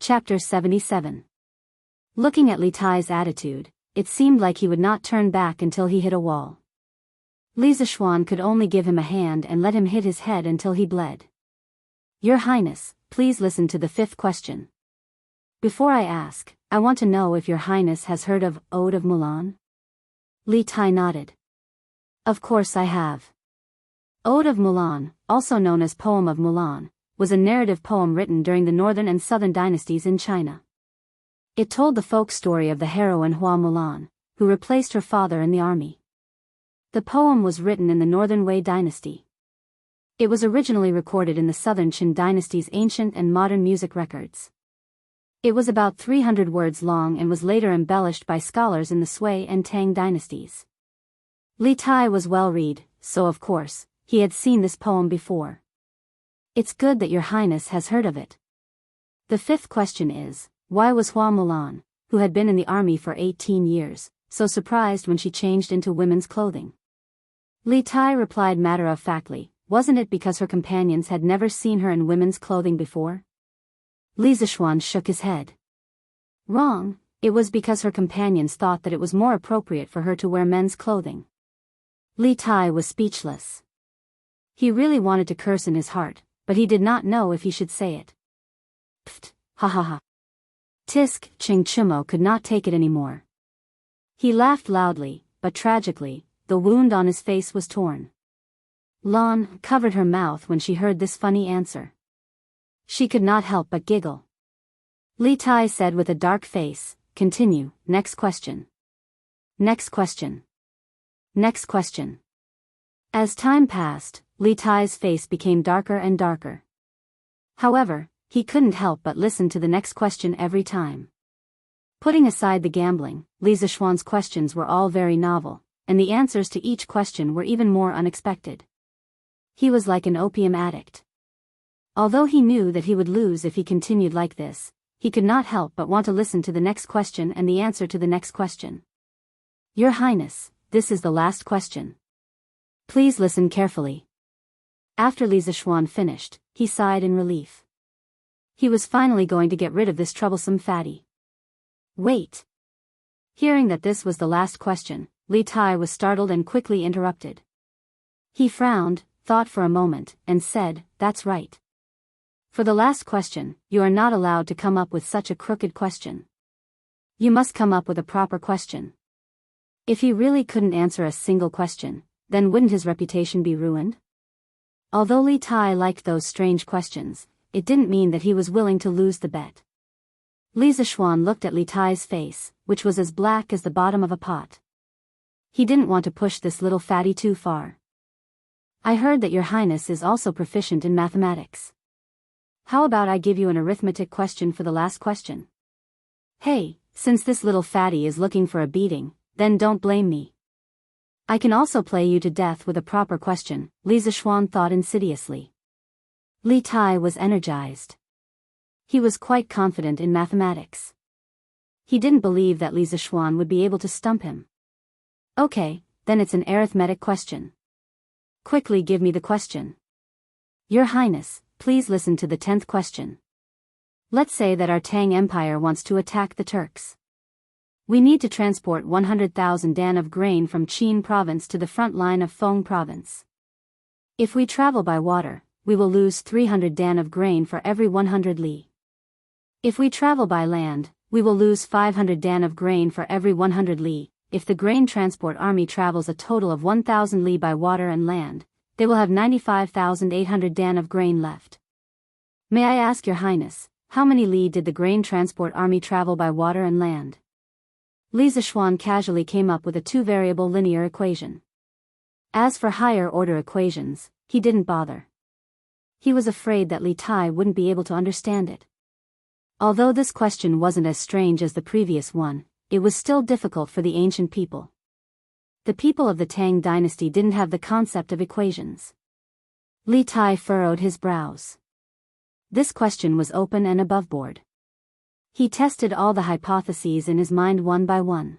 Chapter 77. Looking at Li Tai's attitude, it seemed like he would not turn back until he hit a wall. Li Zishuan could only give him a hand and let him hit his head until he bled. Your Highness, please listen to the fifth question. Before I ask, I want to know if Your Highness has heard of Ode of Mulan? Li Tai nodded. Of course I have. Ode of Mulan, also known as Poem of Mulan, was a narrative poem written during the northern and southern dynasties in China. It told the folk story of the heroine Hua Mulan, who replaced her father in the army. The poem was written in the northern Wei dynasty. It was originally recorded in the southern Qin dynasty's ancient and modern music records. It was about 300 words long and was later embellished by scholars in the Sui and Tang dynasties. Li Tai was well-read, so of course, he had seen this poem before. It's good that Your Highness has heard of it. The fifth question is, why was Hua Mulan, who had been in the army for 18 years, so surprised when she changed into women's clothing? Li Tai replied matter-of-factly, wasn't it because her companions had never seen her in women's clothing before? Li Zishuan shook his head. Wrong, it was because her companions thought that it was more appropriate for her to wear men's clothing. Li Tai was speechless. He really wanted to curse in his heart, but he did not know if he should say it. Pfft, ha ha ha. Tisk, Ching Chumo could not take it anymore. He laughed loudly, but tragically, the wound on his face was torn. Lan covered her mouth when she heard this funny answer. She could not help but giggle. Li Tai said with a dark face, continue, next question. Next question. Next question. As time passed, Li Tai's face became darker and darker. However, he couldn't help but listen to the next question every time. Putting aside the gambling, Li Zishuan's questions were all very novel, and the answers to each question were even more unexpected. He was like an opium addict. Although he knew that he would lose if he continued like this, he could not help but want to listen to the next question and the answer to the next question. Your Highness, this is the last question. Please listen carefully. After Li Zishuan finished, he sighed in relief. He was finally going to get rid of this troublesome fatty. Wait. Hearing that this was the last question, Li Tai was startled and quickly interrupted. He frowned, thought for a moment, and said, that's right. For the last question, you are not allowed to come up with such a crooked question. You must come up with a proper question. If he really couldn't answer a single question, then wouldn't his reputation be ruined? Although Li Tai liked those strange questions, it didn't mean that he was willing to lose the bet. Li Zishuan looked at Li Tai's face, which was as black as the bottom of a pot. He didn't want to push this little fatty too far. I heard that Your Highness is also proficient in mathematics. How about I give you an arithmetic question for the last question? Hey, since this little fatty is looking for a beating, then don't blame me. I can also play you to death with a proper question, Li Zishuan thought insidiously. Li Tai was energized. He was quite confident in mathematics. He didn't believe that Li Zishuan would be able to stump him. Okay, then it's an arithmetic question. Quickly give me the question. Your Highness, please listen to the 10th question. Let's say that our Tang Empire wants to attack the Turks. We need to transport 100,000 dan of grain from Qin province to the front line of Feng province. If we travel by water, we will lose 300 dan of grain for every 100 li. If we travel by land, we will lose 500 dan of grain for every 100 li. If the grain transport army travels a total of 1,000 li by water and land, they will have 95,800 dan of grain left. May I ask Your Highness, how many li did the grain transport army travel by water and land? Li Zishuan casually came up with a two-variable linear equation. As for higher-order equations, he didn't bother. He was afraid that Li Tai wouldn't be able to understand it. Although this question wasn't as strange as the previous one, it was still difficult for the ancient people. The people of the Tang dynasty didn't have the concept of equations. Li Tai furrowed his brows. This question was open and aboveboard. He tested all the hypotheses in his mind one by one.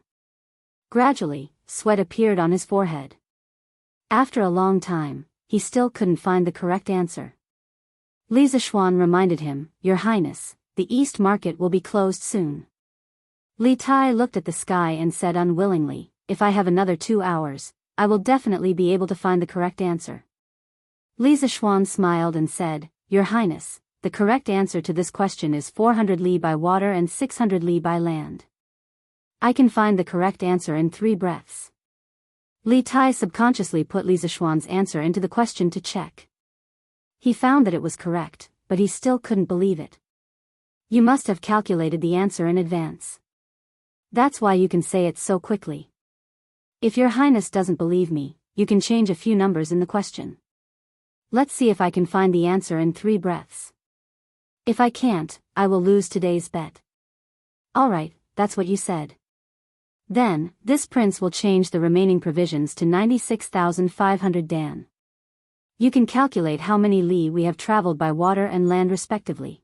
Gradually, sweat appeared on his forehead. After a long time, he still couldn't find the correct answer. Li Zishuan reminded him, Your Highness, the East Market will be closed soon. Li Tai looked at the sky and said unwillingly, if I have another 2 hours, I will definitely be able to find the correct answer. Li Zishuan smiled and said, Your Highness, the correct answer to this question is 400 li by water and 600 li by land. I can find the correct answer in 3 breaths. Li Tai subconsciously put Li Zishuan's answer into the question to check. He found that it was correct, but he still couldn't believe it. You must have calculated the answer in advance. That's why you can say it so quickly. If Your Highness doesn't believe me, you can change a few numbers in the question. Let's see if I can find the answer in 3 breaths. If I can't, I will lose today's bet. Alright, that's what you said. Then, this prince will change the remaining provisions to 96,500 dan. You can calculate how many li we have traveled by water and land respectively.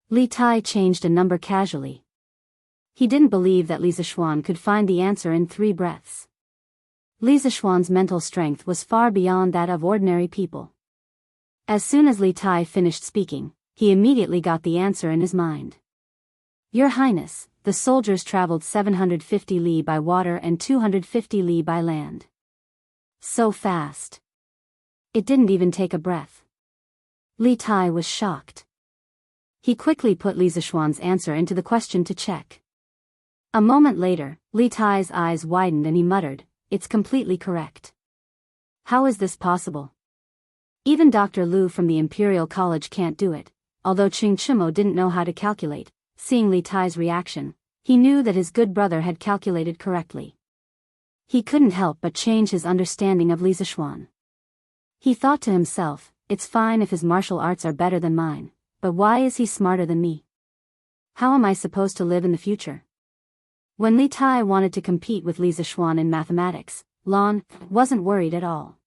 Li Tai changed a number casually. He didn't believe that Li Zishuan could find the answer in 3 breaths. Li Zishuan's mental strength was far beyond that of ordinary people. As soon as Li Tai finished speaking, he immediately got the answer in his mind. Your Highness, the soldiers traveled 750 li by water and 250 li by land. So fast. It didn't even take a breath. Li Tai was shocked. He quickly put Li Zishuan's answer into the question to check. A moment later, Li Tai's eyes widened and he muttered, It's completely correct. How is this possible? Even Dr. Liu from the Imperial College can't do it. Although Qing Chimo didn't know how to calculate, seeing Li Tai's reaction, he knew that his good brother had calculated correctly. He couldn't help but change his understanding of Li Zishuan. He thought to himself, it's fine if his martial arts are better than mine, but why is he smarter than me? How am I supposed to live in the future? When Li Tai wanted to compete with Li Zishuan in mathematics, Lan wasn't worried at all.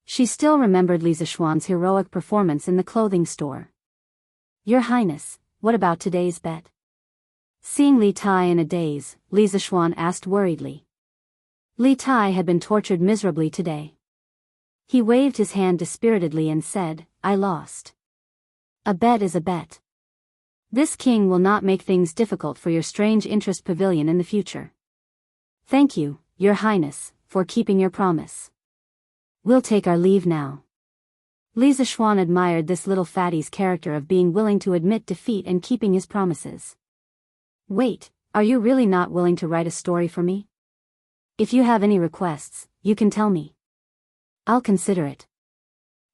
She still remembered Li Zishuan's heroic performance in the clothing store. Your Highness, what about today's bet? Seeing Li Tai in a daze, Li Zishuan asked worriedly. Li Tai had been tortured miserably today. He waved his hand dispiritedly and said, I lost. A bet is a bet. This king will not make things difficult for your strange interest pavilion in the future. Thank you, Your Highness, for keeping your promise. We'll take our leave now. Li Zishuan admired this little fatty's character of being willing to admit defeat and keeping his promises. Wait, are you really not willing to write a story for me? If you have any requests, you can tell me. I'll consider it.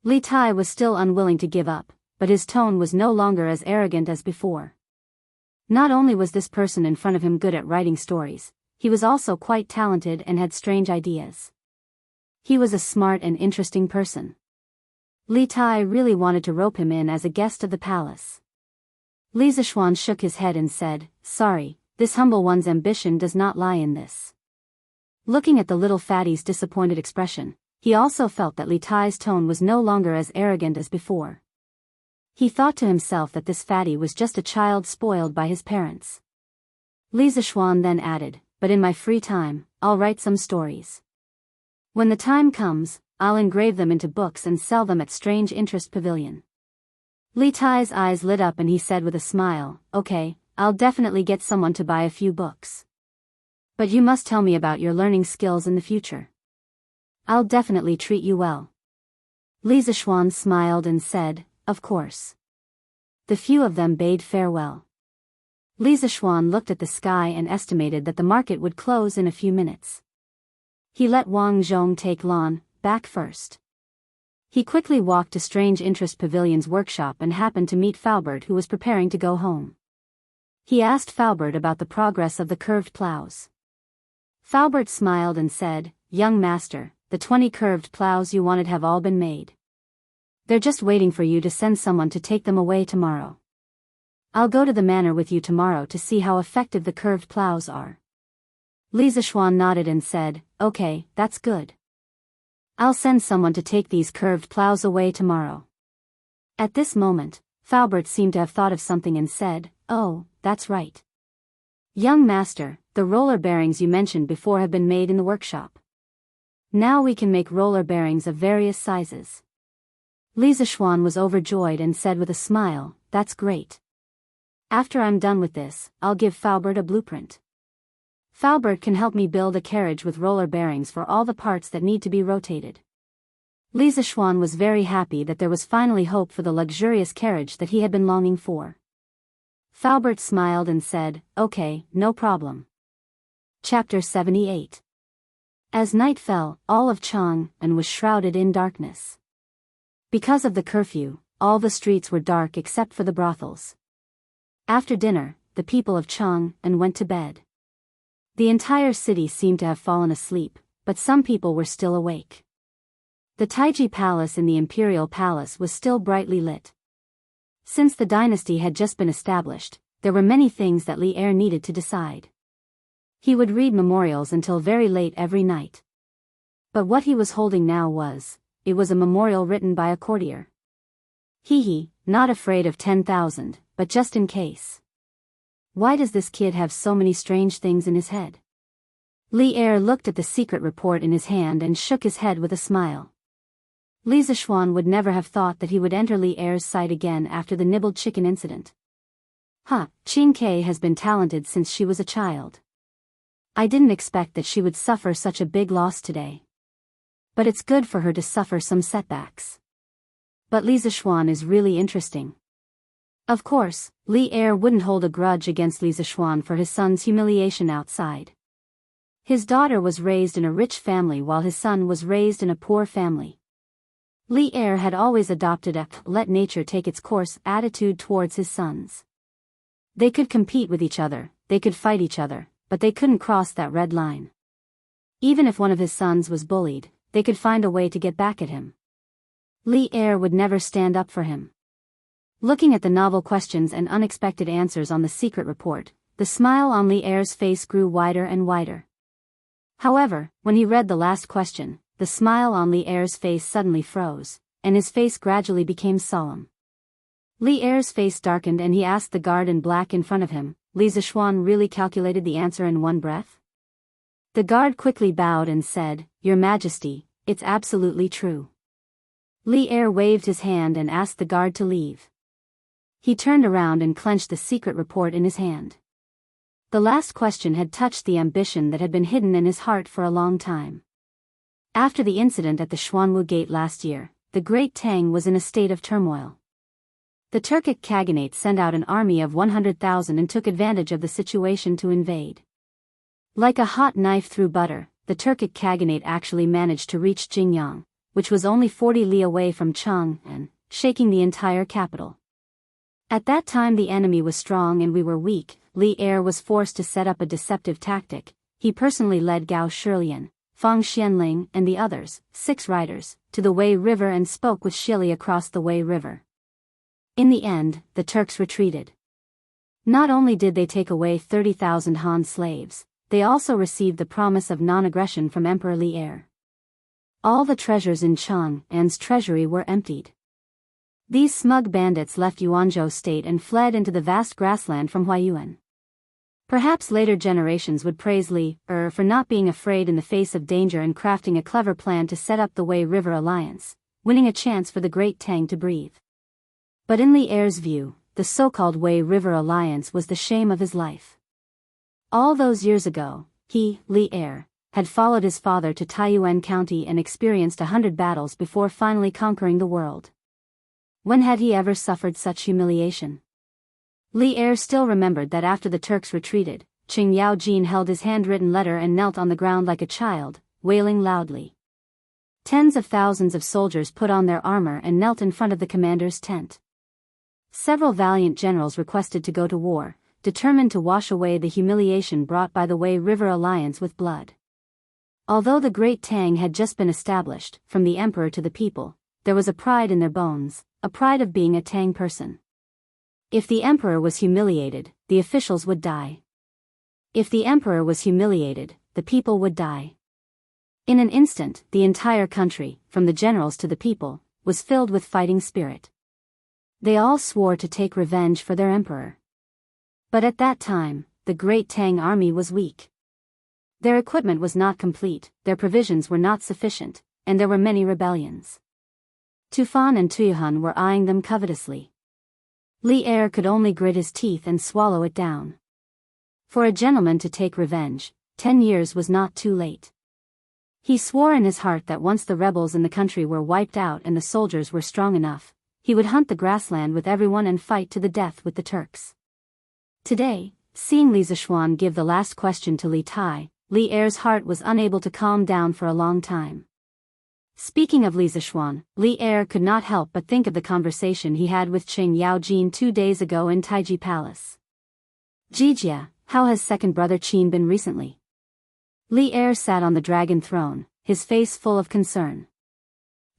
Li Tai was still unwilling to give up, but his tone was no longer as arrogant as before. Not only was this person in front of him good at writing stories, he was also quite talented and had strange ideas. He was a smart and interesting person. Li Tai really wanted to rope him in as a guest of the palace. Li Zishuan shook his head and said, Sorry, this humble one's ambition does not lie in this. Looking at the little fatty's disappointed expression, he also felt that Li Tai's tone was no longer as arrogant as before. He thought to himself that this fatty was just a child spoiled by his parents. Li Zishuan then added, But in my free time, I'll write some stories. When the time comes, I'll engrave them into books and sell them at Strange Interest Pavilion. Li Tai's eyes lit up and he said with a smile, Okay, I'll definitely get someone to buy a few books. But you must tell me about your learning skills in the future. I'll definitely treat you well. Li Zishuan smiled and said, Of course. The few of them bade farewell. Li Zishuan looked at the sky and estimated that the market would close in a few minutes. He let Wang Zhong take Lan back first. He quickly walked to Strange Interest Pavilion's workshop and happened to meet Faubert, who was preparing to go home. He asked Faubert about the progress of the curved plows. Faubert smiled and said, Young master, the 20 curved plows you wanted have all been made. They're just waiting for you to send someone to take them away tomorrow. I'll go to the manor with you tomorrow to see how effective the curved plows are. Li Zishuan nodded and said, Okay, that's good. I'll send someone to take these curved plows away tomorrow. At this moment, Faubert seemed to have thought of something and said, Oh, that's right. Young master, the roller bearings you mentioned before have been made in the workshop. Now we can make roller bearings of various sizes. Li Zishuan was overjoyed and said with a smile, That's great. After I'm done with this, I'll give Faubert a blueprint. Faubert can help me build a carriage with roller bearings for all the parts that need to be rotated. Li Zishuan was very happy that there was finally hope for the luxurious carriage that he had been longing for. Faubert smiled and said, "Okay, no problem." Chapter 78. As night fell, all of Chang'an was shrouded in darkness. Because of the curfew, all the streets were dark except for the brothels. After dinner, the people of Chang'an went to bed. The entire city seemed to have fallen asleep, but some people were still awake. The Taiji Palace in the Imperial Palace was still brightly lit. Since the dynasty had just been established, there were many things that Li Er needed to decide. He would read memorials until very late every night. But what he was holding now was a memorial written by a courtier. He, not afraid of 10,000, but just in case. Why does this kid have so many strange things in his head? Li Er looked at the secret report in his hand and shook his head with a smile. Li Zishuan would never have thought that he would enter Li Er's sight again after the nibbled chicken incident. Qing Ke has been talented since she was a child. I didn't expect that she would suffer such a big loss today. But it's good for her to suffer some setbacks. But Li Zishuan is really interesting. Of course, Li Er wouldn't hold a grudge against Li Zishuan for his son's humiliation outside. His daughter was raised in a rich family while his son was raised in a poor family. Li Er had always adopted a let nature take its course attitude towards his sons. They could compete with each other, they could fight each other, but they couldn't cross that red line. Even if one of his sons was bullied, they could find a way to get back at him. Li Er would never stand up for him. Looking at the novel questions and unexpected answers on the secret report, the smile on Li Er's face grew wider and wider. However, when he read the last question, the smile on Li Er's face suddenly froze, and his face gradually became solemn. Li Er's face darkened and he asked the guard in black in front of him, "Li Zishuan really calculated the answer in one breath?" The guard quickly bowed and said, "Your Majesty, it's absolutely true." Li Er waved his hand and asked the guard to leave. He turned around and clenched the secret report in his hand. The last question had touched the ambition that had been hidden in his heart for a long time. After the incident at the Xuanwu Gate last year, the Great Tang was in a state of turmoil. The Turkic Khaganate sent out an army of 100,000 and took advantage of the situation to invade. Like a hot knife through butter, the Turkic Khaganate actually managed to reach Jingyang, which was only 40 li away from Chang'an, shaking the entire capital. At that time the enemy was strong and we were weak. Li Er was forced to set up a deceptive tactic. He personally led Gao Shilian, Fang Xianling and the others, 6 riders, to the Wei River and spoke with Shili across the Wei River. In the end, the Turks retreated. Not only did they take away 30,000 Han slaves, they also received the promise of non-aggression from Emperor Li Er. All the treasures in Chang'an's treasury were emptied. These smug bandits left Yuanzhou state and fled into the vast grassland from Huaiyuan. Perhaps later generations would praise Li Er for not being afraid in the face of danger and crafting a clever plan to set up the Wei River Alliance, winning a chance for the Great Tang to breathe. But in Li Er's view, the so-called Wei River Alliance was the shame of his life. All those years ago, he, Li Er, had followed his father to Taiyuan County and experienced 100 battles before finally conquering the world. When had he ever suffered such humiliation? Li Er still remembered that after the Turks retreated, Qing Yaojin held his handwritten letter and knelt on the ground like a child, wailing loudly. Tens of thousands of soldiers put on their armor and knelt in front of the commander's tent. Several valiant generals requested to go to war, determined to wash away the humiliation brought by the Wei River Alliance with blood. Although the Great Tang had just been established, from the emperor to the people, there was a pride in their bones, a pride of being a Tang person. If the emperor was humiliated, the officials would die. If the emperor was humiliated, the people would die. In an instant, the entire country, from the generals to the people, was filled with fighting spirit. They all swore to take revenge for their emperor. But at that time, the Great Tang army was weak. Their equipment was not complete, their provisions were not sufficient, and there were many rebellions. Tufan and Tuyuhun were eyeing them covetously. Li Er could only grit his teeth and swallow it down. For a gentleman to take revenge, 10 years was not too late. He swore in his heart that once the rebels in the country were wiped out and the soldiers were strong enough, he would hunt the grassland with everyone and fight to the death with the Turks. Today, seeing Li Zishuan give the last question to Li Tai, Li Er's heart was unable to calm down for a long time. Speaking of Li Zishuan, Li Er could not help but think of the conversation he had with Qing Yaojin 2 days ago in Taiji Palace. Jijia, how has second brother Qin been recently? Li Er sat on the dragon throne, his face full of concern.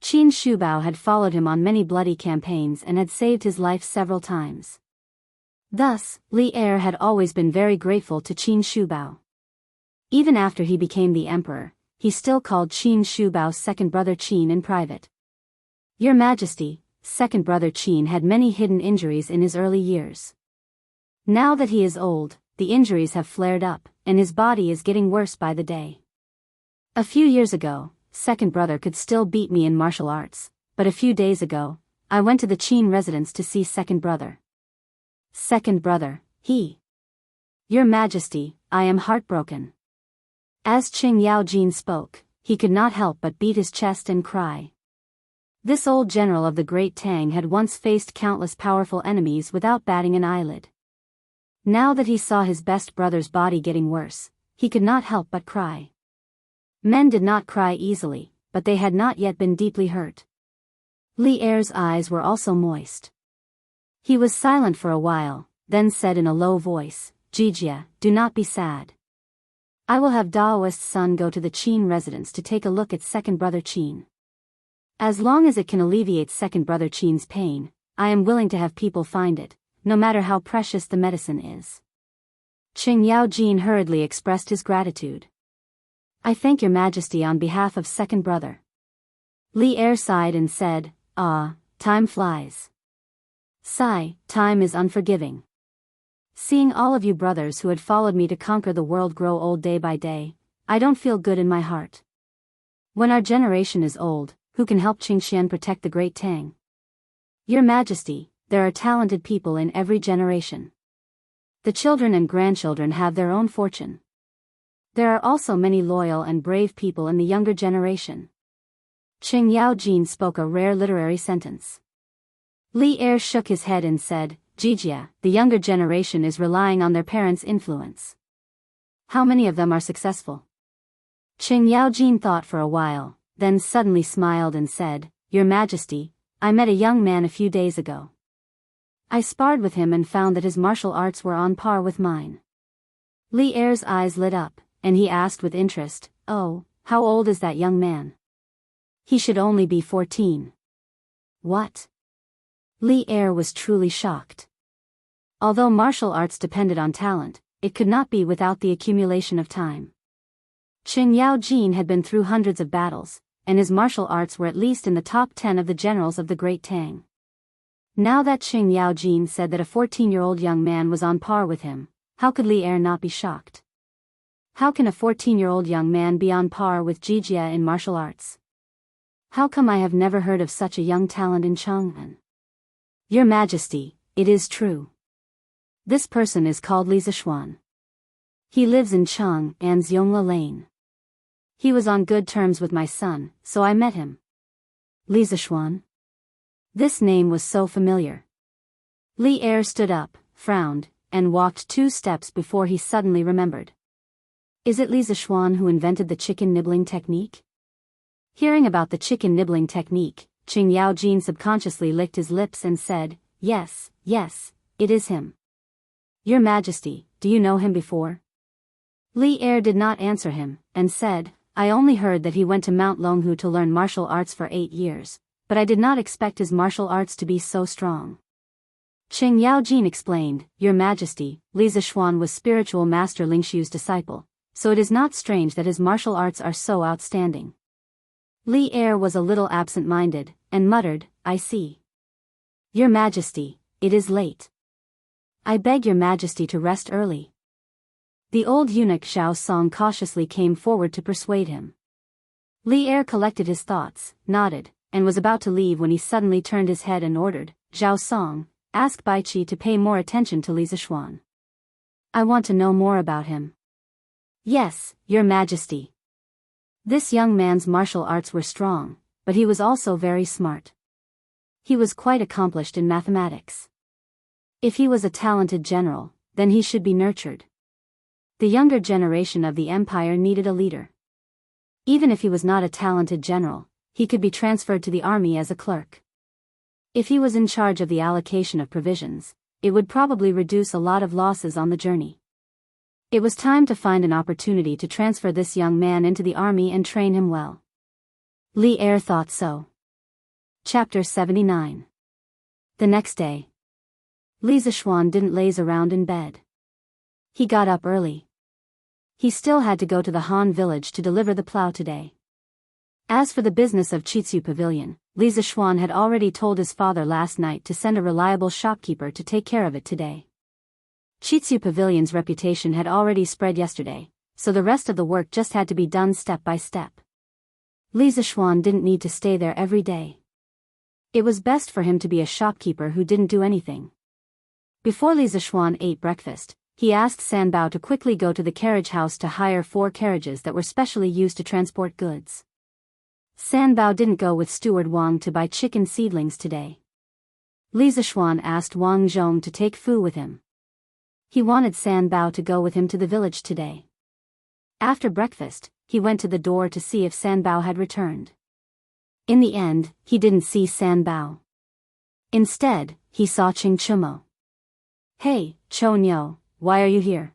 Qin Shubao had followed him on many bloody campaigns and had saved his life several times. Thus, Li Er had always been very grateful to Qin Shubao. Even after he became the emperor, he still called Qin Shubao's second brother Qin in private. Your Majesty, second brother Qin had many hidden injuries in his early years. Now that he is old, the injuries have flared up, and his body is getting worse by the day. A few years ago, second brother could still beat me in martial arts, but a few days ago, I went to the Qin residence to see second brother. Second brother, he. Your Majesty, I am heartbroken. As Qing Yaojin spoke, he could not help but beat his chest and cry. This old general of the Great Tang had once faced countless powerful enemies without batting an eyelid. Now that he saw his best brother's body getting worse, he could not help but cry. Men did not cry easily, but they had not yet been deeply hurt. Li Er's eyes were also moist. He was silent for a while, then said in a low voice, Jijia, do not be sad. I will have Daoist's son go to the Qin residence to take a look at second brother Qin. As long as it can alleviate second brother Qin's pain, I am willing to have people find it, no matter how precious the medicine is. Qing Yaojin hurriedly expressed his gratitude. I thank your Majesty on behalf of second brother. Li Er sighed and said, ah, time flies. Sigh, time is unforgiving. Seeing all of you brothers who had followed me to conquer the world grow old day by day, I don't feel good in my heart. When our generation is old, who can help Qingxian protect the Great Tang? Your Majesty, there are talented people in every generation. The children and grandchildren have their own fortune. There are also many loyal and brave people in the younger generation. Qing Yaojin spoke a rare literary sentence. Li Er shook his head and said, Jijia, the younger generation is relying on their parents' influence. How many of them are successful? Qing Yaojin thought for a while, then suddenly smiled and said, Your Majesty, I met a young man a few days ago. I sparred with him and found that his martial arts were on par with mine. Li Er's eyes lit up, and he asked with interest, oh, how old is that young man? He should only be 14. What? Li Er was truly shocked. Although martial arts depended on talent, it could not be without the accumulation of time. Qing Yaojin had been through hundreds of battles, and his martial arts were at least in the top 10 of the generals of the Great Tang. Now that Qing Yaojin said that a 14-year-old young man was on par with him, how could Li Er not be shocked? How can a 14-year-old young man be on par with Jijia in martial arts? How come I have never heard of such a young talent in Chang'an? Your Majesty, it is true. This person is called Li Zishuan. He lives in Chang'an's Yongla Lane. He was on good terms with my son, so I met him. Li Zishuan? This name was so familiar. Li Er stood up, frowned, and walked 2 steps before he suddenly remembered. Is it Li Zishuan who invented the chicken nibbling technique? Hearing about the chicken nibbling technique, Qing Yaojin subconsciously licked his lips and said, yes, it is him. Your Majesty, do you know him before? Li Er did not answer him, and said, I only heard that he went to Mount Longhu to learn martial arts for 8 years, but I did not expect his martial arts to be so strong. Qing Yaojin explained, Your Majesty, Li Zishuan was spiritual master Lingshu's disciple, so it is not strange that his martial arts are so outstanding. Li Er was a little absent-minded, and muttered, I see. Your Majesty, it is late. I beg your Majesty to rest early. The old eunuch Zhao Song cautiously came forward to persuade him. Li Er collected his thoughts, nodded, and was about to leave when he suddenly turned his head and ordered, Zhao Song, ask Baichi to pay more attention to Li Zishuan. I want to know more about him. Yes, Your Majesty. This young man's martial arts were strong, but he was also very smart. He was quite accomplished in mathematics. If he was a talented general, then he should be nurtured. The younger generation of the empire needed a leader. Even if he was not a talented general, he could be transferred to the army as a clerk. If he was in charge of the allocation of provisions, it would probably reduce a lot of losses on the journey. It was time to find an opportunity to transfer this young man into the army and train him well. Li Er thought so. Chapter 79. The next day. Li Zishuan didn't laze around in bed. He got up early. He still had to go to the Han village to deliver the plow today. As for the business of Chitsu Pavilion, Li Zishuan had already told his father last night to send a reliable shopkeeper to take care of it today. Chitsu Pavilion's reputation had already spread yesterday, so the rest of the work just had to be done step by step. Li Zishuan didn't need to stay there every day. It was best for him to be a shopkeeper who didn't do anything. Before Li Zishuan ate breakfast, he asked Sanbao to quickly go to the carriage house to hire 4 carriages that were specially used to transport goods. Sanbao didn't go with Steward Wang to buy chicken seedlings today. Li Zishuan asked Wang Zhong to take Fu with him. He wanted Sanbao to go with him to the village today. After breakfast, he went to the door to see if Sanbao had returned. In the end, he didn't see Sanbao. Instead, he saw Ching Chumo. Hey, Chonyo, why are you here?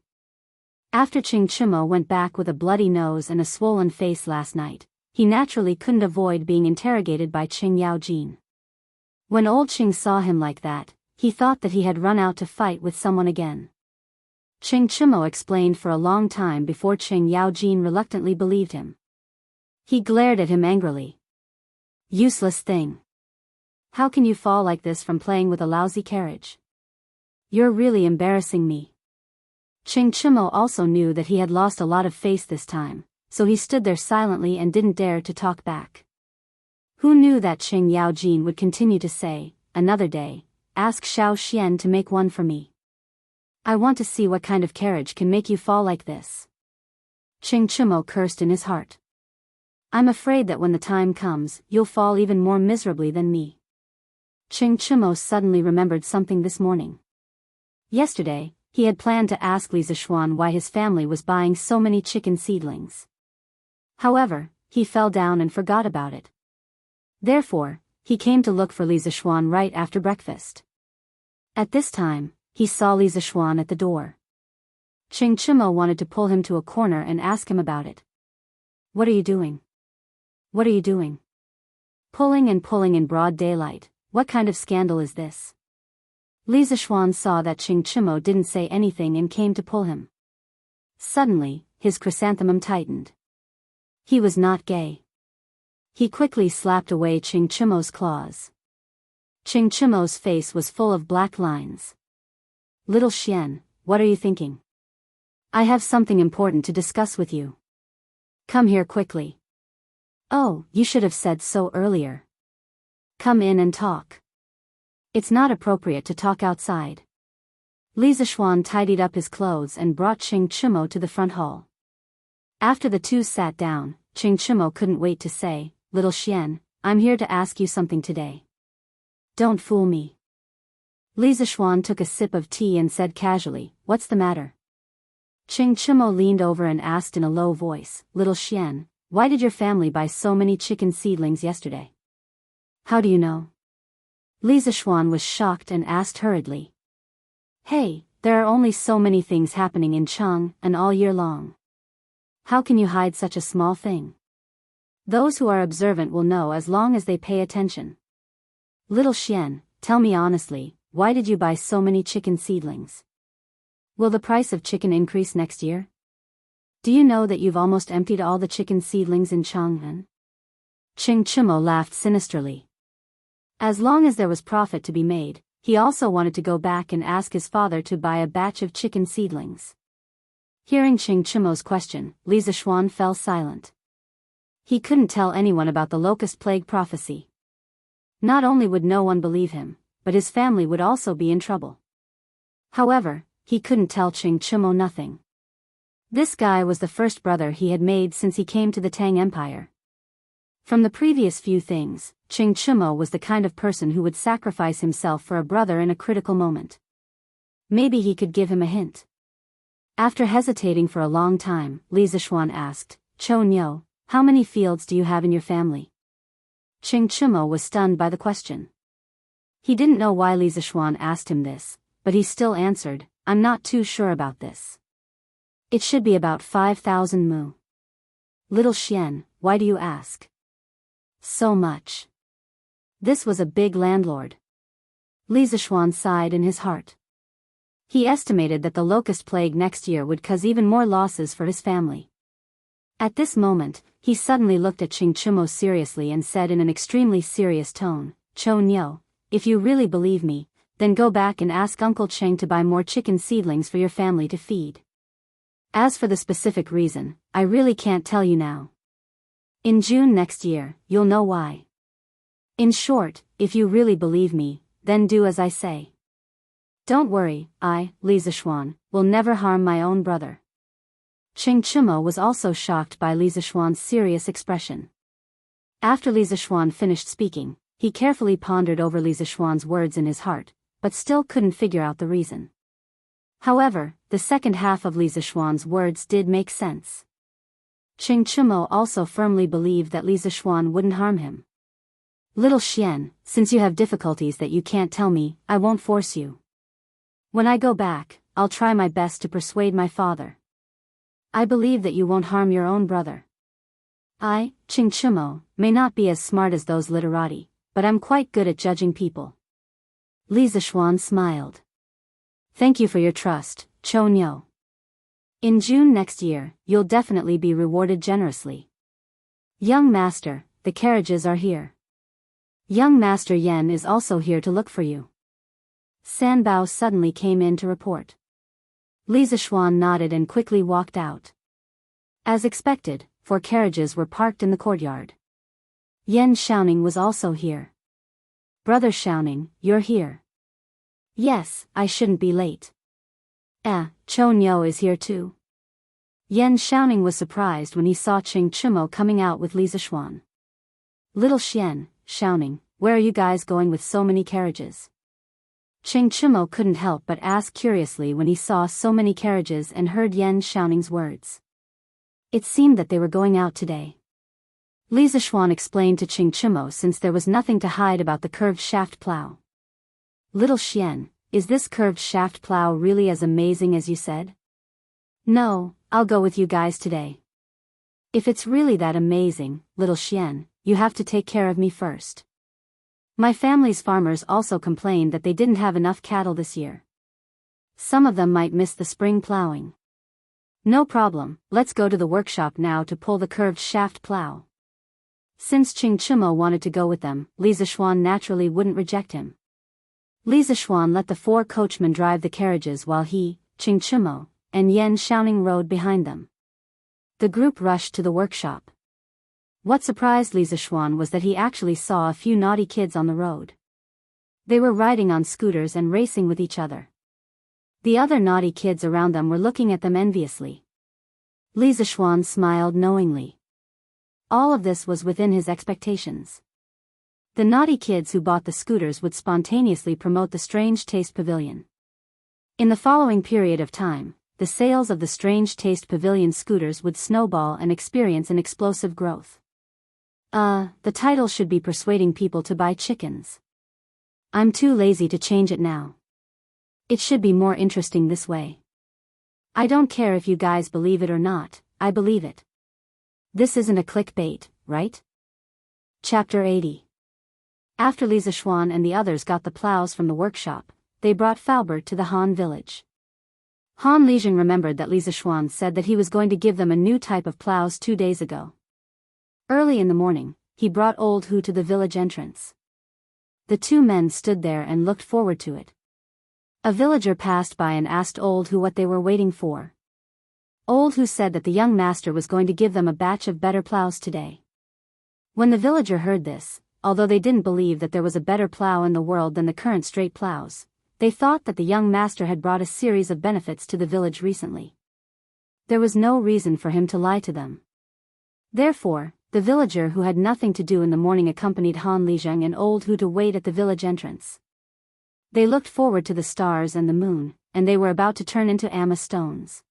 After Ching Chumo went back with a bloody nose and a swollen face last night, he naturally couldn't avoid being interrogated by Ching Yaojin. When old Ching saw him like that, he thought that he had run out to fight with someone again. Ching Chumo explained for a long time before Ching Yaojin reluctantly believed him. He glared at him angrily. Useless thing. How can you fall like this from playing with a lousy carriage? You're really embarrassing me. Ching Chumo also knew that he had lost a lot of face this time, so he stood there silently and didn't dare to talk back. Who knew that Ching Yaojin would continue to say, another day, ask Xiao Xian to make one for me. I want to see what kind of carriage can make you fall like this. Ching Chumo cursed in his heart. I'm afraid that when the time comes, you'll fall even more miserably than me. Ching Chumo suddenly remembered something this morning. Yesterday, he had planned to ask Li Zishuan why his family was buying so many chicken seedlings. However, he fell down and forgot about it. Therefore, he came to look for Li Zishuan right after breakfast. At this time, he saw Li Zishuan at the door. Ching Chumo wanted to pull him to a corner and ask him about it. What are you doing? What are you doing? Pulling and pulling in broad daylight, what kind of scandal is this? Li Zishuan saw that Ching Chumo didn't say anything and came to pull him. Suddenly, his chrysanthemum tightened. He was not gay. He quickly slapped away Ching Chumo's claws. Ching Chumo's face was full of black lines. Little Xian, what are you thinking? I have something important to discuss with you. Come here quickly. Oh, you should have said so earlier. Come in and talk. It's not appropriate to talk outside. Li Zishuan tidied up his clothes and brought Ching Chumo to the front hall. After the two sat down, Ching Chumo couldn't wait to say, Little Xian, I'm here to ask you something today. Don't fool me. Li Zishuan took a sip of tea and said casually, What's the matter? Ching Chumo leaned over and asked in a low voice, Little Xian, why did your family buy so many chicken seedlings yesterday? How do you know? Li Zishuan was shocked and asked hurriedly. Hey, there are only so many things happening in Chang and all year long. How can you hide such a small thing? Those who are observant will know as long as they pay attention. Little Xian, tell me honestly, why did you buy so many chicken seedlings? Will the price of chicken increase next year? Do you know that you've almost emptied all the chicken seedlings in Chang'an? Ching Chumo laughed sinisterly. As long as there was profit to be made, he also wanted to go back and ask his father to buy a batch of chicken seedlings. Hearing Ching Chumo's question, Li Zishuan fell silent. He couldn't tell anyone about the locust plague prophecy. Not only would no one believe him, but his family would also be in trouble. However, he couldn't tell Chimo nothing. This guy was the first brother he had made since he came to the Tang Empire. From the previous few things, Chimo was the kind of person who would sacrifice himself for a brother in a critical moment. Maybe he could give him a hint. After hesitating for a long time, Li Zishuan asked, Chonyo, how many fields do you have in your family? Chimo was stunned by the question. He didn't know why Li Zishuan asked him this, but he still answered, I'm not too sure about this. It should be about 5,000 mu. Little Xian, why do you ask? So much. This was a big landlord. Li Zishuan sighed in his heart. He estimated that the locust plague next year would cause even more losses for his family. At this moment, he suddenly looked at Chimo seriously and said in an extremely serious tone, Chonyo, if you really believe me, then go back and ask Uncle Cheng to buy more chicken seedlings for your family to feed. As for the specific reason, I really can't tell you now. In June next year, you'll know why. In short, if you really believe me, then do as I say. Don't worry, Li Zishuan, will never harm my own brother. Chimo was also shocked by Li Zishuan's serious expression. After Li Zishuan finished speaking, he carefully pondered over Li Zishuan's words in his heart, but still couldn't figure out the reason. However, the second half of Li Zishuan's words did make sense. Chimo also firmly believed that Li Zishuan wouldn't harm him. Little Xian, since you have difficulties that you can't tell me, I won't force you. When I go back, I'll try my best to persuade my father. I believe that you won't harm your own brother. Chimo, may not be as smart as those literati, but I'm quite good at judging people. Li Zishuan smiled. Thank you for your trust, Chonyo. In June next year, you'll definitely be rewarded generously. Young master, the carriages are here. Young Master Yen is also here to look for you. Sanbao suddenly came in to report. Li Zishuan nodded and quickly walked out. As expected, 4 carriages were parked in the courtyard. Yen Xiaoning was also here. Brother Xiaoning, you're here. Yes, I shouldn't be late. Chonyo is here too. Yen Xiaoning was surprised when he saw Chimo coming out with Li Zishuan. Little Xiaoning, where are you guys going with so many carriages? Chimo couldn't help but ask curiously when he saw so many carriages and heard Yen Xiaoning's words. It seemed that they were going out today. Li Zishuan explained to Chimo since there was nothing to hide about the curved shaft plow. Little Xian, is this curved shaft plow really as amazing as you said? No, I'll go with you guys today. If it's really that amazing, Little Xian, you have to take care of me first. My family's farmers also complained that they didn't have enough cattle this year. Some of them might miss the spring plowing. No problem, let's go to the workshop now to pull the curved shaft plow. Since Chimo wanted to go with them, Li Zishuan naturally wouldn't reject him. Li Zishuan let the 4 coachmen drive the carriages while he, Chimo, and Yen Xiaoning rode behind them. The group rushed to the workshop. What surprised Li Zishuan was that he actually saw a few naughty kids on the road. They were riding on scooters and racing with each other. The other naughty kids around them were looking at them enviously. Li Zishuan smiled knowingly. All of this was within his expectations. The naughty kids who bought the scooters would spontaneously promote the Strange Taste Pavilion. In the following period of time, the sales of the Strange Taste Pavilion scooters would snowball and experience an explosive growth. The title should be Persuading People to Buy Chickens. I'm too lazy to change it now. It should be more interesting this way. I don't care if you guys believe it or not, I believe it. This isn't a clickbait, right? Chapter 80. After Li Zishuan and the others got the plows from the workshop, they brought Faubert to the Han village. Han Lijing remembered that Li Zishuan said that he was going to give them a new type of plows 2 days ago. Early in the morning, he brought Old Hu to the village entrance. The 2 men stood there and looked forward to it. A villager passed by and asked Old Hu what they were waiting for. Old Hu said that the young master was going to give them a batch of better plows today. When the villager heard this, although they didn't believe that there was a better plow in the world than the current straight plows. They thought that the young master had brought a series of benefits to the village recently. There was no reason for him to lie to them. Therefore, the villager who had nothing to do in the morning accompanied Han Lizheng and Old Hu to wait at the village entrance. They looked forward to the stars and the moon, and they were about to turn into Amma stones.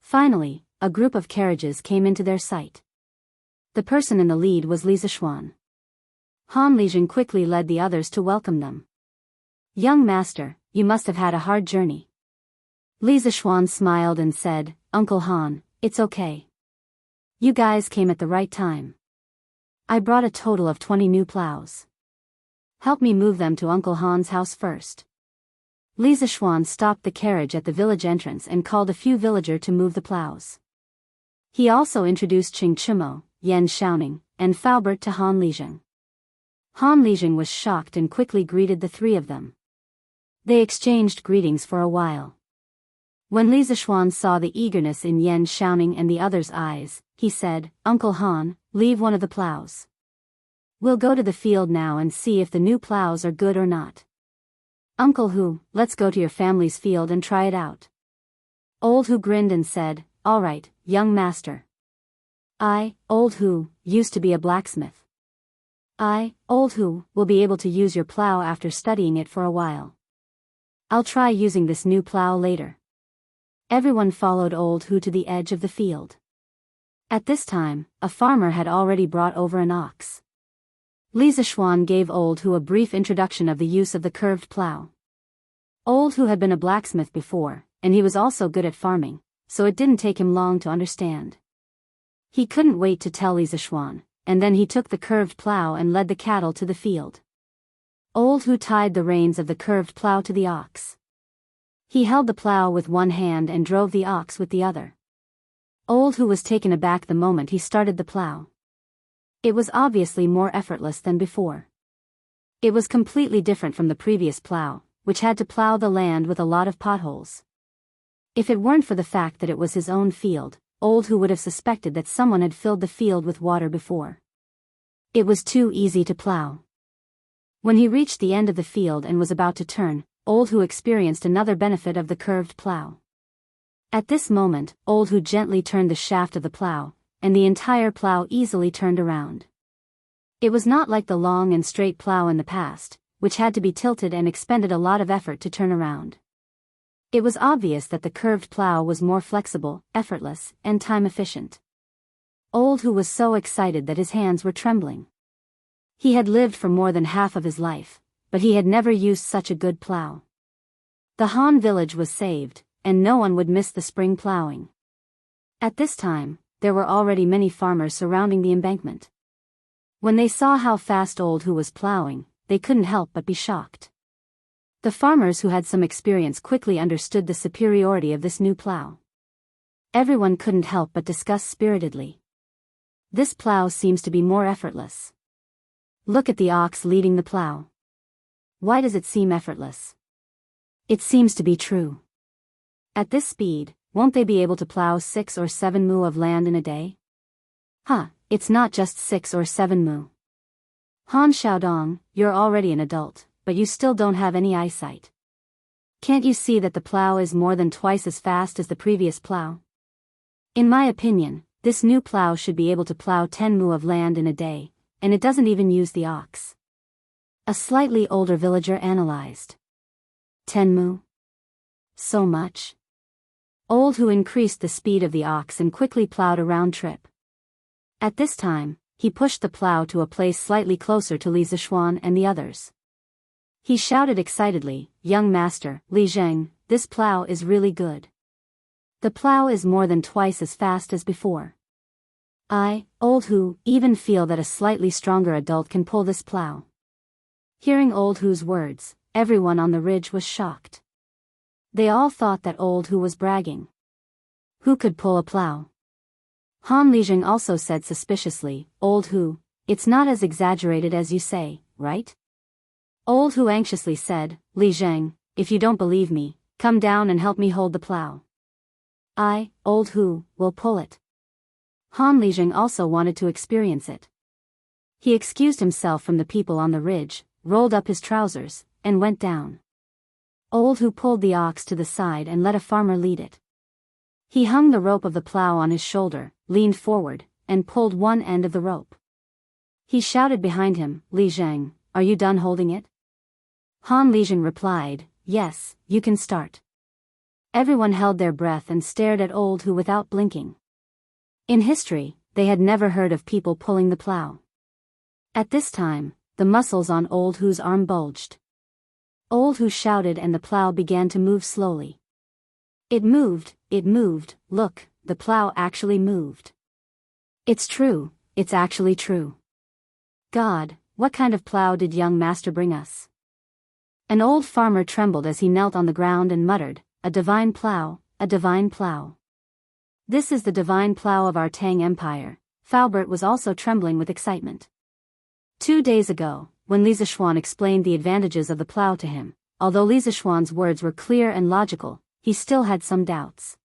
Finally, a group of carriages came into their sight. The person in the lead was Li Zishuan. Han Lizheng quickly led the others to welcome them. "Young master, you must have had a hard journey." Li Zishuan smiled and said, "Uncle Han, it's okay. You guys came at the right time. I brought a total of 20 new plows. Help me move them to Uncle Han's house first." Li Zishuan stopped the carriage at the village entrance and called a few villagers to move the plows. He also introduced Qing Chimo, Yan Xiaoning, and Faubert to Han Lizheng. Han Lizheng was shocked and quickly greeted the three of them. They exchanged greetings for a while. When Li Zishuan saw the eagerness in Yan Xiaoning and the others' eyes, he said, "Uncle Han, leave one of the plows. We'll go to the field now and see if the new plows are good or not. Uncle Hu, let's go to your family's field and try it out." Old Hu grinned and said, "All right, young master. I, Old Hu, used to be a blacksmith. I, Old Hu, will be able to use your plow after studying it for a while. I'll try using this new plow later." Everyone followed Old Hu to the edge of the field. At this time, a farmer had already brought over an ox. Li Zishuan gave Old Hu a brief introduction of the use of the curved plow. Old Hu had been a blacksmith before, and he was also good at farming, so it didn't take him long to understand. He couldn't wait to tell Li Zishuan, and then he took the curved plow and led the cattle to the field. Old Hu tied the reins of the curved plow to the ox. He held the plow with one hand and drove the ox with the other. Old Hu was taken aback the moment he started the plow. It was obviously more effortless than before. It was completely different from the previous plow, which had to plow the land with a lot of potholes. If it weren't for the fact that it was his own field, Old Hu would have suspected that someone had filled the field with water before. It was too easy to plow. When he reached the end of the field and was about to turn, Old Hu experienced another benefit of the curved plow. At this moment, Old Hu gently turned the shaft of the plow, and the entire plow easily turned around. It was not like the long and straight plow in the past, which had to be tilted and expended a lot of effort to turn around. It was obvious that the curved plow was more flexible, effortless, and time-efficient. Old Hu was so excited that his hands were trembling. He had lived for more than half of his life, but he had never used such a good plow. The Han village was saved, and no one would miss the spring plowing. At this time, there were already many farmers surrounding the embankment. When they saw how fast Old Hu was plowing, they couldn't help but be shocked. The farmers who had some experience quickly understood the superiority of this new plow. Everyone couldn't help but discuss spiritedly. "This plow seems to be more effortless. Look at the ox leading the plow. Why does it seem effortless? It seems to be true. At this speed, won't they be able to plow 6 or 7 mu of land in a day? It's not just 6 or 7 mu. Han Xiaodong, you're already an adult, but you still don't have any eyesight. Can't you see that the plow is more than twice as fast as the previous plow? In my opinion, this new plow should be able to plow 10 mu of land in a day, and it doesn't even use the ox." A slightly older villager analyzed. 10 mu? So much? Old Hu increased the speed of the ox and quickly plowed a round trip. At this time, he pushed the plow to a place slightly closer to Li Zishuan and the others. He shouted excitedly, "Young master, Li Zheng, this plow is really good. The plow is more than twice as fast as before. I, Old Hu, even feel that a slightly stronger adult can pull this plow." Hearing Old Hu's words, everyone on the ridge was shocked. They all thought that Old Hu was bragging. Who could pull a plow? Han Lizheng also said suspiciously, "Old Hu, it's not as exaggerated as you say, right?" Old Hu anxiously said, "Li Zheng, if you don't believe me, come down and help me hold the plow. I, Old Hu, will pull it." Han Lizheng also wanted to experience it. He excused himself from the people on the ridge, rolled up his trousers, and went down. Old Hu pulled the ox to the side and let a farmer lead it. He hung the rope of the plow on his shoulder, leaned forward, and pulled one end of the rope. He shouted behind him, "Li Zheng, are you done holding it?" Han Lizheng replied, "Yes, you can start." Everyone held their breath and stared at Old Hu without blinking. In history, they had never heard of people pulling the plow. At this time, the muscles on Old Hu's arm bulged. Old Hu shouted and the plow began to move slowly. It moved, look, the plow actually moved. It's true, it's actually true. God, what kind of plow did young master bring us? An old farmer trembled as he knelt on the ground and muttered, "A divine plow, a divine plow. This is the divine plow of our Tang Empire." Faubert was also trembling with excitement. 2 days ago, when Li Zishuan explained the advantages of the plow to him, although Li Zishuan's words were clear and logical, he still had some doubts.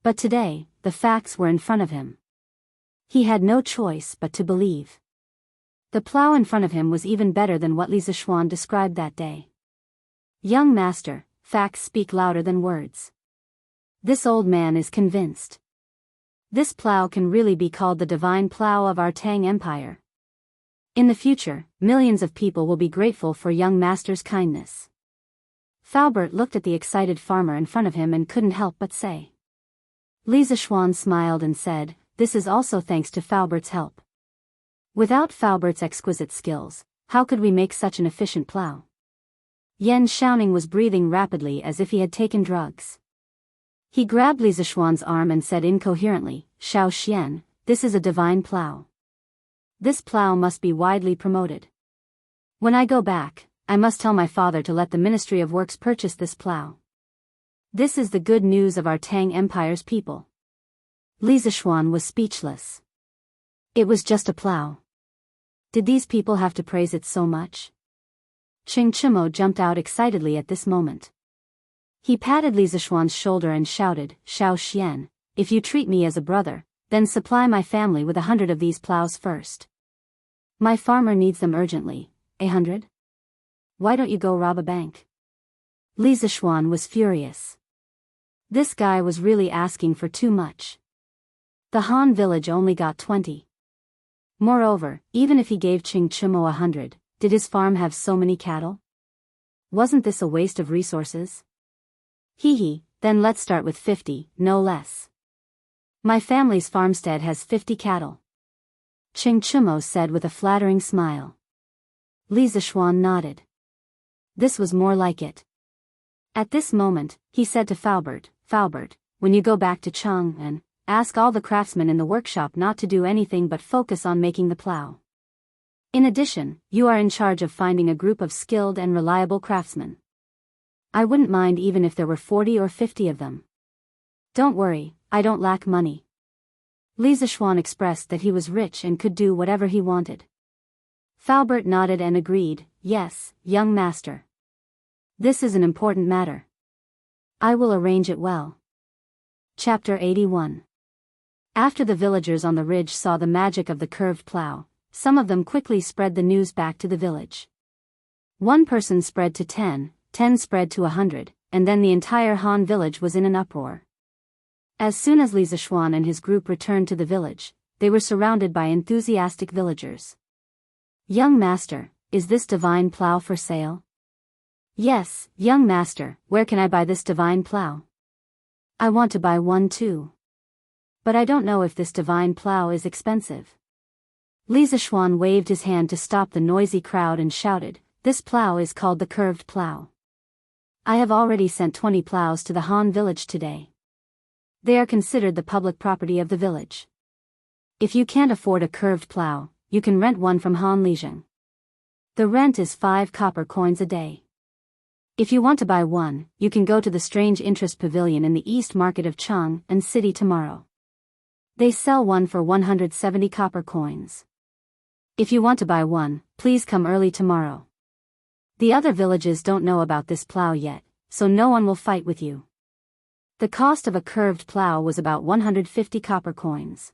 But today, the facts were in front of him. He had no choice but to believe. The plow in front of him was even better than what Li Zishuan described that day. Young master, facts speak louder than words. This old man is convinced. This plow can really be called the divine plow of our Tang Empire. In the future, millions of people will be grateful for young master's kindness. Faubert looked at the excited farmer in front of him and couldn't help but say. Li Zishuan smiled and said, "This is also thanks to Faubert's help. Without Faubert's exquisite skills, how could we make such an efficient plow?" Yan Xiaoning was breathing rapidly as if he had taken drugs. He grabbed Li Zishuan's arm and said incoherently, "Xiao Xian, this is a divine plow. This plow must be widely promoted. When I go back, I must tell my father to let the Ministry of Works purchase this plow. This is the good news of our Tang Empire's people." Li Zishuan was speechless. It was just a plow. Did these people have to praise it so much? Qing Chimo jumped out excitedly at this moment. He patted Li Zishuan's shoulder and shouted, "Xiao Xian, if you treat me as a brother, then supply my family with 100 of these plows first. My farmer needs them urgently." 100? Why don't you go rob a bank? Li Zishuan was furious. This guy was really asking for too much. The Han village only got 20. Moreover, even if he gave Qing Chimo 100, did his farm have so many cattle? Wasn't this a waste of resources? Hee, then let's start with 50, no less. My family's farmstead has 50 cattle. Qing Chimo said with a flattering smile. Li Zishuan nodded. This was more like it. At this moment, he said to Faubert, "Faubert, when you go back to Chang'an, ask all the craftsmen in the workshop not to do anything but focus on making the plow. In addition, you are in charge of finding a group of skilled and reliable craftsmen. I wouldn't mind even if there were 40 or 50 of them. Don't worry, I don't lack money." Li Zishuan expressed that he was rich and could do whatever he wanted. Faubert nodded and agreed, "Yes, young master. This is an important matter. I will arrange it well." Chapter 81. After the villagers on the ridge saw the magic of the curved plow, some of them quickly spread the news back to the village. One person spread to 10, 10 spread to 100, and then the entire Han village was in an uproar. As soon as Li Zishuan and his group returned to the village, they were surrounded by enthusiastic villagers. "Young master, is this divine plow for sale?" "Yes, young master, where can I buy this divine plow?" "I want to buy one too. But I don't know if this divine plow is expensive." Li Zishuan waved his hand to stop the noisy crowd and shouted, "This plow is called the curved plow. I have already sent 20 plows to the Han village today. They are considered the public property of the village. If you can't afford a curved plow, you can rent one from Han Lizheng. The rent is 5 copper coins a day. If you want to buy one, you can go to the Strange Interest Pavilion in the East Market of Chang'an City tomorrow. They sell one for 170 copper coins. If you want to buy one, please come early tomorrow. The other villages don't know about this plow yet, so no one will fight with you." The cost of a curved plow was about 150 copper coins.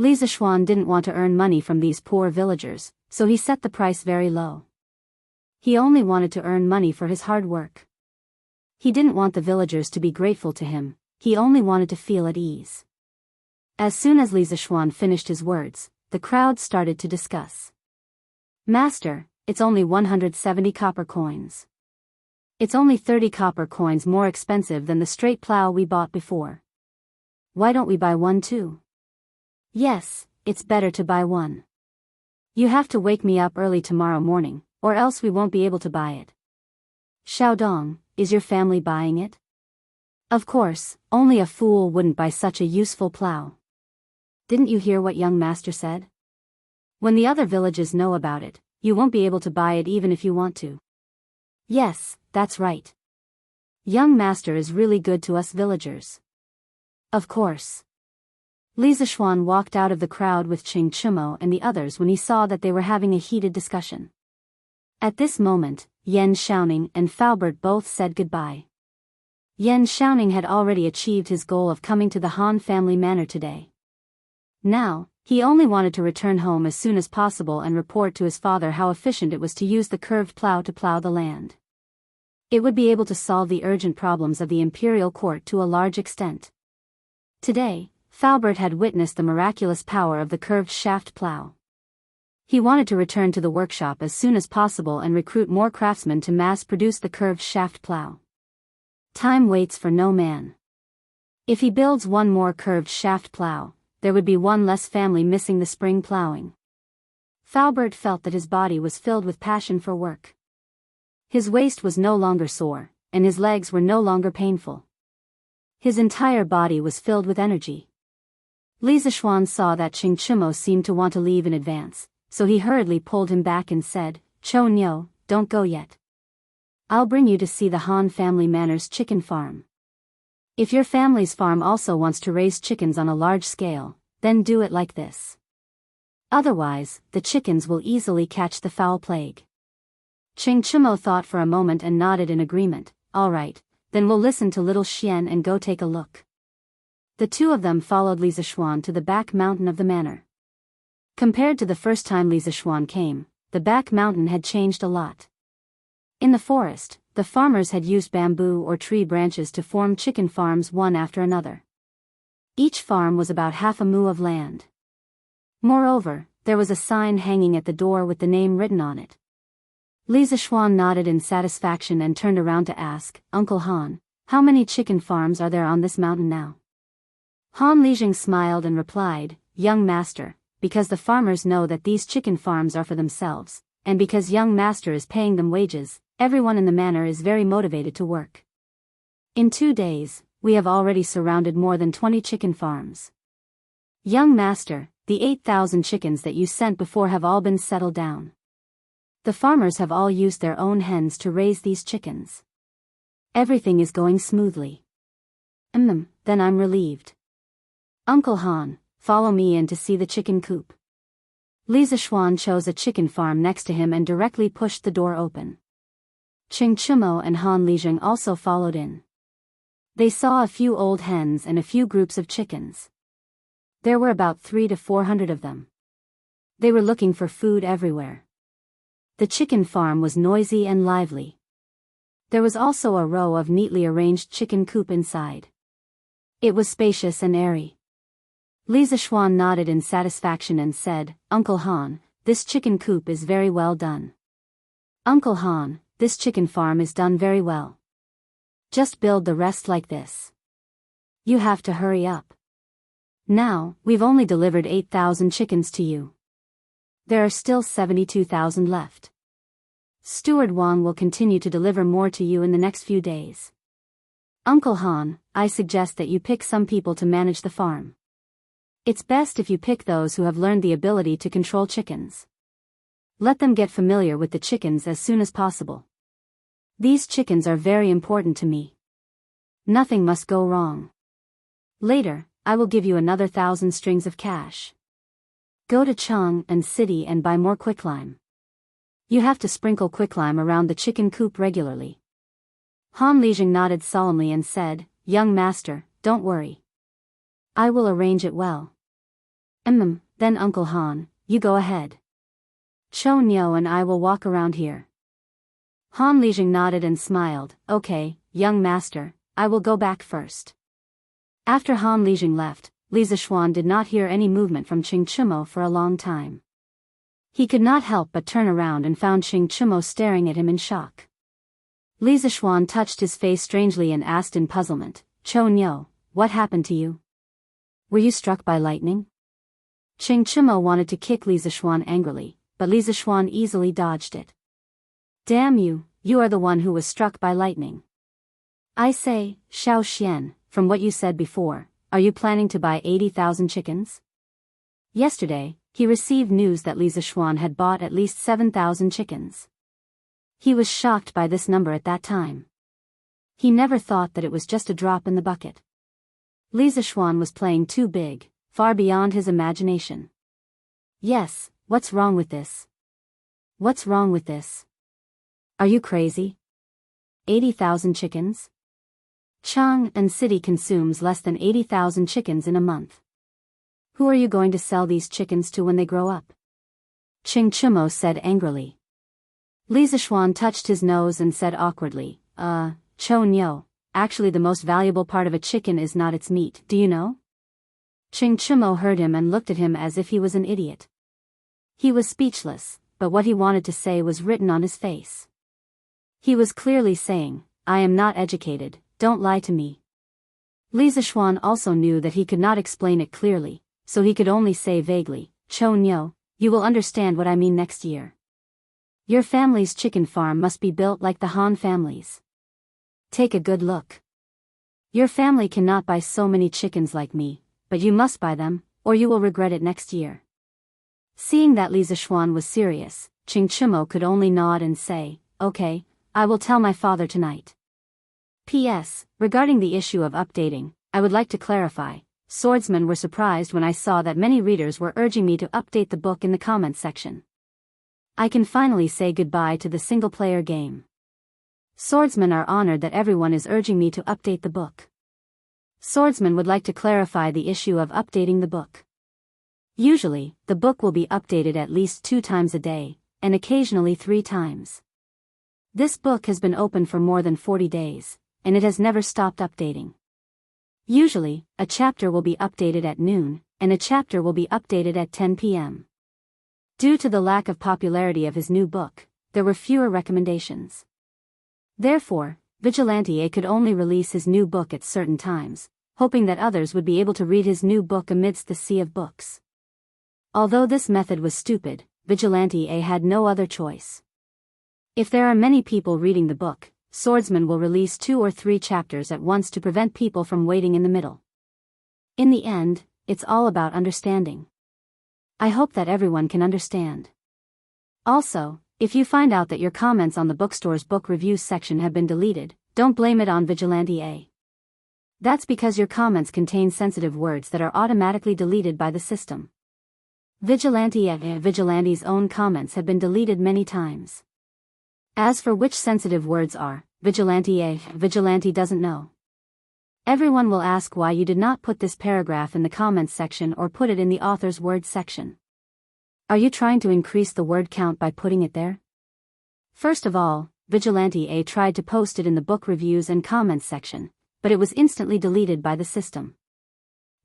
Li Zishuan didn't want to earn money from these poor villagers, so he set the price very low. He only wanted to earn money for his hard work. He didn't want the villagers to be grateful to him, he only wanted to feel at ease. As soon as Li Zishuan finished his words, the crowd started to discuss. Master, it's only 170 copper coins. It's only 30 copper coins more expensive than the straight plow we bought before. Why don't we buy one too? Yes, it's better to buy one. You have to wake me up early tomorrow morning, or else we won't be able to buy it. Xiaodong, is your family buying it? Of course, only a fool wouldn't buy such a useful plow. Didn't you hear what young master said? When the other villages know about it, you won't be able to buy it even if you want to. Yes, that's right. Young master is really good to us villagers. Of course. Li Zishuan walked out of the crowd with Qing Chimo and the others when he saw that they were having a heated discussion. At this moment, Yan Xiaoning and Faubert both said goodbye. Yan Xiaoning had already achieved his goal of coming to the Han family manor today. Now, he only wanted to return home as soon as possible and report to his father how efficient it was to use the curved plow to plow the land. It would be able to solve the urgent problems of the imperial court to a large extent. Today, Faubert had witnessed the miraculous power of the curved shaft plow. He wanted to return to the workshop as soon as possible and recruit more craftsmen to mass-produce the curved shaft plow. Time waits for no man. If he builds one more curved shaft plow, there would be one less family missing the spring plowing. Faubert felt that his body was filled with passion for work. His waist was no longer sore, and his legs were no longer painful. His entire body was filled with energy. Li Zishuan saw that Qing Chimo seemed to want to leave in advance, so he hurriedly pulled him back and said, "Cho Nyo, don't go yet. I'll bring you to see the Han family manor's chicken farm. If your family's farm also wants to raise chickens on a large scale, then do it like this. Otherwise, the chickens will easily catch the foul plague." Qing Chimo thought for a moment and nodded in agreement. All right, then we'll listen to little Xian and go take a look. The two of them followed Li Zishuan to the back mountain of the manor. Compared to the first time Li Zishuan came, the back mountain had changed a lot. In the forest, the farmers had used bamboo or tree branches to form chicken farms one after another. Each farm was about half a mu of land. Moreover, there was a sign hanging at the door with the name written on it. Li Zishuan nodded in satisfaction and turned around to ask, "Uncle Han, how many chicken farms are there on this mountain now?" Han Lijing smiled and replied, "Young master, because the farmers know that these chicken farms are for themselves, and because young master is paying them wages, everyone in the manor is very motivated to work. In 2 days, we have already surrounded more than 20 chicken farms. Young master, the 8,000 chickens that you sent before have all been settled down. The farmers have all used their own hens to raise these chickens. Everything is going smoothly." Then I'm relieved. Uncle Han, follow me in to see the chicken coop." Li Zishuan chose a chicken farm next to him and directly pushed the door open. Qing Chimo and Han Lijing also followed in. They saw a few old hens and a few groups of chickens. There were about 300 to 400 of them. They were looking for food everywhere. The chicken farm was noisy and lively. There was also a row of neatly arranged chicken coop inside. It was spacious and airy. Li Zishuan nodded in satisfaction and said, "Uncle Han, this chicken coop is very well done." "Uncle Han, this chicken farm is done very well. Just build the rest like this. You have to hurry up. Now, we've only delivered 8,000 chickens to you. There are still 72,000 left. Steward Wang will continue to deliver more to you in the next few days. Uncle Han, I suggest that you pick some people to manage the farm. It's best if you pick those who have learned the ability to control chickens. Let them get familiar with the chickens as soon as possible. These chickens are very important to me. Nothing must go wrong. Later, I will give you another 1,000 strings of cash. Go to Chang and City and buy more quicklime. You have to sprinkle quicklime around the chicken coop regularly." Han Lijing nodded solemnly and said, "Young master, don't worry. I will arrange it well." Then Uncle Han, you go ahead. Chou Niu and I will walk around here. Han Lijing nodded and smiled. Okay, young master, I will go back first. After Han Lijing left, Li Zishuan did not hear any movement from Qing Chimo for a long time. He could not help but turn around and found Qing Chimo staring at him in shock. Li Zishuan touched his face strangely and asked in puzzlement, Chou Niu, what happened to you? Were you struck by lightning? Qing Chimo wanted to kick Li Zishuan angrily, but Li Zishuan easily dodged it. Damn you, you are the one who was struck by lightning. I say, Xiao Xian, from what you said before, are you planning to buy 80,000 chickens? Yesterday, he received news that Li Zishuan had bought at least 7,000 chickens. He was shocked by this number at that time. He never thought that it was just a drop in the bucket. Li Zishuan was playing too big, far beyond his imagination. Yes, what's wrong with this? What's wrong with this? Are you crazy? 80,000 chickens? Chang'an City consumes less than 80,000 chickens in a month. Who are you going to sell these chickens to when they grow up? Qing Chimo said angrily. Li Zishuan touched his nose and said awkwardly, Chou Niu, actually the most valuable part of a chicken is not its meat, do you know? Qing Chimo heard him and looked at him as if he was an idiot. He was speechless, but what he wanted to say was written on his face. He was clearly saying, I am not educated, don't lie to me. Li Zishuan also knew that he could not explain it clearly, so he could only say vaguely, Chou Niu, you will understand what I mean next year. Your family's chicken farm must be built like the Han family's. Take a good look. Your family cannot buy so many chickens like me, but you must buy them, or you will regret it next year. Seeing that Li Zishuan was serious, Qing Chimo could only nod and say, okay, I will tell my father tonight. P.S. Regarding the issue of updating, I would like to clarify, swordsmen were surprised when I saw that many readers were urging me to update the book in the comments section. I can finally say goodbye to the single-player game. Swordsmen are honored that everyone is urging me to update the book. Swordsmen would like to clarify the issue of updating the book. Usually, the book will be updated at least 2 times a day, and occasionally 3 times. This book has been open for more than 40 days, and it has never stopped updating. Usually, a chapter will be updated at noon, and a chapter will be updated at 10 p.m. Due to the lack of popularity of his new book, there were fewer recommendations. Therefore, Vigilante A could only release his new book at certain times, hoping that others would be able to read his new book amidst the sea of books. Although this method was stupid, Vigilante A had no other choice. If there are many people reading the book, swordsmen will release 2 or 3 chapters at once to prevent people from waiting in the middle. In the end, it's all about understanding. I hope that everyone can understand. Also, if you find out that your comments on the bookstore's book reviews section have been deleted, don't blame it on Vigilante A. That's because your comments contain sensitive words that are automatically deleted by the system. Vigilante's own comments have been deleted many times. As for which sensitive words are, Vigilante doesn't know. Everyone will ask why you did not put this paragraph in the comments section or put it in the author's words section. Are you trying to increase the word count by putting it there? First of all, Vigilante A tried to post it in the book reviews and comments section, but it was instantly deleted by the system.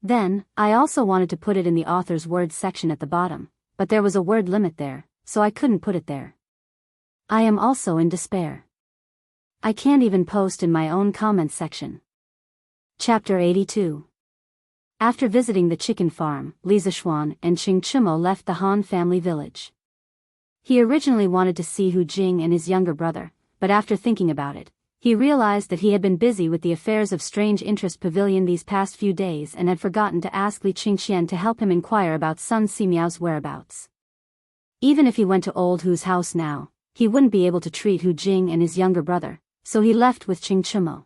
Then, I also wanted to put it in the author's words section at the bottom, but there was a word limit there, so I couldn't put it there. I am also in despair. I can't even post in my own comments section. Chapter 82. After visiting the chicken farm, Li Zishuan and Qing Chimo left the Han family village. He originally wanted to see Hu Jing and his younger brother, but after thinking about it, he realized that he had been busy with the affairs of Strange Interest Pavilion these past few days and had forgotten to ask Li Qingxian to help him inquire about Sun Simiao's whereabouts. Even if he went to old Hu's house now, he wouldn't be able to treat Hu Jing and his younger brother, so he left with Qing Chimo.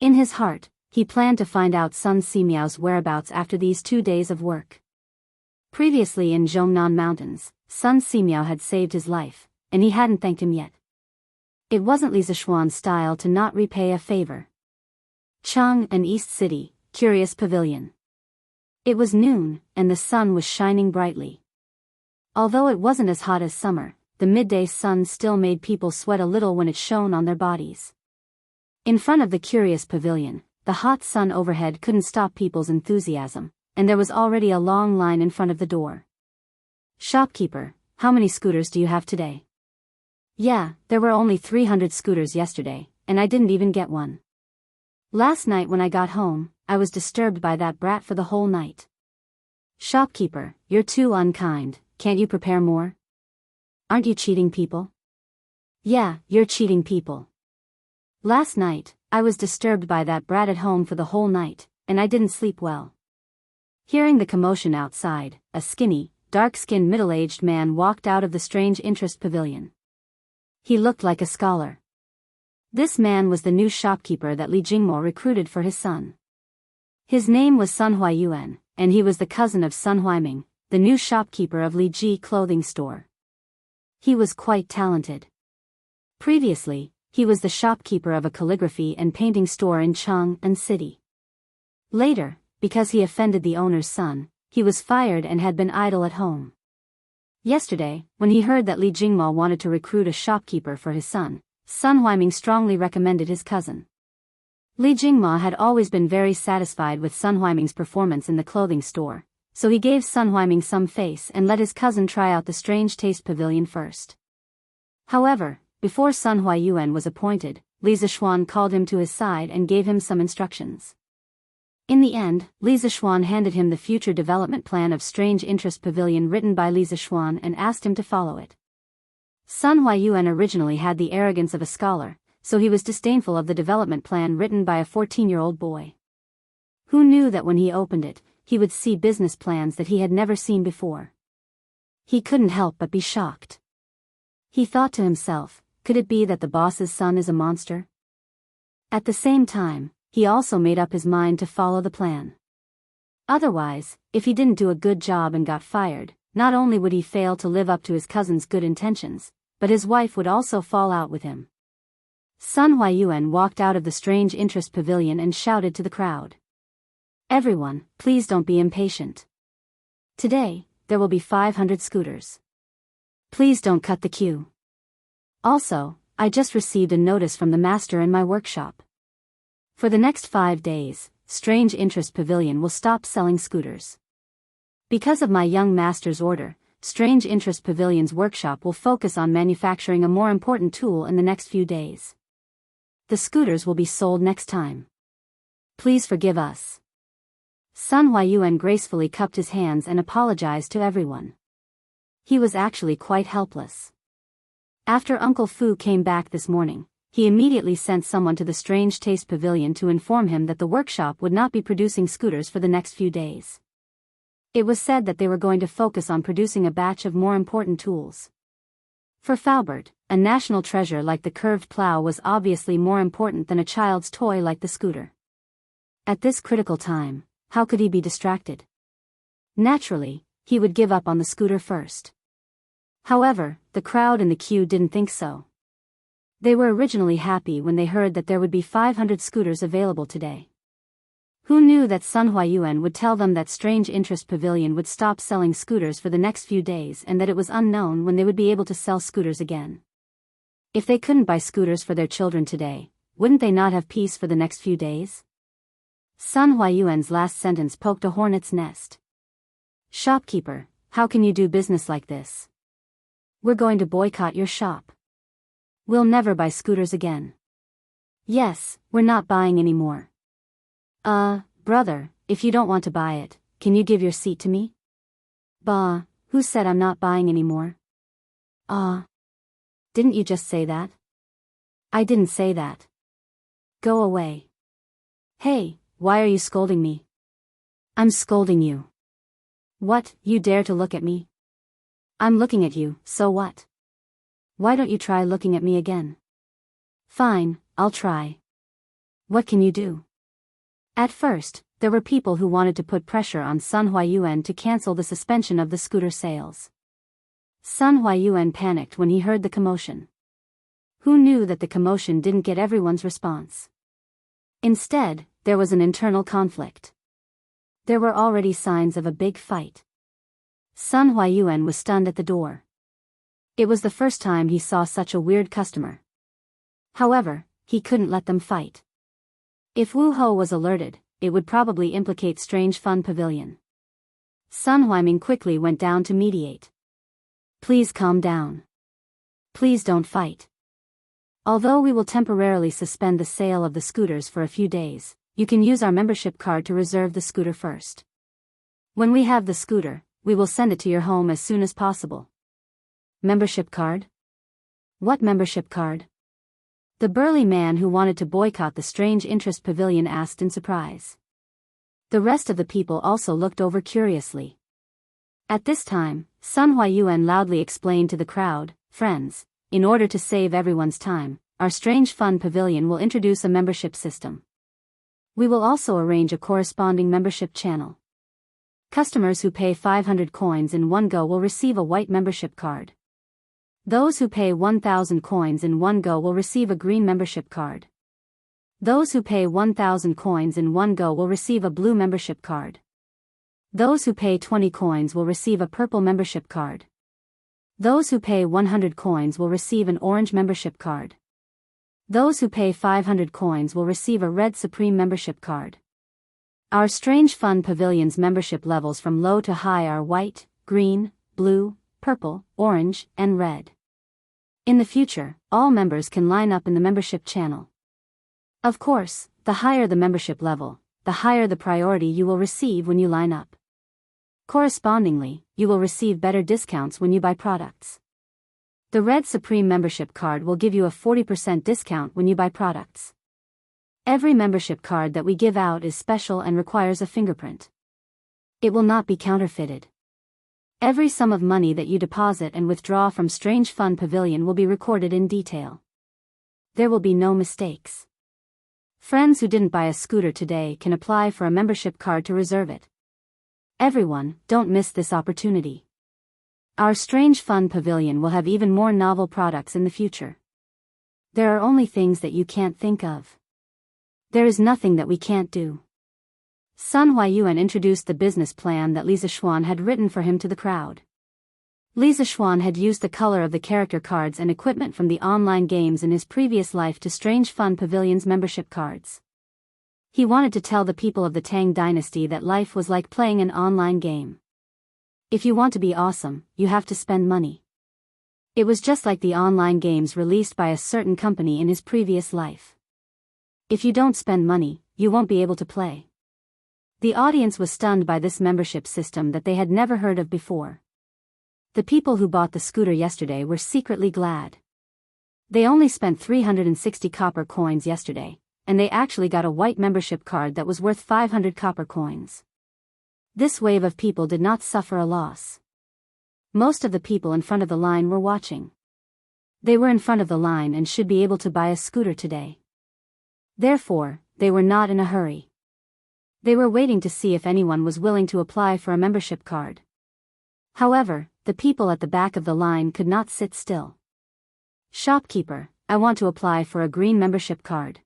In his heart, he planned to find out Sun Simiao's whereabouts after these 2 days of work. Previously in Zhongnan Mountains, Sun Simiao had saved his life, and he hadn't thanked him yet. It wasn't Li Zishuan's style to not repay a favor. Chang'an East City, Curious Pavilion. It was noon, and the sun was shining brightly. Although it wasn't as hot as summer, the midday sun still made people sweat a little when it shone on their bodies. In front of the curious pavilion, the hot sun overhead couldn't stop people's enthusiasm, and there was already a long line in front of the door. "Shopkeeper, how many scooters do you have today?" "Yeah, there were only 300 scooters yesterday, and I didn't even get one. Last night when I got home, I was disturbed by that brat for the whole night." "Shopkeeper, you're too unkind, can't you prepare more? Aren't you cheating people?" "Yeah, you're cheating people. Last night, I was disturbed by that brat at home for the whole night, and I didn't sleep well." Hearing the commotion outside, a skinny, dark-skinned middle-aged man walked out of the strange interest pavilion. He looked like a scholar. This man was the new shopkeeper that Li Jingmo recruited for his son. His name was Sun Huayuan, and he was the cousin of Sun Huaiming, the new shopkeeper of Li Ji clothing store. He was quite talented. Previously, he was the shopkeeper of a calligraphy and painting store in Chang'an City. Later, because he offended the owner's son, he was fired and had been idle at home. Yesterday, when he heard that Li Jingmo wanted to recruit a shopkeeper for his son, Sun Huaiming strongly recommended his cousin. Li Jingmo had always been very satisfied with Sun Huaiming's performance in the clothing store, so he gave Sun Huaiming some face and let his cousin try out the Strange Taste Pavilion first. However, before Sun Huayuan was appointed, Li Zishuan called him to his side and gave him some instructions. In the end, Li Zishuan handed him the future development plan of Strange Interest Pavilion written by Li Zishuan and asked him to follow it. Sun Huayuan originally had the arrogance of a scholar, so he was disdainful of the development plan written by a 14-year-old boy. Who knew that when he opened it, he would see business plans that he had never seen before? He couldn't help but be shocked. He thought to himself, could it be that the boss's son is a monster? At the same time, he also made up his mind to follow the plan. Otherwise, if he didn't do a good job and got fired, not only would he fail to live up to his cousin's good intentions, but his wife would also fall out with him. Sun Huayuan walked out of the Strange Interest Pavilion and shouted to the crowd. "Everyone, please don't be impatient. Today, there will be 500 scooters. Please don't cut the queue. Also, I just received a notice from the master in my workshop. For the next 5 days, Strange Interest Pavilion will stop selling scooters. Because of my young master's order, Strange Interest Pavilion's workshop will focus on manufacturing a more important tool in the next few days. The scooters will be sold next time. Please forgive us." Sun Huayuan gracefully cupped his hands and apologized to everyone. He was actually quite helpless. After Uncle Fu came back this morning, he immediately sent someone to the Strange Taste Pavilion to inform him that the workshop would not be producing scooters for the next few days. It was said that they were going to focus on producing a batch of more important tools. For Faubert, a national treasure like the curved plow was obviously more important than a child's toy like the scooter. At this critical time, how could he be distracted? Naturally, he would give up on the scooter first. However, the crowd in the queue didn't think so. They were originally happy when they heard that there would be 500 scooters available today. Who knew that Sun Huayuan would tell them that Strange Interest Pavilion would stop selling scooters for the next few days and that it was unknown when they would be able to sell scooters again? If they couldn't buy scooters for their children today, wouldn't they not have peace for the next few days? Sun Huayuan's last sentence poked a hornet's nest. "Shopkeeper, how can you do business like this? We're going to boycott your shop. We'll never buy scooters again." "Yes, we're not buying anymore." Brother, if you don't want to buy it, can you give your seat to me?" "Bah, who said I'm not buying anymore?" Didn't you just say that?" "I didn't say that." "Go away." "Hey, why are you scolding me?" "I'm scolding you." "What, you dare to look at me?" "I'm looking at you, so what? Why don't you try looking at me again?" "Fine, I'll try." "What can you do?" At first, there were people who wanted to put pressure on Sun Huayuan to cancel the suspension of the scooter sales. Sun Huayuan panicked when he heard the commotion. Who knew that the commotion didn't get everyone's response? Instead, there was an internal conflict. There were already signs of a big fight. Sun Huayuan was stunned at the door. It was the first time he saw such a weird customer. However, he couldn't let them fight. If Wu Ho was alerted, it would probably implicate Strange Fun Pavilion. Sun Huaiming quickly went down to mediate. Please calm down. Please don't fight. Although we will temporarily suspend the sale of the scooters for a few days, you can use our membership card to reserve the scooter first. When we have the scooter, we will send it to your home as soon as possible. Membership card? What membership card? The burly man who wanted to boycott the Strange Interest Pavilion asked in surprise. The rest of the people also looked over curiously. At this time, Sun Huayuan loudly explained to the crowd, "Friends, in order to save everyone's time, our Strange Fun Pavilion will introduce a membership system. We will also arrange a corresponding membership channel. Customers who pay 500 coins in one go will receive a white membership card. Those who pay 1,000 coins in one go will receive a green membership card. Those who pay 1,000 coins in one go will receive a blue membership card. Those who pay 20 coins will receive a purple membership card. Those who pay 100 coins will receive an orange membership card. Those who pay 500 coins will receive a red Supreme membership card. Our Strange Fun Pavilion's membership levels from low to high are white, green, blue, purple, orange, and red. In the future, all members can line up in the membership channel. Of course, the higher the membership level, the higher the priority you will receive when you line up. Correspondingly, you will receive better discounts when you buy products. The Red Supreme membership card will give you a 40% discount when you buy products. Every membership card that we give out is special and requires a fingerprint. It will not be counterfeited. Every sum of money that you deposit and withdraw from Strange Fun Pavilion will be recorded in detail. There will be no mistakes. Friends who didn't buy a scooter today can apply for a membership card to reserve it. Everyone, don't miss this opportunity. Our Strange Fun Pavilion will have even more novel products in the future. There are only things that you can't think of. There is nothing that we can't do. Sun Huayuan introduced the business plan that Li Zishuan had written for him to the crowd. Li Zishuan had used the color of the character cards and equipment from the online games in his previous life to Strange Fun Pavilion's membership cards. He wanted to tell the people of the Tang dynasty that life was like playing an online game. If you want to be awesome, you have to spend money. It was just like the online games released by a certain company in his previous life. If you don't spend money, you won't be able to play. The audience was stunned by this membership system that they had never heard of before. The people who bought the scooter yesterday were secretly glad. They only spent 360 copper coins yesterday, and they actually got a white membership card that was worth 500 copper coins. This wave of people did not suffer a loss. Most of the people in front of the line were watching. They were in front of the line and should be able to buy a scooter today. Therefore, they were not in a hurry. They were waiting to see if anyone was willing to apply for a membership card. However, the people at the back of the line could not sit still. Shopkeeper, I want to apply for a green membership card.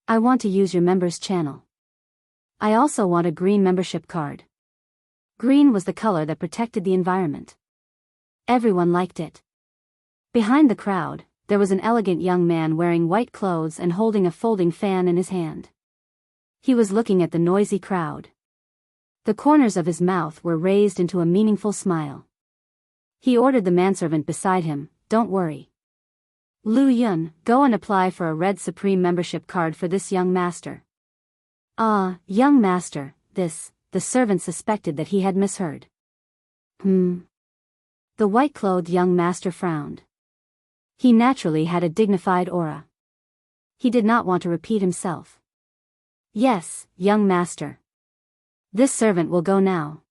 I want to use your members channel. I also want a green membership card. Green was the color that protected the environment. Everyone liked it. Behind the crowd, there was an elegant young man wearing white clothes and holding a folding fan in his hand. He was looking at the noisy crowd. The corners of his mouth were raised into a meaningful smile. He ordered the manservant beside him, "Don't worry. Lu Yun, go and apply for a Red Supreme membership card for this young master." "Ah, young master, this," the servant suspected that he had misheard. The white-clothed young master frowned. He naturally had a dignified aura. He did not want to repeat himself. "Yes, young master. This servant will go now."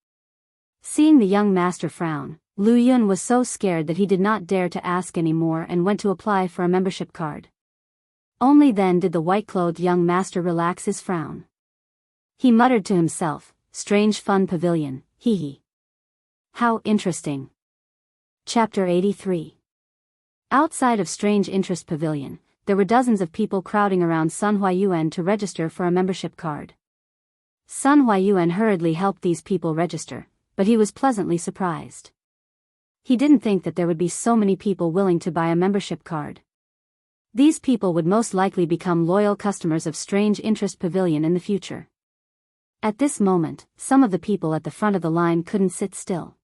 Seeing the young master frown, Lu Yun was so scared that he did not dare to ask any more and went to apply for a membership card. Only then did the white-clothed young master relax his frown. He muttered to himself, "Strange Fun Pavilion, hee hee. How interesting." Chapter 83. Outside of Strange Interest Pavilion, there were dozens of people crowding around Sun Huayuan to register for a membership card. Sun Huayuan hurriedly helped these people register, but he was pleasantly surprised. He didn't think that there would be so many people willing to buy a membership card. These people would most likely become loyal customers of Strange Interest Pavilion in the future. At this moment, some of the people at the front of the line couldn't sit still.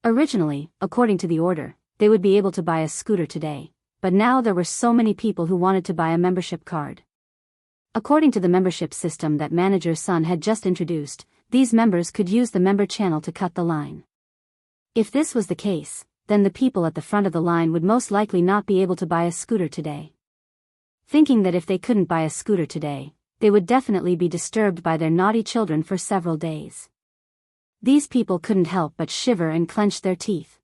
Originally, according to the order, they would be able to buy a scooter today, but now there were so many people who wanted to buy a membership card. According to the membership system that Manager Sun had just introduced, these members could use the member channel to cut the line. If this was the case, then the people at the front of the line would most likely not be able to buy a scooter today. Thinking that if they couldn't buy a scooter today, they would definitely be disturbed by their naughty children for several days. These people couldn't help but shiver and clench their teeth.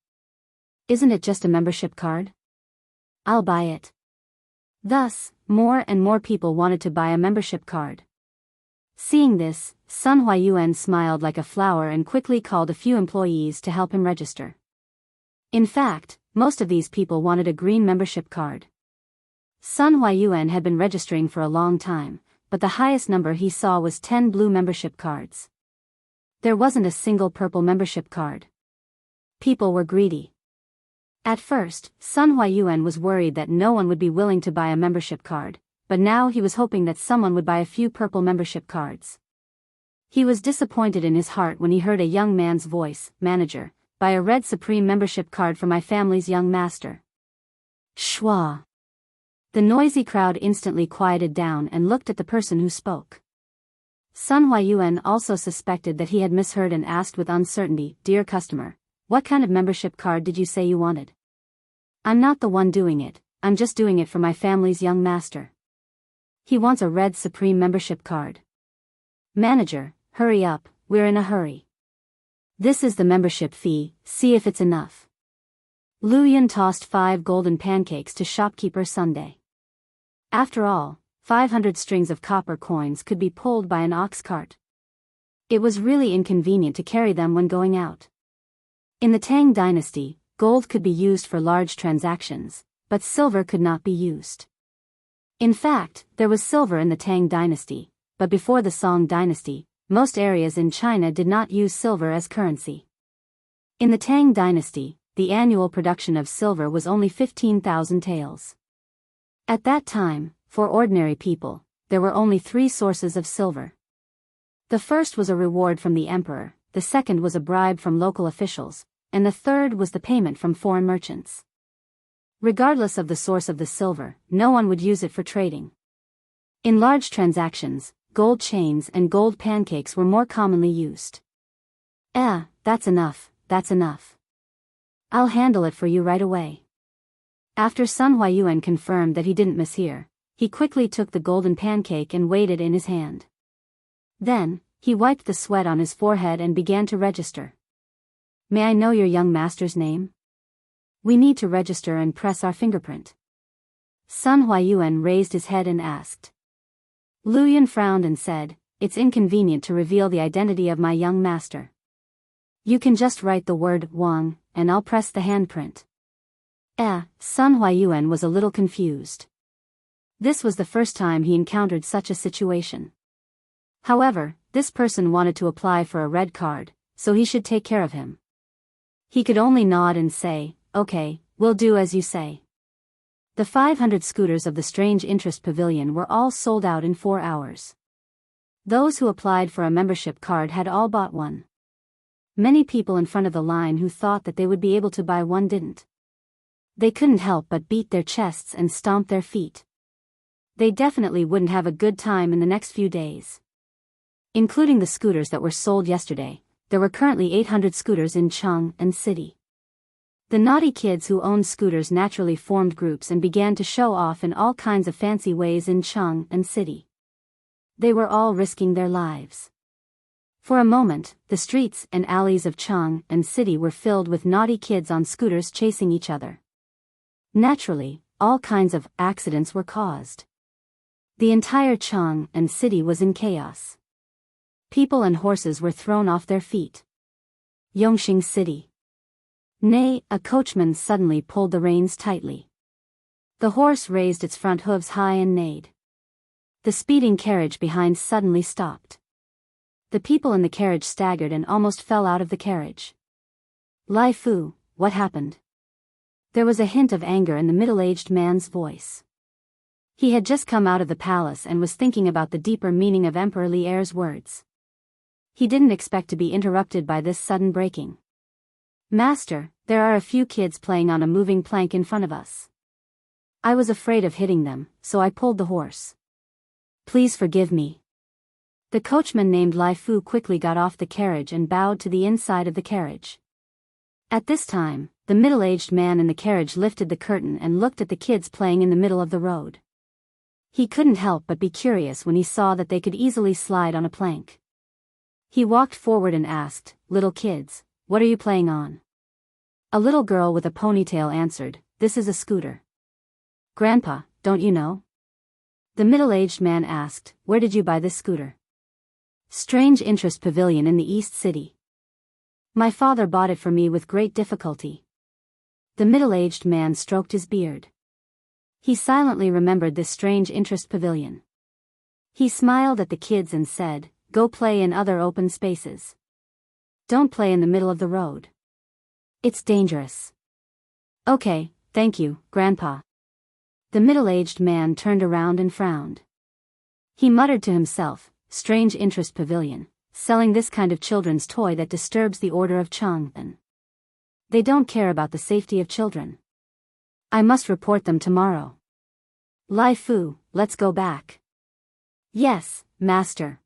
Isn't it just a membership card? I'll buy it. Thus, more and more people wanted to buy a membership card. Seeing this, Sun Huayuan smiled like a flower and quickly called a few employees to help him register. In fact, most of these people wanted a green membership card. Sun Huayuan had been registering for a long time, but the highest number he saw was 10 blue membership cards. There wasn't a single purple membership card. People were greedy. At first, Sun Huayuan was worried that no one would be willing to buy a membership card, but now he was hoping that someone would buy a few purple membership cards. He was disappointed in his heart when he heard a young man's voice, "Manager, buy a red Supreme membership card for my family's young master." Schwa. The noisy crowd instantly quieted down and looked at the person who spoke. Sun Huayuan also suspected that he had misheard and asked with uncertainty, "Dear customer, what kind of membership card did you say you wanted?" "I'm not the one doing it, I'm just doing it for my family's young master. He wants a red Supreme membership card." "Manager, hurry up, we're in a hurry. This is the membership fee, see if it's enough." Lu Yun tossed 5 golden pancakes to shopkeeper Sunday. After all, 500 strings of copper coins could be pulled by an ox cart. It was really inconvenient to carry them when going out. In the Tang dynasty, gold could be used for large transactions, but silver could not be used. In fact, there was silver in the Tang dynasty, but before the Song dynasty, most areas in China did not use silver as currency. In the Tang dynasty, the annual production of silver was only 15,000 taels. At that time, for ordinary people, there were only 3 sources of silver. The first was a reward from the emperor, the second was a bribe from local officials, and the third was the payment from foreign merchants. Regardless of the source of the silver, no one would use it for trading. In large transactions, gold chains and gold pancakes were more commonly used. That's enough, that's enough. I'll handle it for you right away." After Sun Huayuan confirmed that he didn't mishear, he quickly took the golden pancake and weighed it in his hand. Then, he wiped the sweat on his forehead and began to register. "May I know your young master's name? We need to register and press our fingerprint." Sun Huayuan raised his head and asked. Lu Yun frowned and said, "It's inconvenient to reveal the identity of my young master. You can just write the word Wang, and I'll press the handprint." Sun Huayuan was a little confused. This was the first time he encountered such a situation. However, this person wanted to apply for a red card, so he should take care of him. He could only nod and say, "Okay, we'll do as you say." The 500 scooters of the Strange Interest Pavilion were all sold out in 4 hours. Those who applied for a membership card had all bought one. Many people in front of the line who thought that they would be able to buy one didn't. They couldn't help but beat their chests and stomp their feet. They definitely wouldn't have a good time in the next few days. Including the scooters that were sold yesterday, there were currently 800 scooters in Cheng and City. The naughty kids who owned scooters naturally formed groups and began to show off in all kinds of fancy ways in Cheng and City. They were all risking their lives. For a moment, the streets and alleys of Cheng and City were filled with naughty kids on scooters chasing each other. Naturally, all kinds of accidents were caused. The entire Cheng and City was in chaos. People and horses were thrown off their feet. Yongxing City. Nay, a coachman suddenly pulled the reins tightly. The horse raised its front hooves high and neighed. The speeding carriage behind suddenly stopped. The people in the carriage staggered and almost fell out of the carriage. Lai Fu, what happened? There was a hint of anger in the middle-aged man's voice. He had just come out of the palace and was thinking about the deeper meaning of Emperor Li Er's words. He didn't expect to be interrupted by this sudden breaking. Master, there are a few kids playing on a moving plank in front of us. I was afraid of hitting them, so I pulled the horse. Please forgive me. The coachman named Lai Fu quickly got off the carriage and bowed to the inside of the carriage. At this time, the middle-aged man in the carriage lifted the curtain and looked at the kids playing in the middle of the road. He couldn't help but be curious when he saw that they could easily slide on a plank. He walked forward and asked, "Little kids, what are you playing on?" A little girl with a ponytail answered, "This is a scooter." "Grandpa, don't you know?" The middle-aged man asked, "Where did you buy this scooter?" "Strange Interest Pavilion in the East City. My father bought it for me with great difficulty." The middle-aged man stroked his beard. He silently remembered this Strange Interest Pavilion. He smiled at the kids and said, "Go play in other open spaces. Don't play in the middle of the road. It's dangerous." "Okay, thank you, Grandpa." The middle-aged man turned around and frowned. He muttered to himself, "Strange Interest Pavilion, selling this kind of children's toy that disturbs the order of Chang'an. They don't care about the safety of children. I must report them tomorrow." "Lai Fu, let's go back." "Yes, master."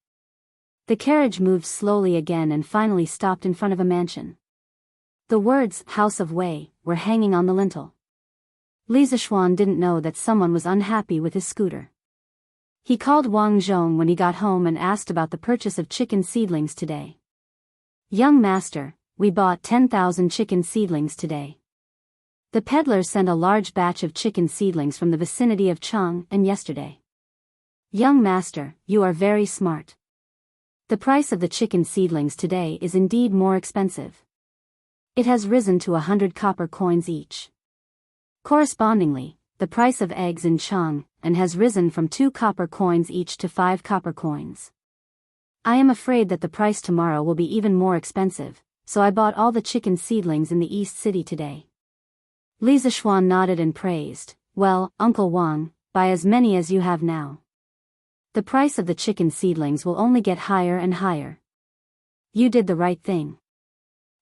The carriage moved slowly again and finally stopped in front of a mansion. The words, "House of Wei," were hanging on the lintel. Li Zishuan didn't know that someone was unhappy with his scooter. He called Wang Zhong when he got home and asked about the purchase of chicken seedlings today. "Young master, we bought 10,000 chicken seedlings today. The peddler sent a large batch of chicken seedlings from the vicinity of Chang'an yesterday." "Young master, you are very smart. The price of the chicken seedlings today is indeed more expensive. It has risen to 100 copper coins each. Correspondingly, the price of eggs in Chang'an has risen from 2 copper coins each to 5 copper coins. I am afraid that the price tomorrow will be even more expensive, so I bought all the chicken seedlings in the East City today." Li Zishuan nodded and praised, "Well, Uncle Wang, buy as many as you have now. The price of the chicken seedlings will only get higher and higher. You did the right thing.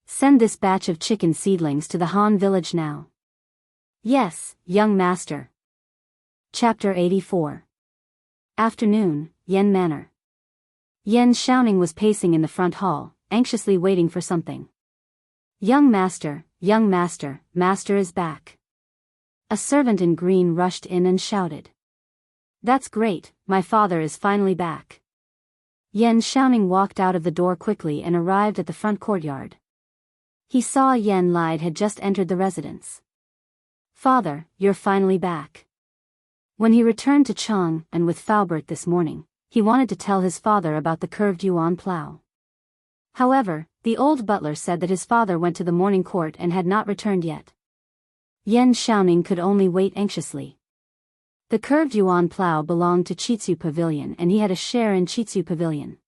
Send this batch of chicken seedlings to the Han village now." "Yes, young master." Chapter 84. Afternoon, Yan Manor. Yan Xiaoning was pacing in the front hall, anxiously waiting for something. Young master, master is back." A servant in green rushed in and shouted. "That's great, my father is finally back." Yan Xiaoning walked out of the door quickly and arrived at the front courtyard. He saw Yan Lide had just entered the residence. "Father, you're finally back." When he returned to Chang'an with Faubert this morning, he wanted to tell his father about the curved yuan plow. However, the old butler said that his father went to the morning court and had not returned yet. Yan Xiaoning could only wait anxiously. The curved yuan plow belonged to Chitsu Pavilion and he had a share in Chitsu Pavilion.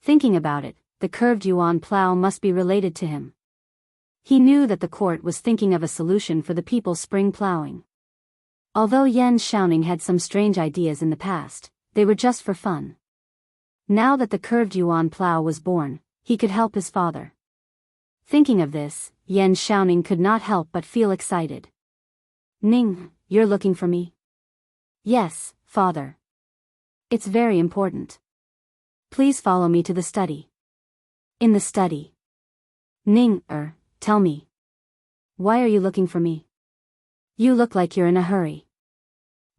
Thinking about it, the curved yuan plow must be related to him. He knew that the court was thinking of a solution for the people's spring plowing. Although Yan Xiaoning had some strange ideas in the past, they were just for fun. Now that the curved yuan plow was born, he could help his father. Thinking of this, Yan Xiaoning could not help but feel excited. "Ning, you're looking for me?" "Yes, father. It's very important. Please follow me to the study." "In the study?" "Ning, tell me. Why are you looking for me? You look like you're in a hurry."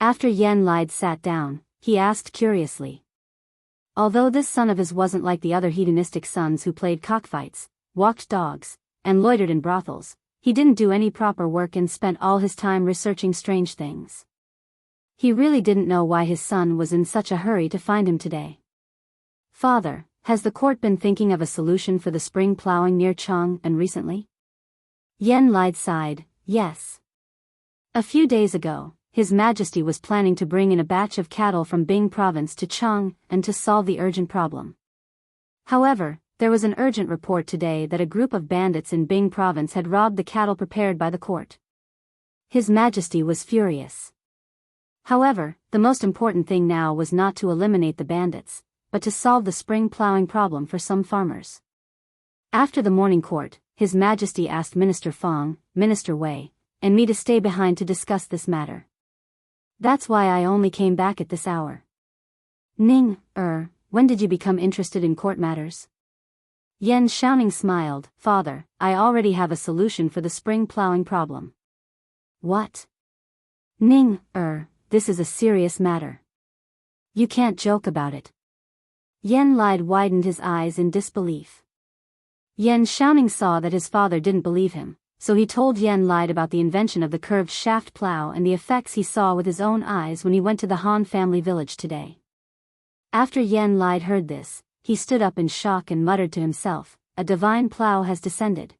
After Yan Lide sat down, he asked curiously. Although this son of his wasn't like the other hedonistic sons who played cockfights, walked dogs, and loitered in brothels, he didn't do any proper work and spent all his time researching strange things. He really didn't know why his son was in such a hurry to find him today. "Father, has the court been thinking of a solution for the spring plowing near Chang'an recently?" Yan Lide sighed, "Yes. A few days ago, His Majesty was planning to bring in a batch of cattle from Bing province to Chang'an to solve the urgent problem. However, there was an urgent report today that a group of bandits in Bing province had robbed the cattle prepared by the court. His Majesty was furious. However, the most important thing now was not to eliminate the bandits, but to solve the spring plowing problem for some farmers. After the morning court, His Majesty asked Minister Fong, Minister Wei, and me to stay behind to discuss this matter. That's why I only came back at this hour. Ning, when did you become interested in court matters? Yan Xiaoning smiled, Father, I already have a solution for the spring plowing problem. What? Ning, this is a serious matter. You can't joke about it. Yan Lide widened his eyes in disbelief. Yan Xiaoning saw that his father didn't believe him, so he told Yan Lide about the invention of the curved shaft plow and the effects he saw with his own eyes when he went to the Han family village today. After Yan Lide heard this, he stood up in shock and muttered to himself, a divine plow has descended.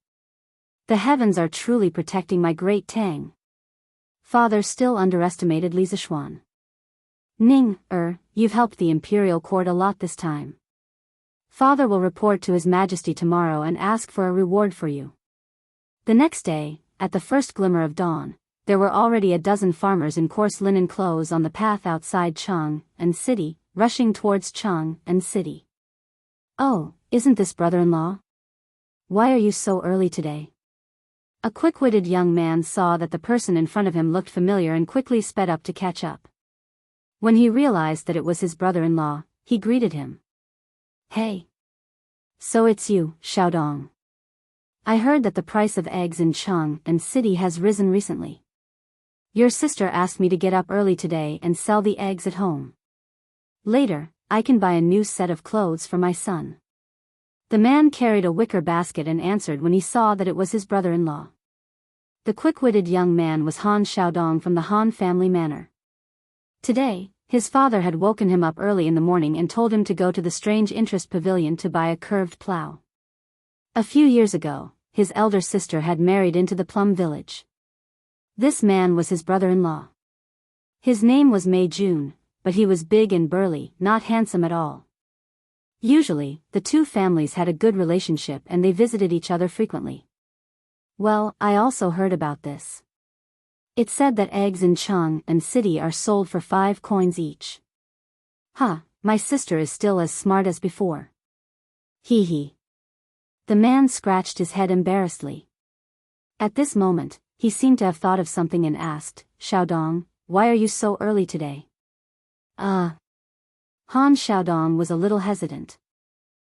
The heavens are truly protecting my great Tang. Father still underestimated Li Zishuan. Ning, you've helped the imperial court a lot this time. Father will report to His Majesty tomorrow and ask for a reward for you. The next day, at the first glimmer of dawn, there were already a dozen farmers in coarse linen clothes on the path outside Chang'an City, rushing towards Chang'an City. Oh, isn't this brother-in-law? Why are you so early today? A quick-witted young man saw that the person in front of him looked familiar and quickly sped up to catch up. When he realized that it was his brother-in-law, he greeted him. Hey. So it's you, Xiaodong. I heard that the price of eggs in Chang'an City has risen recently. Your sister asked me to get up early today and sell the eggs at home. Later, I can buy a new set of clothes for my son. The man carried a wicker basket and answered when he saw that it was his brother-in-law. The quick-witted young man was Han Xiaodong from the Han family manor. Today, his father had woken him up early in the morning and told him to go to the Strange Interest Pavilion to buy a curved plow. A few years ago, his elder sister had married into the Plum Village. This man was his brother-in-law. His name was Mei Jun, but he was big and burly, not handsome at all. Usually, the two families had a good relationship and they visited each other frequently. Well, I also heard about this. It said that eggs in Chang'an City are sold for 5 coins each. My sister is still as smart as before. Hee hee. The man scratched his head embarrassedly. At this moment, he seemed to have thought of something and asked, Xiaodong, why are you so early today? Han Xiaodong was a little hesitant.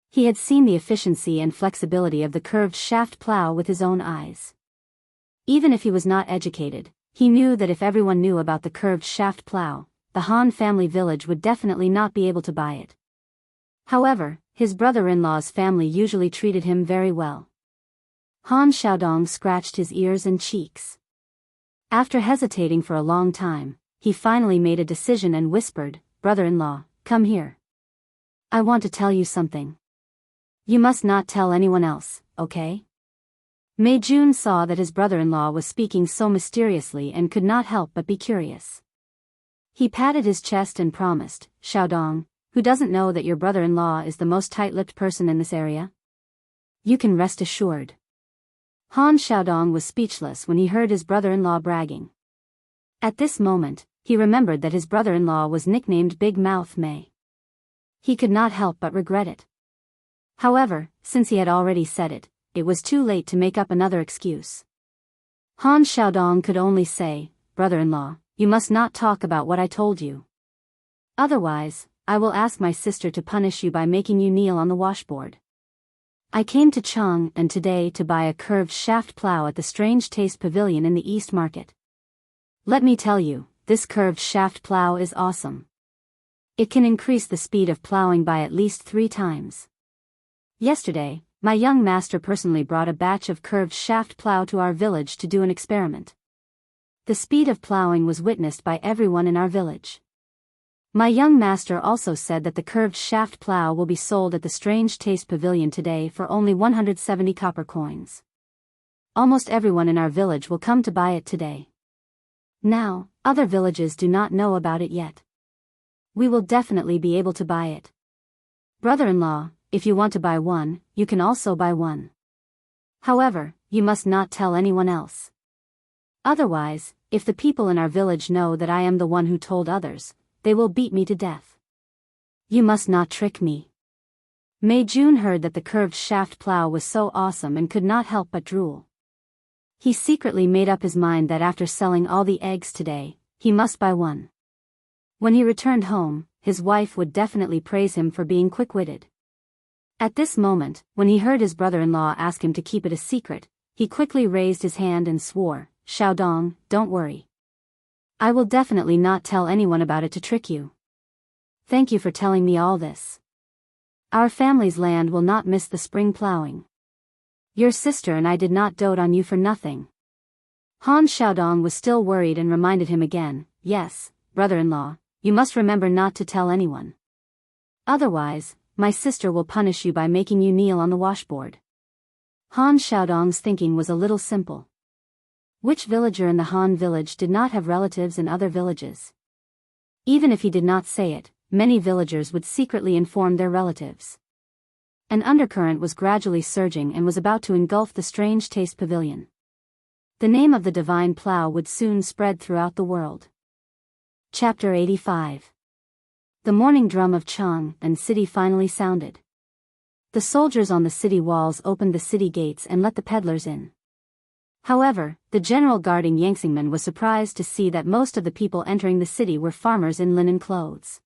He had seen the efficiency and flexibility of the curved shaft plow with his own eyes. Even if he was not educated, he knew that if everyone knew about the curved shaft plow, the Han family village would definitely not be able to buy it. However, his brother-in-law's family usually treated him very well. Han Xiaodong scratched his ears and cheeks. After hesitating for a long time, he finally made a decision and whispered, Brother-in-law, come here. I want to tell you something. You must not tell anyone else, okay? Mei Jun saw that his brother-in-law was speaking so mysteriously and could not help but be curious. He patted his chest and promised, Xiaodong, who doesn't know that your brother-in-law is the most tight-lipped person in this area? You can rest assured. Han Xiaodong was speechless when he heard his brother-in-law bragging. At this moment, he remembered that his brother-in-law was nicknamed Big Mouth Mei. He could not help but regret it. However, since he had already said it, it was too late to make up another excuse. Han Xiaodong could only say, Brother-in-law, you must not talk about what I told you. Otherwise, I will ask my sister to punish you by making you kneel on the washboard. I came to Chang'an today to buy a curved shaft plow at the Strange Taste Pavilion in the East Market. Let me tell you, this curved shaft plow is awesome. It can increase the speed of plowing by at least 3 times. Yesterday, my young master personally brought a batch of curved shaft plow to our village to do an experiment. The speed of plowing was witnessed by everyone in our village. My young master also said that the curved shaft plow will be sold at the Strange Taste Pavilion today for only 170 copper coins. Almost everyone in our village will come to buy it today. Now, other villages do not know about it yet. We will definitely be able to buy it. Brother-in-law, if you want to buy one, you can also buy one. However, you must not tell anyone else. Otherwise, if the people in our village know that I am the one who told others, they will beat me to death. You must not trick me." Mei Jun heard that the curved shaft plow was so awesome and could not help but drool. He secretly made up his mind that after selling all the eggs today, he must buy one. When he returned home, his wife would definitely praise him for being quick-witted. At this moment, when he heard his brother-in-law ask him to keep it a secret, he quickly raised his hand and swore, "Xiaodong, don't worry. I will definitely not tell anyone about it to trick you. Thank you for telling me all this. Our family's land will not miss the spring plowing. Your sister and I did not dote on you for nothing." Han Xiaodong was still worried and reminded him again, "Yes, brother-in-law, you must remember not to tell anyone. Otherwise, my sister will punish you by making you kneel on the washboard." Han Xiaodong's thinking was a little simple. Which villager in the Han village did not have relatives in other villages? Even if he did not say it, many villagers would secretly inform their relatives. An undercurrent was gradually surging and was about to engulf the Strange Taste Pavilion. The name of the divine plow would soon spread throughout the world. Chapter 85. The morning drum of Chang'an City finally sounded. The soldiers on the city walls opened the city gates and let the peddlers in. However, the general guarding Yangxingmen was surprised to see that most of the people entering the city were farmers in linen clothes.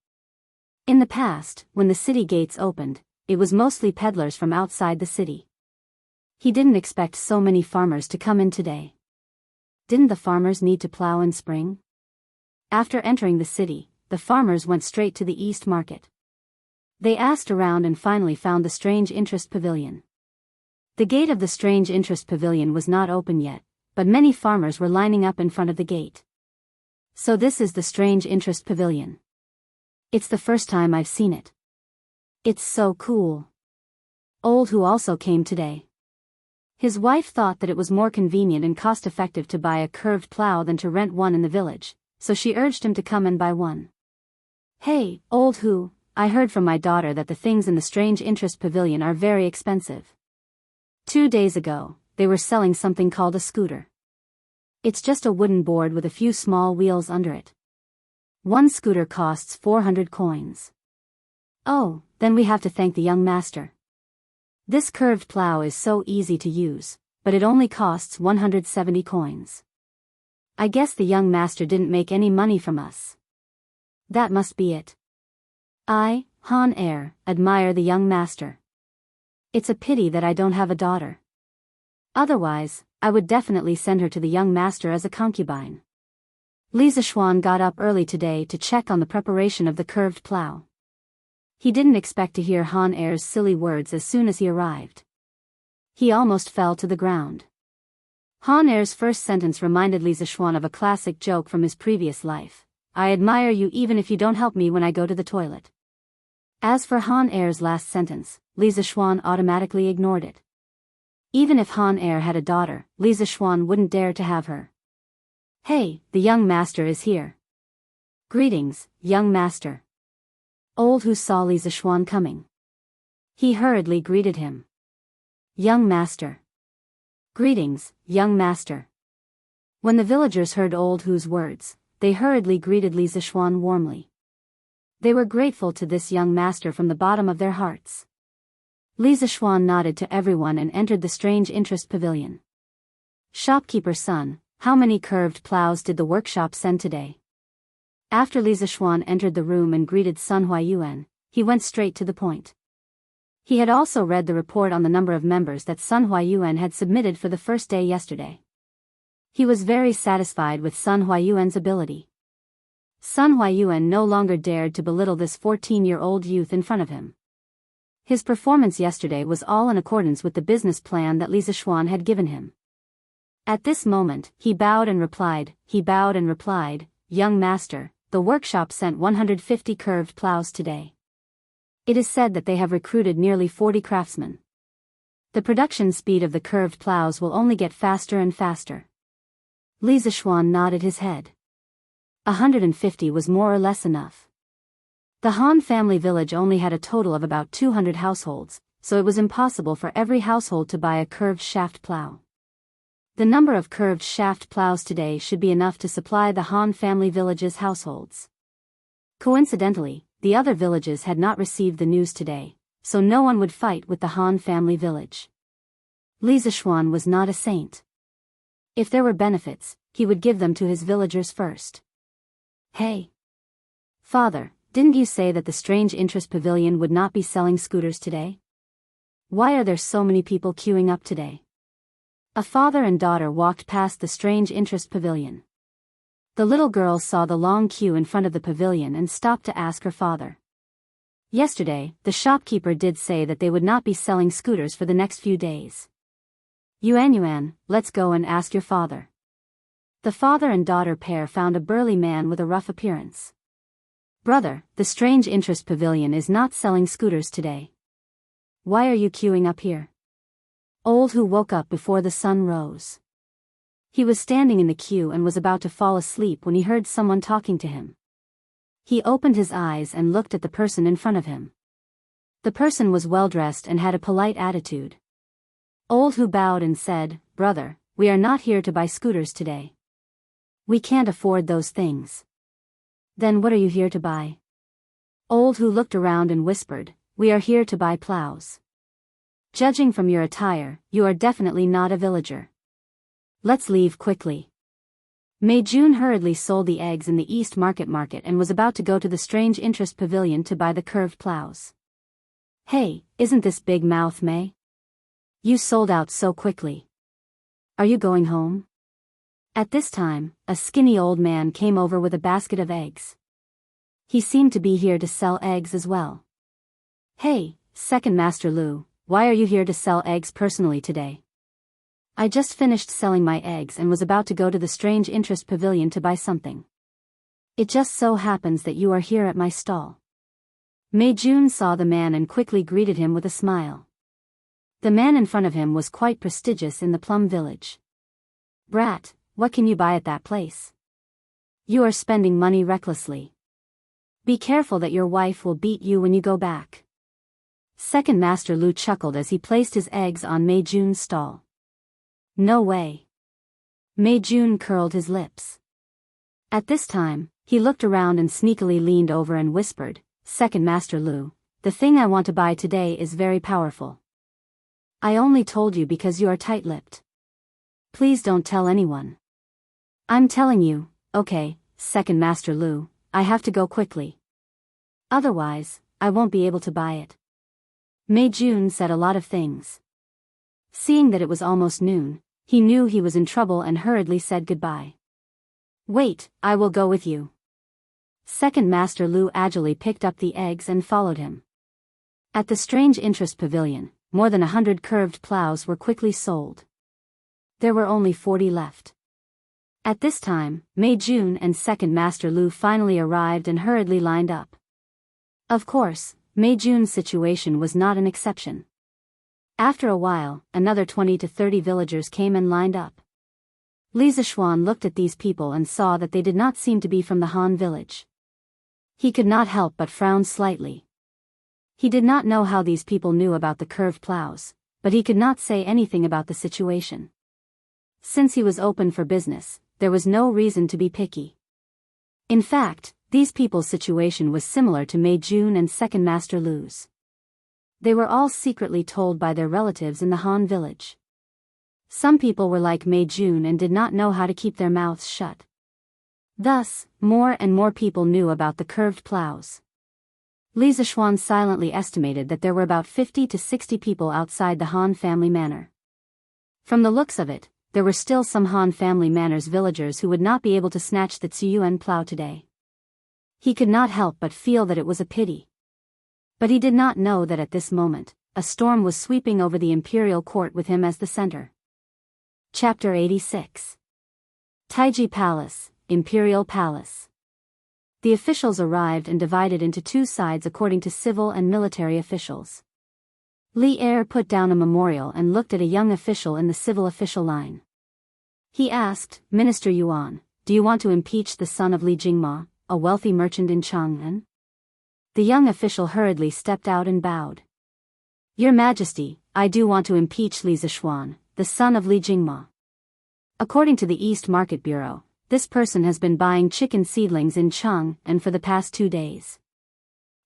In the past, when the city gates opened, it was mostly peddlers from outside the city. He didn't expect so many farmers to come in today. Didn't the farmers need to plow in spring? After entering the city, the farmers went straight to the East Market. They asked around and finally found the Strange Interest Pavilion. The gate of the Strange Interest Pavilion was not open yet, but many farmers were lining up in front of the gate. "So this is the Strange Interest Pavilion. It's the first time I've seen it. It's so cool." Old Hu also came today. His wife thought that it was more convenient and cost-effective to buy a curved plow than to rent one in the village, so she urged him to come and buy one. "Hey, Old Hu, I heard from my daughter that the things in the Strange Interest Pavilion are very expensive. 2 days ago, they were selling something called a scooter. It's just a wooden board with a few small wheels under it. One scooter costs 400 coins. Oh, then we have to thank the young master. This curved plow is so easy to use, but it only costs 170 coins. I guess the young master didn't make any money from us. That must be it. I, Han Er, admire the young master. It's a pity that I don't have a daughter. Otherwise, I would definitely send her to the young master as a concubine." Li Zishuan got up early today to check on the preparation of the curved plow. He didn't expect to hear Han Er's silly words as soon as he arrived. He almost fell to the ground. Han Er's first sentence reminded Li Zishuan of a classic joke from his previous life. "I admire you even if you don't help me when I go to the toilet." As for Han Er's last sentence, Li Zishuan automatically ignored it. Even if Han Er had a daughter, Li Zishuan wouldn't dare to have her. "Hey, the young master is here." "Greetings, young master." Old Hu saw Li Zishuan coming. He hurriedly greeted him. "Young master." "Greetings, young master." When the villagers heard Old Hu's words, they hurriedly greeted Li Zishuan warmly. They were grateful to this young master from the bottom of their hearts. Li Zishuan nodded to everyone and entered the Strange Interest Pavilion. "Shopkeeper's son, how many curved plows did the workshop send today?" After Li Zishuan entered the room and greeted Sun Huayuan, he went straight to the point. He had also read the report on the number of members that Sun Huayuan had submitted for the first day yesterday. He was very satisfied with Sun Huayuan's ability. Sun Huayuan no longer dared to belittle this 14-year-old youth in front of him. His performance yesterday was all in accordance with the business plan that Li Zishuan had given him. At this moment, he bowed and replied, "Young master, the workshop sent 150 curved plows today. It is said that they have recruited nearly 40 craftsmen. The production speed of the curved plows will only get faster and faster." Li Zishuan nodded his head. 150 was more or less enough. The Han family village only had a total of about 200 households, so it was impossible for every household to buy a curved shaft plow. The number of curved shaft plows today should be enough to supply the Han family village's households. Coincidentally, the other villages had not received the news today, so no one would fight with the Han family village. Li Zishuan was not a saint. If there were benefits, he would give them to his villagers first. Hey! Father, didn't you say that the Strange Interest Pavilion would not be selling scooters today? Why are there so many people queuing up today? A father and daughter walked past the Strange Interest Pavilion. The little girl saw the long queue in front of the pavilion and stopped to ask her father. Yesterday, the shopkeeper did say that they would not be selling scooters for the next few days. Yuan, let's go and ask your father. The father and daughter pair found a burly man with a rough appearance. Brother, the Strange Interest Pavilion is not selling scooters today. Why are you queuing up here? Old Hu woke up before the sun rose. He was standing in the queue and was about to fall asleep when he heard someone talking to him. He opened his eyes and looked at the person in front of him. The person was well-dressed and had a polite attitude. Old Hu bowed and said, "Brother, we are not here to buy scooters today. We can't afford those things." "Then what are you here to buy?" Old Hu looked around and whispered, "We are here to buy plows. Judging from your attire, you are definitely not a villager. Let's leave quickly." Mei Jun hurriedly sold the eggs in the East Market and was about to go to the Strange Interest Pavilion to buy the curved plows. "Hey, isn't this big mouth Mei? You sold out so quickly. Are you going home?" At this time, a skinny old man came over with a basket of eggs. He seemed to be here to sell eggs as well. "Hey, Second Master Lu, why are you here to sell eggs personally today?" "I just finished selling my eggs and was about to go to the Strange Interest Pavilion to buy something. It just so happens that you are here at my stall." Mei Jun saw the man and quickly greeted him with a smile. The man in front of him was quite prestigious in the Plum Village. "Brat, what can you buy at that place? You are spending money recklessly. Be careful that your wife will beat you when you go back." Second Master Lu chuckled as he placed his eggs on Mei Jun's stall. "No way." Mei Jun curled his lips. At this time, he looked around and sneakily leaned over and whispered, "Second Master Lu, the thing I want to buy today is very powerful. I only told you because you are tight-lipped. Please don't tell anyone." "I'm telling you." "Okay, Second Master Lu, I have to go quickly. Otherwise, I won't be able to buy it." Mei Jun said a lot of things. Seeing that it was almost noon, he knew he was in trouble and hurriedly said goodbye. "Wait, I will go with you." Second Master Lu agilely picked up the eggs and followed him. At the Strange Interest Pavilion, more than 100 curved plows were quickly sold. There were only 40 left. At this time, Mei Jun and Second Master Lu finally arrived and hurriedly lined up. Of course, Mei Jun's situation was not an exception. After a while, another 20 to 30 villagers came and lined up. Li Zishuan looked at these people and saw that they did not seem to be from the Han village. He could not help but frown slightly. He did not know how these people knew about the curved plows, but he could not say anything about the situation. Since he was open for business, there was no reason to be picky. In fact, these people's situation was similar to Mei Jun and Second Master Lu's. They were all secretly told by their relatives in the Han village. Some people were like Mei Jun and did not know how to keep their mouths shut. Thus, more and more people knew about the curved plows. Li Zishuan silently estimated that there were about 50 to 60 people outside the Han family manor. From the looks of it, there were still some Han family manor's villagers who would not be able to snatch the Ziyuan plow today. He could not help but feel that it was a pity. But he did not know that at this moment, a storm was sweeping over the imperial court with him as the center. Chapter 86. Taiji Palace, Imperial Palace. The officials arrived and divided into two sides according to civil and military officials. Li Er put down a memorial and looked at a young official in the civil official line. He asked, "Minister Yuan, do you want to impeach the son of Li Jingma, a wealthy merchant in Chang'an?" The young official hurriedly stepped out and bowed. Your Majesty, I do want to impeach Li Zishuan, the son of Li Jingma. According to the East Market Bureau, this person has been buying chicken seedlings in Cheng and for the past 2 days.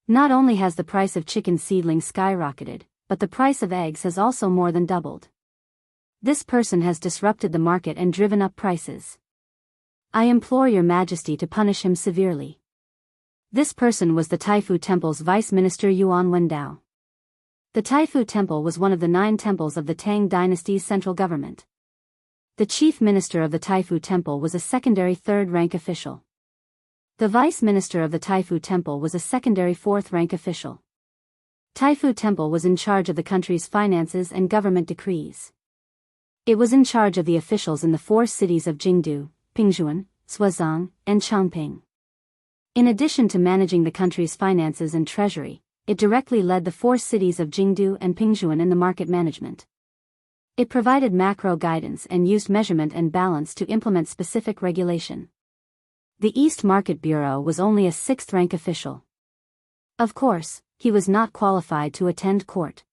Not only has the price of chicken seedlings skyrocketed, but the price of eggs has also more than doubled. This person has disrupted the market and driven up prices. I implore your Majesty to punish him severely. This person was the Taifu Temple's Vice Minister Yuan Wendao. The Taifu Temple was one of the 9 temples of the Tang dynasty's central government. The chief minister of the Taifu Temple was a secondary 3rd-rank official. The vice minister of the Taifu Temple was a secondary 4th-rank official. Taifu Temple was in charge of the country's finances and government decrees. It was in charge of the officials in the 4 cities of Jingdu, Pingzhuan, Shuazang, and Chongping. In addition to managing the country's finances and treasury, it directly led the 4 cities of Jingdu and Pingzhuan in the market management. It provided macro guidance and used measurement and balance to implement specific regulation. The East Market Bureau was only a 6th-rank official. Of course, he was not qualified to attend court.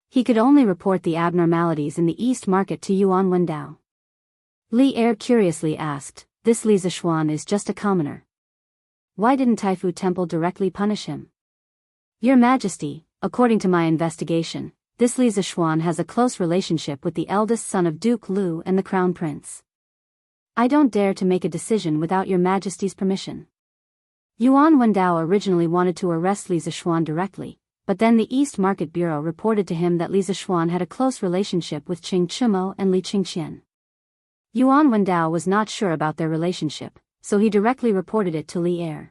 He could only report the abnormalities in the East Market to Yuan Wendao. Li Er curiously asked, this Li Zishuan is just a commoner. Why didn't Taifu Temple directly punish him? Your Majesty, according to my investigation, this Li Zishuan has a close relationship with the eldest son of Duke Lu and the Crown Prince. I don't dare to make a decision without your Majesty's permission. Yuan Wendao originally wanted to arrest Li Zishuan directly, but then the East Market Bureau reported to him that Li Zishuan had a close relationship with Qing Chimo and Li Qingxian. Yuan Wendao was not sure about their relationship, so he directly reported it to Li Er.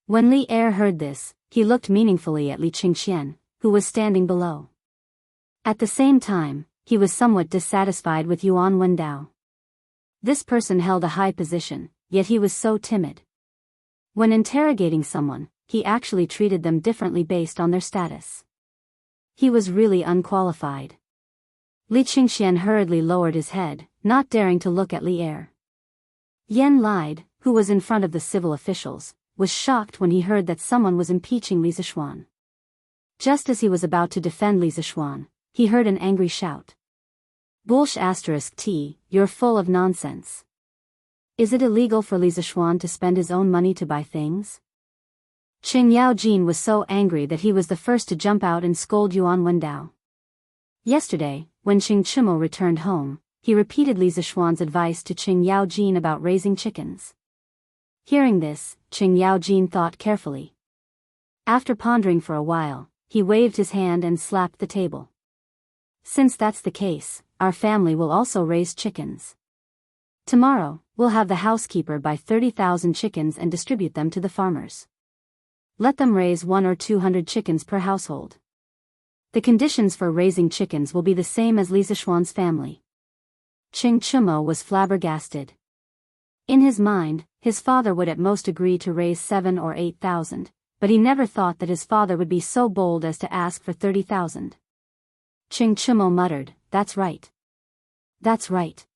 When Li Er heard this, he looked meaningfully at Li Qingxian, who was standing below. At the same time, he was somewhat dissatisfied with Yuan Wendao. This person held a high position, yet he was so timid. When interrogating someone, he actually treated them differently based on their status. He was really unqualified. Li Qingxian hurriedly lowered his head, not daring to look at Li Er. Yan Lide, who was in front of the civil officials, was shocked when he heard that someone was impeaching Li Zishuan. Just as he was about to defend Li Zishuan, he heard an angry shout. Bullsh*T, you're full of nonsense. Is it illegal for Li Zishuan to spend his own money to buy things? Qing Yaojin was so angry that he was the first to jump out and scold Yuan Wendao. Yesterday, when Qing Chimo returned home, he repeated Li Zishuan's advice to Qing Yaojin about raising chickens. Hearing this, Qing Yaojin thought carefully. After pondering for a while, he waved his hand and slapped the table. Since that's the case, our family will also raise chickens. Tomorrow, we'll have the housekeeper buy 30,000 chickens and distribute them to the farmers. Let them raise 100 or 200 chickens per household. The conditions for raising chickens will be the same as Li Zishuan's family. Qing Chimo was flabbergasted. In his mind, his father would at most agree to raise 7,000 or 8,000, but he never thought that his father would be so bold as to ask for 30,000. Qing Chimo muttered, that's right. That's right.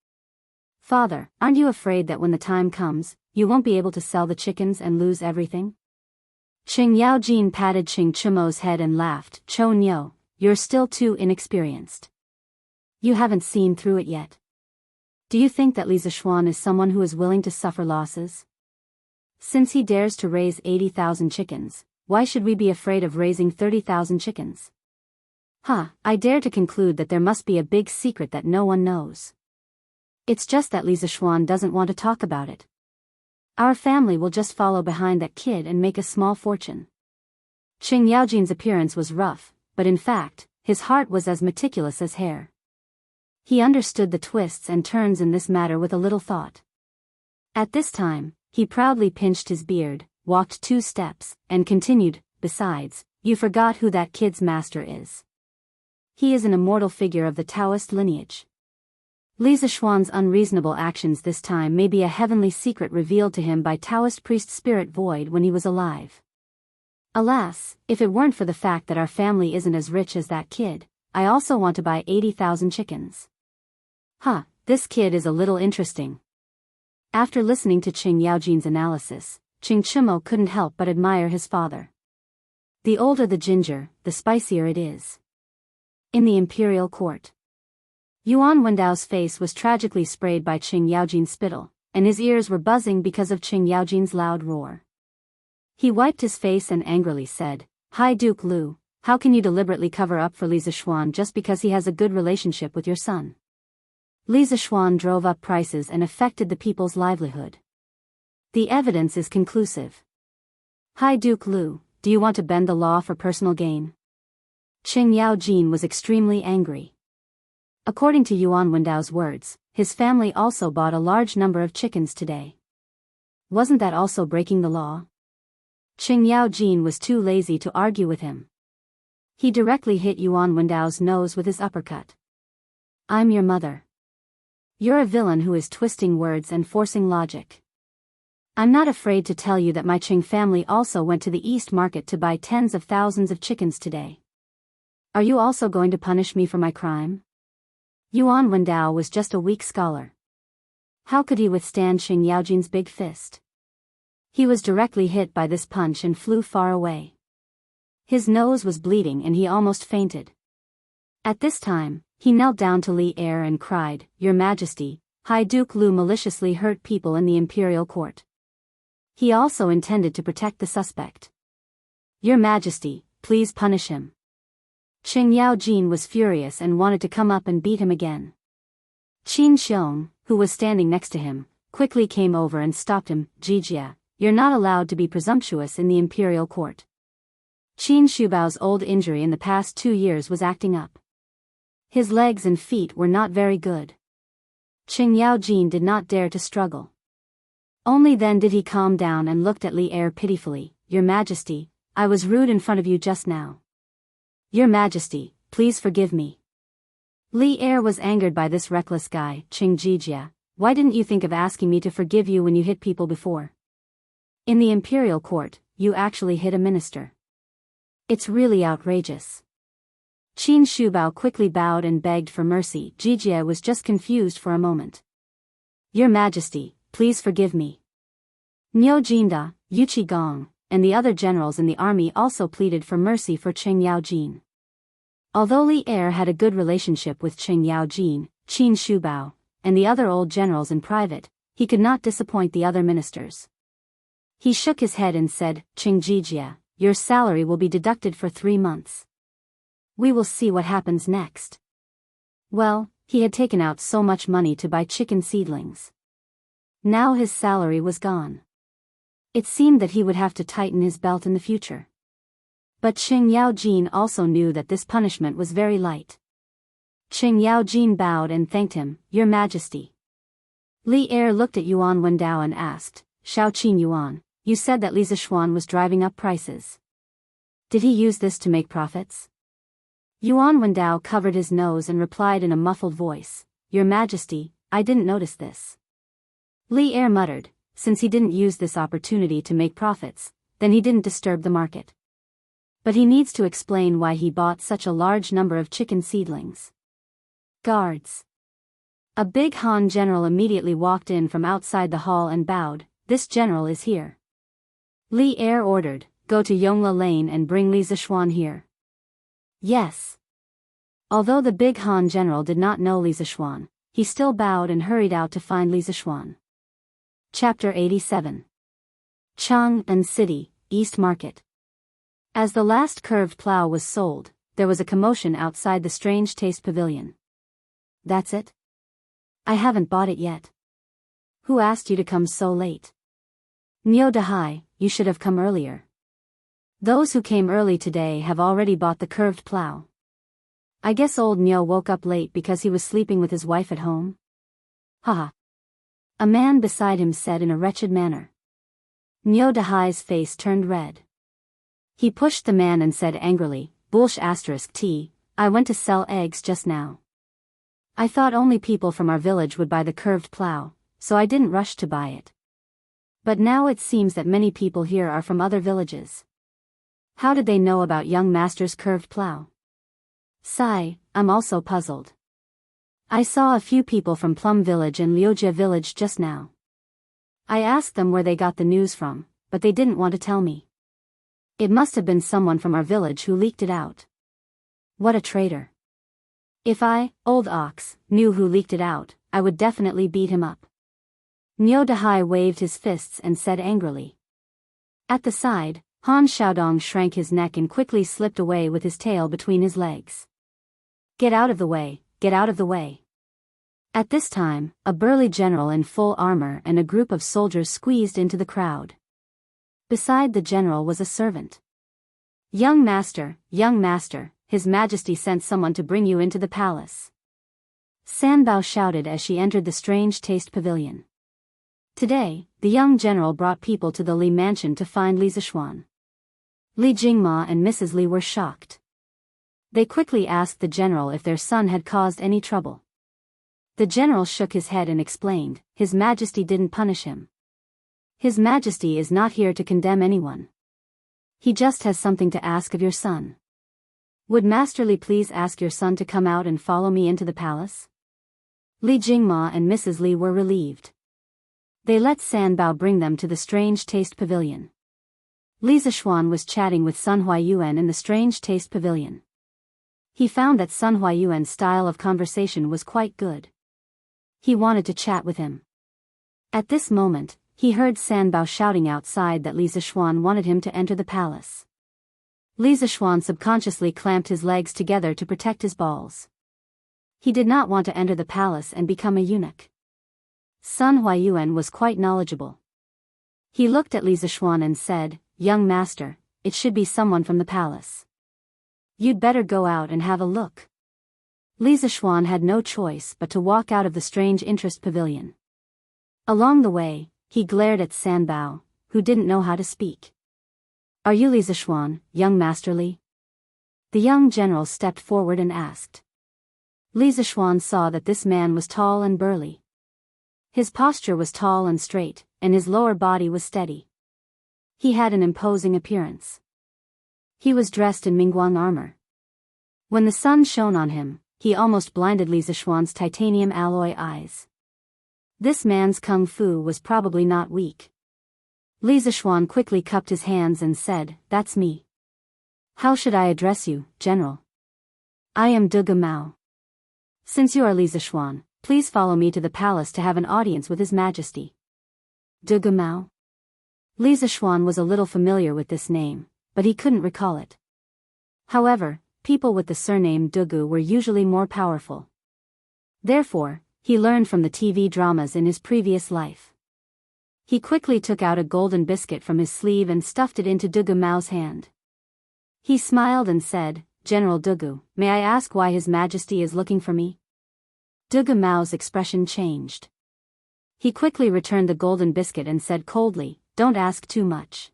Father, aren't you afraid that when the time comes, you won't be able to sell the chickens and lose everything? Qing Yaojin patted Qing Chimo's head and laughed, Cho Nyo, you're still too inexperienced. You haven't seen through it yet. Do you think that Li Zishuan is someone who is willing to suffer losses? Since he dares to raise 80,000 chickens, why should we be afraid of raising 30,000 chickens? I dare to conclude that there must be a big secret that no one knows. It's just that Li Zishuan doesn't want to talk about it. Our family will just follow behind that kid and make a small fortune. Qing Yaojin's appearance was rough, but in fact, his heart was as meticulous as hair. He understood the twists and turns in this matter with a little thought. At this time, he proudly pinched his beard, walked 2 steps, and continued, besides, you forgot who that kid's master is. He is an immortal figure of the Daoist lineage. Li Zishuan's unreasonable actions this time may be a heavenly secret revealed to him by Daoist priest Spirit Void when he was alive. Alas, if it weren't for the fact that our family isn't as rich as that kid, I also want to buy 80,000 chickens. This kid is a little interesting. After listening to Qing Yaojin's analysis, Qing Chimo couldn't help but admire his father. The older the ginger, the spicier it is. In the imperial court. Yuan Wendao's face was tragically sprayed by Qing Yaojin's spittle, and his ears were buzzing because of Qing Yaojin's loud roar. He wiped his face and angrily said, "High Duke Lu, how can you deliberately cover up for Li Zishuan just because he has a good relationship with your son?" Li Zishuan drove up prices and affected the people's livelihood. The evidence is conclusive. High Duke Lu, do you want to bend the law for personal gain? Qing Yaojin was extremely angry. According to Yuan Wendao's words, his family also bought a large number of chickens today. Wasn't that also breaking the law? Qing Yaojin was too lazy to argue with him. He directly hit Yuan Wendao's nose with his uppercut. "I'm your mother. You're a villain who is twisting words and forcing logic. I'm not afraid to tell you that my Qing family also went to the East Market to buy tens of thousands of chickens today. Are you also going to punish me for my crime?" Yuan Wendao was just a weak scholar. How could he withstand Qing Yaojin's big fist? He was directly hit by this punch and flew far away. His nose was bleeding and he almost fainted. At this time, he knelt down to Li Er and cried, "Your Majesty, High Duke Lu maliciously hurt people in the imperial court. He also intended to protect the suspect. Your Majesty, please punish him." Qing Yaojin was furious and wanted to come up and beat him again. Qin Xiong, who was standing next to him, quickly came over and stopped him. "Jijia, you're not allowed to be presumptuous in the imperial court." Qin Shubao's old injury in the past 2 years was acting up. His legs and feet were not very good. Qing Yaojin did not dare to struggle. Only then did he calm down and looked at Li Er pitifully. "Your Majesty, I was rude in front of you just now. Your Majesty, please forgive me." Li Er was angered by this reckless guy. "Qing Jijia, why didn't you think of asking me to forgive you when you hit people before? In the imperial court, you actually hit a minister. It's really outrageous." Qin Shubao quickly bowed and begged for mercy. Jijia was just confused for a moment. "Your Majesty, please forgive me." Niu Jinda, Yu Qigong, and the other generals in the army also pleaded for mercy for Qing Yaojin. Although Li Er had a good relationship with Qing Yaojin, Qin Shubao, and the other old generals in private, he could not disappoint the other ministers. He shook his head and said, "Qing Jijia, your salary will be deducted for 3 months. We will see what happens next." Well, he had taken out so much money to buy chicken seedlings. Now his salary was gone. It seemed that he would have to tighten his belt in the future. But Qing Yaojin also knew that this punishment was very light. Qing Yaojin bowed and thanked him. "Your Majesty." Li Er looked at Yuan Wendao and asked, "Shao Qin Yuan, you said that Li Zishuan was driving up prices. Did he use this to make profits?" Yuan Wendao covered his nose and replied in a muffled voice, "Your Majesty, I didn't notice this." Li Er muttered, since he didn't use this opportunity to make profits, then he didn't disturb the market. But he needs to explain why he bought such a large number of chicken seedlings. Guards. A big Han general immediately walked in from outside the hall and bowed. "This general is here." Li Er ordered, "Go to Yongla Lane and bring Li Zishuan here." Yes. Although the big Han general did not know Li Zishuan, he still bowed and hurried out to find Li Zishuan. Chapter 87. Chang'an City, East Market. As the last curved plow was sold, there was a commotion outside the Strange Taste Pavilion. "That's it? I haven't bought it yet. Who asked you to come so late?" "Nyo Dahai, you should have come earlier. Those who came early today have already bought the curved plow. I guess old Nyo woke up late because he was sleeping with his wife at home." "Haha." A man beside him said in a wretched manner. Nyo Dahai's face turned red. He pushed the man and said angrily, "Bullsh *T, I went to sell eggs just now. I thought only people from our village would buy the curved plow, so I didn't rush to buy it. But now it seems that many people here are from other villages. How did they know about young master's curved plow? Sigh, I'm also puzzled. I saw a few people from Plum Village and Liujia Village just now. I asked them where they got the news from, but they didn't want to tell me. It must have been someone from our village who leaked it out. What a traitor. If I, old ox, knew who leaked it out, I would definitely beat him up. Niu Dahai waved his fists and said angrily. At the side, Han Xiaodong shrank his neck and quickly slipped away with his tail between his legs. Get out of the way, get out of the way. At this time, a burly general in full armor and a group of soldiers squeezed into the crowd. Beside the general was a servant. Young master, His Majesty sent someone to bring you into the palace. Sanbao shouted as she entered the strange taste pavilion. Today, the young general brought people to the Li mansion to find Li Zishuan. Li Jingma and Mrs. Li were shocked. They quickly asked the general if their son had caused any trouble. The general shook his head and explained, His Majesty didn't punish him. His Majesty is not here to condemn anyone. He just has something to ask of your son. Would Master Li please ask your son to come out and follow me into the palace? Li Jingma and Mrs. Li were relieved. They let Sanbao bring them to the strange taste pavilion. Li Zishuan was chatting with Sun Huayuan in the strange taste pavilion. He found that Sun Huayuan's style of conversation was quite good. He wanted to chat with him. At this moment, he heard Sanbao shouting outside that Li Zishuan wanted him to enter the palace. Li Zishuan subconsciously clamped his legs together to protect his balls. He did not want to enter the palace and become a eunuch. Sun Huayuan was quite knowledgeable. He looked at Li Zishuan and said, Young master, it should be someone from the palace. You'd better go out and have a look. Li Zishuan had no choice but to walk out of the strange interest pavilion. Along the way, he glared at Sanbao, who didn't know how to speak. Are you Li Zishuan, young master Li? The young general stepped forward and asked. Li Zishuan saw that this man was tall and burly. His posture was tall and straight, and his lower body was steady. He had an imposing appearance. He was dressed in Mingguang armor. When the sun shone on him, he almost blinded Li Zishuan's titanium alloy eyes. This man's kung fu was probably not weak. Li Zishuan quickly cupped his hands and said, That's me. How should I address you, General? I am Duga Mao. Since you are Li Zishuan, please follow me to the palace to have an audience with His Majesty. Duga Mao? Li Zishuan was a little familiar with this name, but he couldn't recall it. However, people with the surname Dugu were usually more powerful. Therefore, he learned from the TV dramas in his previous life. He quickly took out a golden biscuit from his sleeve and stuffed it into Dugu Mao's hand. He smiled and said, General Dugu, may I ask why His Majesty is looking for me? Dugu Mao's expression changed. He quickly returned the golden biscuit and said coldly, Don't ask too much.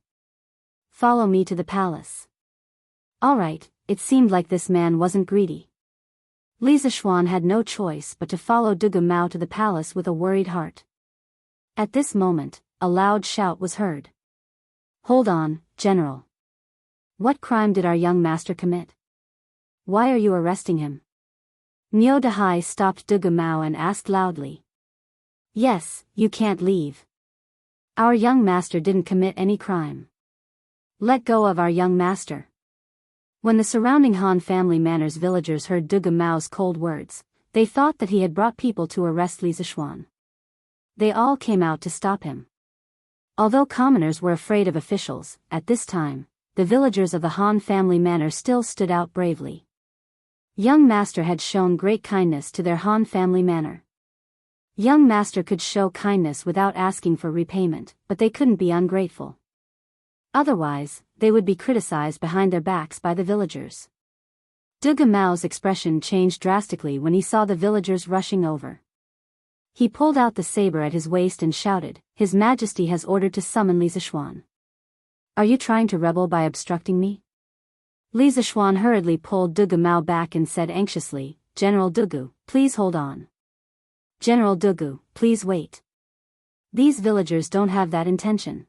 Follow me to the palace. All right, it seemed like this man wasn't greedy. Li Zishuan had no choice but to follow Dugu Mao to the palace with a worried heart. At this moment, a loud shout was heard. Hold on, General. What crime did our young master commit? Why are you arresting him? Niu Dahai stopped Dugu Mao and asked loudly. Yes, you can't leave. Our young master didn't commit any crime. Let go of our young master. When the surrounding Han family manors villagers heard Dugu Mao's cold words, they thought that he had brought people to arrest Li Zishuan. They all came out to stop him. Although commoners were afraid of officials, at this time, the villagers of the Han family manor still stood out bravely. Young master had shown great kindness to their Han family manor. Young master could show kindness without asking for repayment, but they couldn't be ungrateful. Otherwise, they would be criticized behind their backs by the villagers. Dugu Mao's expression changed drastically when he saw the villagers rushing over. He pulled out the saber at his waist and shouted, His Majesty has ordered to summon Li Zishuan. Are you trying to rebel by obstructing me? Li Zishuan hurriedly pulled Dugu Mao back and said anxiously, General Dugu, please hold on. General Dugu, please wait. These villagers don't have that intention.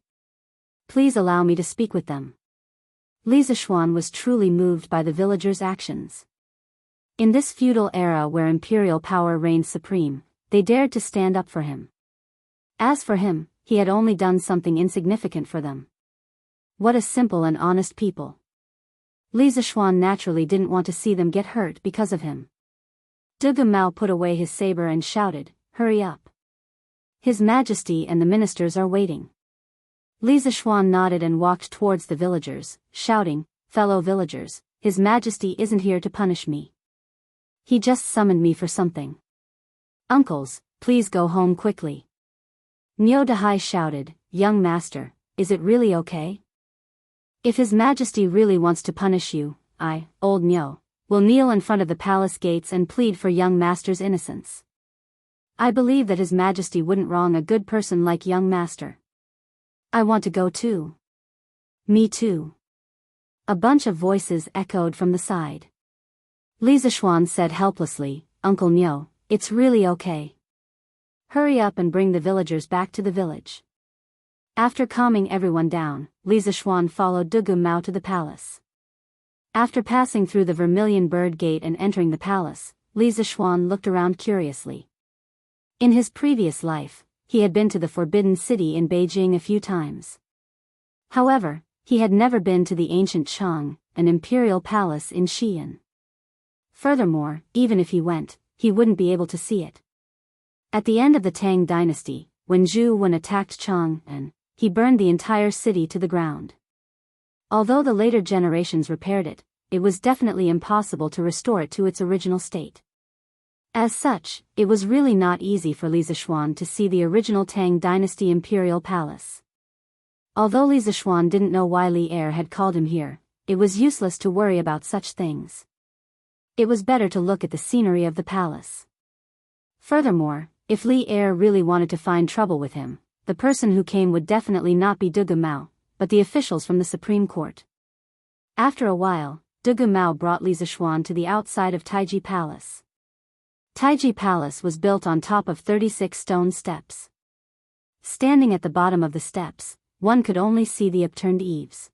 Please allow me to speak with them. Li Zishuan was truly moved by the villagers' actions. In this feudal era where imperial power reigned supreme, they dared to stand up for him. As for him, he had only done something insignificant for them. What a simple and honest people. Li Zishuan naturally didn't want to see them get hurt because of him. Dugu Mao put away his saber and shouted, "Hurry up. His Majesty and the ministers are waiting." Li Zishuan nodded and walked towards the villagers, shouting, "Fellow villagers, His Majesty isn't here to punish me. He just summoned me for something. Uncles, please go home quickly." Niu Dahai shouted, "Young master, is it really okay? If His Majesty really wants to punish you, I, old Niu, will kneel in front of the palace gates and plead for young master's innocence. I believe that His Majesty wouldn't wrong a good person like young master. I want to go too." "Me too." A bunch of voices echoed from the side. Li Zishuan said helplessly, "Uncle Niu, it's really okay. Hurry up and bring the villagers back to the village." After calming everyone down, Li Zishuan followed Dugu Mao to the palace. After passing through the Vermilion Bird Gate and entering the palace, Li Zishuan looked around curiously. In his previous life, he had been to the Forbidden City in Beijing a few times. However, he had never been to the ancient Chang, an imperial palace in Xi'an. Furthermore, even if he went, he wouldn't be able to see it. At the end of the Tang dynasty, when Zhu Wen attacked Chang'an, he burned the entire city to the ground. Although the later generations repaired it, it was definitely impossible to restore it to its original state. As such, it was really not easy for Li Zishuan to see the original Tang dynasty imperial palace. Although Li Zishuan didn't know why Li Er had called him here, it was useless to worry about such things. It was better to look at the scenery of the palace. Furthermore, if Li Er really wanted to find trouble with him, the person who came would definitely not be Dugu Mao, but the officials from the Supreme Court. After a while, Dugu Mao brought Li Zishuan to the outside of Taiji Palace. Taiji Palace was built on top of 36 stone steps. Standing at the bottom of the steps, one could only see the upturned eaves.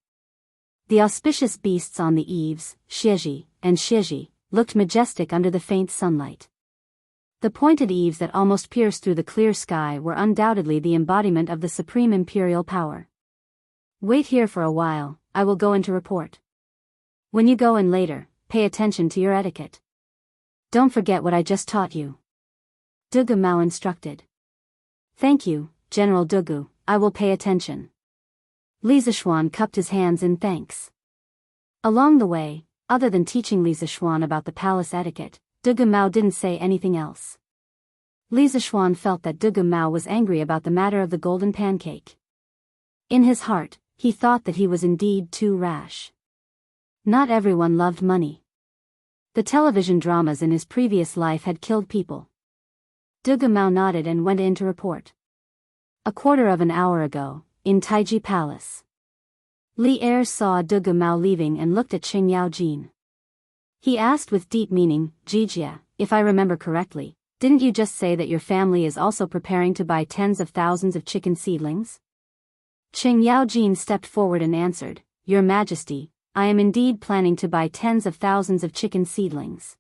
The auspicious beasts on the eaves, Xieji and Xieji, looked majestic under the faint sunlight. The pointed eaves that almost pierced through the clear sky were undoubtedly the embodiment of the supreme imperial power. "Wait here for a while, I will go in to report. When you go in later, pay attention to your etiquette. Don't forget what I just taught you," Dugu Mao instructed. "Thank you, General Dugu, I will pay attention." Li Zishuan cupped his hands in thanks. Along the way, other than teaching Li Zishuan about the palace etiquette, Dugu Mao didn't say anything else. Li Zishuan felt that Dugu Mao was angry about the matter of the golden pancake. In his heart, he thought that he was indeed too rash. Not everyone loved money. The television dramas in his previous life had killed people. Dugu Mao nodded and went in to report. A quarter of an hour ago, in Taiji Palace. Li Er saw Dugu Mao leaving and looked at Qing Yaojin. He asked with deep meaning, "Jijia, if I remember correctly, didn't you just say that your family is also preparing to buy tens of thousands of chicken seedlings?" Qing Yaojin stepped forward and answered, "Your Majesty, I am indeed planning to buy tens of thousands of chicken seedlings."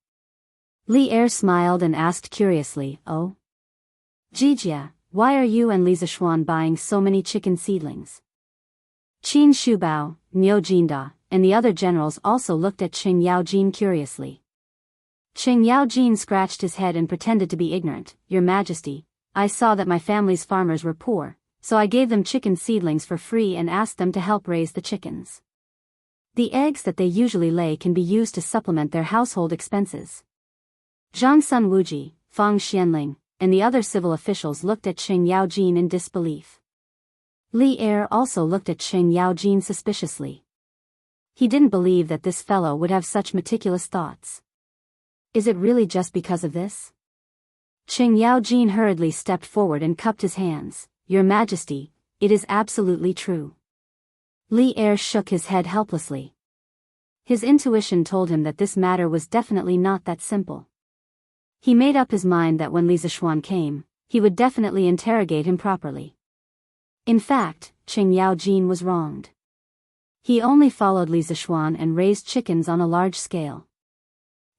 Li Er smiled and asked curiously, "Oh? Jijia, why are you and Li Zishuan buying so many chicken seedlings?" Qin Shubao, Niu Jinda, and the other generals also looked at Qing Yaojin curiously. Qing Yaojin scratched his head and pretended to be ignorant. "Your Majesty, I saw that my family's farmers were poor, so I gave them chicken seedlings for free and asked them to help raise the chickens. The eggs that they usually lay can be used to supplement their household expenses." Zhang Sun Wuji, Fang Xianling, and the other civil officials looked at Qing Yaojin in disbelief. Li Er also looked at Qing Yaojin suspiciously. He didn't believe that this fellow would have such meticulous thoughts. Is it really just because of this? Qing Yaojin hurriedly stepped forward and cupped his hands. "Your Majesty, it is absolutely true." Li Er shook his head helplessly. His intuition told him that this matter was definitely not that simple. He made up his mind that when Li Zishuan came, he would definitely interrogate him properly. In fact, Qing Yaojin was wronged. He only followed Li Zishuan and raised chickens on a large scale.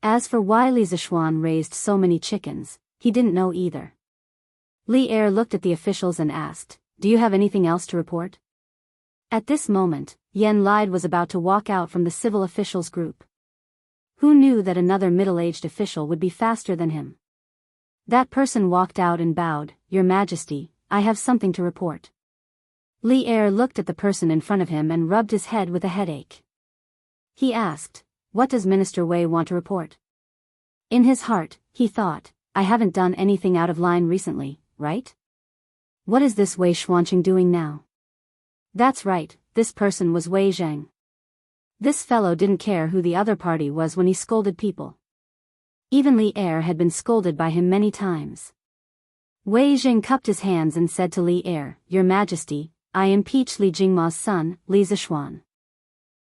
As for why Li Zishuan raised so many chickens, he didn't know either. Li Er looked at the officials and asked, "Do you have anything else to report?" At this moment, Yen Lide was about to walk out from the civil officials group. Who knew that another middle-aged official would be faster than him? That person walked out and bowed. "Your Majesty, I have something to report." Li Er looked at the person in front of him and rubbed his head with a headache. He asked, "What does Minister Wei want to report?" In his heart, he thought, "I haven't done anything out of line recently, right? What is this Wei Xuanqing doing now?" That's right, this person was Wei Zheng. This fellow didn't care who the other party was when he scolded people. Even Li Er had been scolded by him many times. Wei Zheng cupped his hands and said to Li Er, "Your Majesty, I impeach Li Jingma's son, Li Zishuan.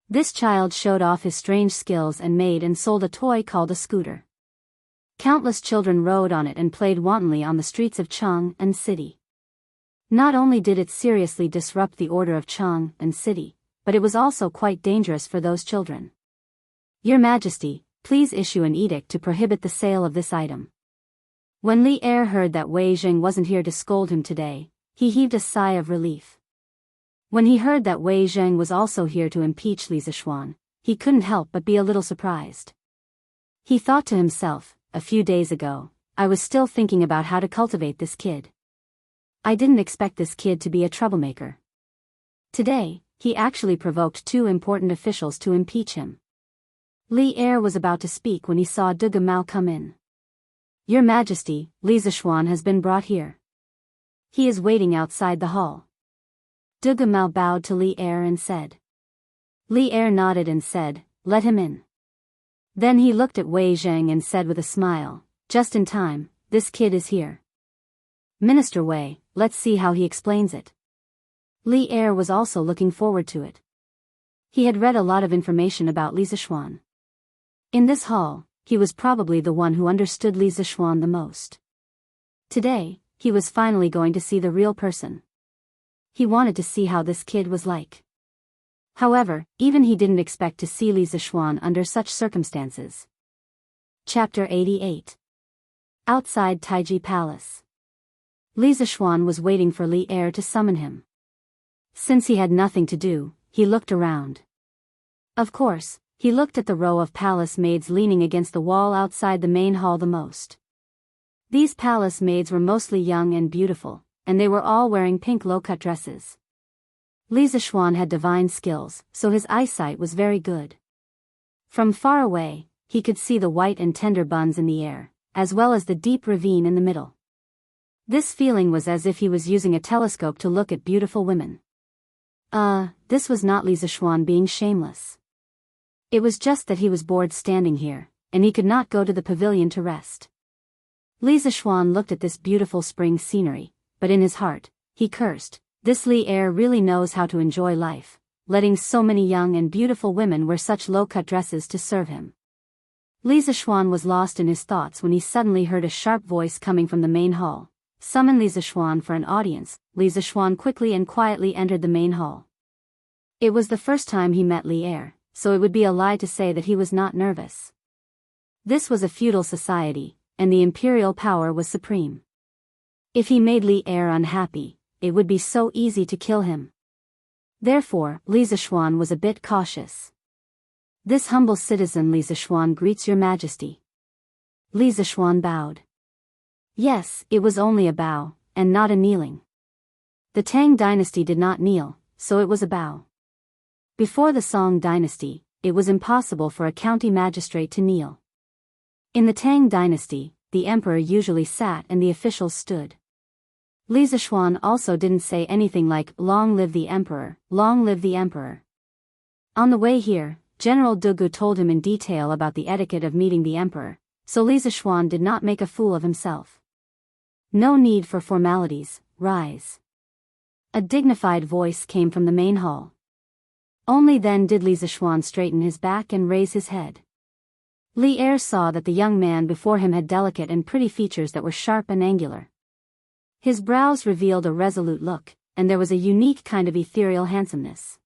This child showed off his strange skills and made and sold a toy called a scooter. Countless children rode on it and played wantonly on the streets of Cheng and city. Not only did it seriously disrupt the order of Cheng and city, but it was also quite dangerous for those children. Your Majesty, please issue an edict to prohibit the sale of this item." When Li Er heard that Wei Zheng wasn't here to scold him today, he heaved a sigh of relief. When he heard that Wei Zheng was also here to impeach Li Zishuan, he couldn't help but be a little surprised. He thought to himself, "A few days ago, I was still thinking about how to cultivate this kid. I didn't expect this kid to be a troublemaker. Today, he actually provoked two important officials to impeach him." Li Er was about to speak when he saw Duga Mao come in. "Your Majesty, Li Zishuan has been brought here. He is waiting outside the hall." Duga Mao bowed to Li Er and said. Li Er nodded and said, "Let him in." Then he looked at Wei Zheng and said with a smile, "Just in time, this kid is here. Minister Wei, let's see how he explains it." Li Er was also looking forward to it. He had read a lot of information about Li Zishuan. In this hall, he was probably the one who understood Li Zishuan the most. Today, he was finally going to see the real person. He wanted to see how this kid was like. However, even he didn't expect to see Li Zishuan under such circumstances. Chapter 88. Outside Taiji Palace. Li Zishuan was waiting for Li Er to summon him. Since he had nothing to do, he looked around. Of course, he looked at the row of palace maids leaning against the wall outside the main hall the most. These palace maids were mostly young and beautiful, and they were all wearing pink low-cut dresses. Li Zishuan had divine skills, so his eyesight was very good. From far away, he could see the white and tender buns in the air, as well as the deep ravine in the middle. This feeling was as if he was using a telescope to look at beautiful women. This was not Li Zishuan being shameless. It was just that he was bored standing here, and he could not go to the pavilion to rest. Li Zishuan looked at this beautiful spring scenery, but in his heart, he cursed, "This Li Er really knows how to enjoy life, letting so many young and beautiful women wear such low-cut dresses to serve him." Li Zishuan was lost in his thoughts when he suddenly heard a sharp voice coming from the main hall. "Summon Li Zishuan for an audience." Li Zishuan quickly and quietly entered the main hall. It was the first time he met Li Er, so it would be a lie to say that he was not nervous. This was a feudal society, and the imperial power was supreme. If he made Li Er unhappy, it would be so easy to kill him. Therefore, Li Zishuan was a bit cautious. "This humble citizen Li Zishuan greets your Majesty." Li Zishuan bowed. Yes, it was only a bow, and not a kneeling. The Tang dynasty did not kneel, so it was a bow. Before the Song dynasty, it was impossible for a county magistrate to kneel. In the Tang dynasty, the emperor usually sat and the officials stood. Li Zishuan also didn't say anything like, "Long live the emperor, long live the emperor." On the way here, General Dugu told him in detail about the etiquette of meeting the emperor, so Li Zishuan did not make a fool of himself. "No need for formalities, rise." A dignified voice came from the main hall. Only then did Li Zishuan straighten his back and raise his head. Li Er saw that the young man before him had delicate and pretty features that were sharp and angular. His brows revealed a resolute look, and there was a unique kind of ethereal handsomeness.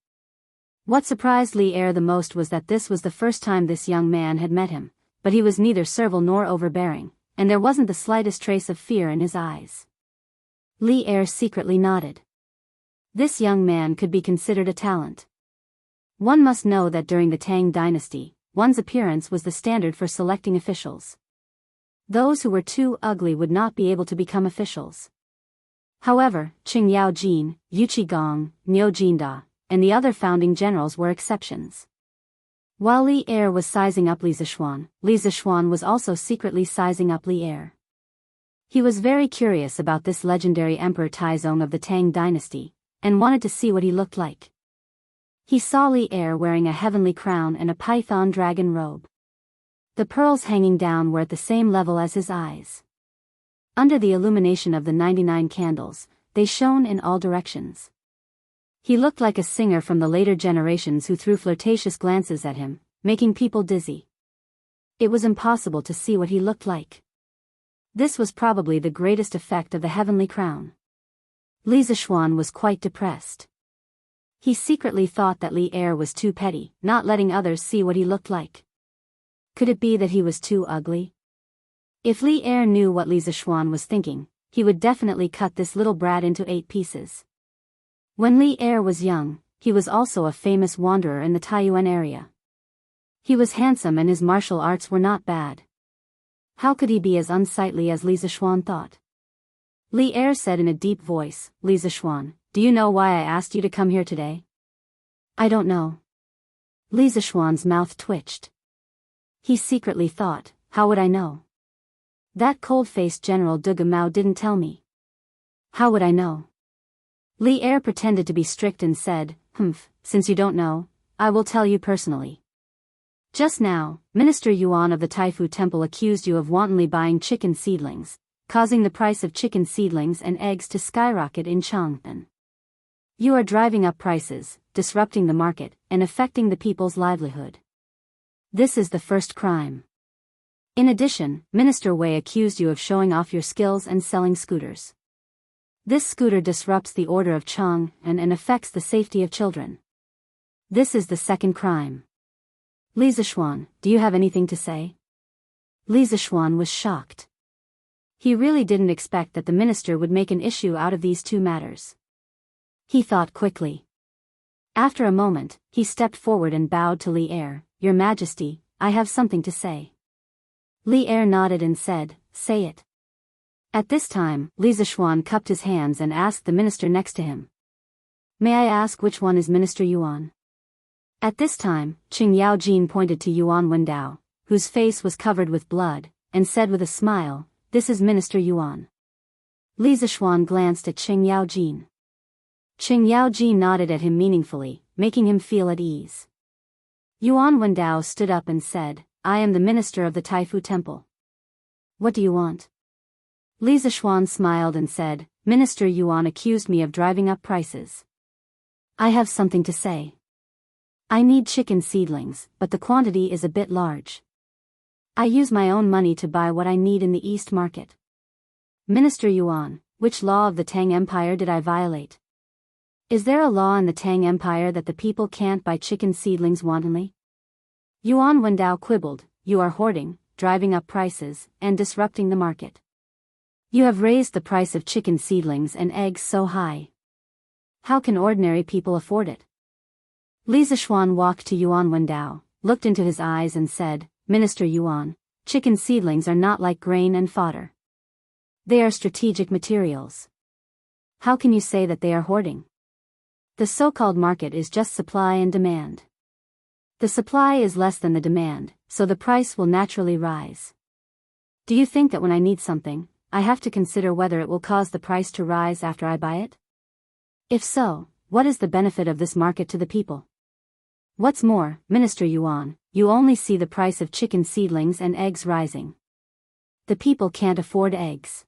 What surprised Li Er the most was that this was the first time this young man had met him, but he was neither servile nor overbearing, and there wasn't the slightest trace of fear in his eyes. Li Er secretly nodded. This young man could be considered a talent. One must know that during the Tang dynasty, one's appearance was the standard for selecting officials. Those who were too ugly would not be able to become officials. However, Qing Yaojin, Yu Qigong, Niu Jinda, and the other founding generals were exceptions. While Li Er was sizing up Li Zixuan was also secretly sizing up Li Er. He was very curious about this legendary Emperor Taizong of the Tang dynasty, and wanted to see what he looked like. He saw Li Er wearing a heavenly crown and a python dragon robe. The pearls hanging down were at the same level as his eyes. Under the illumination of the 99 candles, they shone in all directions. He looked like a singer from the later generations who threw flirtatious glances at him, making people dizzy. It was impossible to see what he looked like. This was probably the greatest effect of the heavenly crown. Li Zixuan was quite depressed. He secretly thought that Li Er was too petty, not letting others see what he looked like. Could it be that he was too ugly? If Li Er knew what Li Zixuan was thinking, he would definitely cut this little brat into 8 pieces. When Li Er was young, he was also a famous wanderer in the Taiyuan area. He was handsome and his martial arts were not bad. How could he be as unsightly as Li Zixuan thought? Li Er said in a deep voice, "Li Zixuan, do you know why I asked you to come here today?" "I don't know." Li Zixuan's mouth twitched. He secretly thought, how would I know? That cold-faced General Duga Mao didn't tell me. How would I know? Li Er pretended to be strict and said, since you don't know, I will tell you personally. Just now, Minister Yuan of the Taifu Temple accused you of wantonly buying chicken seedlings, causing the price of chicken seedlings and eggs to skyrocket in Chang'an. You are driving up prices, disrupting the market, and affecting the people's livelihood. This is the first crime. In addition, Minister Wei accused you of showing off your skills and selling scooters. This scooter disrupts the order of Chang'an and affects the safety of children. This is the second crime. Li Zixuan, do you have anything to say? Li Zixuan was shocked. He really didn't expect that the minister would make an issue out of these 2 matters. He thought quickly. After a moment, he stepped forward and bowed to Li Er. "Your Majesty, I have something to say." Li Er nodded and said, "Say it." At this time, Li Zixuan cupped his hands and asked the minister next to him, "May I ask which one is Minister Yuan?" At this time, Qing Yaojin pointed to Yuan Wendao, whose face was covered with blood, and said with a smile, "This is Minister Yuan." Li Zixuan glanced at Qing Yaojin. Qing Yaojin nodded at him meaningfully, making him feel at ease. Yuan Wendao stood up and said, "I am the minister of the Taifu Temple." "What do you want?" Li Zixuan smiled and said, "Minister Yuan accused me of driving up prices. I have something to say. I need chicken seedlings, but the quantity is a bit large. I use my own money to buy what I need in the East Market. Minister Yuan, which law of the Tang Empire did I violate? Is there a law in the Tang Empire that the people can't buy chicken seedlings wantonly?" Yuan Wendao quibbled, "You are hoarding, driving up prices, and disrupting the market. You have raised the price of chicken seedlings and eggs so high. How can ordinary people afford it?" Li Zixuan walked to Yuan Wendao, looked into his eyes and said, "Minister Yuan, chicken seedlings are not like grain and fodder. They are strategic materials. How can you say that they are hoarding? The so-called market is just supply and demand. The supply is less than the demand, so the price will naturally rise. Do you think that when I need something, I have to consider whether it will cause the price to rise after I buy it? If so, what is the benefit of this market to the people? What's more, Minister Yuan, you only see the price of chicken seedlings and eggs rising. The people can't afford eggs.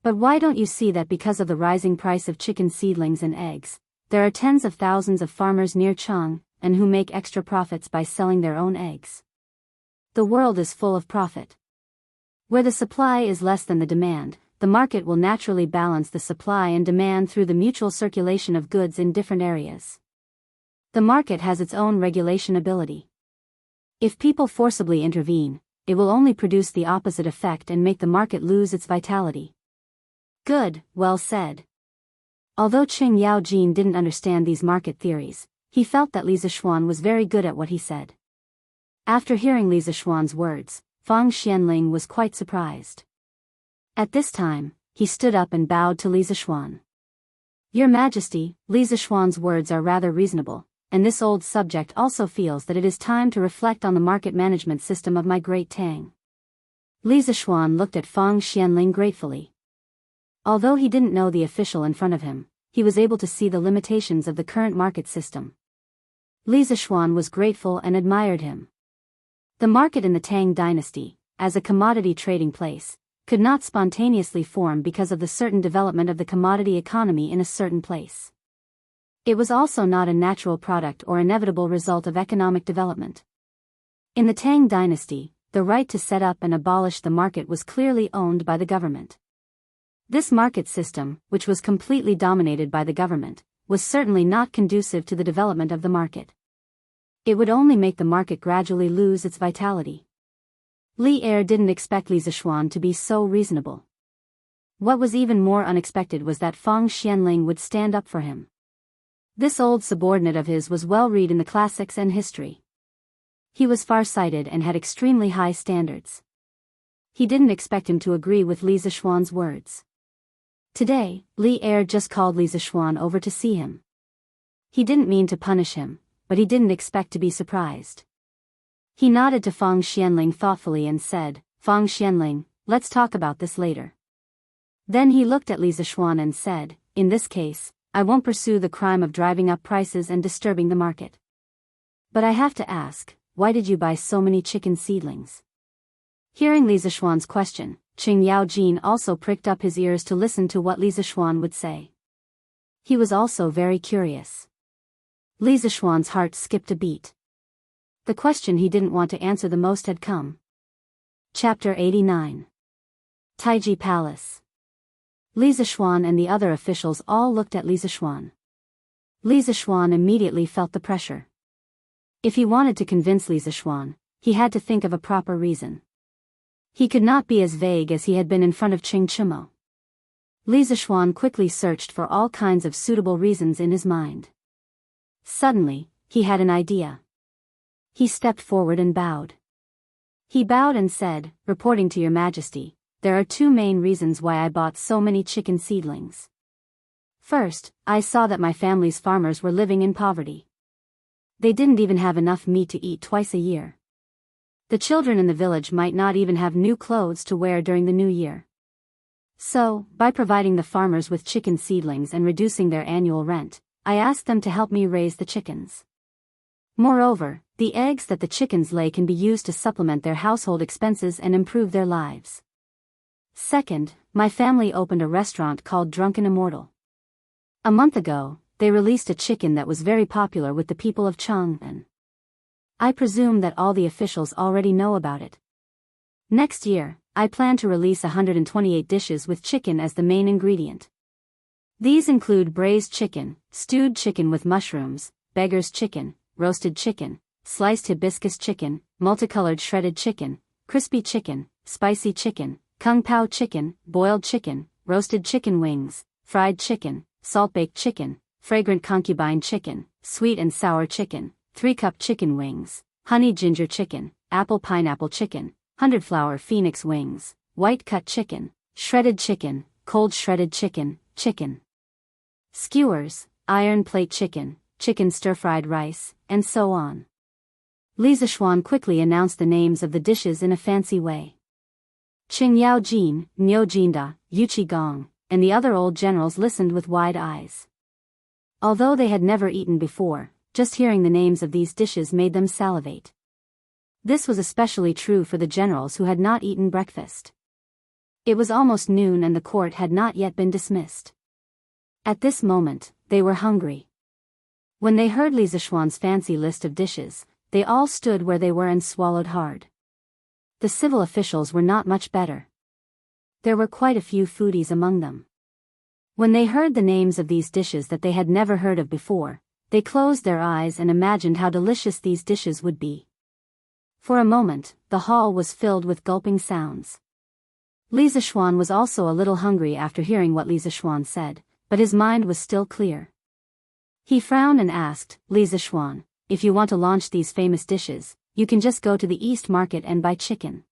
But why don't you see that because of the rising price of chicken seedlings and eggs, there are tens of thousands of farmers near Chang'an who make extra profits by selling their own eggs? The world is full of profit. Where the supply is less than the demand, the market will naturally balance the supply and demand through the mutual circulation of goods in different areas. The market has its own regulation ability. If people forcibly intervene, it will only produce the opposite effect and make the market lose its vitality." "Good, well said. Although Qing Yaojin didn't understand these market theories, he felt that Li Zishuan was very good at what he said. After hearing Li Zishuan's words, Fang Xianling was quite surprised. At this time, he stood up and bowed to Li Zishuan. Your Majesty, Li Zishuan's words are rather reasonable, and this old subject also feels that it is time to reflect on the market management system of my great Tang. Li Zishuan looked at Fang Xianling gratefully. Although he didn't know the official in front of him, he was able to see the limitations of the current market system. Li Zishuan was grateful and admired him. The market in the Tang dynasty, as a commodity trading place, could not spontaneously form because of the certain development of the commodity economy in a certain place. It was also not a natural product or inevitable result of economic development. In the Tang dynasty, the right to set up and abolish the market was clearly owned by the government. This market system, which was completely dominated by the government, was certainly not conducive to the development of the market. It would only make the market gradually lose its vitality. Li Er didn't expect Li Zishuan to be so reasonable. What was even more unexpected was that Fang Xianling would stand up for him. This old subordinate of his was well read in the classics and history. He was far-sighted and had extremely high standards. He didn't expect him to agree with Li Zishuan's words. Today, Li Er just called Li Zishuan over to see him. He didn't mean to punish him, but he didn't expect to be surprised. He nodded to Fang Xianling thoughtfully and said, Fang Xianling, let's talk about this later. Then he looked at Li Zishuan and said, in this case, I won't pursue the crime of driving up prices and disturbing the market. But I have to ask, why did you buy so many chicken seedlings? Hearing Li Zishuan's question, Qing Yaojin also pricked up his ears to listen to what Li Zishuan would say. He was also very curious. Li Zishuan's heart skipped a beat. The question he didn't want to answer the most had come. Chapter 89. Taiji Palace. Li Zishuan and the other officials all looked at Li Zishuan. Li Zishuan immediately felt the pressure. If he wanted to convince Li Zishuan, he had to think of a proper reason. He could not be as vague as he had been in front of Qing Chimo. Li Zishuan quickly searched for all kinds of suitable reasons in his mind. Suddenly, he had an idea. He stepped forward and bowed. He bowed and said, reporting to Your Majesty, there are two main reasons why I bought so many chicken seedlings. First, I saw that my family's farmers were living in poverty. They didn't even have enough meat to eat twice a year. The children in the village might not even have new clothes to wear during the new year. So, by providing the farmers with chicken seedlings and reducing their annual rent, I asked them to help me raise the chickens. Moreover, the eggs that the chickens lay can be used to supplement their household expenses and improve their lives. Second, my family opened a restaurant called Drunken Immortal. A month ago, they released a chicken that was very popular with the people of Chang'an. I presume that all the officials already know about it. Next year, I plan to release 128 dishes with chicken as the main ingredient. These include braised chicken, stewed chicken with mushrooms, beggar's chicken, roasted chicken, sliced hibiscus chicken, multicolored shredded chicken, crispy chicken, spicy chicken, kung pao chicken, boiled chicken, roasted chicken wings, fried chicken, salt-baked chicken, fragrant concubine chicken, sweet and sour chicken, 3-cup chicken wings, honey ginger chicken, apple pineapple chicken, 100-flower phoenix wings, white cut chicken, shredded chicken, cold shredded chicken, chicken skewers, iron plate chicken, chicken stir-fried rice, and so on. Li Zishuan quickly announced the names of the dishes in a fancy way. Qing Yaojin, Niu Jinda, Yu Qigong, and the other old generals listened with wide eyes. Although they had never eaten before, just hearing the names of these dishes made them salivate. This was especially true for the generals who had not eaten breakfast. It was almost noon and the court had not yet been dismissed. At this moment, they were hungry. When they heard Li Zishuan's fancy list of dishes, they all stood where they were and swallowed hard. The civil officials were not much better. There were quite a few foodies among them. When they heard the names of these dishes that they had never heard of before, they closed their eyes and imagined how delicious these dishes would be. For a moment, the hall was filled with gulping sounds. Li Zishuan was also a little hungry after hearing what Li Zishuan said, but his mind was still clear. He frowned and asked, Li Zishuan, if you want to launch these famous dishes, you can just go to the East Market and buy chicken.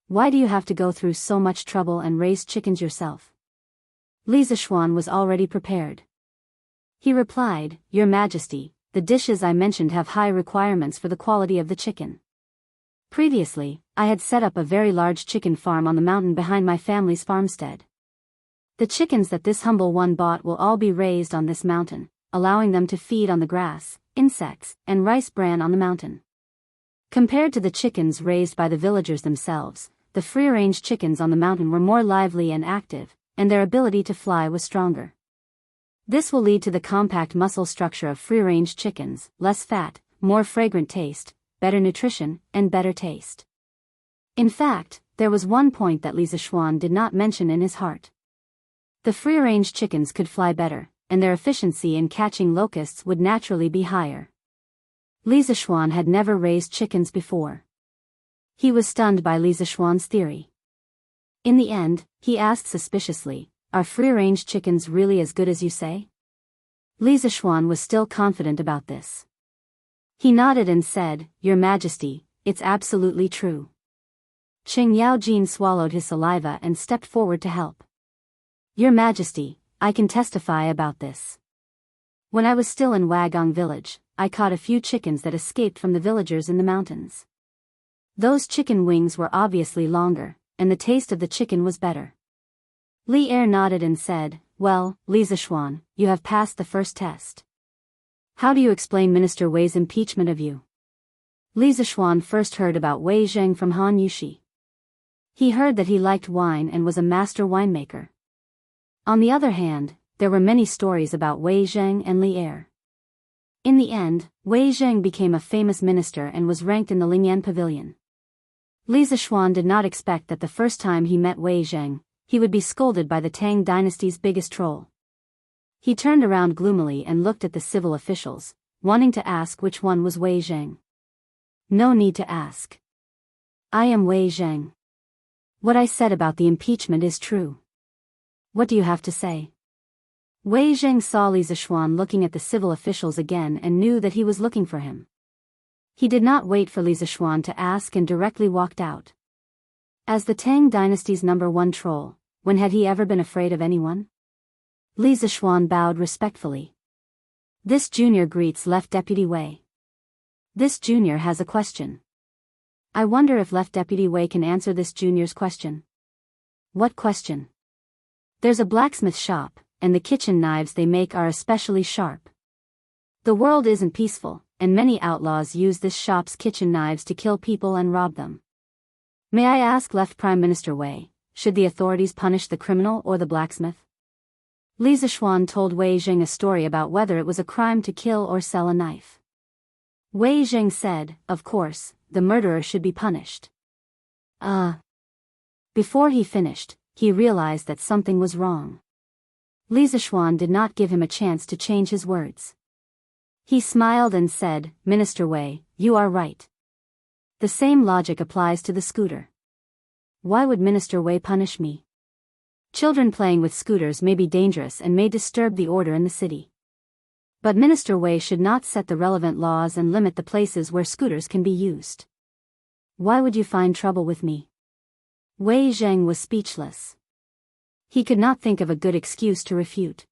Why do you have to go through so much trouble and raise chickens yourself? Li Zishuan was already prepared. He replied, Your Majesty, the dishes I mentioned have high requirements for the quality of the chicken. Previously, I had set up a very large chicken farm on the mountain behind my family's farmstead. The chickens that this humble one bought will all be raised on this mountain, allowing them to feed on the grass, insects, and rice bran on the mountain. Compared to the chickens raised by the villagers themselves, the free-range chickens on the mountain were more lively and active, and their ability to fly was stronger. This will lead to the compact muscle structure of free-range chickens, less fat, more fragrant taste, better nutrition, and better taste. In fact, there was one point that Li Zishuan did not mention in his heart. The free-range chickens could fly better, and their efficiency in catching locusts would naturally be higher. Li Zishuan had never raised chickens before. He was stunned by Li Zishuan's theory. In the end, he asked suspiciously, Are free-range chickens really as good as you say? Li Zishuan was still confident about this. He nodded and said, Your Majesty, it's absolutely true. Qing Yaojin swallowed his saliva and stepped forward to help. Your Majesty, I can testify about this. When I was still in Wagong village, I caught a few chickens that escaped from the villagers in the mountains. Those chicken wings were obviously longer, and the taste of the chicken was better. Li Er nodded and said, Well, Li Zishuan, you have passed the first test. How do you explain Minister Wei's impeachment of you? Li Zishuan first heard about Wei Zheng from Han Yushi. He heard that he liked wine and was a master winemaker. On the other hand, there were many stories about Wei Zheng and Li Er. In the end, Wei Zheng became a famous minister and was ranked in the Lingyan Pavilion. Li Zishuan did not expect that the first time he met Wei Zheng, he would be scolded by the Tang dynasty's biggest troll. He turned around gloomily and looked at the civil officials, wanting to ask which one was Wei Zheng. No need to ask. I am Wei Zheng. What I said about the impeachment is true. What do you have to say? Wei Zheng saw Li Zishuan looking at the civil officials again and knew that he was looking for him. He did not wait for Li Zishuan to ask and directly walked out. As the Tang dynasty's #1 troll, when had he ever been afraid of anyone? Li Zishuan bowed respectfully. This junior greets Left Deputy Wei. This junior has a question. I wonder if Left Deputy Wei can answer this junior's question. What question? There's a blacksmith shop, and the kitchen knives they make are especially sharp. The world isn't peaceful, and many outlaws use this shop's kitchen knives to kill people and rob them. May I ask Left Prime Minister Wei, should the authorities punish the criminal or the blacksmith? Li Zishuan told Wei Zheng a story about whether it was a crime to kill or sell a knife. Wei Zheng said, Of course, the murderer should be punished. Before he finished, he realized that something was wrong. Li Zishuan did not give him a chance to change his words. He smiled and said, Minister Wei, you are right. The same logic applies to the scooter. Why would Minister Wei punish me? Children playing with scooters may be dangerous and may disturb the order in the city. But Minister Wei should not set the relevant laws and limit the places where scooters can be used. Why would you find trouble with me? Wei Zheng was speechless. He could not think of a good excuse to refute.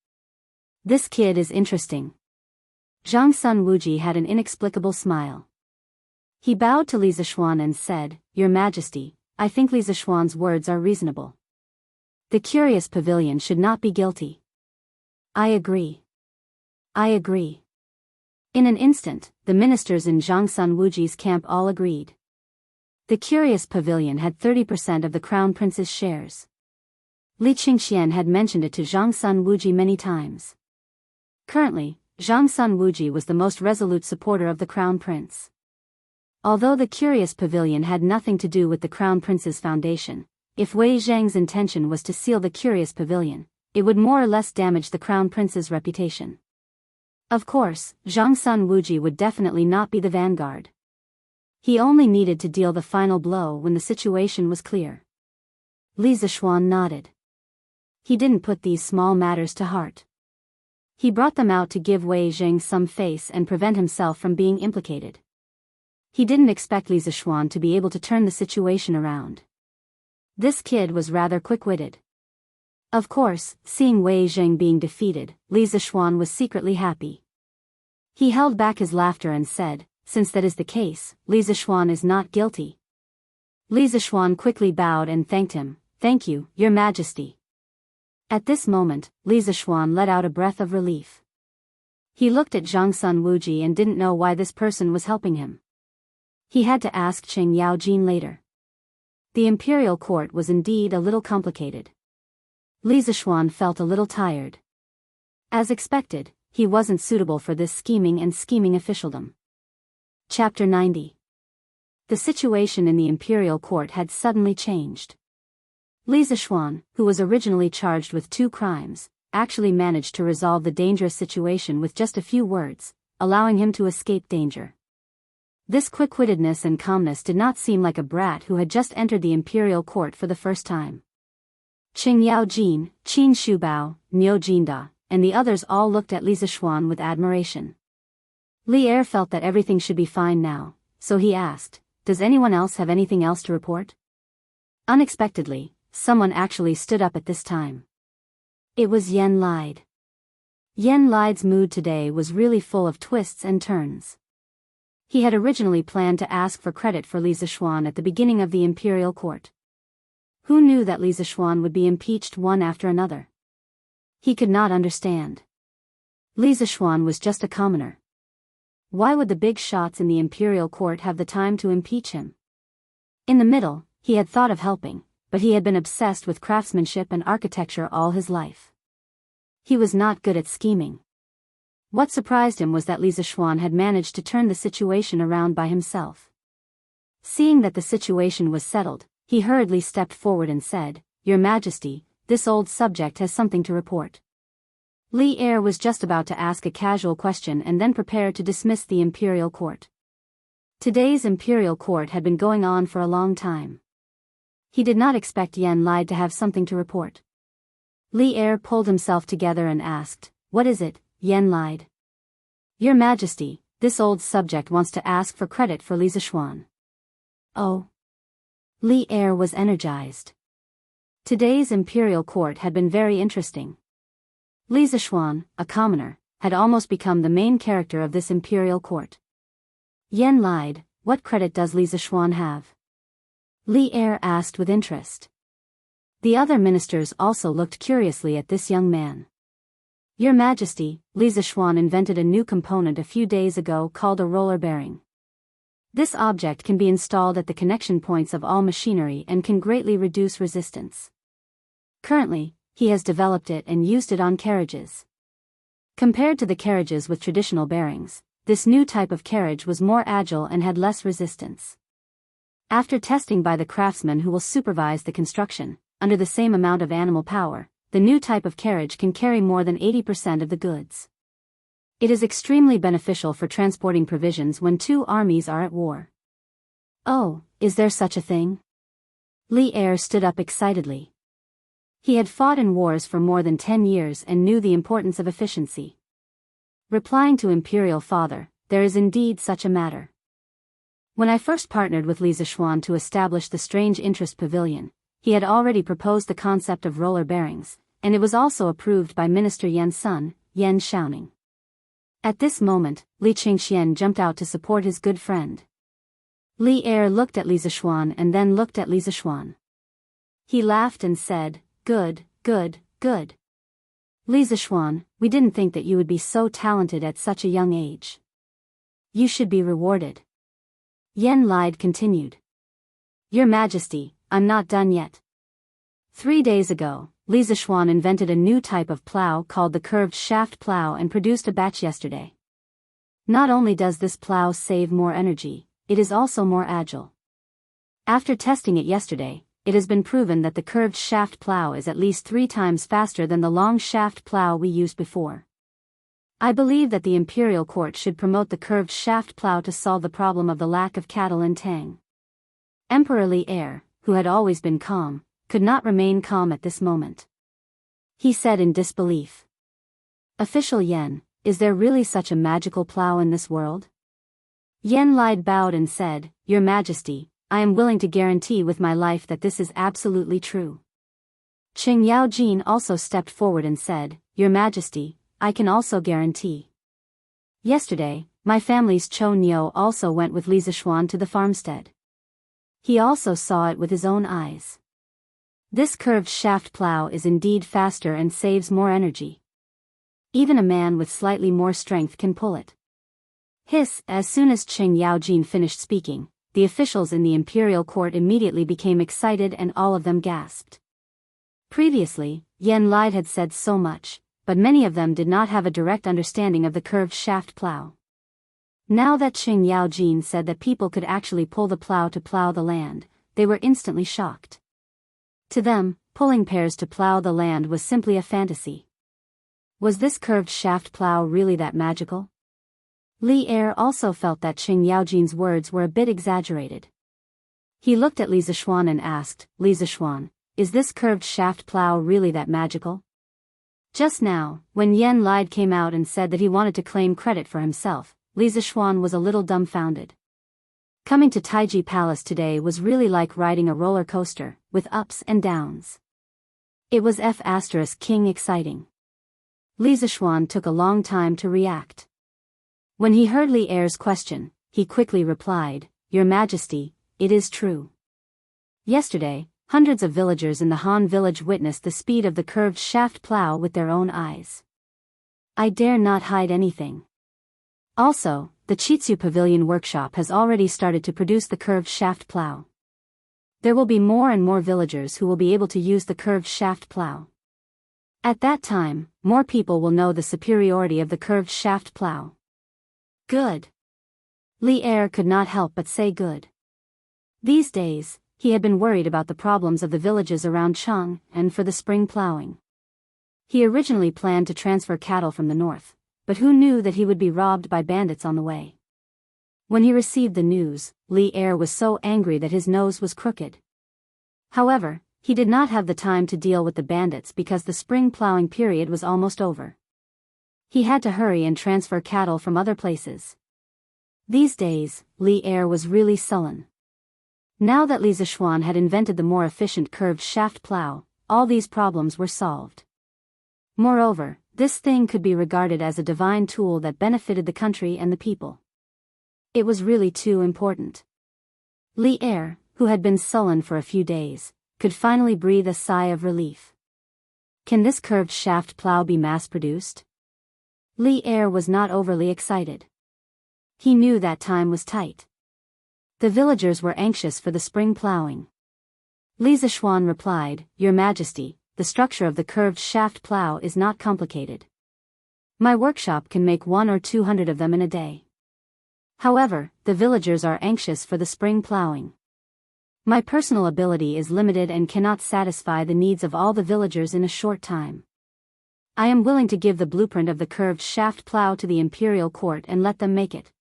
This kid is interesting. Zhang Sun Wuji had an inexplicable smile. He bowed to Li Zishuan and said, Your Majesty, I think Li Zishuan's words are reasonable. The curious pavilion should not be guilty. I agree. I agree. In an instant, the ministers in Zhang Sun Wuji's camp all agreed. The curious pavilion had 30% of the crown prince's shares. Li Qingxian had mentioned it to Zhang Sun Wuji many times. Currently, Zhang Sun Wuji was the most resolute supporter of the crown prince. Although the curious pavilion had nothing to do with the crown prince's foundation, if Wei Zheng's intention was to seal the curious pavilion, it would more or less damage the crown prince's reputation. Of course, Zhang Sun Wuji would definitely not be the vanguard. He only needed to deal the final blow when the situation was clear. Li Zishuan nodded. He didn't put these small matters to heart. He brought them out to give Wei Jing some face and prevent himself from being implicated. He didn't expect Li Zishuan to be able to turn the situation around. This kid was rather quick-witted. Of course, seeing Wei Jing being defeated, Li Zishuan was secretly happy. He held back his laughter and said, "Since that is the case, Li Zishuan is not guilty." Li Zishuan quickly bowed and thanked him. "Thank you, Your Majesty." At this moment, Li Zishuan let out a breath of relief. He looked at Zhang Sun Wuji and didn't know why this person was helping him. He had to ask Qing Yaojin later. The imperial court was indeed a little complicated. Li Zishuan felt a little tired. As expected, he wasn't suitable for this scheming officialdom. Chapter 90. The situation in the imperial court had suddenly changed. Li Zishuan, who was originally charged with 2 crimes, actually managed to resolve the dangerous situation with just a few words, allowing him to escape danger. This quick-wittedness and calmness did not seem like a brat who had just entered the imperial court for the first time. Qing Yaojin, Qin Shubao, Niu Jinda, and the others all looked at Li Zishuan with admiration. Li Er felt that everything should be fine now, so he asked, "Does anyone else have anything else to report?" Unexpectedly, someone actually stood up at this time. It was Yen Lide. Yen Lide's mood today was really full of twists and turns. He had originally planned to ask for credit for Li Zishuan at the beginning of the imperial court. Who knew that Li Zishuan would be impeached one after another? He could not understand. Li Zishuan was just a commoner. Why would the big shots in the imperial court have the time to impeach him? In the middle, he had thought of helping, but he had been obsessed with craftsmanship and architecture all his life. He was not good at scheming. What surprised him was that Li Zishuan had managed to turn the situation around by himself. Seeing that the situation was settled, he hurriedly stepped forward and said, "Your Majesty, this old subject has something to report." Li Er was just about to ask a casual question and then prepare to dismiss the imperial court. Today's imperial court had been going on for a long time. He did not expect Yen Lide to have something to report. Li Er pulled himself together and asked, "What is it, Yen Lide?" "Your Majesty, this old subject wants to ask for credit for Li Zishuan." "Oh." Li Er was energized. Today's imperial court had been very interesting. Li Zishuan, a commoner, had almost become the main character of this imperial court. "Yen Lide, what credit does Li Zishuan have?" Li Er asked with interest. The other ministers also looked curiously at this young man. "Your Majesty, Li Zishuan invented a new component a few days ago called a roller bearing. This object can be installed at the connection points of all machinery and can greatly reduce resistance. Currently, he has developed it and used it on carriages. Compared to the carriages with traditional bearings, this new type of carriage was more agile and had less resistance. After testing by the craftsmen who will supervise the construction, under the same amount of animal power, the new type of carriage can carry more than 80% of the goods. It is extremely beneficial for transporting provisions when 2 armies are at war." "Oh, is there such a thing?" Li Er stood up excitedly. He had fought in wars for more than 10 years and knew the importance of efficiency. Replying to Imperial Father, "There is indeed such a matter. When I first partnered with Li Zishuan to establish the Strange Interest Pavilion, he had already proposed the concept of roller bearings, and it was also approved by Minister Yen's son, Yen Xiaoning." At this moment, Li Qingxian jumped out to support his good friend. Li Er looked at Li Zishuan and then looked at Li Zishuan. He laughed and said, "Good, good, good. Li Zishuan, we didn't think that you would be so talented at such a young age. You should be rewarded." Yen Lide continued. "Your Majesty, I'm not done yet. 3 days ago, Li Zishuan invented a new type of plow called the curved shaft plow and produced a batch yesterday. Not only does this plow save more energy, it is also more agile. After testing it yesterday, it has been proven that the curved shaft plow is at least 3 times faster than the long shaft plow we used before. I believe that the imperial court should promote the curved shaft plow to solve the problem of the lack of cattle in Tang." Emperor Li Er, who had always been calm, could not remain calm at this moment. he said in disbelief. Official Yen, is there really such a magical plow in this world? Yen Lide bowed and said, Your Majesty, I am willing to guarantee with my life that this is absolutely true. Qing Yaojin also stepped forward and said, Your Majesty, I can also guarantee. Yesterday, my family's Cho Nyo also went with Li Zishuan to the farmstead. He also saw it with his own eyes. This curved shaft plow is indeed faster and saves more energy. Even a man with slightly more strength can pull it. Hiss! As soon as Qing Yaojin finished speaking, the officials in the imperial court immediately became excited and all of them gasped. Previously, Yen Lide had said so much, but many of them did not have a direct understanding of the curved shaft plow. Now that Qing Yaojin said that people could actually pull the plow to plow the land, they were instantly shocked. To them, pulling pears to plow the land was simply a fantasy. Was this curved shaft plow really that magical? Li Er also felt that Qing Yaojin's words were a bit exaggerated. He looked at Li Zishuan and asked, Li Zishuan, is this curved shaft plow really that magical? Just now, when Yen Lide came out and said that he wanted to claim credit for himself, Li Zishuan was a little dumbfounded. Coming to Taiji Palace today was really like riding a roller coaster, with ups and downs. It was King exciting. Li Zishuan took a long time to react. When he heard Li Er's question, he quickly replied, Your Majesty, it is true. Yesterday, hundreds of villagers in the Han village witnessed the speed of the curved shaft plow with their own eyes. I dare not hide anything. Also, the Chitsu Pavilion workshop has already started to produce the curved shaft plow. There will be more and more villagers who will be able to use the curved shaft plow. At that time, more people will know the superiority of the curved shaft plow. Good. Li Er could not help but say good. These days, he had been worried about the problems of the villages around Chang and for the spring plowing. He originally planned to transfer cattle from the north, but who knew that he would be robbed by bandits on the way? When he received the news, Li Er was so angry that his nose was crooked. However, he did not have the time to deal with the bandits because the spring plowing period was almost over. He had to hurry and transfer cattle from other places. These days, Li Er was really sullen. Now that Li Zishuan had invented the more efficient curved shaft plow, all these problems were solved. Moreover, this thing could be regarded as a divine tool that benefited the country and the people. It was really too important. Li Er, who had been sullen for a few days, could finally breathe a sigh of relief. Can this curved shaft plow be mass-produced? Li Er was not overly excited. He knew that time was tight. The villagers were anxious for the spring plowing. Li Zishuan replied, Your Majesty, the structure of the curved shaft plow is not complicated. My workshop can make 100 or 200 of them in a day. However, the villagers are anxious for the spring plowing. My personal ability is limited and cannot satisfy the needs of all the villagers in a short time. I am willing to give the blueprint of the curved shaft plow to the imperial court and let them make it.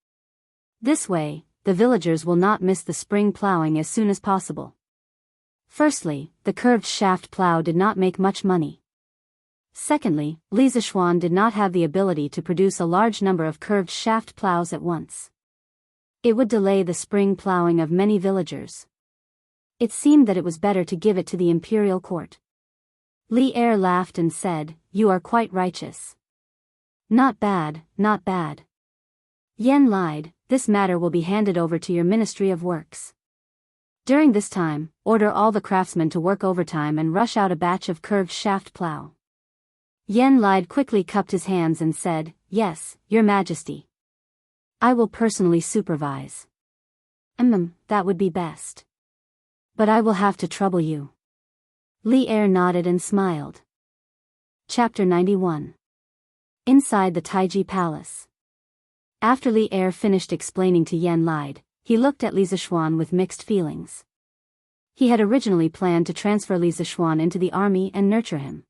This way, the villagers will not miss the spring plowing as soon as possible. Firstly, the curved shaft plow did not make much money. Secondly, Li Zishuan did not have the ability to produce a large number of curved shaft plows at once. It would delay the spring plowing of many villagers. It seemed that it was better to give it to the imperial court. Li Er laughed and said, You are quite righteous. Not bad, not bad. Yen Lide, this matter will be handed over to your Ministry of Works. During this time, order all the craftsmen to work overtime and rush out a batch of curved shaft plow. Yen Lide quickly cupped his hands and said, Yes, Your Majesty. I will personally supervise. That would be best. But I will have to trouble you. Li Er nodded and smiled. Chapter 91. Inside the Taiji Palace. After Li Er finished explaining to Yen Lide, he looked at Li Zishuan with mixed feelings. He had originally planned to transfer Li Zishuan into the army and nurture him.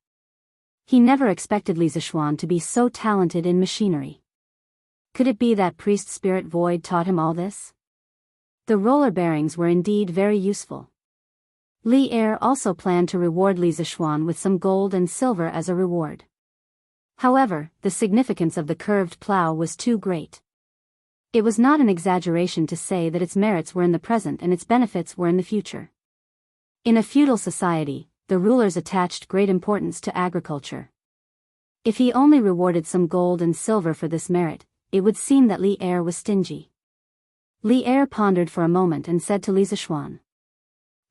He never expected Li Zishuan to be so talented in machinery. Could it be that priest spirit void taught him all this? The roller bearings were indeed very useful. Li Er also planned to reward Li Zishuan with some gold and silver as a reward. However, the significance of the curved plow was too great. It was not an exaggeration to say that its merits were in the present and its benefits were in the future. In a feudal society, the rulers attached great importance to agriculture. If he only rewarded some gold and silver for this merit, it would seem that Li Er was stingy. Li Er pondered for a moment and said to Li Zishuan,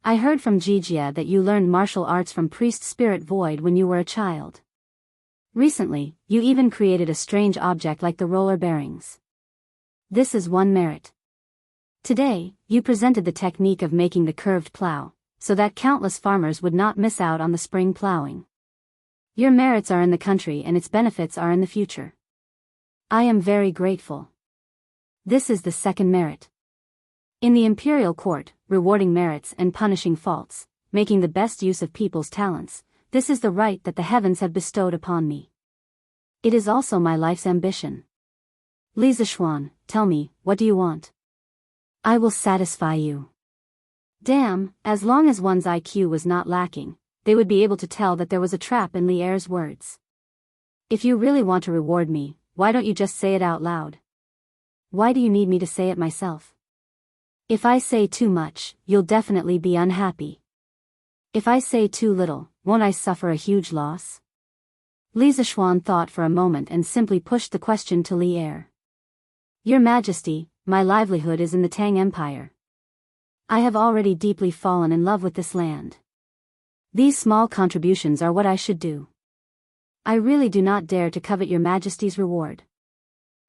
"I heard from Jijia that you learned martial arts from Priest Spirit Void when you were a child. Recently, you even created a strange object like the roller bearings. This is one merit. Today, you presented the technique of making the curved plow, so that countless farmers would not miss out on the spring plowing. Your merits are in the country and its benefits are in the future. I am very grateful. This is the second merit. In the imperial court, rewarding merits and punishing faults, making the best use of people's talents, this is the right that the heavens have bestowed upon me. It is also my life's ambition. Li Zishuan, tell me, what do you want? I will satisfy you." Damn, as long as one's IQ was not lacking, they would be able to tell that there was a trap in Li Er's words. "If you really want to reward me, why don't you just say it out loud? Why do you need me to say it myself? If I say too much, you'll definitely be unhappy. If I say too little, won't I suffer a huge loss?" Li Zishuan thought for a moment and simply pushed the question to Li Er. "Your Majesty, my livelihood is in the Tang Empire. I have already deeply fallen in love with this land. These small contributions are what I should do. I really do not dare to covet your Majesty's reward."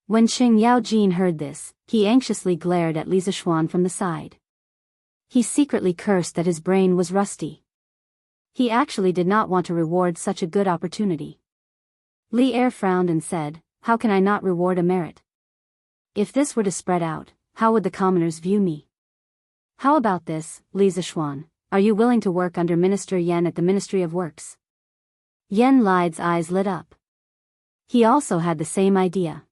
When Qing Yaojin heard this, he anxiously glared at Li Zishuan from the side. He secretly cursed that his brain was rusty. He actually did not want to reward such a good opportunity. Li Er frowned and said, "How can I not reward a merit? If this were to spread out, how would the commoners view me? How about this, Li Zishuan, are you willing to work under Minister Yan at the Ministry of Works?" Yan Lide's eyes lit up. He also had the same idea.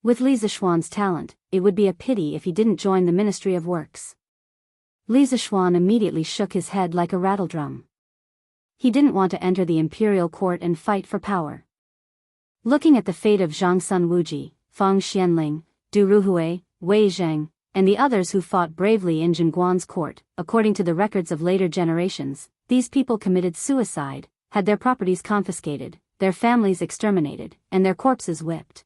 With Li Zishuan's talent, it would be a pity if he didn't join the Ministry of Works. Li Zishuan immediately shook his head like a rattledrum. He didn't want to enter the imperial court and fight for power. Looking at the fate of Zhang Sun Wuji, Fang Xianling, Du Ruhui, Wei Zheng, and the others who fought bravely in Zhenguan's court, according to the records of later generations, these people committed suicide, had their properties confiscated, their families exterminated, and their corpses whipped.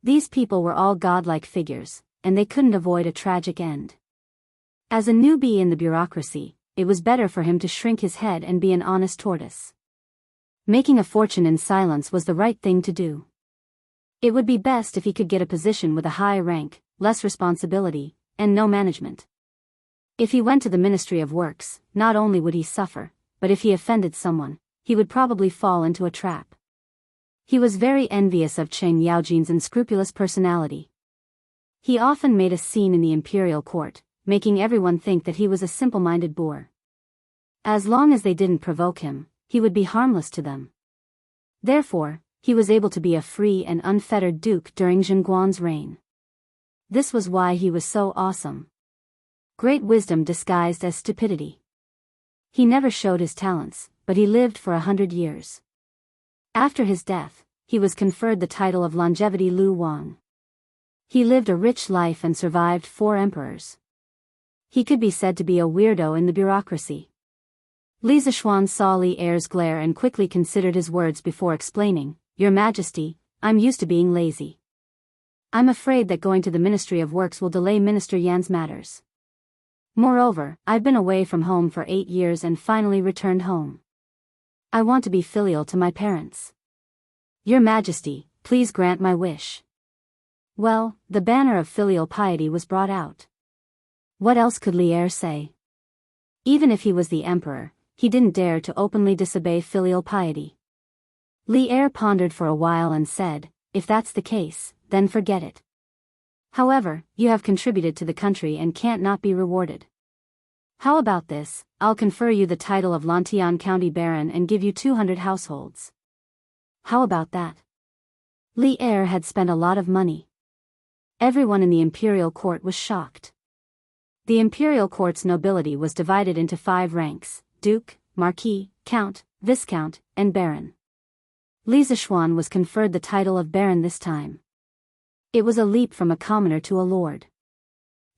These people were all godlike figures, and they couldn't avoid a tragic end. As a newbie in the bureaucracy, it was better for him to shrink his head and be an honest tortoise. Making a fortune in silence was the right thing to do. It would be best if he could get a position with a high rank, less responsibility, and no management. If he went to the Ministry of Works, not only would he suffer, but if he offended someone, he would probably fall into a trap. He was very envious of Qing Yaojin's unscrupulous personality. He often made a scene in the imperial court, making everyone think that he was a simple-minded boor. As long as they didn't provoke him, he would be harmless to them. Therefore, he was able to be a free and unfettered duke during Zhenguan's reign. This was why he was so awesome. Great wisdom disguised as stupidity. He never showed his talents, but he lived for 100 years. After his death, he was conferred the title of Longevity Lu Wang. He lived a rich life and survived 4 emperors. He could be said to be a weirdo in the bureaucracy. Li Zishuan saw Li Er's glare and quickly considered his words before explaining, "Your Majesty, I'm used to being lazy. I'm afraid that going to the Ministry of Works will delay Minister Yan's matters. Moreover, I've been away from home for 8 years and finally returned home. I want to be filial to my parents. Your Majesty, please grant my wish." Well, the banner of filial piety was brought out. What else could Li Er say? Even if he was the emperor, he didn't dare to openly disobey filial piety. Li Er pondered for a while and said, "If that's the case, then forget it. However, you have contributed to the country and can't not be rewarded. How about this, I'll confer you the title of Lantian County Baron and give you 200 households. How about that?" Li Er had spent a lot of money. Everyone in the imperial court was shocked. The imperial court's nobility was divided into 5 ranks: duke, marquis, count, viscount, and baron. Li Zishuan was conferred the title of baron this time. It was a leap from a commoner to a lord.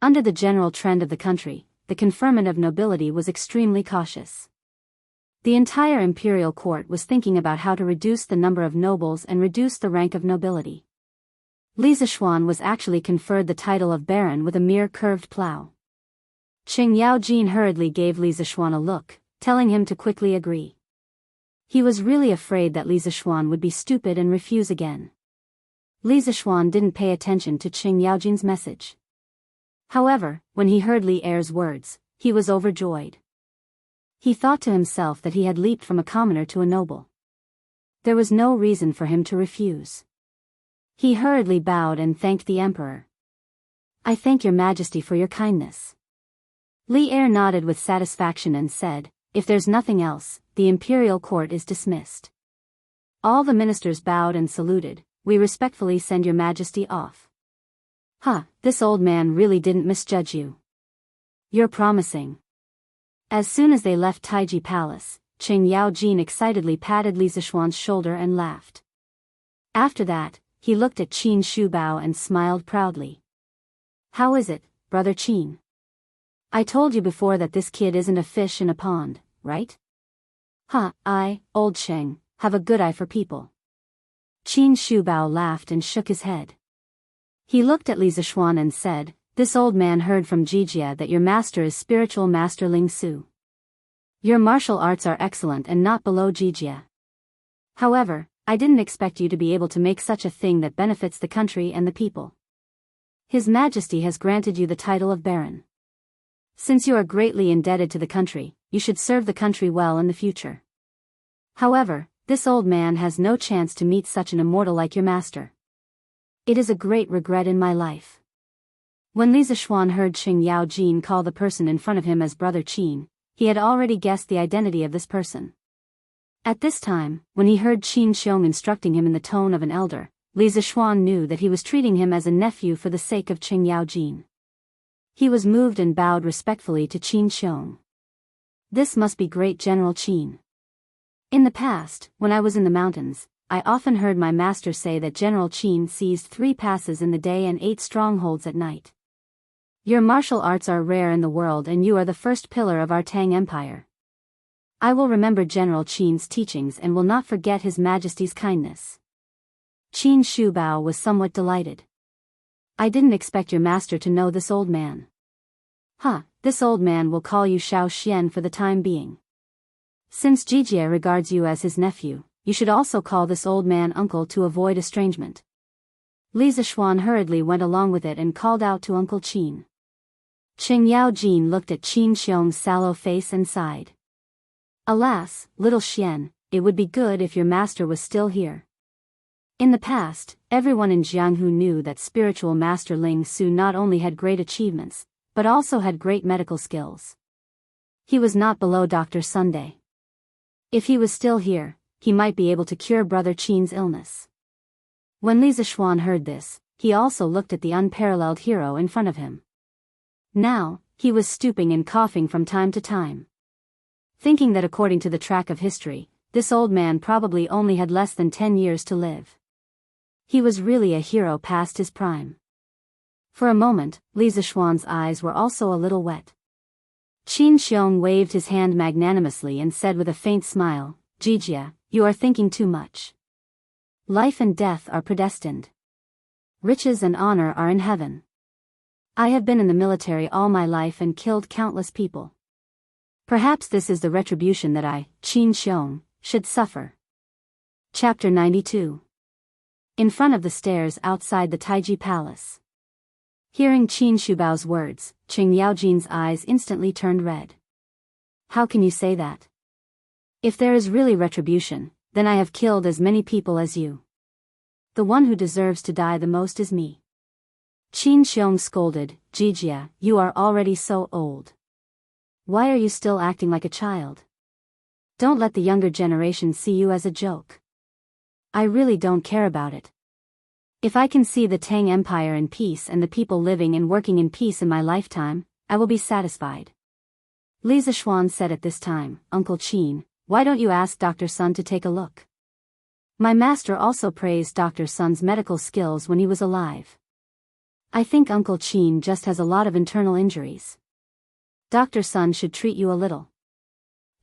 Under the general trend of the country, the conferment of nobility was extremely cautious. The entire imperial court was thinking about how to reduce the number of nobles and reduce the rank of nobility. Li Zishuan was actually conferred the title of baron with a mere curved plow. Qing Yaojin hurriedly gave Li Zishuan a look, telling him to quickly agree. He was really afraid that Li Zishuan would be stupid and refuse again. Li Zishuan didn't pay attention to Qing Yaojin's message. However, when he heard Li Er's words, he was overjoyed. He thought to himself that he had leaped from a commoner to a noble. There was no reason for him to refuse. He hurriedly bowed and thanked the emperor. "I thank your majesty for your kindness." Li Er nodded with satisfaction and said, "If there's nothing else, the imperial court is dismissed." All the ministers bowed and saluted. "We respectfully send your majesty off." This old man really didn't misjudge you. You're promising." As soon as they left Taiji Palace, Qing Yaojin excitedly patted Li Zishuan's shoulder and laughed. After that, he looked at Qin Shubao and smiled proudly. "How is it, brother Qin? I told you before that this kid isn't a fish in a pond, right?" I, old Sheng, have a good eye for people." Qin Shubao laughed and shook his head. He looked at Li Zishuan and said, "This old man heard from Jijia that your master is spiritual master Ling Su. Your martial arts are excellent and not below Jijia. However, I didn't expect you to be able to make such a thing that benefits the country and the people. His Majesty has granted you the title of Baron. Since you are greatly indebted to the country, you should serve the country well in the future. However, this old man has no chance to meet such an immortal like your master. It is a great regret in my life." When Li Zishuan heard Qing Yaojin call the person in front of him as Brother Qin, he had already guessed the identity of this person. At this time, when he heard Qin Xiong instructing him in the tone of an elder, Li Zishuan knew that he was treating him as a nephew for the sake of Qing Yaojin. He was moved and bowed respectfully to Qin Xiong. "This must be great General Qin. In the past, when I was in the mountains, I often heard my master say that General Qin seized 3 passes in the day and 8 strongholds at night. Your martial arts are rare in the world and you are the first pillar of our Tang Empire. I will remember General Qin's teachings and will not forget His Majesty's kindness." Qin Shubao was somewhat delighted. "I didn't expect your master to know this old man." This old man will call you Xiao Xian for the time being. Since Jijia regards you as his nephew, you should also call this old man uncle to avoid estrangement." Li Zishuan hurriedly went along with it and called out to Uncle Qin. Qing Yaojin looked at Qin Xiong's sallow face and sighed. "Alas, little Xian, it would be good if your master was still here." In the past, everyone in Jianghu knew that spiritual master Ling Su not only had great achievements, but also had great medical skills. He was not below Dr. Sunday. If he was still here, he might be able to cure Brother Qin's illness. When Li Zishuan heard this, he also looked at the unparalleled hero in front of him. Now, he was stooping and coughing from time to time. Thinking that according to the track of history, this old man probably only had less than 10 years to live. He was really a hero past his prime. For a moment, Li Zishuan's eyes were also a little wet. Qin Xiong waved his hand magnanimously and said with a faint smile, "Jijia, you are thinking too much. Life and death are predestined. Riches and honor are in heaven. I have been in the military all my life and killed countless people. Perhaps this is the retribution that I, Qin Xiong, should suffer." Chapter 92. In front of the stairs outside the Taiji Palace. Hearing Qin Shubao's words, Qing Yaojin's eyes instantly turned red. "How can you say that? If there is really retribution, then I have killed as many people as you. The one who deserves to die the most is me." Qin Xiong scolded, "Jijia, you are already so old. Why are you still acting like a child? Don't let the younger generation see you as a joke. I really don't care about it. If I can see the Tang Empire in peace and the people living and working in peace in my lifetime, I will be satisfied. Li Zishuan said at this time, Uncle Qin, why don't you ask Dr. Sun to take a look? My master also praised Dr. Sun's medical skills when he was alive. I think Uncle Qin just has a lot of internal injuries. Dr. Sun should treat you a little.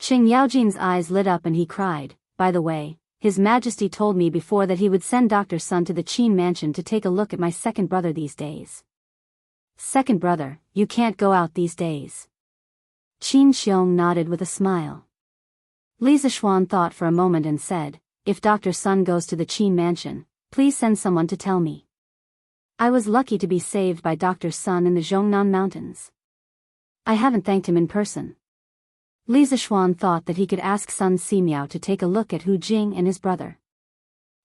Qing Yaojin's eyes lit up and he cried, by the way, His Majesty told me before that he would send Dr. Sun to the Qin mansion to take a look at my second brother these days. Second brother, you can't go out these days. Qin Xiong nodded with a smile. Li Zishuan thought for a moment and said, if Dr. Sun goes to the Qin mansion, please send someone to tell me. I was lucky to be saved by Dr. Sun in the Zhongnan Mountains. I haven't thanked him in person. Li Zishuan thought that he could ask Sun Simiao to take a look at Hu Jing and his brother.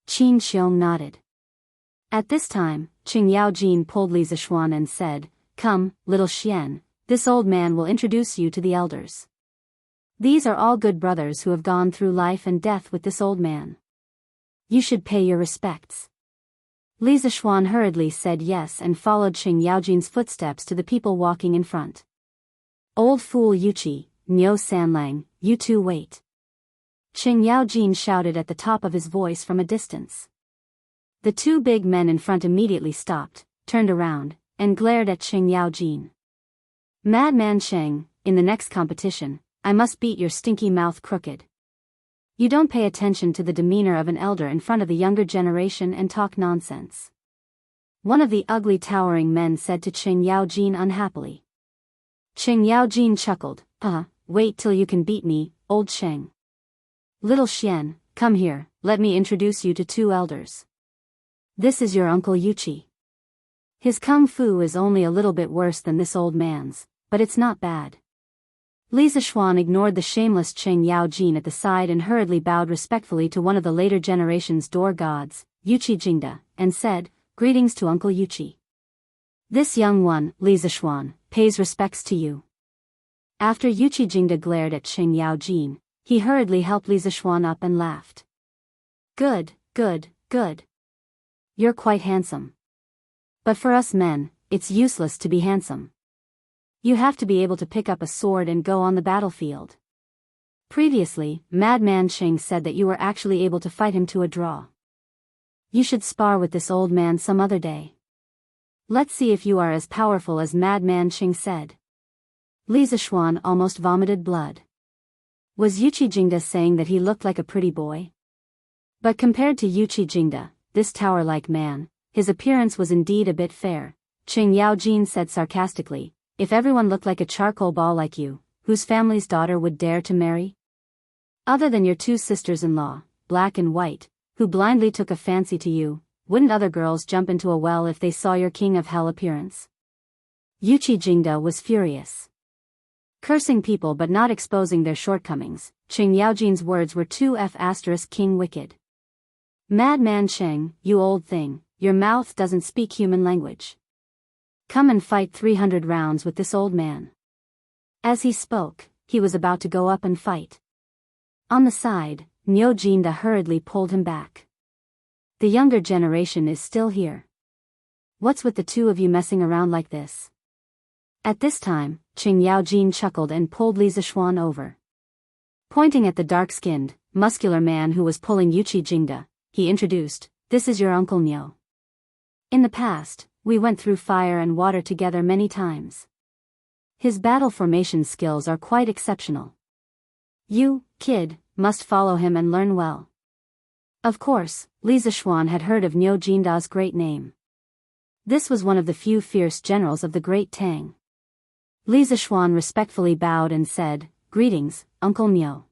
Qin Xiong nodded. At this time, Qing Yaojin pulled Li Zishuan and said, come, little Xian, this old man will introduce you to the elders. These are all good brothers who have gone through life and death with this old man. You should pay your respects. Li Zishuan hurriedly said yes and followed Qing Yaojin's footsteps to the people walking in front. Old fool Yuqi, Niu Sanlang, you two wait. Qing Yaojin shouted at the top of his voice from a distance. The two big men in front immediately stopped, turned around, and glared at Qing Yaojin. Madman Cheng, in the next competition, I must beat your stinky mouth crooked. You don't pay attention to the demeanor of an elder in front of the younger generation and talk nonsense. One of the ugly towering men said to Qing Yaojin unhappily. Qing Yaojin chuckled, wait till you can beat me, old Cheng. Little Xian, come here, let me introduce you to two elders. This is your uncle Yuqi. His kung fu is only a little bit worse than this old man's, but it's not bad. Li Zishuan ignored the shameless Qing Yaojin at the side and hurriedly bowed respectfully to one of the later generation's door gods, Yuqi Jingda, and said, greetings to Uncle Yuqi. This young one, Li Zishuan, pays respects to you. After Yuqi Jingda glared at Qing Yaojin, he hurriedly helped Li Zishuan up and laughed. Good, good, good. You're quite handsome. But for us men, it's useless to be handsome. You have to be able to pick up a sword and go on the battlefield. Previously, Madman Cheng said that you were actually able to fight him to a draw. You should spar with this old man some other day. Let's see if you are as powerful as Madman Cheng said. Li Zishuan almost vomited blood. Was Yuqi Jingda saying that he looked like a pretty boy? But compared to Yuqi Jingda, this tower-like man, his appearance was indeed a bit fair. Qing Yaojin said sarcastically, if everyone looked like a charcoal ball like you, whose family's daughter would dare to marry? Other than your two sisters-in-law, black and white, who blindly took a fancy to you, wouldn't other girls jump into a well if they saw your king of hell appearance? Yuqi Jingda was furious. Cursing people but not exposing their shortcomings, Qing Yaojin's words were too king wicked. Madman Cheng, you old thing, your mouth doesn't speak human language. Come and fight 300 rounds with this old man. As he spoke, he was about to go up and fight. On the side, Niu Jinda hurriedly pulled him back. The younger generation is still here. What's with the two of you messing around like this? At this time, Qing Yaojin chuckled and pulled Li Zishuan over. Pointing at the dark-skinned, muscular man who was pulling Yuqi Jingda, he introduced, this is your Uncle Niu. In the past, we went through fire and water together many times. His battle formation skills are quite exceptional. You, kid, must follow him and learn well. Of course, Li Zishuan had heard of Niu Jinda's great name. This was one of the few fierce generals of the Great Tang. Li Zishuan respectfully bowed and said, greetings, Uncle Niu.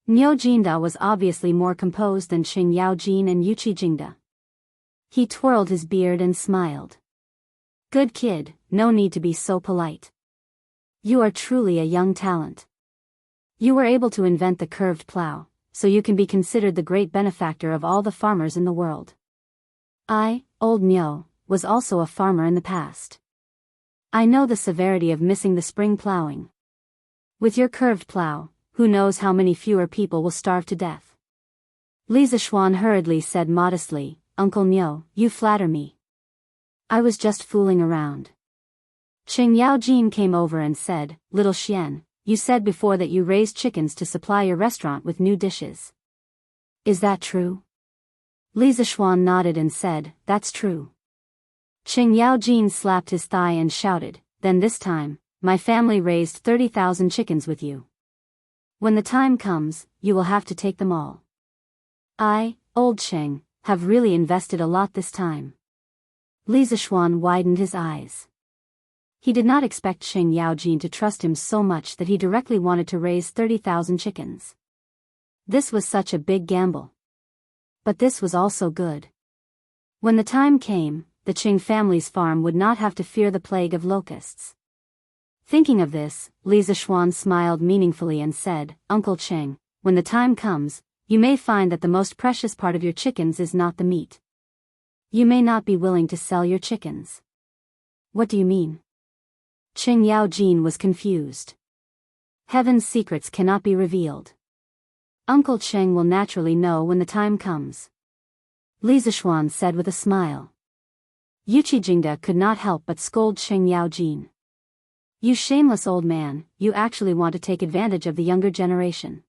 Niu Jinda was obviously more composed than Qing Yaojin and Yuqi Jingda. He twirled his beard and smiled. Good kid, no need to be so polite. You are truly a young talent. You were able to invent the curved plow, so you can be considered the great benefactor of all the farmers in the world. I, old Niu, was also a farmer in the past. I know the severity of missing the spring plowing. With your curved plow, who knows how many fewer people will starve to death. Li Zishuan hurriedly said modestly, Uncle Niu, you flatter me. I was just fooling around. Qing Yaojin came over and said, "Little Xian, you said before that you raised chickens to supply your restaurant with new dishes. Is that true?" Li Zishuan nodded and said, "That's true." Qing Yaojin slapped his thigh and shouted, "Then this time, my family raised 30,000 chickens with you. When the time comes, you will have to take them all. I, old Qing, have really invested a lot this time." Li Zishuan widened his eyes. He did not expect Qing Yaojin to trust him so much that he directly wanted to raise 30,000 chickens. This was such a big gamble. But this was also good. When the time came, the Qing family's farm would not have to fear the plague of locusts. Thinking of this, Li Zishuan smiled meaningfully and said, "Uncle Qing, when the time comes, you may find that the most precious part of your chickens is not the meat. You may not be willing to sell your chickens." "What do you mean?" Qing Yaojin was confused. Heaven's secrets cannot be revealed. Uncle Qing will naturally know when the time comes. Li Zishuan said with a smile. Yuqi Jingda could not help but scold Qing Yaojin. "You shameless old man, you actually want to take advantage of the younger generation.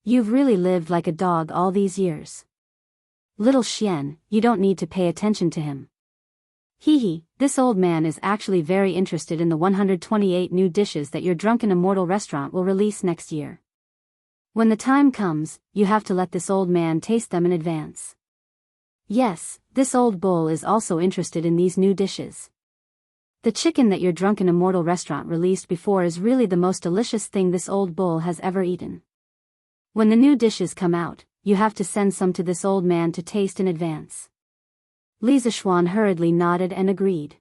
You've really lived like a dog all these years. Little Xian, you don't need to pay attention to him. Hee, this old man is actually very interested in the 128 new dishes that your drunken immortal restaurant will release next year. When the time comes, you have to let this old man taste them in advance. Yes, this old bull is also interested in these new dishes. The chicken that your drunken immortal restaurant released before is really the most delicious thing this old bull has ever eaten. When the new dishes come out, you have to send some to this old man to taste in advance." Li Zishuan hurriedly nodded and agreed.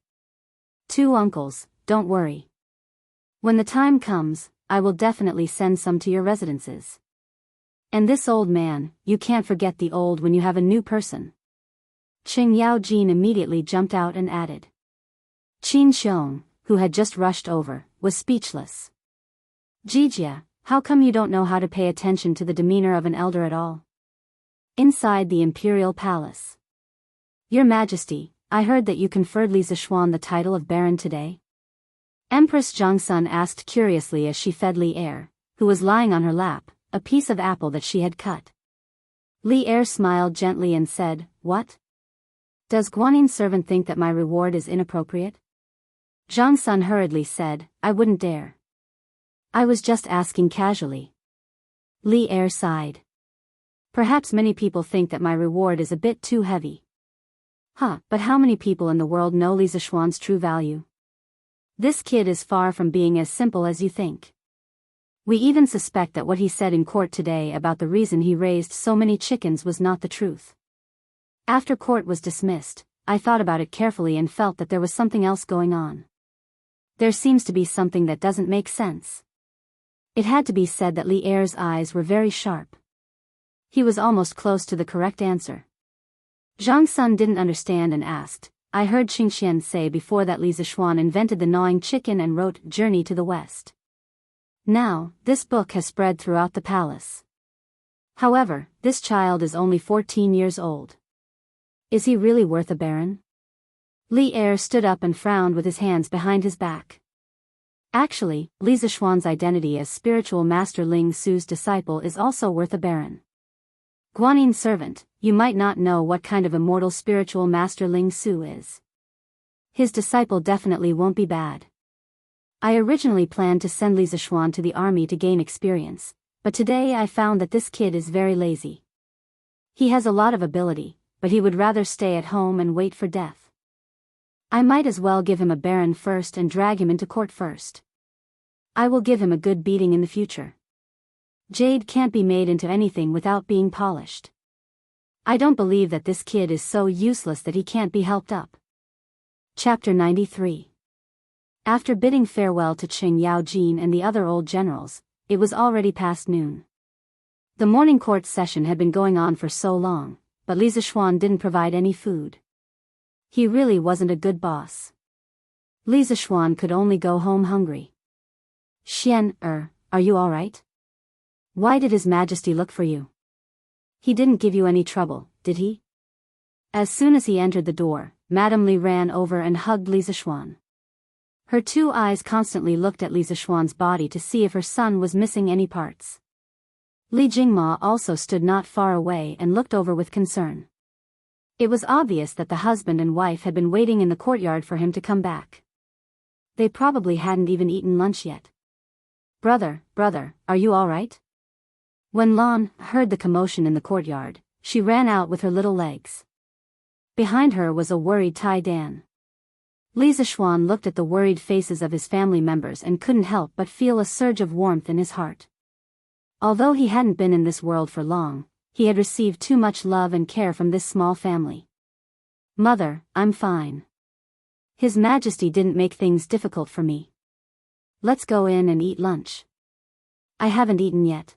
"Two uncles, don't worry. When the time comes, I will definitely send some to your residences. And this old man, you can't forget the old when you have a new person." Qing Yaojin immediately jumped out and added. Qin Xiong, who had just rushed over, was speechless. "Jijia, how come you don't know how to pay attention to the demeanor of an elder at all?" Inside the imperial palace. "Your Majesty, I heard that you conferred Li Zishuan the title of Baron today?" Empress Jiangsun asked curiously as she fed Li Er, who was lying on her lap, a piece of apple that she had cut. Li Er smiled gently and said, "What? Does Guanin's servant think that my reward is inappropriate?" Jiangsun hurriedly said, "I wouldn't dare. I was just asking casually." Li Er sighed. "Perhaps many people think that my reward is a bit too heavy. But how many people in the world know Li Zishuan's true value? This kid is far from being as simple as you think. We even suspect that what he said in court today about the reason he raised so many chickens was not the truth. After court was dismissed, I thought about it carefully and felt that there was something else going on. There seems to be something that doesn't make sense." It had to be said that Li Er's eyes were very sharp. He was almost close to the correct answer. Zhang Sun didn't understand and asked, "I heard Xingxian say before that Li Zishuan invented the gnawing chicken and wrote Journey to the West. Now, this book has spread throughout the palace. However, this child is only 14 years old. Is he really worth a baron?" Li Er stood up and frowned with his hands behind his back. Actually, Li Zishuan's identity as spiritual master Ling Su's disciple is also worth a baron. Guanin's servant, you might not know what kind of immortal spiritual master Ling Su is. His disciple definitely won't be bad. I originally planned to send Li Zishuan to the army to gain experience, but today I found that this kid is very lazy. He has a lot of ability, but he would rather stay at home and wait for death. I might as well give him a baron first and drag him into court first. I will give him a good beating in the future. Jade can't be made into anything without being polished. I don't believe that this kid is so useless that he can't be helped up." Chapter 93. After bidding farewell to Qing Yaojin and the other old generals, it was already past noon. The morning court session had been going on for so long, but Li Zishuan didn't provide any food. He really wasn't a good boss. Li Zishuan could only go home hungry. "Xian, are you all right? Why did His Majesty look for you? He didn't give you any trouble, did he?" As soon as he entered the door, Madame Li ran over and hugged Li Zishuan. Her two eyes constantly looked at Li Zishuan's body to see if her son was missing any parts. Li Jingma also stood not far away and looked over with concern. It was obvious that the husband and wife had been waiting in the courtyard for him to come back. They probably hadn't even eaten lunch yet. Brother, are you all right? When Lan heard the commotion in the courtyard, she ran out with her little legs. Behind her was a worried Tai Dan. Li Zishuan looked at the worried faces of his family members and couldn't help but feel a surge of warmth in his heart. Although he hadn't been in this world for long, he had received too much love and care from this small family. Mother, I'm fine. His Majesty didn't make things difficult for me. Let's go in and eat lunch. I haven't eaten yet.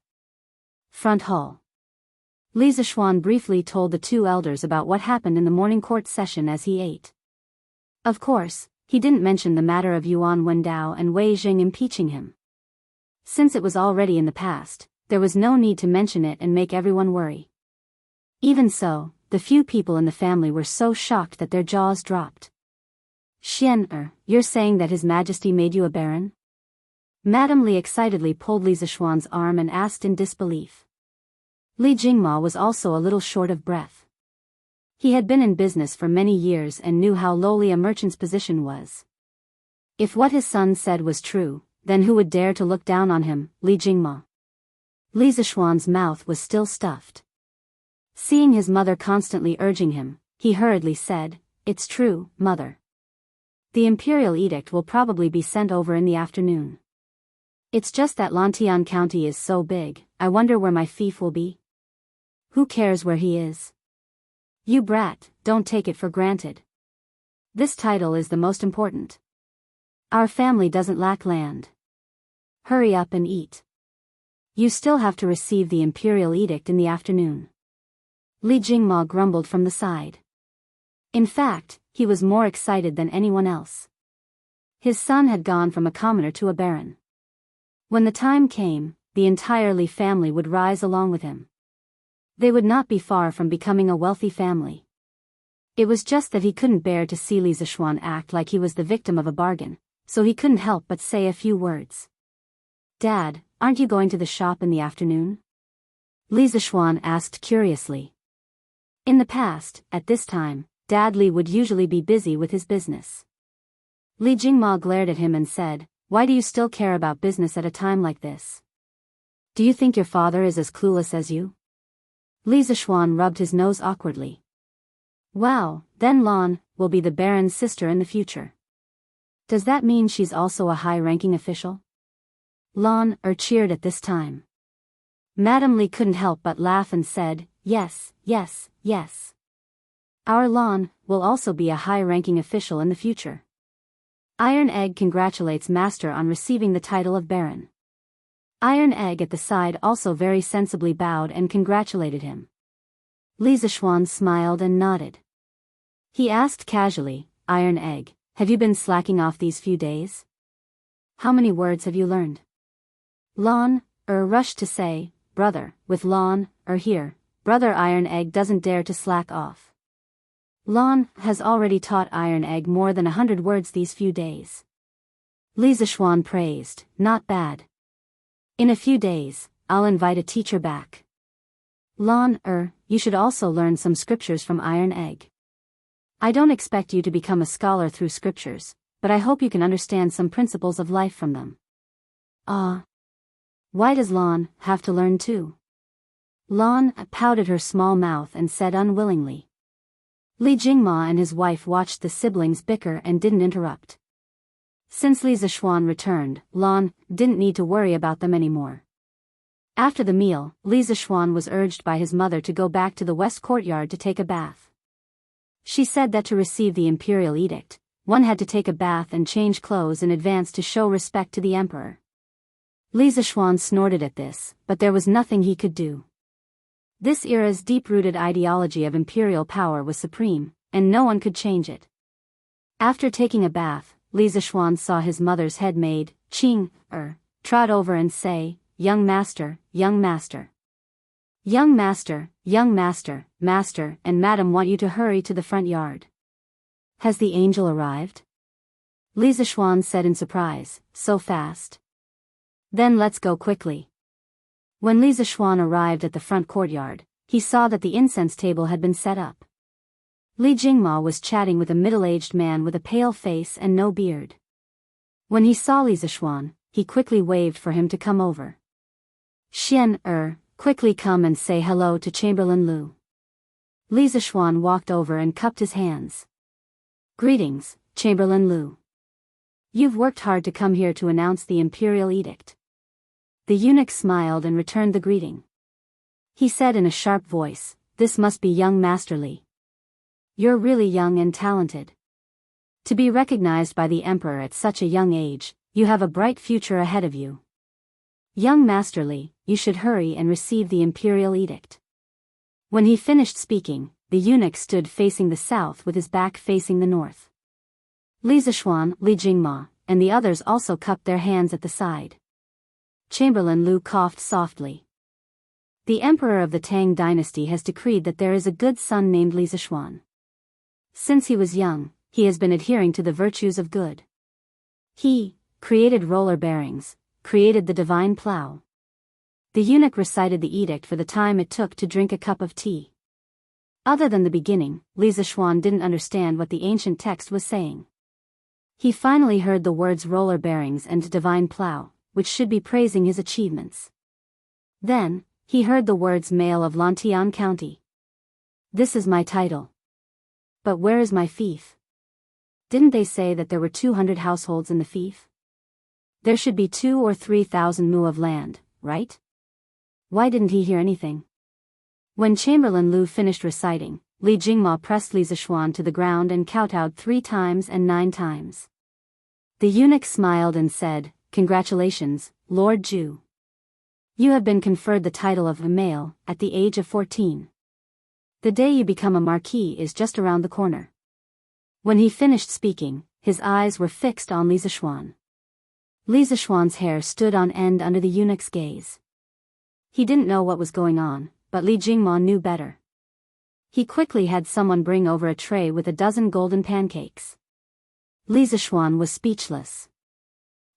Front hall. Li Zishuan briefly told the two elders about what happened in the morning court session as he ate. Of course, he didn't mention the matter of Yuan Wendao and Wei Jing impeaching him. Since it was already in the past, there was no need to mention it and make everyone worry. Even so, the few people in the family were so shocked that their jaws dropped. You're saying that His Majesty made you a baron? Madame Li excitedly pulled Li Zishuan's arm and asked in disbelief. Li Jingma was also a little short of breath. He had been in business for many years and knew how lowly a merchant's position was. If what his son said was true, then who would dare to look down on him, Li Jingma? Li Zishuan's mouth was still stuffed. Seeing his mother constantly urging him, he hurriedly said, "It's true, mother. The imperial edict will probably be sent over in the afternoon. It's just that Lantian County is so big, I wonder where my fief will be. Who cares where he is? You brat, don't take it for granted. This title is the most important. Our family doesn't lack land. Hurry up and eat. You still have to receive the imperial edict in the afternoon." Li Jingma grumbled from the side. In fact, he was more excited than anyone else. His son had gone from a commoner to a baron. When the time came, the entire Li family would rise along with him. They would not be far from becoming a wealthy family. It was just that he couldn't bear to see Li Zishuan act like he was the victim of a bargain, so he couldn't help but say a few words. "Dad, aren't you going to the shop in the afternoon?" Li Zishuan asked curiously. In the past, at this time, Dad Li would usually be busy with his business. Li Jingma glared at him and said, "Why do you still care about business at a time like this? Do you think your father is as clueless as you?" Li Zishuan rubbed his nose awkwardly. "Wow, then Lan will be the baron's sister in the future. Does that mean she's also a high-ranking official?" Lan cheered at this time. Madame Li couldn't help but laugh and said, "Yes. Our Lan will also be a high-ranking official in the future. Iron Egg congratulates Master on receiving the title of Baron." Iron Egg at the side also very sensibly bowed and congratulated him. Li Zishuan smiled and nodded. He asked casually, "Iron Egg, have you been slacking off these few days? How many words have you learned?" Lan rushed to say, "Brother, with Lan here, Brother Iron Egg doesn't dare to slack off. Lan has already taught Iron Egg more than 100 words these few days." Li Zishuan praised, "Not bad. In a few days, I'll invite a teacher back. Lan you should also learn some scriptures from Iron Egg. I don't expect you to become a scholar through scriptures, but I hope you can understand some principles of life from them." Why does Lan have to learn too? Lan pouted her small mouth and said unwillingly. Li Jingma and his wife watched the siblings bicker and didn't interrupt. Since Li Zishuan returned, Lan didn't need to worry about them anymore. After the meal, Li Zishuan was urged by his mother to go back to the west courtyard to take a bath. She said that to receive the imperial edict, one had to take a bath and change clothes in advance to show respect to the emperor. Li Zishuan snorted at this, but there was nothing he could do. This era's deep-rooted ideology of imperial power was supreme, and no one could change it. After taking a bath, Li Zishuan saw his mother's head maid, Qing, trot over and say, young master, master, and madam want you to hurry to the front yard." "Has the angel arrived?" Li Zishuan said in surprise, so fast? Then let's go quickly. When Li Zishuan arrived at the front courtyard, he saw that the incense table had been set up. Li Jingma was chatting with a middle-aged man with a pale face and no beard. When he saw Li Zishuan, he quickly waved for him to come over. Quickly come and say hello to Chamberlain Lu. Li Zishuan walked over and cupped his hands. Greetings, Chamberlain Lu. You've worked hard to come here to announce the imperial edict. The eunuch smiled and returned the greeting. He said in a sharp voice, this must be young Master Li. You're really young and talented. To be recognized by the emperor at such a young age, you have a bright future ahead of you. Young Master Li, you should hurry and receive the imperial edict. When he finished speaking, the eunuch stood facing the south with his back facing the north. Li Zishuan, Li Jingma, and the others also cupped their hands at the side. Chamberlain Lu coughed softly. The emperor of the Tang dynasty has decreed that there is a good son named Li Zishuan. Since he was young, he has been adhering to the virtues of good. He created roller bearings, created the divine plow. The eunuch recited the edict for the time it took to drink a cup of tea. Other than the beginning, Li Zishuan didn't understand what the ancient text was saying. He finally heard the words roller bearings and divine plow, which should be praising his achievements. Then, he heard the words Mail of Lantian County. This is my title. But where is my fief? Didn't they say that there were 200 households in the fief? There should be 2,000 or 3,000 mu of land, right? Why didn't he hear anything? When Chamberlain Lu finished reciting, Li Jingma pressed Li Zishuan to the ground and kowtowed 3 times and 9 times. The eunuch smiled and said, Congratulations, Lord Zhu. You have been conferred the title of a male at the age of 14. The day you become a marquis is just around the corner. When he finished speaking, his eyes were fixed on Li Zishuan. Li Zishuan's hair stood on end under the eunuch's gaze. He didn't know what was going on, but Li Jingma knew better. He quickly had someone bring over a tray with a dozen golden pancakes. Li Zishuan was speechless.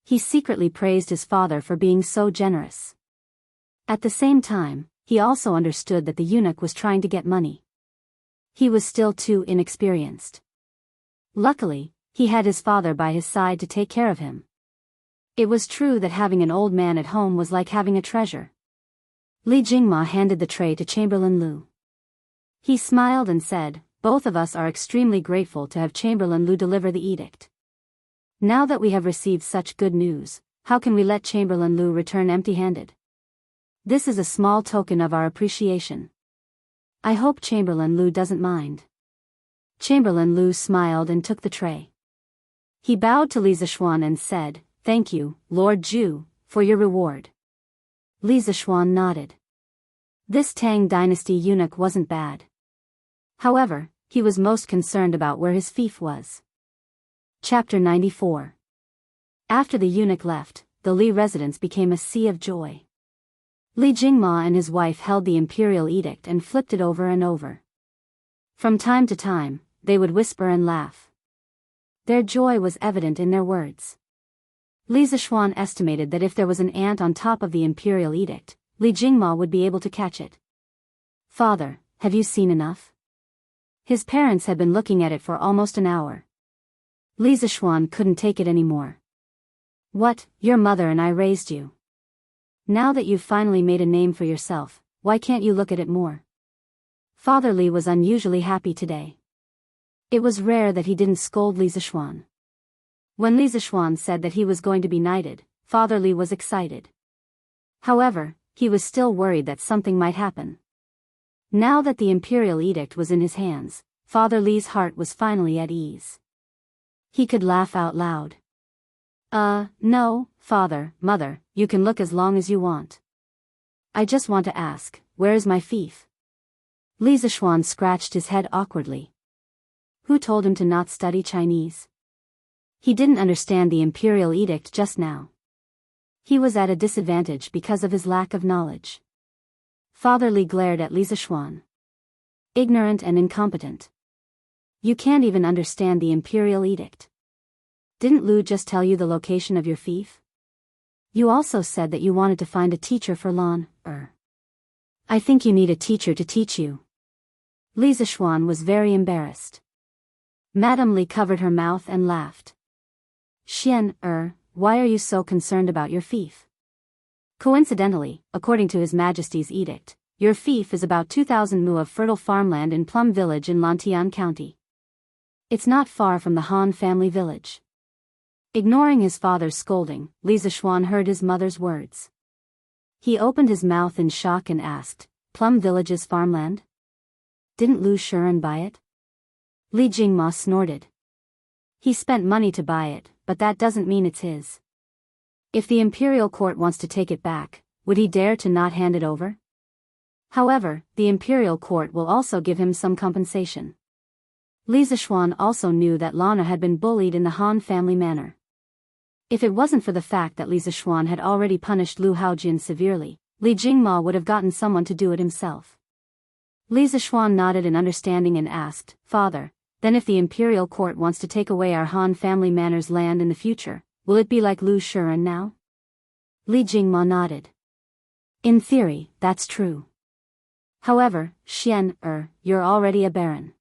He secretly praised his father for being so generous. At the same time, he also understood that the eunuch was trying to get money. He was still too inexperienced. Luckily, he had his father by his side to take care of him. It was true that having an old man at home was like having a treasure. Li Jingma handed the tray to Chamberlain Lu. He smiled and said, Both of us are extremely grateful to have Chamberlain Lu deliver the edict. Now that we have received such good news, how can we let Chamberlain Lu return empty-handed? This is a small token of our appreciation. I hope Chamberlain Lu doesn't mind. Chamberlain Lu smiled and took the tray. He bowed to Li Zishuan and said, Thank you, Lord Zhu, for your reward. Li Zishuan nodded. This Tang dynasty eunuch wasn't bad. However, he was most concerned about where his fief was. Chapter 94. After the eunuch left, the Li residence became a sea of joy. Li Jingma and his wife held the imperial edict and flipped it over and over. From time to time, they would whisper and laugh. Their joy was evident in their words. Li Zishuan estimated that if there was an ant on top of the imperial edict, Li Jingma would be able to catch it. Father, have you seen enough? His parents had been looking at it for almost an hour. Li Zishuan couldn't take it anymore. What, your mother and I raised you. Now that you've finally made a name for yourself, why can't you look at it more? Father Li was unusually happy today. It was rare that he didn't scold Li Zishuan. When Li Zishuan said that he was going to be knighted, Father Li was excited. However, he was still worried that something might happen. Now that the imperial edict was in his hands, Father Li's heart was finally at ease. He could laugh out loud. No, father, mother, you can look as long as you want. I just want to ask, where is my fief? Li Zishuan scratched his head awkwardly. Who told him to not study Chinese? He didn't understand the imperial edict just now. He was at a disadvantage because of his lack of knowledge. Father Li glared at Li Zishuan. Ignorant and incompetent. You can't even understand the imperial edict. Didn't Lu just tell you the location of your fief? You also said that you wanted to find a teacher for Lan. I think you need a teacher to teach you. Li Zishuan was very embarrassed. Madame Li covered her mouth and laughed. Xian, why are you so concerned about your fief? Coincidentally, according to His Majesty's edict, your fief is about 2,000 mu of fertile farmland in Plum Village in Lantian County. It's not far from the Han family village. Ignoring his father's scolding, Li Zishuan heard his mother's words. He opened his mouth in shock and asked, Plum Village's farmland? Didn't Lu Shuren buy it? Li Jingma snorted. He spent money to buy it, but that doesn't mean it's his. If the imperial court wants to take it back, would he dare to not hand it over? However, the imperial court will also give him some compensation. Li Zishuan also knew that Lana had been bullied in the Han family manner. If it wasn't for the fact that Li Zishuan had already punished Lu Haojian severely, Li Jingma would have gotten someone to do it himself. Li Zishuan nodded in understanding and asked, Father, then if the imperial court wants to take away our Han family manor's land in the future, will it be like Lu Shuren now? Li Jingma nodded. In theory, that's true. However, Xian, you're already a baron.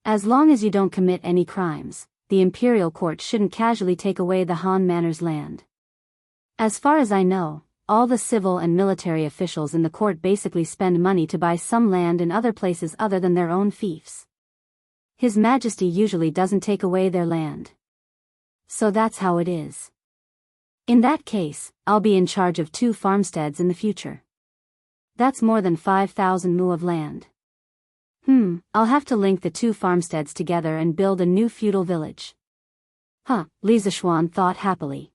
As long as you don't commit any crimes, the imperial court shouldn't casually take away the Han manor's land. As far as I know, all the civil and military officials in the court basically spend money to buy some land in other places other than their own fiefs. His Majesty usually doesn't take away their land. So that's how it is. In that case, I'll be in charge of 2 farmsteads in the future. That's more than 5,000 mu of land. I'll have to link the 2 farmsteads together and build a new feudal village. Li Zishuan thought happily.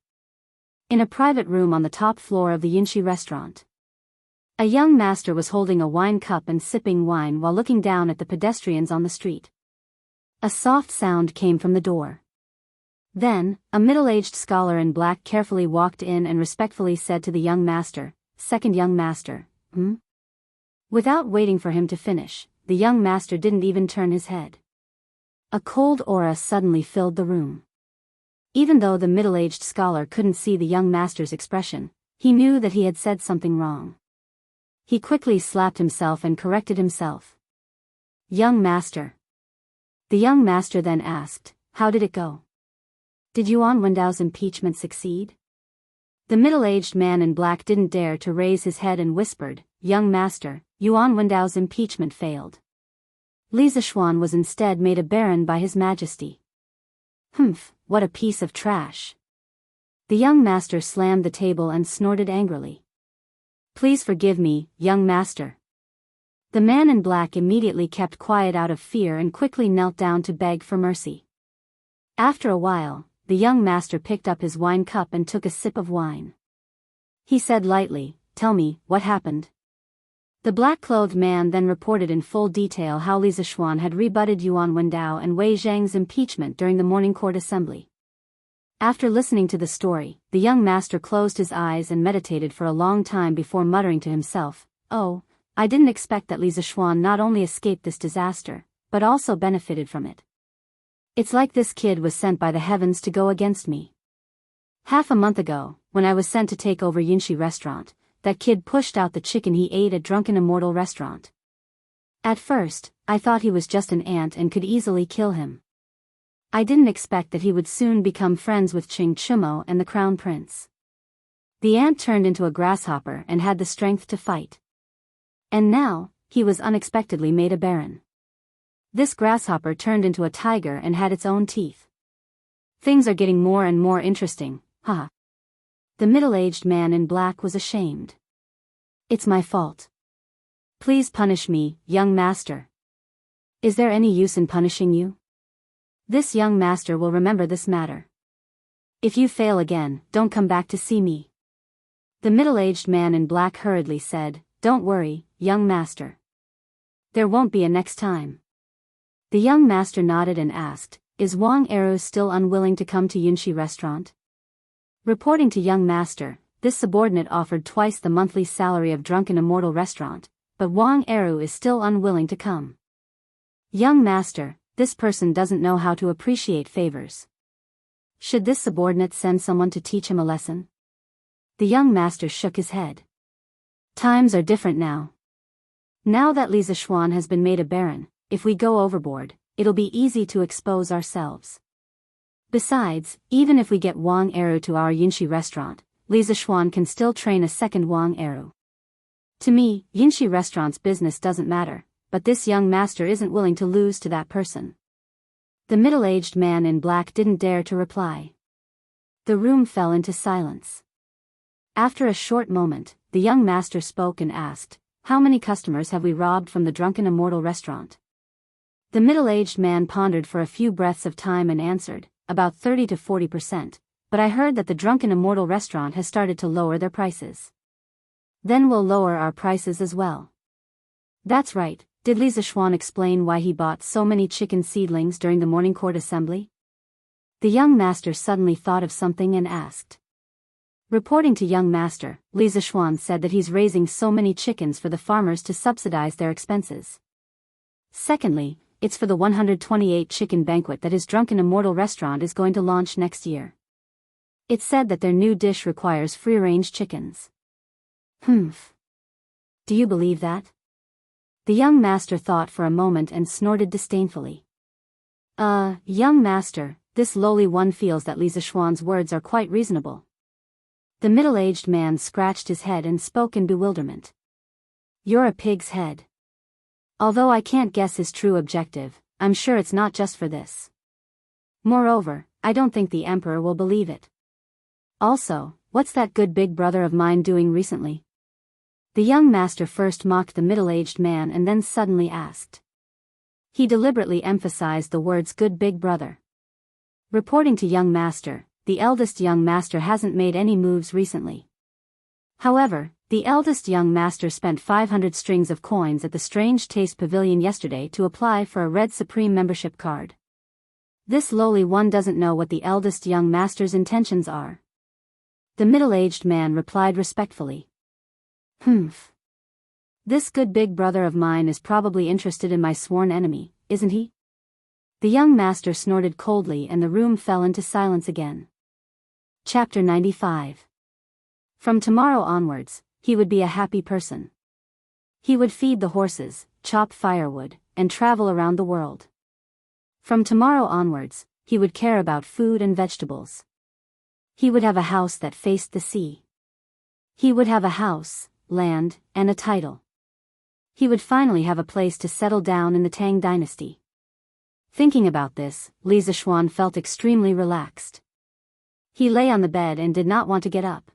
In a private room on the top floor of the Yinshi restaurant, a young master was holding a wine cup and sipping wine while looking down at the pedestrians on the street. A soft sound came from the door. Then, a middle-aged scholar in black carefully walked in and respectfully said to the young master, Second young master, Without waiting for him to finish, the young master didn't even turn his head. A cold aura suddenly filled the room. Even though the middle-aged scholar couldn't see the young master's expression, he knew that he had said something wrong. He quickly slapped himself and corrected himself. Young master. The young master then asked, How did it go? Did Yuan Wendao's impeachment succeed? The middle-aged man in black didn't dare to raise his head and whispered, Young master, Yuan Wendao's impeachment failed. Li Zishuan was instead made a baron by His Majesty. What a piece of trash. The young master slammed the table and snorted angrily. Please forgive me, young master. The man in black immediately kept quiet out of fear and quickly knelt down to beg for mercy. After a while, the young master picked up his wine cup and took a sip of wine. He said lightly, Tell me, what happened? The black-clothed man then reported in full detail how Li Zishuan had rebutted Yuan Wendao and Wei Zhang's impeachment during the morning court assembly. After listening to the story, the young master closed his eyes and meditated for a long time before muttering to himself, Oh, I didn't expect that Li Zishuan not only escaped this disaster, but also benefited from it. It's like this kid was sent by the heavens to go against me. Half a month ago, when I was sent to take over Yinshi restaurant, that kid pushed out the chicken he ate at Drunken Immortal restaurant. At first, I thought he was just an ant and could easily kill him. I didn't expect that he would soon become friends with Qing Chumo and the Crown Prince. The ant turned into a grasshopper and had the strength to fight. And now, he was unexpectedly made a baron. This grasshopper turned into a tiger and had its own teeth. Things are getting more and more interesting, haha. The middle-aged man in black was ashamed. It's my fault. Please punish me, young master. Is there any use in punishing you? This young master will remember this matter. If you fail again, don't come back to see me. The middle-aged man in black hurriedly said, Don't worry, young master. There won't be a next time. The young master nodded and asked, Is Wang Eru still unwilling to come to Yinshi restaurant? Reporting to young master, this subordinate offered twice the monthly salary of Drunken Immortal restaurant, but Wang Eru is still unwilling to come. Young master, this person doesn't know how to appreciate favors. Should this subordinate send someone to teach him a lesson? The young master shook his head. Times are different now. Now that Li Zishuan has been made a baron, if we go overboard, it'll be easy to expose ourselves. Besides, even if we get Wang Eru to our Yinshi restaurant, Li Zishuan can still train a second Wang Eru. To me, Yinshi restaurant's business doesn't matter, but this young master isn't willing to lose to that person. The middle-aged man in black didn't dare to reply. The room fell into silence. After a short moment, the young master spoke and asked, "How many customers have we robbed from the Drunken Immortal restaurant?" The middle-aged man pondered for a few breaths of time and answered, "About 30 to 40%, but I heard that the Drunken Immortal restaurant has started to lower their prices." "Then we'll lower our prices as well." "That's right." Did Li Zishuan explain why he bought so many chicken seedlings during the morning court assembly? The young master suddenly thought of something and asked. Reporting to young master, Li Zishuan said that he's raising so many chickens for the farmers to subsidize their expenses. Secondly, it's for the 128 chicken banquet that his Drunken Immortal restaurant is going to launch next year. It's said that their new dish requires free-range chickens. Humph. Do you believe that? The young master thought for a moment and snorted disdainfully. Young master, this lowly one feels that Li Zishuan's words are quite reasonable. The middle-aged man scratched his head and spoke in bewilderment. You're a pig's head. Although I can't guess his true objective, I'm sure it's not just for this. Moreover, I don't think the emperor will believe it. Also, what's that good big brother of mine doing recently? The young master first mocked the middle-aged man and then suddenly asked. He deliberately emphasized the words good big brother. Reporting to young master, the eldest young master hasn't made any moves recently. However, the eldest young master spent 500 strings of coins at the Strange Taste Pavilion yesterday to apply for a Red Supreme membership card. This lowly one doesn't know what the eldest young master's intentions are. The middle-aged man replied respectfully. Humph. This good big brother of mine is probably interested in my sworn enemy, isn't he? The young master snorted coldly and the room fell into silence again. Chapter 95. From tomorrow onwards, he would be a happy person. He would feed the horses, chop firewood, and travel around the world. From tomorrow onwards, he would care about food and vegetables. He would have a house that faced the sea. He would have a house, land, and a title. He would finally have a place to settle down in the Tang dynasty. Thinking about this, Li Zishuan felt extremely relaxed. He lay on the bed and did not want to get up.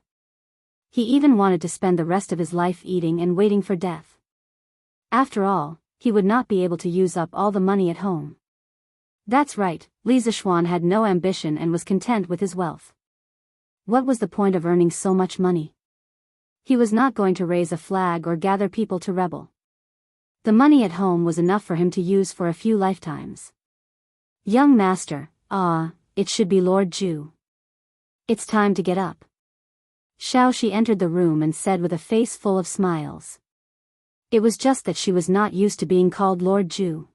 He even wanted to spend the rest of his life eating and waiting for death. After all, he would not be able to use up all the money at home. That's right, Li Zishuan had no ambition and was content with his wealth. What was the point of earning so much money? He was not going to raise a flag or gather people to rebel. The money at home was enough for him to use for a few lifetimes. Young master, it should be Lord Ju. It's time to get up. Xiaoxi entered the room and said with a face full of smiles. It was just that she was not used to being called Lord Ju.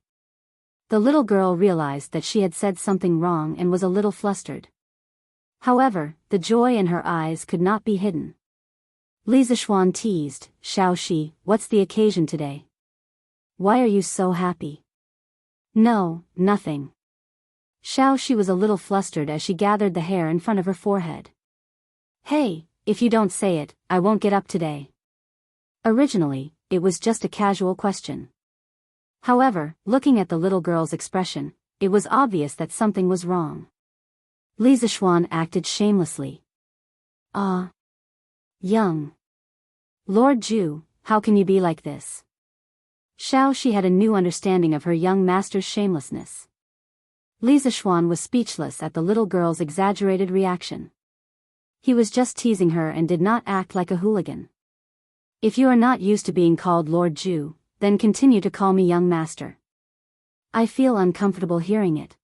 The little girl realized that she had said something wrong and was a little flustered. However, the joy in her eyes could not be hidden. Li Zishuan teased, Xiaoxi, what's the occasion today? Why are you so happy? No, nothing. Xiaoxi was a little flustered as she gathered the hair in front of her forehead. Hey, if you don't say it, I won't get up today. Originally, it was just a casual question. However, looking at the little girl's expression, it was obvious that something was wrong. Li Zishuan acted shamelessly. Young Lord Ju, how can you be like this? Xiaoxi had a new understanding of her young master's shamelessness. Li Zishuan was speechless at the little girl's exaggerated reaction. He was just teasing her and did not act like a hooligan. If you are not used to being called Lord Ju, then continue to call me young master. I feel uncomfortable hearing it.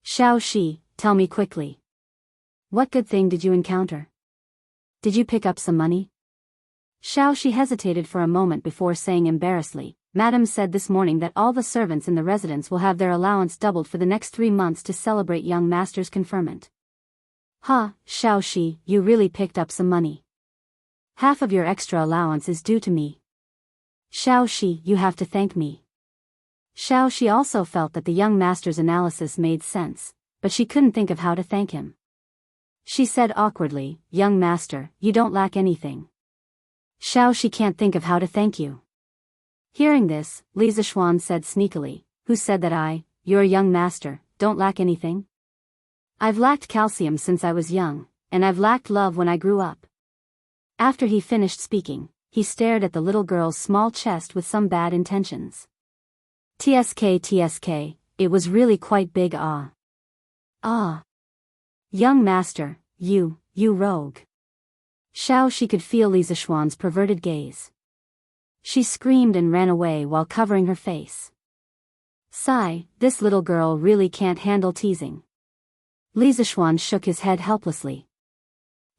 Xiaoxi, tell me quickly. What good thing did you encounter? Did you pick up some money? Xiaoxi hesitated for a moment before saying embarrassedly, Madam said this morning that all the servants in the residence will have their allowance doubled for the next 3 months to celebrate young master's conferment. Ha, Xiaoxi, you really picked up some money. Half of your extra allowance is due to me. Xiaoxi, you have to thank me. Xiaoxi also felt that the young master's analysis made sense, but she couldn't think of how to thank him. She said awkwardly, young master, you don't lack anything. Xiaoxi can't think of how to thank you. Hearing this, Li Zishuan said sneakily, who said that I, your young master, don't lack anything? I've lacked calcium since I was young, and I've lacked love when I grew up. After he finished speaking, he stared at the little girl's small chest with some bad intentions. TSK, it was really quite big. Ah. Young master, you rogue. Xiaoxi could feel Li Zishuan's perverted gaze. She screamed and ran away while covering her face. Sigh, this little girl really can't handle teasing. Li Zishuan shook his head helplessly.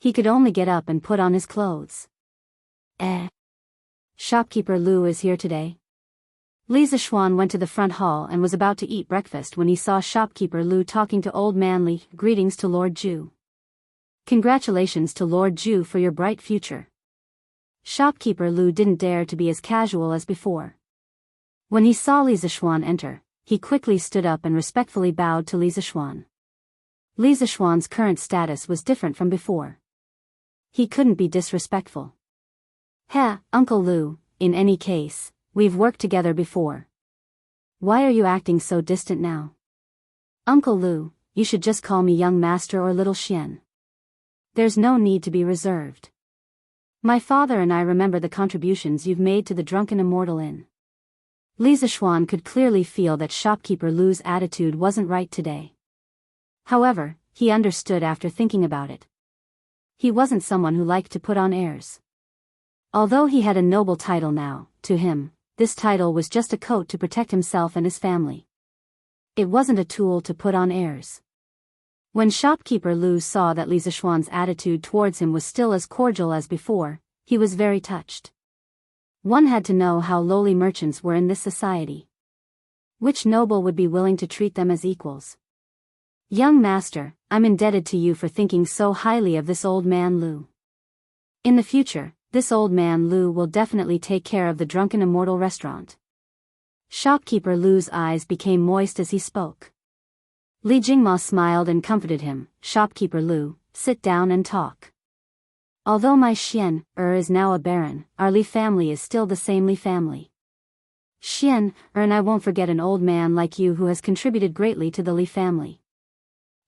He could only get up and put on his clothes. Shopkeeper Lu is here today. Li Zishuan went to the front hall and was about to eat breakfast when he saw shopkeeper Lu talking to old man Li. Greetings to Lord Zhu. Congratulations to Lord Zhu for your bright future. Shopkeeper Lu didn't dare to be as casual as before. When he saw Li Zishuan enter, he quickly stood up and respectfully bowed to Li Zishuan. Li Zishuan's current status was different from before. He couldn't be disrespectful. Uncle Lu, in any case, we've worked together before. Why are you acting so distant now? Uncle Lu, you should just call me young master or little Xian. There's no need to be reserved. My father and I remember the contributions you've made to the Drunken Immortal Inn. Li Zishuan could clearly feel that shopkeeper Lu's attitude wasn't right today. However, he understood after thinking about it. He wasn't someone who liked to put on airs. Although he had a noble title now, to him, this title was just a coat to protect himself and his family. It wasn't a tool to put on airs. When shopkeeper Lu saw that Li Zishuan's attitude towards him was still as cordial as before, he was very touched. One had to know how lowly merchants were in this society. Which noble would be willing to treat them as equals? Young master, I'm indebted to you for thinking so highly of this old man Lu. In the future, this old man Lu will definitely take care of the Drunken Immortal restaurant. Shopkeeper Lu's eyes became moist as he spoke. Li Jingma smiled and comforted him. Shopkeeper Lu, sit down and talk. Although my Xian is now a baron, our Li family is still the same Li family. Xian and I won't forget an old man like you who has contributed greatly to the Li family.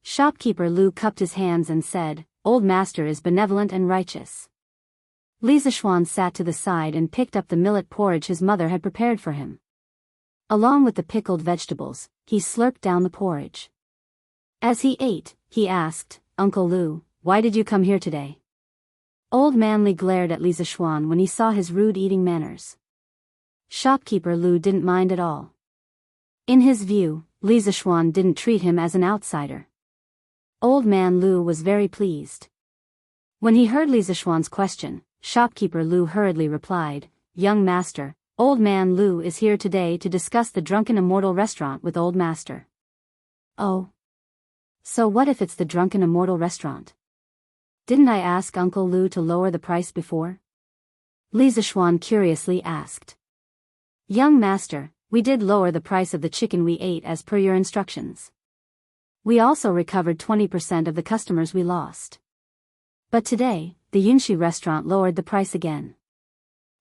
Shopkeeper Lu cupped his hands and said, Old master is benevolent and righteous. Li Zishuan sat to the side and picked up the millet porridge his mother had prepared for him. Along with the pickled vegetables, he slurped down the porridge. As he ate, he asked, Uncle Lu, why did you come here today? Old man Li glared at Li Zishuan when he saw his rude eating manners. Shopkeeper Lu didn't mind at all. In his view, Li Zishuan didn't treat him as an outsider. Old man Lu was very pleased. When he heard Li Zishuan's question, shopkeeper Lu hurriedly replied, Young master, old man Lu is here today to discuss the Drunken Immortal restaurant with old master. Oh. So what if it's the Drunken Immortal restaurant? Didn't I ask Uncle Lu to lower the price before? Li Zishuan curiously asked. Young master, we did lower the price of the chicken we ate as per your instructions. We also recovered 20% of the customers we lost. But today, the Yunxi restaurant lowered the price again.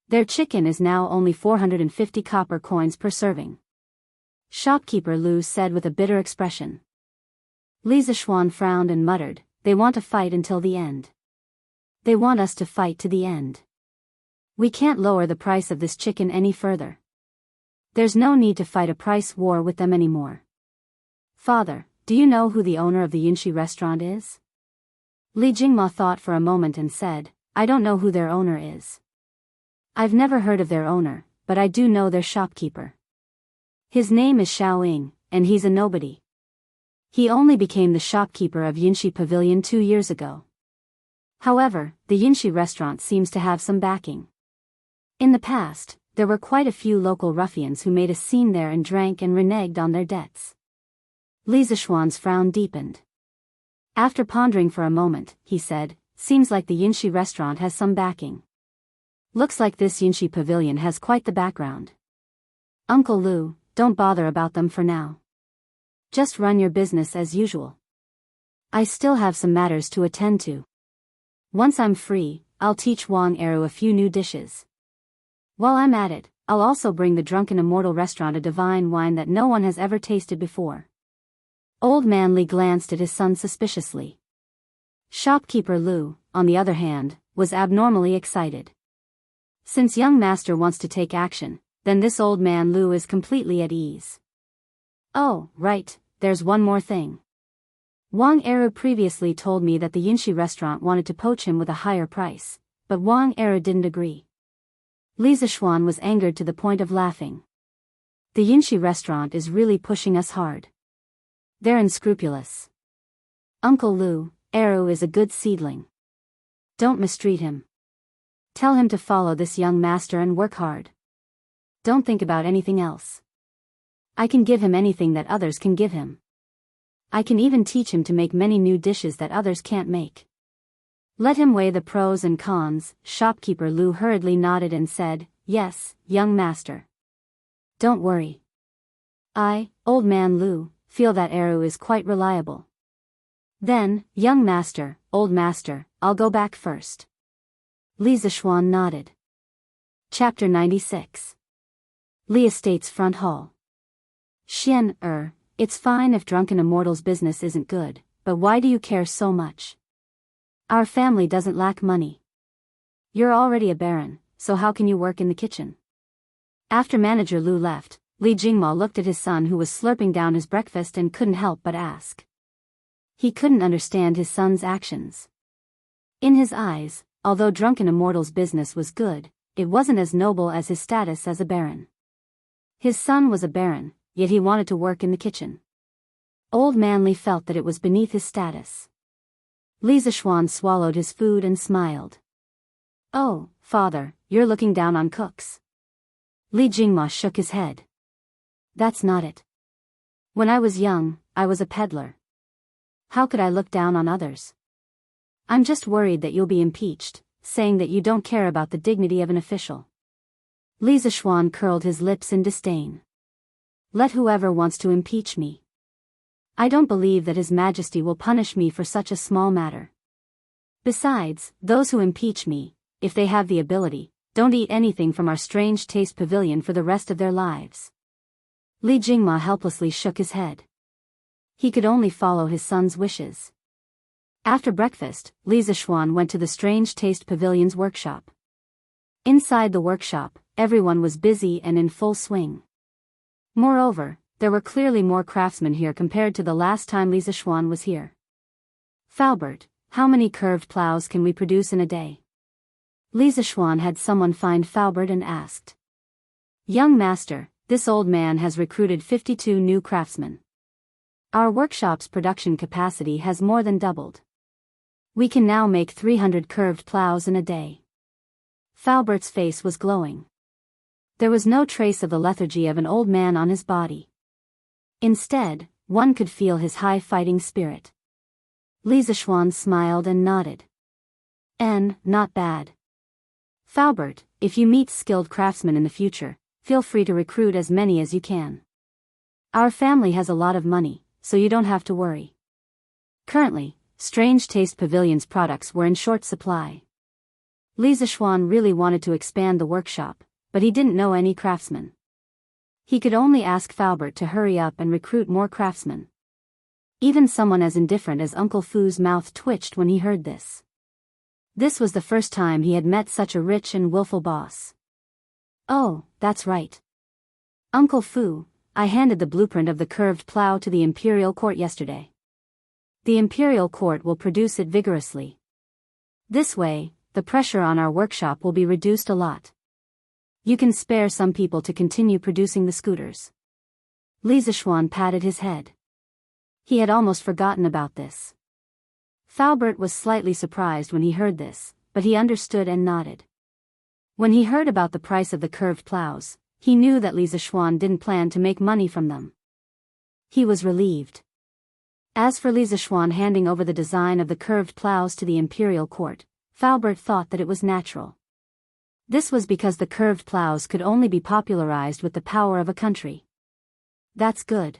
Their chicken is now only 450 copper coins per serving. Shopkeeper Lu said with a bitter expression. Li Zishuan frowned and muttered, They want to fight until the end. They want us to fight to the end. We can't lower the price of this chicken any further. There's no need to fight a price war with them anymore. Father, do you know who the owner of the Yunxi restaurant is? Li Jingma thought for a moment and said, I don't know who their owner is. I've never heard of their owner, but I do know their shopkeeper. His name is Xiao Ying, and he's a nobody. He only became the shopkeeper of Yunxi Pavilion 2 years ago. However, the Yunxi restaurant seems to have some backing. In the past, there were quite a few local ruffians who made a scene there and drank and reneged on their debts. Li Zishuan's frown deepened. After pondering for a moment, he said, "Seems like the Yinshi restaurant has some backing. Looks like this Yinshi pavilion has quite the background. Uncle Lu, don't bother about them for now. Just run your business as usual. I still have some matters to attend to. Once I'm free, I'll teach Wang Eru a few new dishes. While I'm at it, I'll also bring the Drunken Immortal restaurant a divine wine that no one has ever tasted before." Old man Li glanced at his son suspiciously. Shopkeeper Lu, on the other hand, was abnormally excited. Since young master wants to take action, then this old man Lu is completely at ease. "Oh, right, there's one more thing. Wang Eru previously told me that the Yinshi restaurant wanted to poach him with a higher price, but Wang Eru didn't agree." Li Zishuan was angered to the point of laughing. "The Yinshi restaurant is really pushing us hard. They're unscrupulous. Uncle Lu, Eru is a good seedling. Don't mistreat him. Tell him to follow this young master and work hard. Don't think about anything else. I can give him anything that others can give him. I can even teach him to make many new dishes that others can't make. Let him weigh the pros and cons." Shopkeeper Lu hurriedly nodded and said, "Yes, young master. Don't worry. I, old man Lu, feel that Eru is quite reliable." "Then, young master, old master, I'll go back first." Li Zishuan nodded. Chapter 96. Li Estate's Front Hall. It's fine if Drunken Immortal's business isn't good, but why do you care so much? Our family doesn't lack money. You're already a baron, so how can you work in the kitchen?" After manager Lu left, Li Jingma looked at his son who was slurping down his breakfast and couldn't help but ask. He couldn't understand his son's actions. In his eyes, although Drunken Immortal's business was good, it wasn't as noble as his status as a baron. His son was a baron, yet he wanted to work in the kitchen. Old man Li felt that it was beneath his status. Li Zishuan swallowed his food and smiled. "Oh, father, you're looking down on cooks." Li Jingma shook his head. "That's not it. When I was young, I was a peddler. How could I look down on others? I'm just worried that you'll be impeached, saying that you don't care about the dignity of an official." Li Zishuan curled his lips in disdain. "Let whoever wants to impeach me. I don't believe that His Majesty will punish me for such a small matter. Besides, those who impeach me, if they have the ability, don't eat anything from our strange taste pavilion for the rest of their lives." Li Jingma helplessly shook his head. He could only follow his son's wishes. After breakfast, Li Zishuan went to the Strange Taste Pavilion's workshop. Inside the workshop, everyone was busy and in full swing. Moreover, there were clearly more craftsmen here compared to the last time Li Zishuan was here. "Falbert, how many curved plows can we produce in a day?" Li Zishuan had someone find Falbert and asked. "Young master, this old man has recruited 52 new craftsmen. Our workshop's production capacity has more than doubled. We can now make 300 curved plows in a day." Falbert's face was glowing. There was no trace of the lethargy of an old man on his body. Instead, one could feel his high fighting spirit. Li Zishuan smiled and nodded. Not bad. Falbert, if you meet skilled craftsmen in the future, feel free to recruit as many as you can. Our family has a lot of money, so you don't have to worry. Currently, Strange Taste Pavilion's products were in short supply. Li Zishuan really wanted to expand the workshop, but he didn't know any craftsmen. He could only ask Falbert to hurry up and recruit more craftsmen. Even someone as indifferent as Uncle Fu's mouth twitched when he heard this. This was the first time he had met such a rich and willful boss. "Oh, that's right. Uncle Fu, I handed the blueprint of the curved plow to the Imperial Court yesterday. The Imperial Court will produce it vigorously. This way, the pressure on our workshop will be reduced a lot. You can spare some people to continue producing the scooters." Li Zishuan patted his head. He had almost forgotten about this. Falbert was slightly surprised when he heard this, but he understood and nodded. When he heard about the price of the curved plows, he knew that Li Zishuan didn't plan to make money from them. He was relieved. As for Li Zixuan handing over the design of the curved plows to the imperial court, Faubert thought that it was natural. This was because the curved plows could only be popularized with the power of a country. That's good.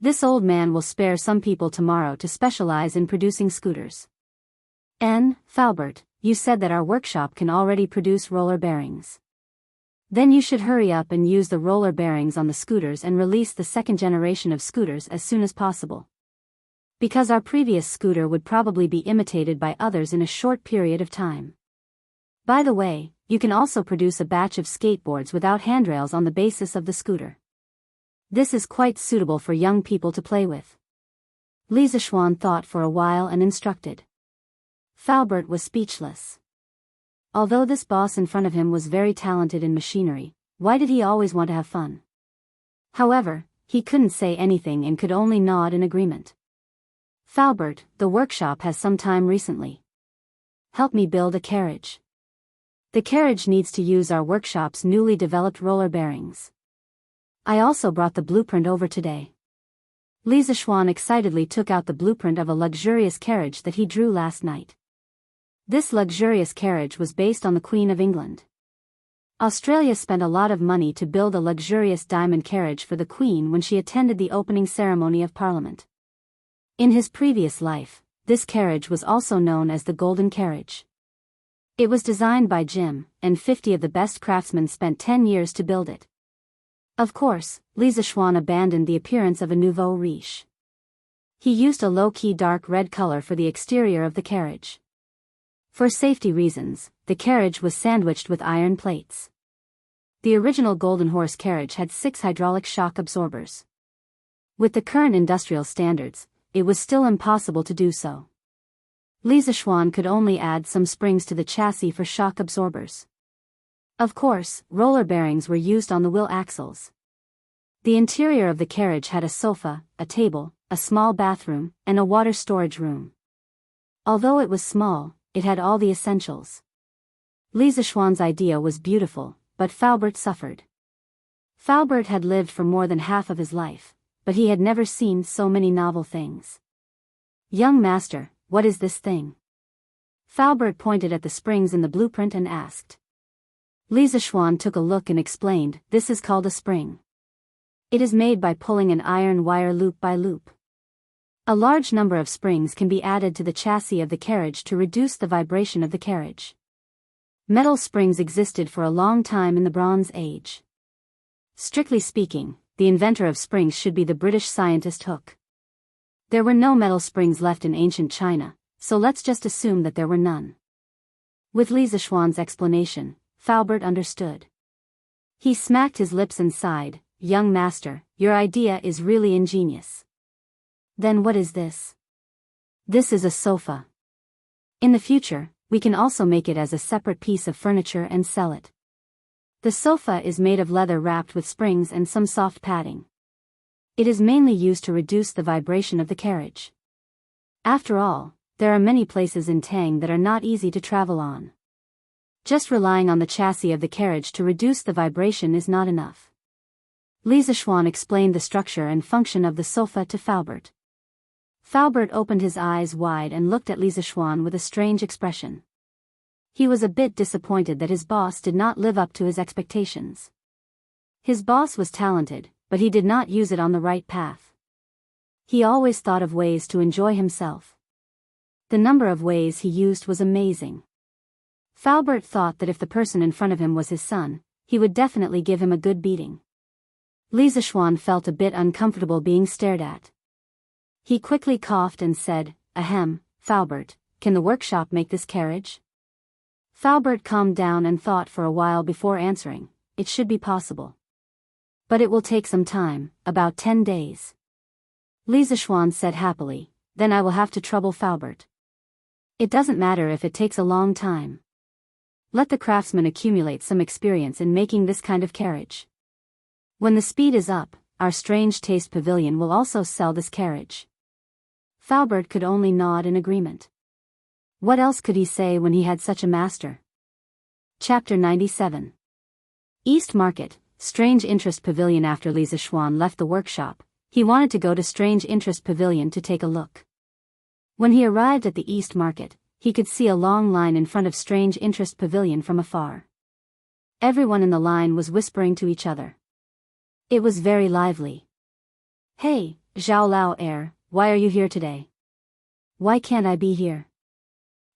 This old man will spare some people tomorrow to specialize in producing scooters. Faubert, you said that our workshop can already produce roller bearings. Then you should hurry up and use the roller bearings on the scooters and release the second generation of scooters as soon as possible. Because our previous scooter would probably be imitated by others in a short period of time. By the way, you can also produce a batch of skateboards without handrails on the basis of the scooter. This is quite suitable for young people to play with. Li Zixuan thought for a while and instructed. Faubert was speechless. Although this boss in front of him was very talented in machinery, why did he always want to have fun? However, he couldn't say anything and could only nod in agreement. Faubert, the workshop has some time recently. Help me build a carriage. The carriage needs to use our workshop's newly developed roller bearings. I also brought the blueprint over today. Li Zixuan excitedly took out the blueprint of a luxurious carriage that he drew last night. This luxurious carriage was based on the Queen of England. Australia spent a lot of money to build a luxurious diamond carriage for the Queen when she attended the opening ceremony of Parliament. In his previous life, this carriage was also known as the Golden Carriage. It was designed by Jim, and 50 of the best craftsmen spent 10 years to build it. Of course, Li Zixuan abandoned the appearance of a nouveau riche. He used a low-key dark red color for the exterior of the carriage. For safety reasons, the carriage was sandwiched with iron plates. The original Golden Horse carriage had 6 hydraulic shock absorbers. With the current industrial standards, it was still impossible to do so. Li Zixuan could only add some springs to the chassis for shock absorbers. Of course, roller bearings were used on the wheel axles. The interior of the carriage had a sofa, a table, a small bathroom, and a water storage room. Although it was small, it had all the essentials. Li Zixuan's idea was beautiful, but Faubert suffered. Faubert had lived for more than half of his life, but he had never seen so many novel things. Young master, what is this thing? Faubert pointed at the springs in the blueprint and asked. Li Zixuan took a look and explained, this is called a spring. It is made by pulling an iron wire loop by loop. A large number of springs can be added to the chassis of the carriage to reduce the vibration of the carriage. Metal springs existed for a long time in the Bronze Age. Strictly speaking, the inventor of springs should be the British scientist Hooke. There were no metal springs left in ancient China, so let's just assume that there were none. With Li Zixuan's explanation, Faubert understood. He smacked his lips and sighed, young master, your idea is really ingenious. Then what is this? This is a sofa. In the future, we can also make it as a separate piece of furniture and sell it. The sofa is made of leather wrapped with springs and some soft padding. It is mainly used to reduce the vibration of the carriage. After all, there are many places in Tang that are not easy to travel on. Just relying on the chassis of the carriage to reduce the vibration is not enough. Li Zixuan explained the structure and function of the sofa to Faubert. Faubert opened his eyes wide and looked at Li Zixuan with a strange expression. He was a bit disappointed that his boss did not live up to his expectations. His boss was talented, but he did not use it on the right path. He always thought of ways to enjoy himself. The number of ways he used was amazing. Faubert thought that if the person in front of him was his son, he would definitely give him a good beating. Li Zixuan felt a bit uncomfortable being stared at. He quickly coughed and said, ahem, Faubert, can the workshop make this carriage? Faubert calmed down and thought for a while before answering, it should be possible. But it will take some time, about 10 days. Li Zixuan said happily, then I will have to trouble Faubert. It doesn't matter if it takes a long time. Let the craftsmen accumulate some experience in making this kind of carriage. When the speed is up, our Strange Taste Pavilion will also sell this carriage. Faubert could only nod in agreement. What else could he say when he had such a master? Chapter 97. East Market, Strange Interest Pavilion. After Li Zixuan left the workshop, He wanted to go to Strange Interest Pavilion to take a look. When he arrived at the East Market, he could see a long line in front of Strange Interest Pavilion from afar. Everyone in the line was whispering to each other. It was very lively. "Hey, Zhao Lao Air, why are you here today? Why can't I be here?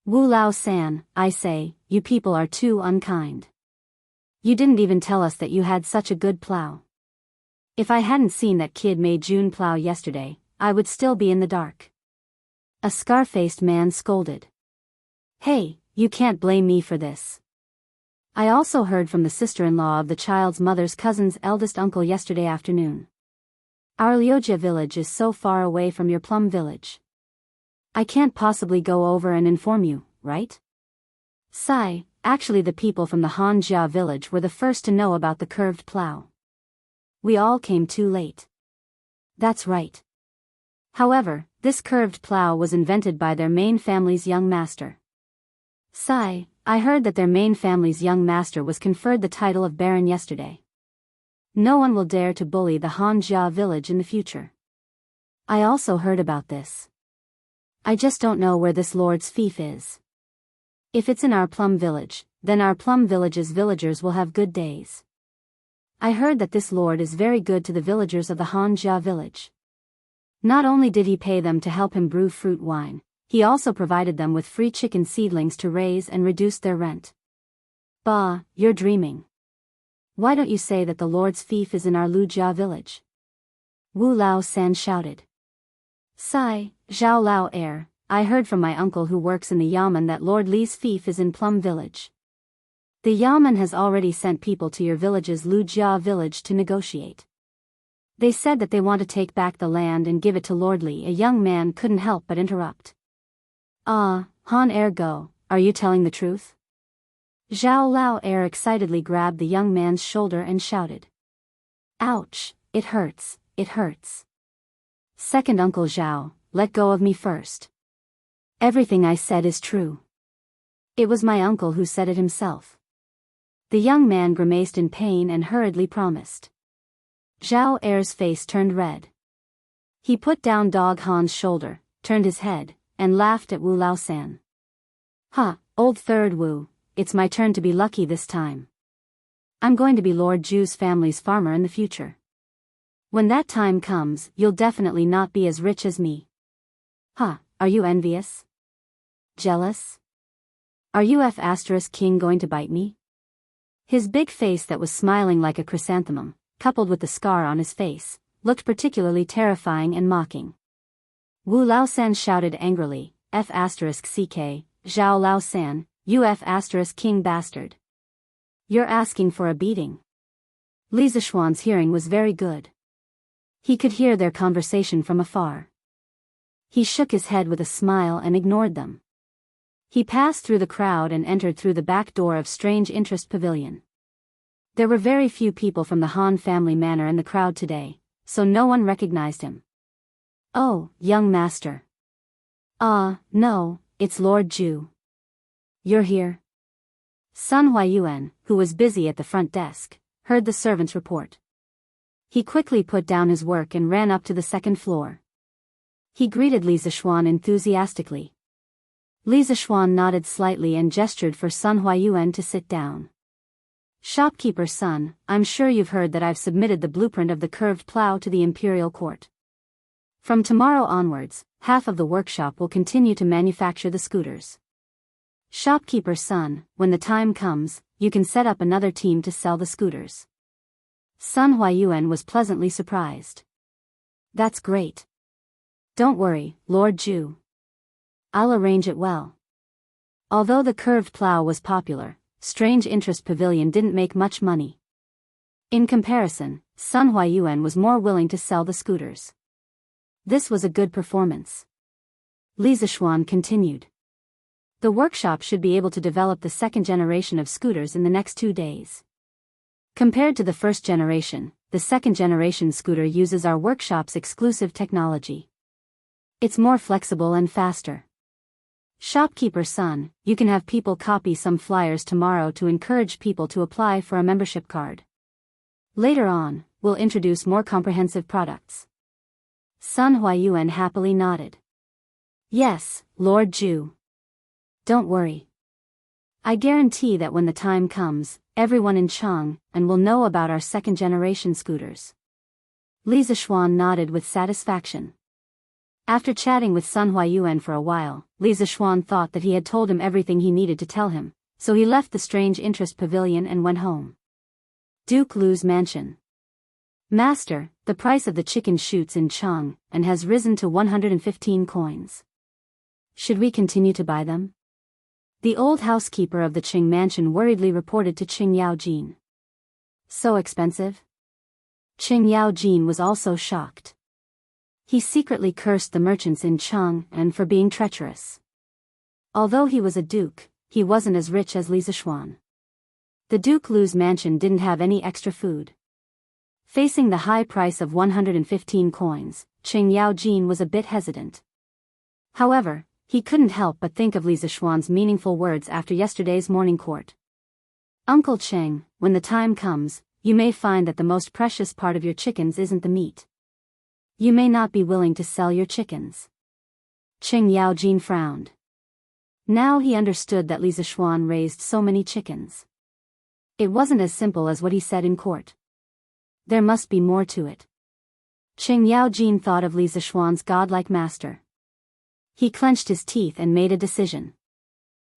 Wu Lao San, I say, you people are too unkind. You didn't even tell us that you had such a good plow. If I hadn't seen that kid Mei Jun plow yesterday, I would still be in the dark." A scar-faced man scolded. "Hey, you can't blame me for this. I also heard from the sister-in-law of the child's mother's cousin's eldest uncle yesterday afternoon. Our Liujia village is so far away from your plum village. I can't possibly go over and inform you, right? Sigh, actually the people from the Hanjia village were the first to know about the curved plow. We all came too late." "That's right. However, this curved plow was invented by their main family's young master. Sigh, I heard that their main family's young master was conferred the title of Baron yesterday. No one will dare to bully the Hanjia village in the future. I also heard about this. I just don't know where this lord's fief is. If it's in our plum village, then our plum village's villagers will have good days. I heard that this lord is very good to the villagers of the Hanjia village. Not only did he pay them to help him brew fruit wine, he also provided them with free chicken seedlings to raise and reduce their rent." "Bah, you're dreaming. Why don't you say that the lord's fief is in our Lujia village?" Wu Lao San shouted. "Sigh, Zhao Lao Air, I heard from my uncle who works in the Yamen that Lord Li's fief is in Plum Village. The Yamen has already sent people to your village's Lujia village to negotiate. They said that they want to take back the land and give it to Lord Li." A young man couldn't help but interrupt. "Ah, Han Air Go, are you telling the truth?" Zhao Lao Air excitedly grabbed the young man's shoulder and shouted. "Ouch, it hurts, it hurts. Second Uncle Zhao, let go of me first. Everything I said is true. It was my uncle who said it himself." The young man grimaced in pain and hurriedly promised. Zhao Air's face turned red. He put down Dog Han's shoulder, turned his head, and laughed at Wu Lao San. "Ha, old third Wu, it's my turn to be lucky this time. I'm going to be Lord Ju's family's farmer in the future. When that time comes, you'll definitely not be as rich as me. Ha, are you envious? Jealous? Are you King going to bite me?" His big face that was smiling like a chrysanthemum, coupled with the scar on his face, looked particularly terrifying and mocking. Wu Lao San shouted angrily, "F*ck, Zhao Lao San, you King bastard. You're asking for a beating." Li Zishuan's hearing was very good. He could hear their conversation from afar. He shook his head with a smile and ignored them. He passed through the crowd and entered through the back door of Strange Interest Pavilion. There were very few people from the Han family manor in the crowd today, so no one recognized him. "Oh, young master." No, it's Lord Ju. You're here?" Sun Huayuan, who was busy at the front desk, heard the servant's report. He quickly put down his work and ran up to the second floor. He greeted Li Zishuan enthusiastically. Li Zishuan nodded slightly and gestured for Sun Huayuan to sit down. "Shopkeeper's son, I'm sure you've heard that I've submitted the blueprint of the curved plow to the imperial court. From tomorrow onwards, half of the workshop will continue to manufacture the scooters. Shopkeeper's son, when the time comes, you can set up another team to sell the scooters." Sun Huayuan was pleasantly surprised. "That's great. Don't worry, Lord Ju. I'll arrange it well." Although the curved plow was popular, Strange Interest Pavilion didn't make much money. In comparison, Sun Huayuan was more willing to sell the scooters. This was a good performance. Li Zishuan continued. "The workshop should be able to develop the second generation of scooters in the next 2 days. Compared to the first generation, the second generation scooter uses our workshop's exclusive technology. It's more flexible and faster. Shopkeeper's son, you can have people copy some flyers tomorrow to encourage people to apply for a membership card. Later on, we'll introduce more comprehensive products. Sun Huayuan happily nodded. Yes, Lord Zhu. Don't worry. I guarantee that when the time comes, everyone in Chang and will know about our second-generation scooters. Li Zishuan nodded with satisfaction. After chatting with Sun Huayuan for a while, Li Zishuan thought that he had told him everything he needed to tell him, so he left the Strange Interest Pavilion and went home. Duke Lu's mansion. Master, the price of the chicken shoots in Chang and has risen to 115 coins. Should we continue to buy them? The old housekeeper of the Qing mansion worriedly reported to Qing Yaojin. So expensive? Qing Yaojin was also shocked. He secretly cursed the merchants in Chang and for being treacherous. Although he was a duke, he wasn't as rich as Li Zishuan. The Duke Lu's mansion didn't have any extra food. Facing the high price of 115 coins, Qing Yaojin was a bit hesitant. However, he couldn't help but think of Li Zishuan's meaningful words after yesterday's morning court. Uncle Cheng, when the time comes, you may find that the most precious part of your chickens isn't the meat. You may not be willing to sell your chickens. Qing Yaojin frowned. Now he understood that Li Zishuan raised so many chickens. It wasn't as simple as what he said in court. There must be more to it. Qing Yaojin thought of Li Zishuan's godlike master. He clenched his teeth and made a decision.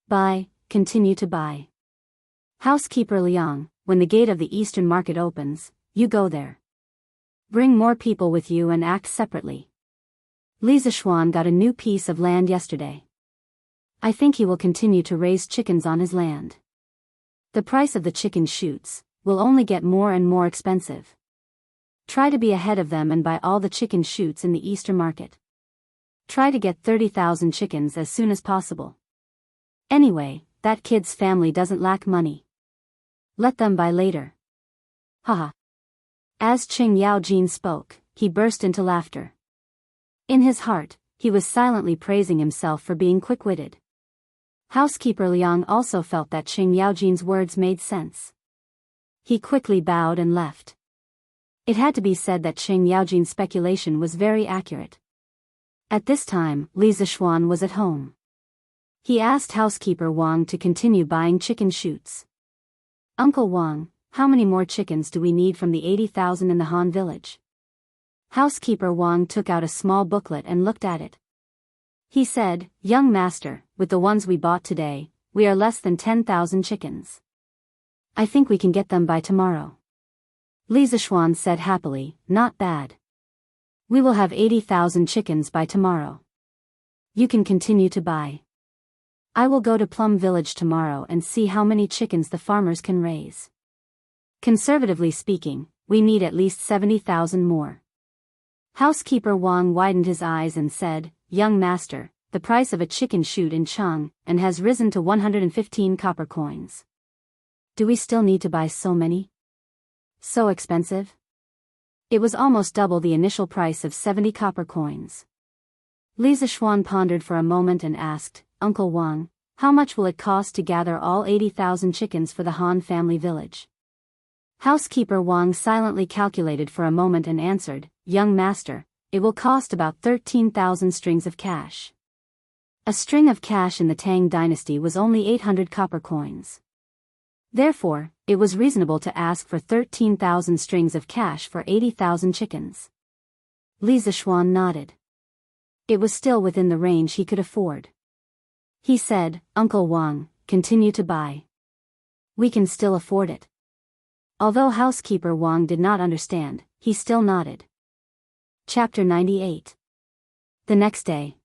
Buy, continue to buy. Housekeeper Liang, when the gate of the Eastern Market opens, you go there. Bring more people with you and act separately. Li Zishuan got a new piece of land yesterday. I think he will continue to raise chickens on his land. The price of the chicken shoots will only get more and more expensive. Try to be ahead of them and buy all the chicken shoots in the Eastern Market. Try to get 30,000 chickens as soon as possible. Anyway, that kid's family doesn't lack money. Let them buy later. Haha. As Qing Yaojin spoke, he burst into laughter. In his heart, he was silently praising himself for being quick-witted. Housekeeper Liang also felt that Qing Yaojin's words made sense. He quickly bowed and left. It had to be said that Qing Yaojin's speculation was very accurate. At this time, Li Zishuan was at home. He asked housekeeper Wang to continue buying chicken shoots. Uncle Wang, how many more chickens do we need from the 80,000 in the Han village? Housekeeper Wang took out a small booklet and looked at it. He said, Young master, with the ones we bought today, we are less than 10,000 chickens. I think we can get them by tomorrow. Li Zishuan said happily, not bad. We will have 80,000 chickens by tomorrow. You can continue to buy. I will go to Plum Village tomorrow and see how many chickens the farmers can raise. Conservatively speaking, we need at least 70,000 more. Housekeeper Wang widened his eyes and said, Young master, the price of a chicken shoot in Chang and has risen to 115 copper coins. Do we still need to buy so many? So expensive? It was almost double the initial price of 70 copper coins. Li Zishuan pondered for a moment and asked, Uncle Wang, how much will it cost to gather all 80,000 chickens for the Han family village? Housekeeper Wang silently calculated for a moment and answered, Young master, it will cost about 13,000 strings of cash. A string of cash in the Tang dynasty was only 800 copper coins. Therefore, it was reasonable to ask for 13,000 strings of cash for 80,000 chickens. Li Zishuan nodded. It was still within the range he could afford. He said, Uncle Wang, continue to buy. We can still afford it. Although housekeeper Wang did not understand, he still nodded. Chapter 98. The next day.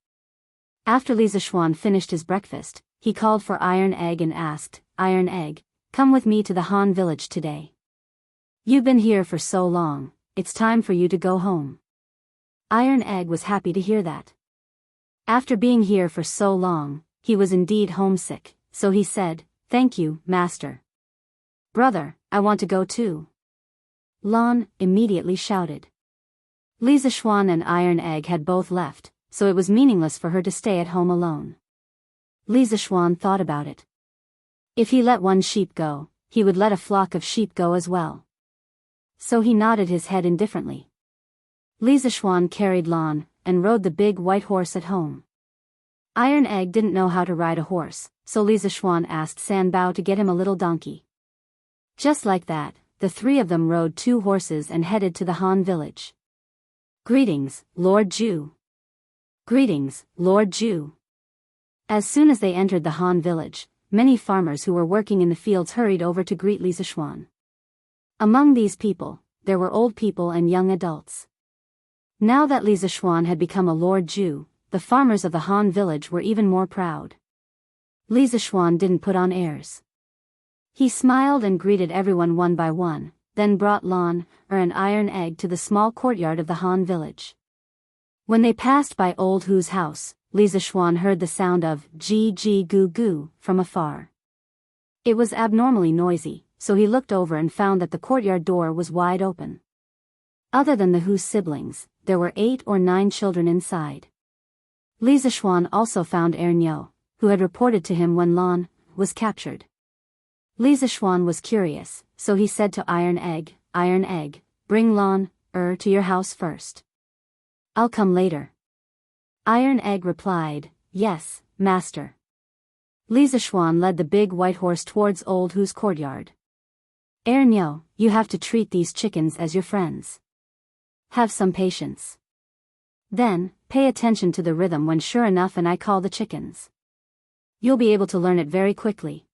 After Li Zishuan finished his breakfast, he called for Iron Egg and asked, Iron Egg, come with me to the Han village today. You've been here for so long, it's time for you to go home. Iron Egg was happy to hear that. After being here for so long, he was indeed homesick, so he said, Thank you, master. Brother, I want to go too. Lan immediately shouted. Li Zishuan and Iron Egg had both left, so it was meaningless for her to stay at home alone. Li Zishuan thought about it. If he let one sheep go, he would let a flock of sheep go as well. So he nodded his head indifferently. Li Zishuan carried Lan, and rode the big white horse at home. Iron Egg didn't know how to ride a horse, so Li Zishuan asked San Bao to get him a little donkey. Just like that, the three of them rode 2 horses and headed to the Han village. "Greetings, Lord Zhu." "Greetings, Lord Zhu." As soon as they entered the Han village, many farmers who were working in the fields hurried over to greet Li Zishuan. Among these people, there were old people and young adults. Now that Li Zishuan had become a Lord Zhu, the farmers of the Han village were even more proud. Li Zishuan didn't put on airs. He smiled and greeted everyone one by one, then brought Lan, an Iron Egg to the small courtyard of the Han village. When they passed by Old Hu's house, Li Zishuan heard the sound of "Gee gee goo goo" from afar. It was abnormally noisy, so he looked over and found that the courtyard door was wide open. Other than the Hu siblings, there were 8 or 9 children inside. Li Zishuan also found Ernyo, who had reported to him when Lan was captured. Li Zishuan was curious, so he said to Iron Egg, "Bring Lan, to your house first. I'll come later." Iron Egg replied, "Yes, master." Li Zishuan led the big white horse towards Old Hu's courtyard. "Ernyo, you have to treat these chickens as your friends. Have some patience. Then, pay attention to the rhythm when sure enough and I call the chickens. You'll be able to learn it very quickly."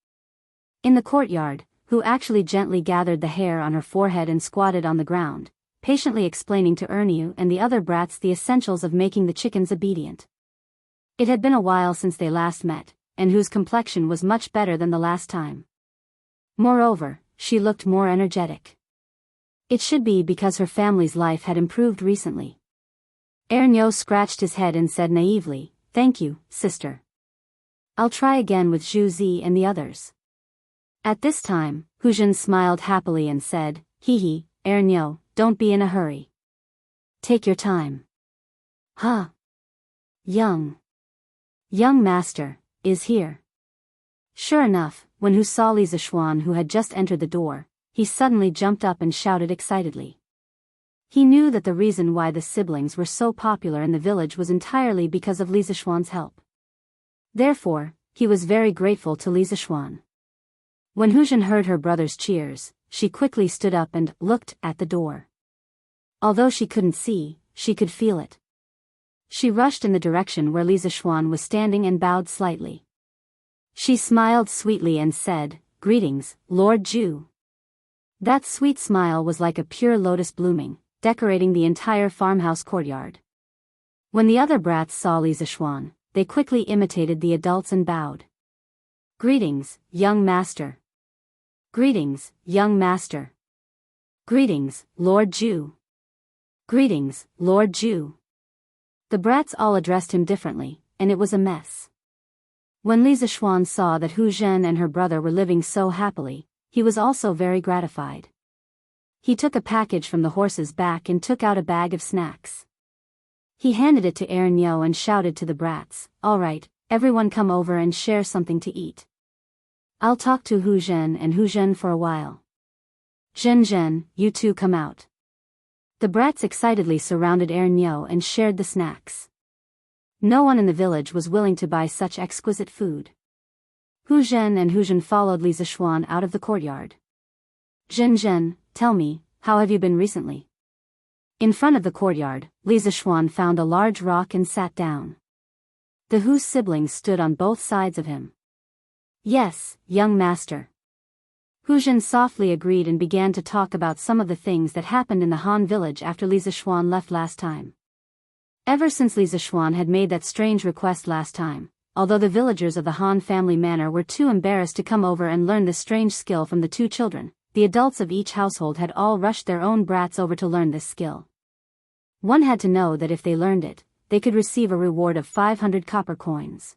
In the courtyard, Hu actually gently gathered the hair on her forehead and squatted on the ground, patiently explaining to Ernyo and the other brats the essentials of making the chickens obedient. It had been a while since they last met, and Hu's complexion was much better than the last time. Moreover, she looked more energetic. It should be because her family's life had improved recently. Ernyo scratched his head and said naively, "Thank you, sister. I'll try again with Zhu Zi and the others." At this time, Hu Jin smiled happily and said, "Hee, Ernyo, don't be in a hurry. Take your time." "Huh. Young master, is here." Sure enough, when Hu saw Li Zishuan who had just entered the door, he suddenly jumped up and shouted excitedly. He knew that the reason why the siblings were so popular in the village was entirely because of Li Zishuan's help. Therefore, he was very grateful to Li Zishuan. When Hu Jin heard her brother's cheers, she quickly stood up and looked at the door. Although she couldn't see, she could feel it. She rushed in the direction where Li Zishuan was standing and bowed slightly. She smiled sweetly and said, "Greetings, Lord Zhu." That sweet smile was like a pure lotus blooming, decorating the entire farmhouse courtyard. When the other brats saw Li Zishuan, they quickly imitated the adults and bowed. "Greetings, young master." "Greetings, young master." "Greetings, Lord Zhu." "Greetings, Lord Zhu." The brats all addressed him differently, and it was a mess. When Li Zishuan saw that Hu Zhen and her brother were living so happily, he was also very gratified. He took a package from the horse's back and took out a bag of snacks. He handed it to Ernyo and shouted to the brats, "All right, everyone come over and share something to eat. I'll talk to Hu Zhen and Hu Zhen for a while. Zhen, you two come out." The brats excitedly surrounded Ernyo and shared the snacks. No one in the village was willing to buy such exquisite food. Hu Zhen and Hu Zhen followed Li Zishuan out of the courtyard. "Zhen, tell me, how have you been recently?" In front of the courtyard, Li Zishuan found a large rock and sat down. The Hu siblings stood on both sides of him. "Yes, young master." Hu Zhen softly agreed and began to talk about some of the things that happened in the Han village after Li Zishuan left last time. Ever since Li Zishuan had made that strange request last time, although the villagers of the Han family manor were too embarrassed to come over and learn this strange skill from the 2 children, the adults of each household had all rushed their own brats over to learn this skill. One had to know that if they learned it, they could receive a reward of 500 copper coins.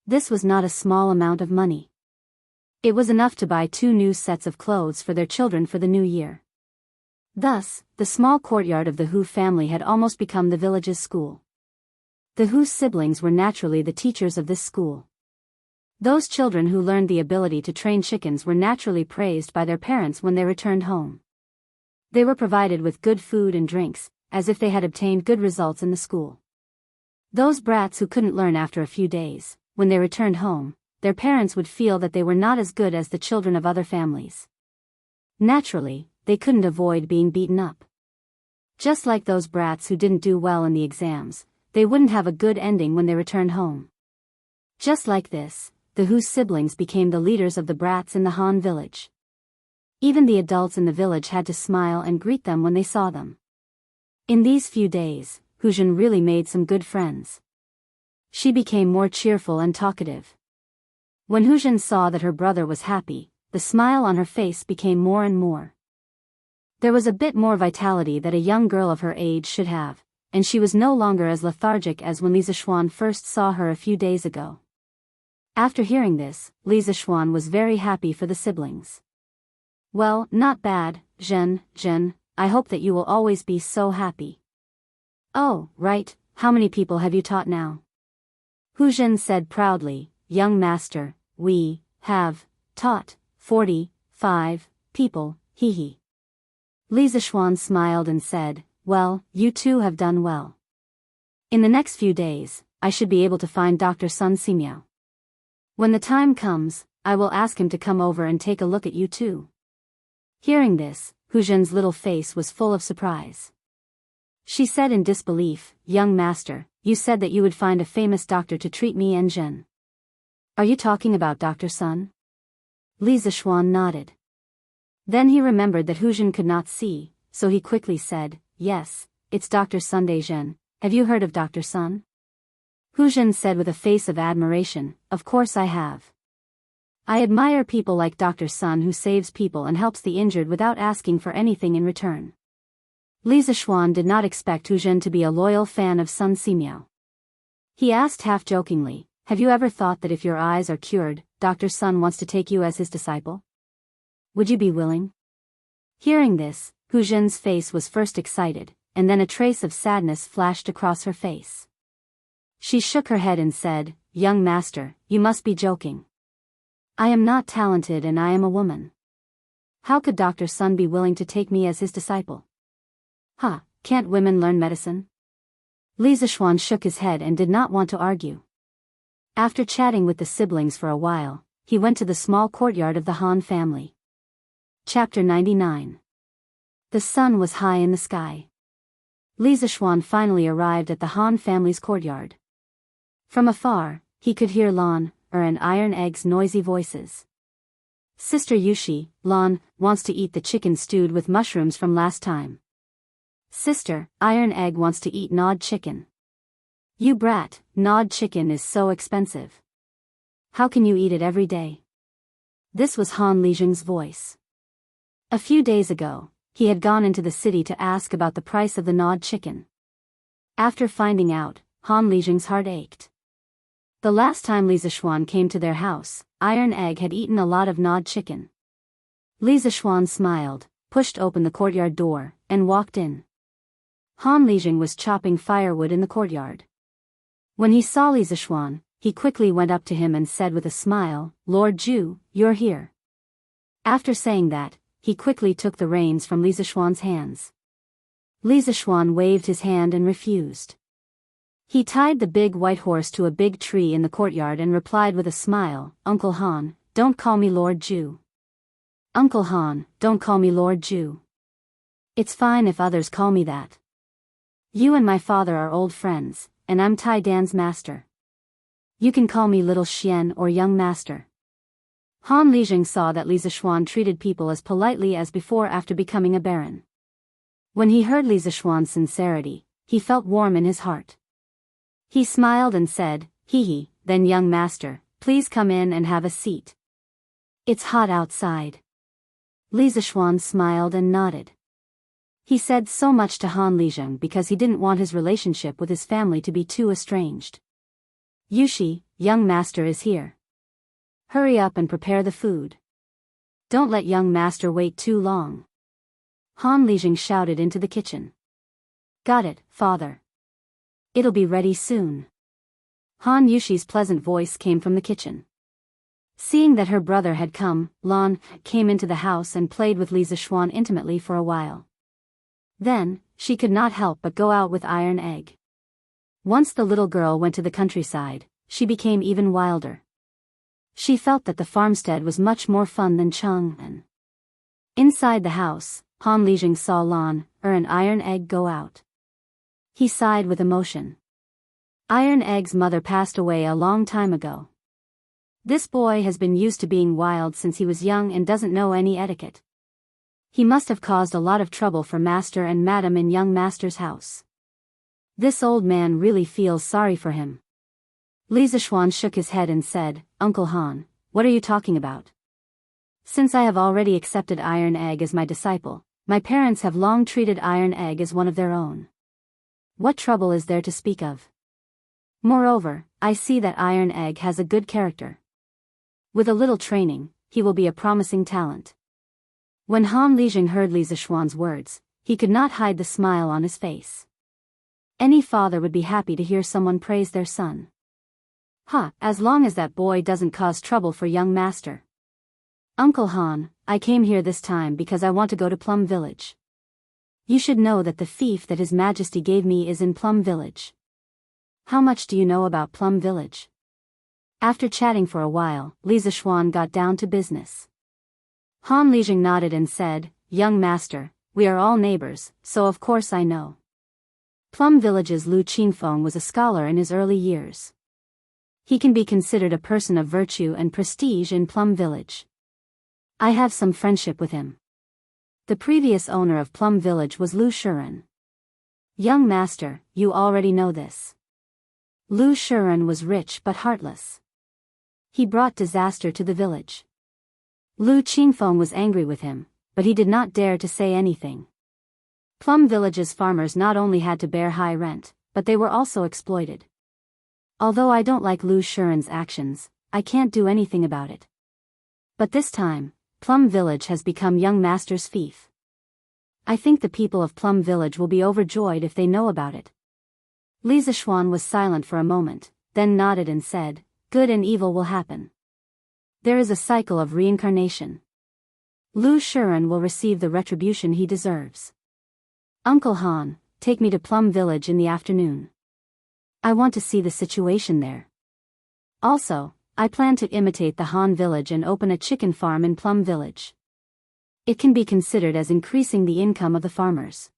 This was not a small amount of money. It was enough to buy 2 new sets of clothes for their children for the new year. Thus, the small courtyard of the Hu family had almost become the village's school. The Hu siblings were naturally the teachers of this school. Those children who learned the ability to train chickens were naturally praised by their parents when they returned home. They were provided with good food and drinks, as if they had obtained good results in the school. Those brats who couldn't learn after a few days, when they returned home, their parents would feel that they were not as good as the children of other families. Naturally, they couldn't avoid being beaten up. Just like those brats who didn't do well in the exams, they wouldn't have a good ending when they returned home. Just like this, the Hu siblings became the leaders of the brats in the Han village. Even the adults in the village had to smile and greet them when they saw them. In these few days, Hu Jin really made some good friends. She became more cheerful and talkative. When Hu Jin saw that her brother was happy, the smile on her face became more and more. There was a bit more vitality that a young girl of her age should have, and she was no longer as lethargic as when Li Zishuan first saw her a few days ago. After hearing this, Li Zishuan was very happy for the siblings. Well, not bad, Zhen, I hope that you will always be so happy. Oh, right, how many people have you taught now? Hu Jin said proudly, young master, we have taught 45 people, hee. Li Zishuan smiled and said, well, you two have done well. In the next few days, I should be able to find Dr. Sun Simiao. When the time comes, I will ask him to come over and take a look at you too. Hearing this, Hu Jin's little face was full of surprise. She said in disbelief, young master, you said that you would find a famous doctor to treat me and Zhen. Are you talking about Dr. Sun? Li Zishuan nodded. Then he remembered that Hu Jin could not see, so he quickly said, yes, it's Dr. Sun Zhen. Have you heard of Dr. Sun? Hu Jin said with a face of admiration, of course I have. I admire people like Dr. Sun who saves people and helps the injured without asking for anything in return. Li Zishuan did not expect Hu Jin to be a loyal fan of Sun Simiao. He asked half-jokingly, have you ever thought that if your eyes are cured, Dr. Sun wants to take you as his disciple? Would you be willing? Hearing this, Hu Jin's face was first excited, and then a trace of sadness flashed across her face. She shook her head and said, young master, you must be joking. I am not talented and I am a woman. How could Dr. Sun be willing to take me as his disciple? Can't women learn medicine? Li Zishuan shook his head and did not want to argue. After chatting with the siblings for a while, he went to the small courtyard of the Han family. Chapter 99. The sun was high in the sky. Li Zishuan finally arrived at the Han family's courtyard. From afar, he could hear Lan, and Iron Egg's noisy voices. Sister Yushi, Lan, wants to eat the chicken stewed with mushrooms from last time. Sister, Iron Egg wants to eat gnawed chicken. You brat, gnawed chicken is so expensive. How can you eat it every day? This was Han Lijing's voice. A few days ago, he had gone into the city to ask about the price of the gnawed chicken. After finding out, Han Lijing's heart ached. The last time Li Zishuan came to their house, Iron Egg had eaten a lot of gnawed chicken. Li Zishuan smiled, pushed open the courtyard door, and walked in. Han Lijing was chopping firewood in the courtyard. When he saw Li Zishuan, he quickly went up to him and said with a smile, Lord Zhu, you're here. After saying that, he quickly took the reins from Li Zishuan's hands. Li Zishuan waved his hand and refused. He tied the big white horse to a big tree in the courtyard and replied with a smile, Uncle Han, don't call me Lord Zhu. Uncle Han, don't call me Lord Zhu. It's fine if others call me that. You and my father are old friends, and I'm Tai Dan's master. You can call me Little Xian or Young Master. Han Lijing saw that Li Zishuan treated people as politely as before after becoming a baron. When he heard Li Zishuan's sincerity, he felt warm in his heart. He smiled and said, hee, then young master, please come in and have a seat. It's hot outside. Li Zishuan smiled and nodded. He said so much to Han Lijing because he didn't want his relationship with his family to be too estranged. Yushi, young master is here. Hurry up and prepare the food. Don't let young master wait too long. Han Lijing shouted into the kitchen. Got it, father. It'll be ready soon. Han Yushi's pleasant voice came from the kitchen. Seeing that her brother had come, Lan came into the house and played with Li Zishuan intimately for a while. Then, she could not help but go out with Iron Egg. Once the little girl went to the countryside, she became even wilder. She felt that the farmstead was much more fun than Chang'an. Inside the house, Han Lijing saw Lan, and Iron Egg go out. He sighed with emotion. Iron Egg's mother passed away a long time ago. This boy has been used to being wild since he was young and doesn't know any etiquette. He must have caused a lot of trouble for Master and Madam in young Master's house. This old man really feels sorry for him. Li Zishuan shook his head and said, Uncle Han, what are you talking about? Since I have already accepted Iron Egg as my disciple, my parents have long treated Iron Egg as one of their own. What trouble is there to speak of? Moreover, I see that Iron Egg has a good character. With a little training, he will be a promising talent. When Han Lijing heard Li Zishuan's words, he could not hide the smile on his face. Any father would be happy to hear someone praise their son. As long as that boy doesn't cause trouble for young Master. Uncle Han, I came here this time because I want to go to Plum Village. You should know that the fief that His Majesty gave me is in Plum Village. How much do you know about Plum Village? After chatting for a while, Li Zishuan got down to business. Han Lijing nodded and said, Young Master, we are all neighbors, so of course I know. Plum Village's Lu Qingfeng was a scholar in his early years. He can be considered a person of virtue and prestige in Plum Village. I have some friendship with him. The previous owner of Plum Village was Lu Shiren. Young Master, you already know this. Lu Shiren was rich but heartless. He brought disaster to the village. Lu Qingfeng was angry with him, but he did not dare to say anything. Plum Village's farmers not only had to bear high rent, but they were also exploited. Although I don't like Lu Shiren's actions, I can't do anything about it. But this time, Plum Village has become young Master's fief. I think the people of Plum Village will be overjoyed if they know about it. Li Zishuan was silent for a moment, then nodded and said, Good and evil will happen. There is a cycle of reincarnation. Lu Shiren will receive the retribution he deserves. Uncle Han, take me to Plum Village in the afternoon. I want to see the situation there. Also, I plan to imitate the Han village and open a chicken farm in Plum Village. It can be considered as increasing the income of the farmers.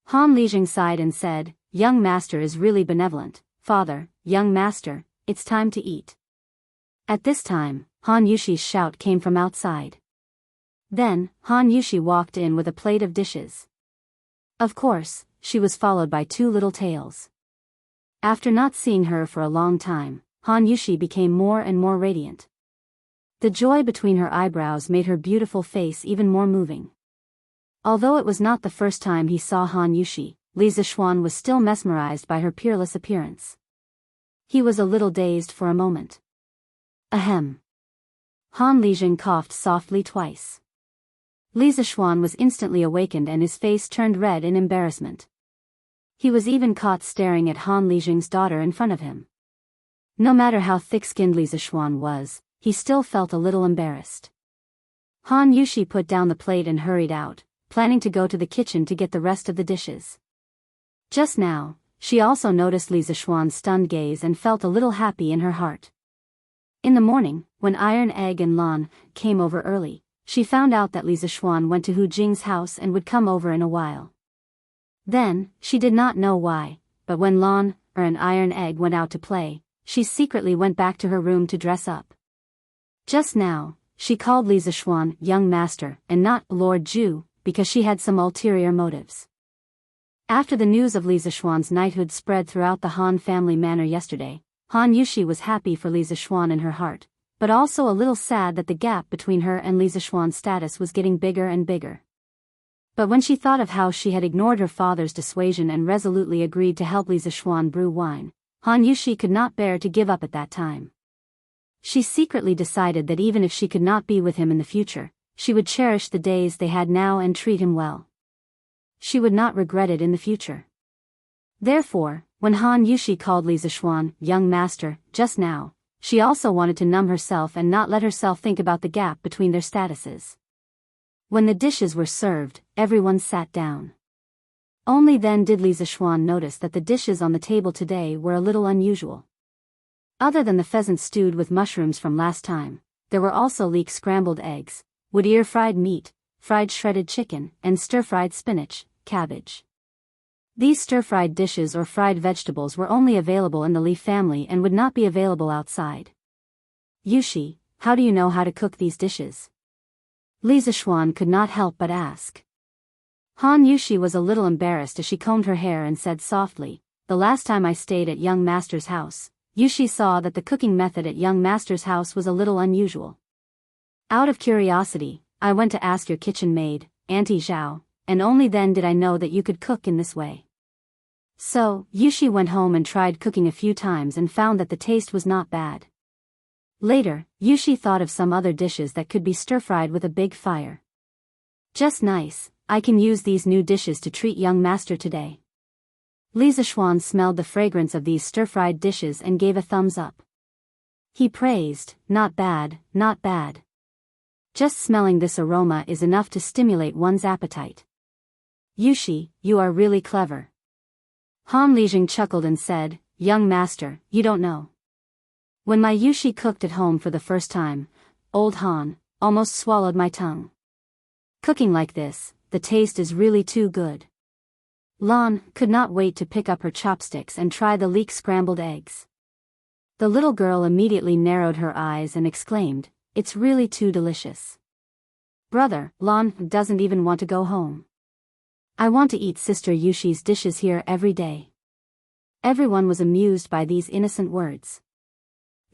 Han Lijing sighed and said, Young Master is really benevolent. Father, Young Master, it's time to eat. At this time, Han Yushi's shout came from outside. Then, Han Yushi walked in with a plate of dishes. Of course, she was followed by two little tails. After not seeing her for a long time, Han Yushi became more and more radiant. The joy between her eyebrows made her beautiful face even more moving. Although it was not the first time he saw Han Yushi, Li Zishuan was still mesmerized by her peerless appearance. He was a little dazed for a moment. Ahem. Han Lijing coughed softly twice. Li Zishuan was instantly awakened and his face turned red in embarrassment. He was even caught staring at Han Lijing's daughter in front of him. No matter how thick-skinned Li Zishuan was, he still felt a little embarrassed. Han Yushi put down the plate and hurried out, planning to go to the kitchen to get the rest of the dishes. Just now, she also noticed Li Zishuan's stunned gaze and felt a little happy in her heart. In the morning, when Iron Egg and Lan came over early, she found out that Li Zishuan went to Hu Jing's house and would come over in a while. Then, she did not know why, but when Lan and Iron Egg went out to play, she secretly went back to her room to dress up. Just now, she called Li Zishuan Young Master and not Lord Zhu, because she had some ulterior motives. After the news of Li Zishuan's knighthood spread throughout the Han family manor yesterday, Han Yushi was happy for Li Zishuan in her heart, but also a little sad that the gap between her and Li Zishuan's status was getting bigger and bigger. But when she thought of how she had ignored her father's dissuasion and resolutely agreed to help Li Zishuan brew wine, Han Yushi could not bear to give up at that time. She secretly decided that even if she could not be with him in the future, she would cherish the days they had now and treat him well. She would not regret it in the future. Therefore, when Han Yushi called Li Zishuan Young Master just now, she also wanted to numb herself and not let herself think about the gap between their statuses. When the dishes were served, everyone sat down. Only then did Li Zishuan notice that the dishes on the table today were a little unusual. Other than the pheasant stewed with mushrooms from last time, there were also leek scrambled eggs, wood ear fried meat, fried shredded chicken, and stir-fried spinach, cabbage. These stir-fried dishes or fried vegetables were only available in the Li family and would not be available outside. Yushi, how do you know how to cook these dishes? Li Zishuan could not help but ask. Han Yushi was a little embarrassed as she combed her hair and said softly, the last time I stayed at young master's house, Yushi saw that the cooking method at young master's house was a little unusual. Out of curiosity, I went to ask your kitchen maid, Auntie Zhao, and only then did I know that you could cook in this way. So, Yushi went home and tried cooking a few times and found that the taste was not bad. Later, Yushi thought of some other dishes that could be stir-fried with a big fire. Just nice, I can use these new dishes to treat young master today. Li Zishuan smelled the fragrance of these stir-fried dishes and gave a thumbs up. He praised, not bad, not bad. Just smelling this aroma is enough to stimulate one's appetite. Yushi, you are really clever. Han Lijing chuckled and said, young master, you don't know. When my Yushi cooked at home for the first time, old Han almost swallowed my tongue. Cooking like this, the taste is really too good. Lan could not wait to pick up her chopsticks and try the leek scrambled eggs. The little girl immediately narrowed her eyes and exclaimed, it's really too delicious. Brother, Lan doesn't even want to go home. I want to eat Sister Yushi's dishes here every day. Everyone was amused by these innocent words.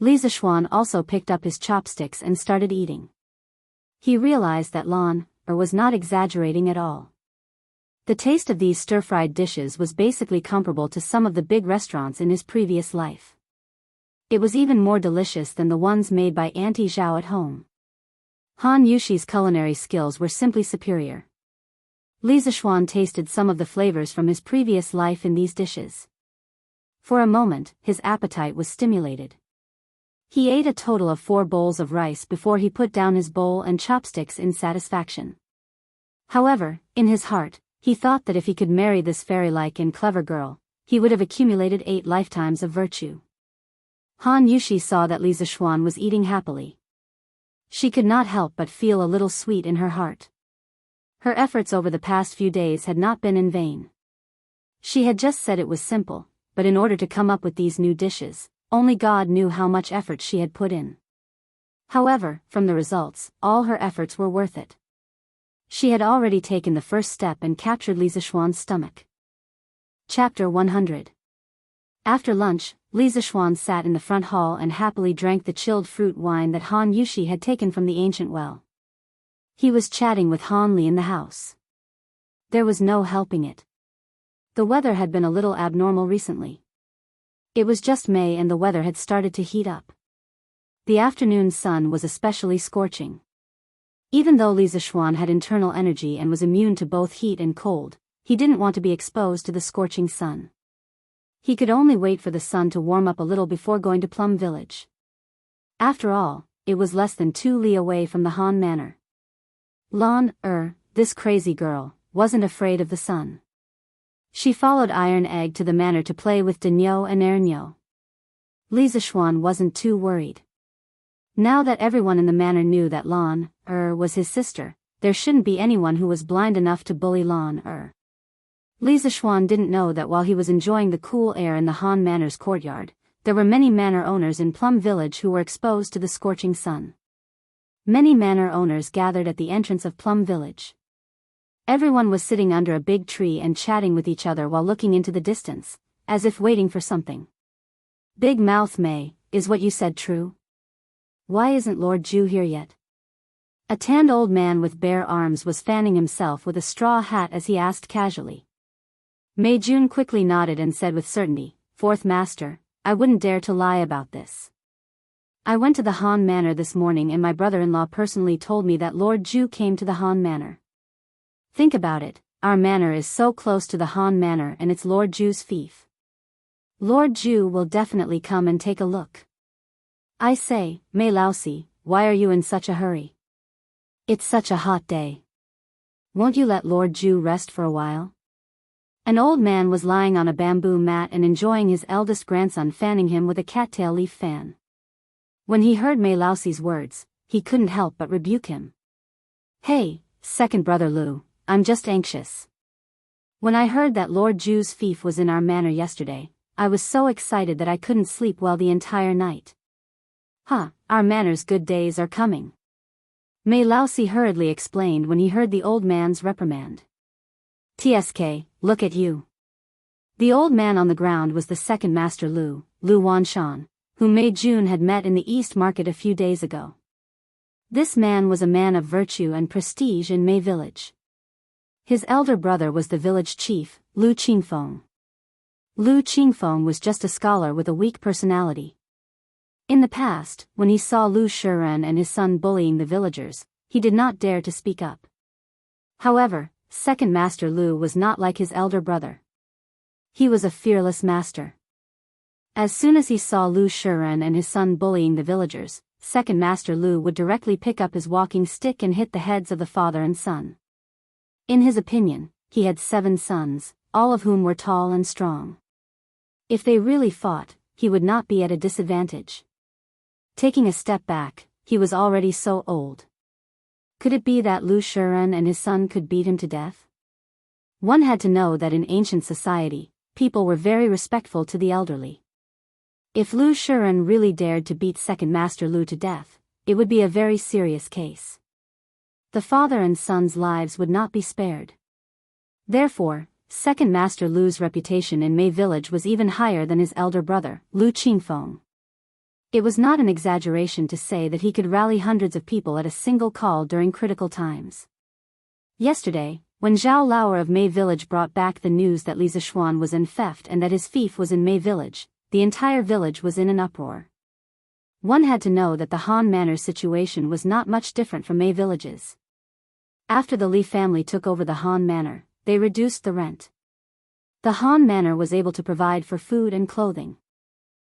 Li Zishuan also picked up his chopsticks and started eating. He realized that Lan was not exaggerating at all. The taste of these stir-fried dishes was basically comparable to some of the big restaurants in his previous life. It was even more delicious than the ones made by Auntie Zhao at home. Han Yushi's culinary skills were simply superior. Li Zishuan tasted some of the flavors from his previous life in these dishes. For a moment, his appetite was stimulated. He ate a total of 4 bowls of rice before he put down his bowl and chopsticks in satisfaction. However, in his heart, he thought that if he could marry this fairy-like and clever girl, he would have accumulated 8 lifetimes of virtue. Han Yushi saw that Li Zishuan was eating happily. She could not help but feel a little sweet in her heart. Her efforts over the past few days had not been in vain. She had just said it was simple, but in order to come up with these new dishes, only God knew how much effort she had put in. However, from the results, all her efforts were worth it. She had already taken the first step and captured Li Zishuan's stomach. Chapter 100. After lunch, Li Zishuan sat in the front hall and happily drank the chilled fruit wine that Han Yushi had taken from the ancient well. He was chatting with Han Li in the house. There was no helping it. The weather had been a little abnormal recently. It was just May and the weather had started to heat up. The afternoon sun was especially scorching. Even though Li Zishuan had internal energy and was immune to both heat and cold, he didn't want to be exposed to the scorching sun. He could only wait for the sun to warm up a little before going to Plum Village. After all, it was less than 2 li away from the Han Manor. Lan, this crazy girl, wasn't afraid of the sun. She followed Iron Egg to the manor to play with Denyo and Ernyo. Li Zishuan wasn't too worried. Now that everyone in the manor knew that Lan, was his sister, there shouldn't be anyone who was blind enough to bully Lan, Li Zishuan didn't know that while he was enjoying the cool air in the Han Manor's courtyard, there were many manor owners in Plum Village who were exposed to the scorching sun. Many manor owners gathered at the entrance of Plum Village. Everyone was sitting under a big tree and chatting with each other while looking into the distance, as if waiting for something. Big Mouth May, is what you said true? Why isn't Lord Ju here yet? A tanned old man with bare arms was fanning himself with a straw hat as he asked casually. Mei Jun quickly nodded and said with certainty, Fourth Master, I wouldn't dare to lie about this. I went to the Han Manor this morning and my brother-in-law personally told me that Lord Ju came to the Han Manor. Think about it, our manor is so close to the Han Manor and it's Lord Ju's fief. Lord Ju will definitely come and take a look. I say, Mei Laosi, why are you in such a hurry? It's such a hot day. Won't you let Lord Ju rest for a while? An old man was lying on a bamboo mat and enjoying his eldest grandson fanning him with a cattail leaf fan. When he heard Mei Laoxi's words, he couldn't help but rebuke him. "Hey, second brother Lu, I'm just anxious. When I heard that Lord Ju's fief was in our manor yesterday, I was so excited that I couldn't sleep well the entire night." Our manor's good days are coming," Mei Laoxi hurriedly explained when he heard the old man's reprimand. "Tsk, look at you." The old man on the ground was the second master Lu Wanshan, whom Mei Jun had met in the East Market a few days ago. This man was a man of virtue and prestige in Mei Village. His elder brother was the village chief, Lu Qingfeng. Lu Qingfeng was just a scholar with a weak personality. In the past, when he saw Lu Shiren and his son bullying the villagers, he did not dare to speak up. However, second master Lu was not like his elder brother. He was a fearless master. As soon as he saw Lu Shiren and his son bullying the villagers, second master Lu would directly pick up his walking stick and hit the heads of the father and son. In his opinion, he had 7 sons, all of whom were tall and strong. If they really fought, he would not be at a disadvantage. Taking a step back, he was already so old. Could it be that Lu Shiren and his son could beat him to death? One had to know that in ancient society, people were very respectful to the elderly. If Lu Shiren really dared to beat second master Lu to death, it would be a very serious case. The father and son's lives would not be spared. Therefore, second master Lu's reputation in Mei Village was even higher than his elder brother, Lu Qingfeng. It was not an exaggeration to say that he could rally hundreds of people at a single call during critical times. Yesterday, when Zhao Lauer of Mei Village brought back the news that Li Zishuan was in theft and that his fief was in Mei Village, the entire village was in an uproar. One had to know that the Han Manor's situation was not much different from Mei Village's. After the Li family took over the Han Manor, they reduced the rent. The Han Manor was able to provide for food and clothing.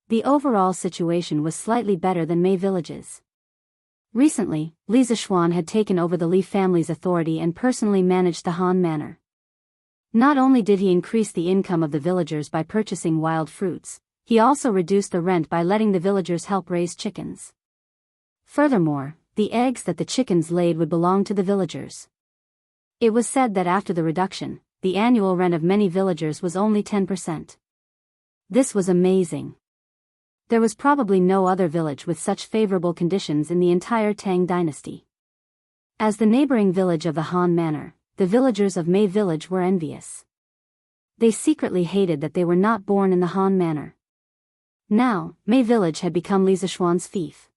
The overall situation was slightly better than Mei Village's. Recently, Li Zishuan had taken over the Li family's authority and personally managed the Han Manor. Not only did he increase the income of the villagers by purchasing wild fruits, he also reduced the rent by letting the villagers help raise chickens. Furthermore, the eggs that the chickens laid would belong to the villagers. It was said that after the reduction, the annual rent of many villagers was only 10%. This was amazing. There was probably no other village with such favorable conditions in the entire Tang dynasty. As the neighboring village of the Han Manor, the villagers of Mei Village were envious. They secretly hated that they were not born in the Han Manor. Now, Mei Village had become Li Zishuan's fief.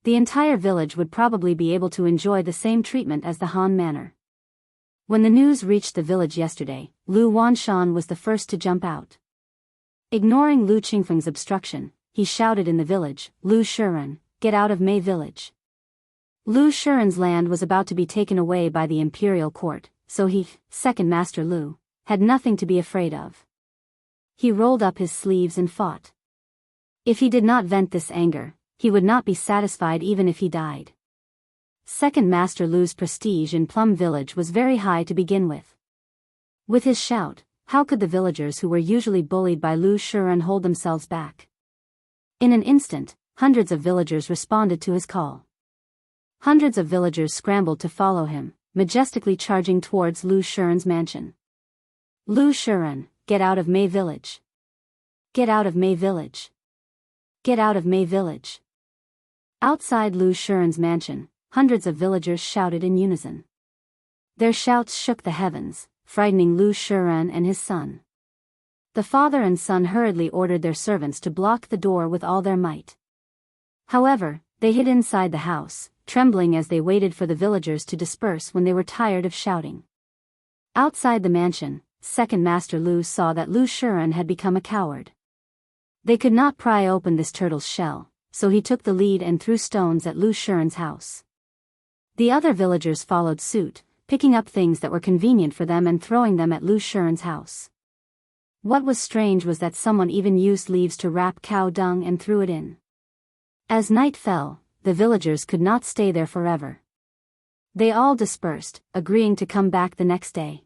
The entire village would probably be able to enjoy the same treatment as the Han Manor. When the news reached the village yesterday, Lu Wanshan was the first to jump out. Ignoring Lu Qingfeng's obstruction, he shouted in the village, "Lu Shiren, get out of Mei Village." Lu Shiren's land was about to be taken away by the imperial court, so he, second master Lu, had nothing to be afraid of. He rolled up his sleeves and fought. If he did not vent this anger, he would not be satisfied even if he died. Second master Lu's prestige in Plum Village was very high to begin with. With his shout, how could the villagers who were usually bullied by Lu Shiren hold themselves back? In an instant, hundreds of villagers responded to his call. Hundreds of villagers scrambled to follow him, majestically charging towards Lu Shiren's mansion. "Lu Shiren, get out of Mei Village. Get out of Mei Village. Get out of Mei Village." Outside Lu Shiren's mansion, hundreds of villagers shouted in unison. Their shouts shook the heavens, frightening Lu Shiren and his son. The father and son hurriedly ordered their servants to block the door with all their might. However, they hid inside the house, trembling as they waited for the villagers to disperse when they were tired of shouting. Outside the mansion, second master Lu saw that Lu Shiren had become a coward. They could not pry open this turtle's shell, so he took the lead and threw stones at Lu Shiren's house. The other villagers followed suit, picking up things that were convenient for them and throwing them at Lu Shiren's house. What was strange was that someone even used leaves to wrap cow dung and threw it in. As night fell, the villagers could not stay there forever. They all dispersed, agreeing to come back the next day.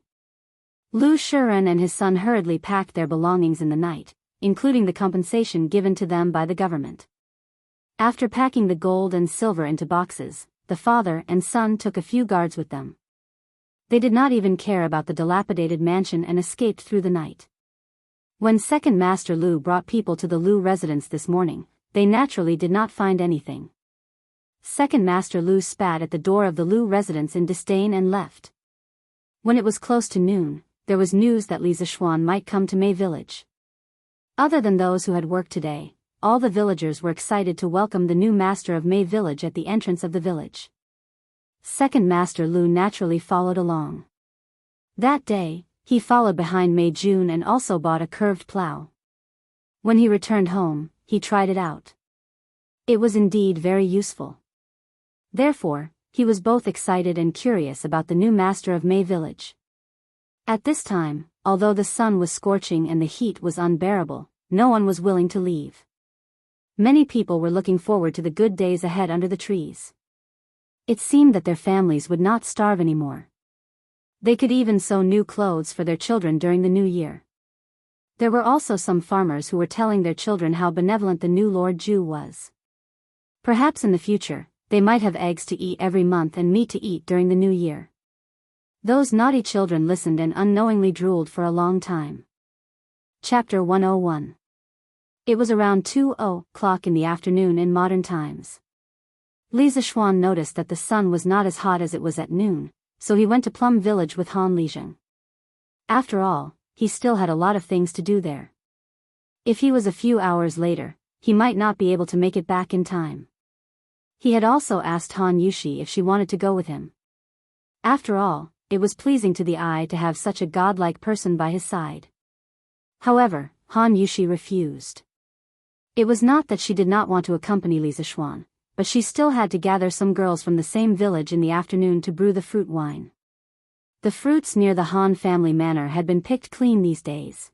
Lu Shiren and his son hurriedly packed their belongings in the night, including the compensation given to them by the government. After packing the gold and silver into boxes, the father and son took a few guards with them. They did not even care about the dilapidated mansion and escaped through the night. When Second Master Lu brought people to the Lu residence this morning, they naturally did not find anything. Second Master Lu spat at the door of the Lu residence in disdain and left. When it was close to noon, there was news that Li Zishuan might come to Mei Village. Other than those who had worked today, all the villagers were excited to welcome the new master of Mei Village at the entrance of the village. Second Master Lu naturally followed along. That day, he followed behind Mei Jun and also bought a curved plow. When he returned home, he tried it out. It was indeed very useful. Therefore, he was both excited and curious about the new master of Mei Village. At this time, although the sun was scorching and the heat was unbearable, no one was willing to leave. Many people were looking forward to the good days ahead under the trees. It seemed that their families would not starve anymore. They could even sew new clothes for their children during the new year. There were also some farmers who were telling their children how benevolent the new Lord Ju was. Perhaps in the future, they might have eggs to eat every month and meat to eat during the new year. Those naughty children listened and unknowingly drooled for a long time. Chapter 101. It was around 2:00 in the afternoon in modern times. Li Zishuan noticed that the sun was not as hot as it was at noon, so he went to Plum Village with Han Lijing. After all, he still had a lot of things to do there. If he was a few hours later, he might not be able to make it back in time. He had also asked Han Yushi if she wanted to go with him. After all, it was pleasing to the eye to have such a godlike person by his side. However, Han Yushi refused. It was not that she did not want to accompany Li Zishuan, but she still had to gather some girls from the same village in the afternoon to brew the fruit wine. The fruits near the Han family manor had been picked clean these days.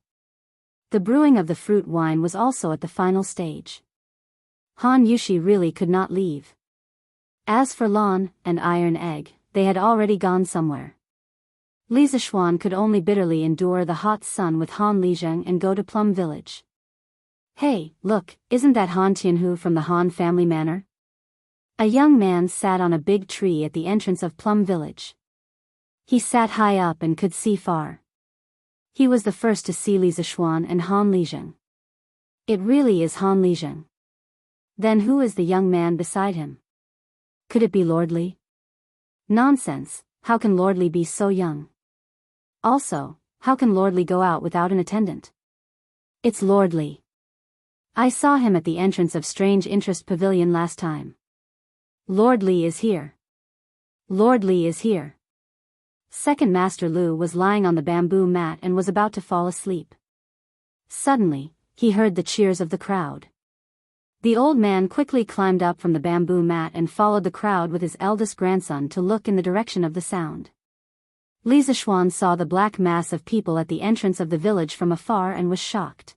The brewing of the fruit wine was also at the final stage. Han Yushi really could not leave. As for Lon and Iron Egg, they had already gone somewhere. Li Zishuan could only bitterly endure the hot sun with Han Lijing and go to Plum Village. Hey, look, isn't that Han Tianhu from the Han family manor? A young man sat on a big tree at the entrance of Plum Village. He sat high up and could see far. He was the first to see Li Zishuan and Han Lijing. It really is Han Lijing. Then who is the young man beside him? Could it be Lord Li? Nonsense, how can Lord Li be so young? Also, how can Lord Li go out without an attendant? It's Lord Li. I saw him at the entrance of Strange Interest Pavilion last time. Lord Li is here. Lord Li is here. Second Master Lu was lying on the bamboo mat and was about to fall asleep. Suddenly, he heard the cheers of the crowd. The old man quickly climbed up from the bamboo mat and followed the crowd with his eldest grandson to look in the direction of the sound. Li Zishuan saw the black mass of people at the entrance of the village from afar and was shocked.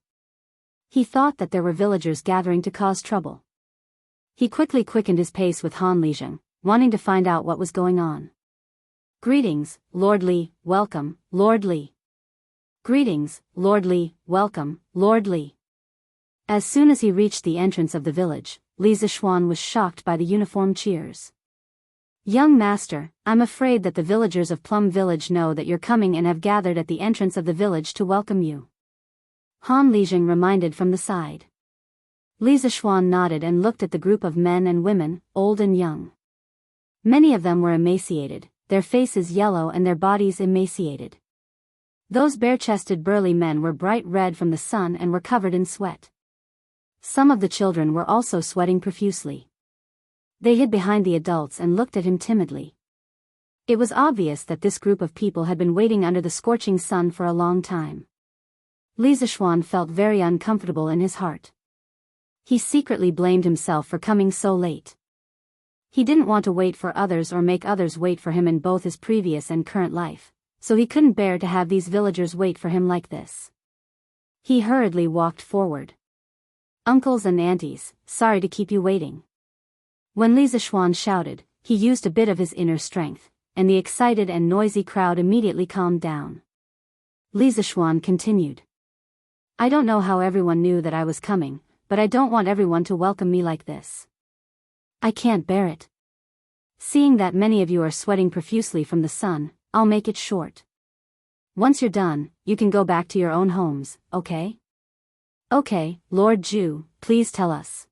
He thought that there were villagers gathering to cause trouble. He quickly quickened his pace with Han Lijing, wanting to find out what was going on. Greetings, Lord Li, welcome, Lord Li. Greetings, Lord Li, welcome, Lord Li. As soon as he reached the entrance of the village, Li Zishuan was shocked by the uniform cheers. Young master, I'm afraid that the villagers of Plum Village know that you're coming and have gathered at the entrance of the village to welcome you. Han Lijing reminded from the side. Li Zishuan nodded and looked at the group of men and women, old and young. Many of them were emaciated, their faces yellow and their bodies emaciated. Those bare-chested burly men were bright red from the sun and were covered in sweat. Some of the children were also sweating profusely. They hid behind the adults and looked at him timidly. It was obvious that this group of people had been waiting under the scorching sun for a long time. Li Zishuan felt very uncomfortable in his heart. He secretly blamed himself for coming so late. He didn't want to wait for others or make others wait for him in both his previous and current life, so he couldn't bear to have these villagers wait for him like this. He hurriedly walked forward. Uncles and aunties, sorry to keep you waiting. When Li Zishuan shouted, he used a bit of his inner strength, and the excited and noisy crowd immediately calmed down. Li Zishuan continued. I don't know how everyone knew that I was coming, but I don't want everyone to welcome me like this. I can't bear it. Seeing that many of you are sweating profusely from the sun, I'll make it short. Once you're done, you can go back to your own homes, okay? Okay, Lord Zhu, please tell us.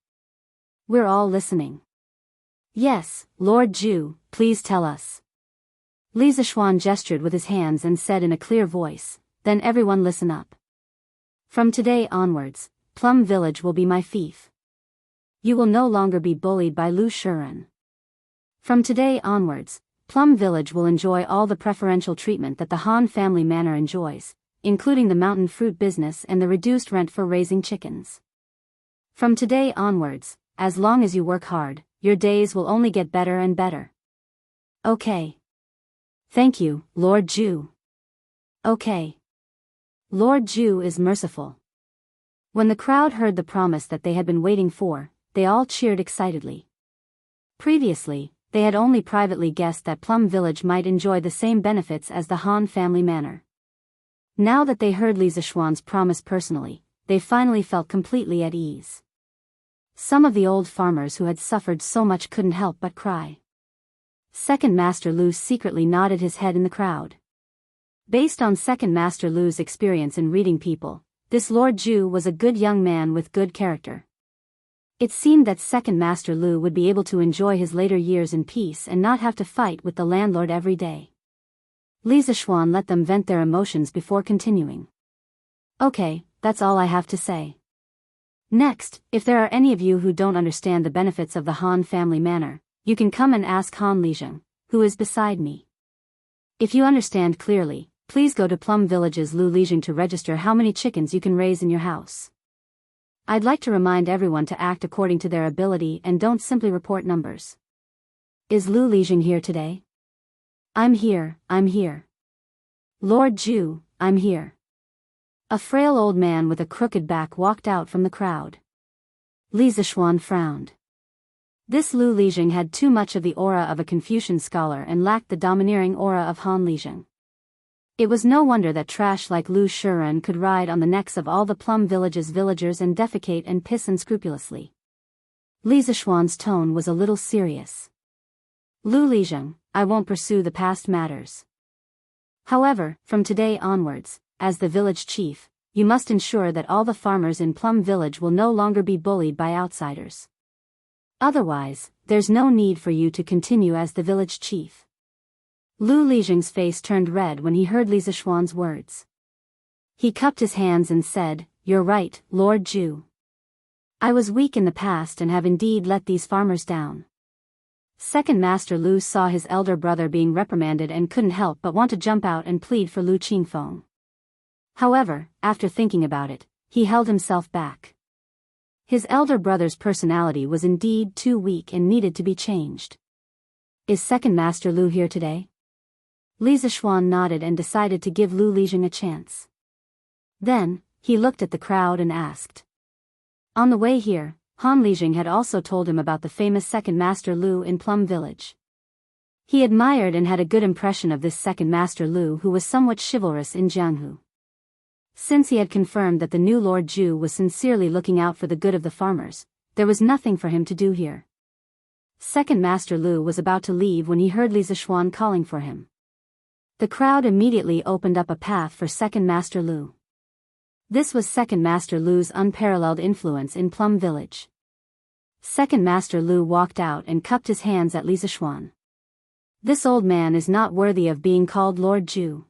We're all listening. Yes, Lord Zhu, please tell us. Li Zishuan gestured with his hands and said in a clear voice, then everyone listen up. From today onwards, Plum Village will be my fief. You will no longer be bullied by Lu Shiren. From today onwards, Plum Village will enjoy all the preferential treatment that the Han family manor enjoys, including the mountain fruit business and the reduced rent for raising chickens. From today onwards, as long as you work hard, your days will only get better and better. Okay. Thank you, Lord Zhu. Okay. Lord Zhu is merciful. When the crowd heard the promise that they had been waiting for, they all cheered excitedly. Previously, they had only privately guessed that Plum Village might enjoy the same benefits as the Han family manor. Now that they heard Li Zishuan's promise personally, they finally felt completely at ease. Some of the old farmers who had suffered so much couldn't help but cry. Second Master Lu secretly nodded his head in the crowd. Based on Second Master Lu's experience in reading people, this Lord Zhu was a good young man with good character. It seemed that Second Master Lu would be able to enjoy his later years in peace and not have to fight with the landlord every day. Li Zishuan let them vent their emotions before continuing. Okay, that's all I have to say. Next, if there are any of you who don't understand the benefits of the Han family manor, you can come and ask Han Lijing, who is beside me. If you understand clearly, please go to Plum Village's Lu Lijing to register how many chickens you can raise in your house. I'd like to remind everyone to act according to their ability and don't simply report numbers. Is Lu Lijing here today? I'm here. Lord Zhu, I'm here. A frail old man with a crooked back walked out from the crowd. Li Zishuan frowned. This Lu Lijing had too much of the aura of a Confucian scholar and lacked the domineering aura of Han Lijing. It was no wonder that trash like Lu Shiren could ride on the necks of all the Plum Village's villagers and defecate and piss unscrupulously. Li Zishuan's tone was a little serious. Lu Lijing, I won't pursue the past matters. However, from today onwards, as the village chief, you must ensure that all the farmers in Plum Village will no longer be bullied by outsiders. Otherwise, there's no need for you to continue as the village chief. Lu Lijing's face turned red when he heard Li Zishuan's words. He cupped his hands and said, You're right, Lord Zhu. I was weak in the past and have indeed let these farmers down. Second Master Lu saw his elder brother being reprimanded and couldn't help but want to jump out and plead for Lu Qingfeng. However, after thinking about it, he held himself back. His elder brother's personality was indeed too weak and needed to be changed. Is Second Master Lu here today? Li Zishuan nodded and decided to give Lu Lijing a chance. Then, he looked at the crowd and asked. On the way here, Han Lijing had also told him about the famous Second Master Lu in Plum Village. He admired and had a good impression of this Second Master Lu, who was somewhat chivalrous in Jianghu. Since he had confirmed that the new Lord Zhu was sincerely looking out for the good of the farmers, there was nothing for him to do here. Second Master Lu was about to leave when he heard Li Zishuan calling for him. The crowd immediately opened up a path for Second Master Lu. This was Second Master Lu's unparalleled influence in Plum Village. Second Master Lu walked out and cupped his hands at Li Zishuan. This old man is not worthy of being called Lord Zhu.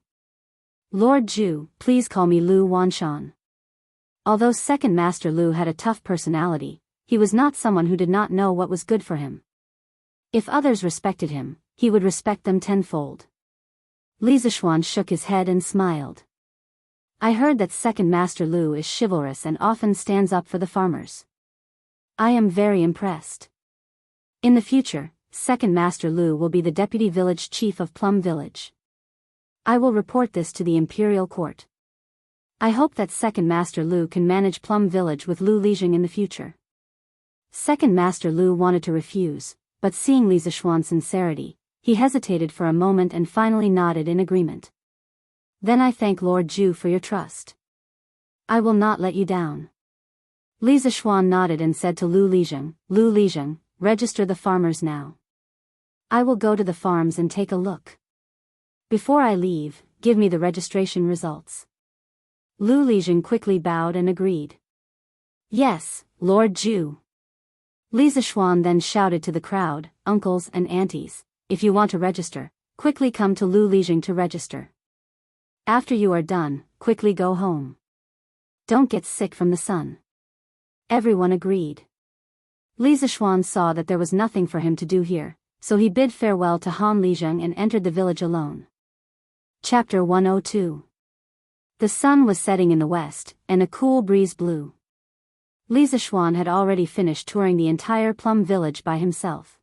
Lord Zhu, please call me Lu Wanshan. Although Second Master Lu had a tough personality, he was not someone who did not know what was good for him. If others respected him, he would respect them tenfold. Li Zishuan shook his head and smiled. I heard that Second Master Lu is chivalrous and often stands up for the farmers. I am very impressed. In the future, Second Master Lu will be the deputy village chief of Plum Village. I will report this to the imperial court. I hope that Second Master Lu can manage Plum Village with Lu Lijing in the future. Second Master Lu wanted to refuse, but seeing Li Zishuan's sincerity, he hesitated for a moment and finally nodded in agreement. Then I thank Lord Zhu for your trust. I will not let you down. Li Zishuan nodded and said to Lu Lizheng, register the farmers now. I will go to the farms and take a look. Before I leave, give me the registration results. Lu Lizheng quickly bowed and agreed. Yes, Lord Zhu. Li Zishuan then shouted to the crowd, uncles and aunties, if you want to register, quickly come to Lu Lizheng to register. After you are done, quickly go home. Don't get sick from the sun. Everyone agreed. Li Zishuan saw that there was nothing for him to do here, so he bid farewell to Han Lizheng and entered the village alone. Chapter 102. The sun was setting in the west, and a cool breeze blew. Li Zishuan had already finished touring the entire plum village by himself.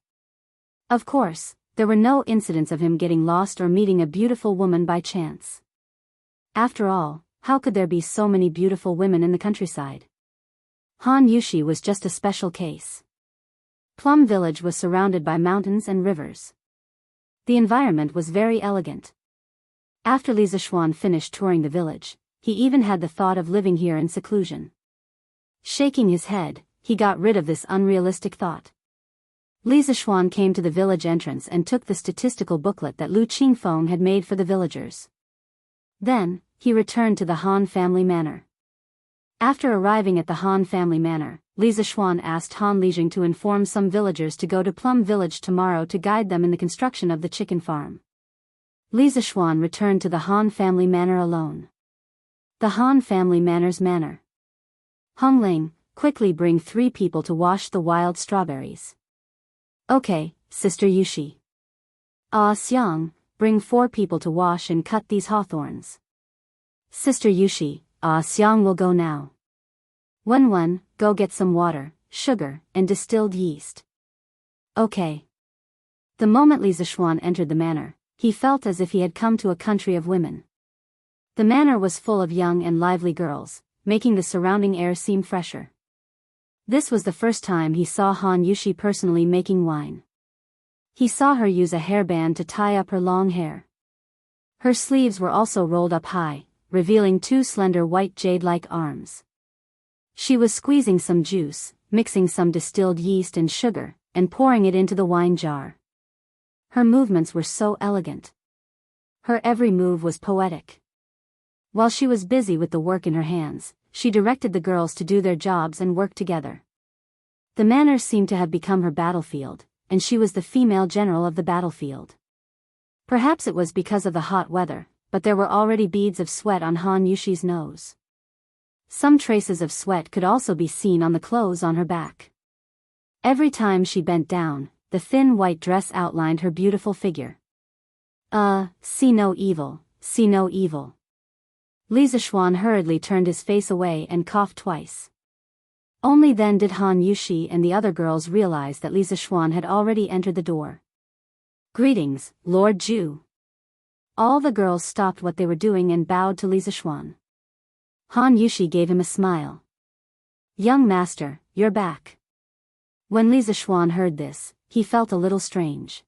Of course, there were no incidents of him getting lost or meeting a beautiful woman by chance. After all, how could there be so many beautiful women in the countryside? Han Yushi was just a special case. Plum Village was surrounded by mountains and rivers. The environment was very elegant. After Li Zishuan finished touring the village, he even had the thought of living here in seclusion. Shaking his head, he got rid of this unrealistic thought. Li Zishuan came to the village entrance and took the statistical booklet that Lu Qingfeng had made for the villagers. Then, he returned to the Han family manor. After arriving at the Han family manor, Li Zishuan asked Han Lizheng to inform some villagers to go to Plum Village tomorrow to guide them in the construction of the chicken farm. Li Zishuan returned to the Han family manor alone. The Han family manor's manor. Hong Ling, quickly bring 3 people to wash the wild strawberries. Okay, Sister Yushi. Xiang, bring 4 people to wash and cut these hawthorns. Sister Yushi, Xiang will go now. Wen, go get some water, sugar, and distilled yeast. Okay. The moment Li Zishuan entered the manor, he felt as if he had come to a country of women. The manor was full of young and lively girls, making the surrounding air seem fresher. This was the first time he saw Han Yushi personally making wine. He saw her use a hairband to tie up her long hair. Her sleeves were also rolled up high, revealing 2 slender white jade-like arms. She was squeezing some juice, mixing some distilled yeast and sugar, and pouring it into the wine jar. Her movements were so elegant. Her every move was poetic. While she was busy with the work in her hands, she directed the girls to do their jobs and work together. The manor seemed to have become her battlefield, and she was the female general of the battlefield. Perhaps it was because of the hot weather, but there were already beads of sweat on Han Yushi's nose. Some traces of sweat could also be seen on the clothes on her back. Every time she bent down, the thin white dress outlined her beautiful figure. See no evil, see no evil. Li Zishuan hurriedly turned his face away and coughed twice. Only then did Han Yushi and the other girls realize that Li Zishuan had already entered the door. Greetings, Lord Zhu. All the girls stopped what they were doing and bowed to Li Zishuan. Han Yushi gave him a smile. Young master, you're back. When Li Zishuan heard this, he felt a little strange.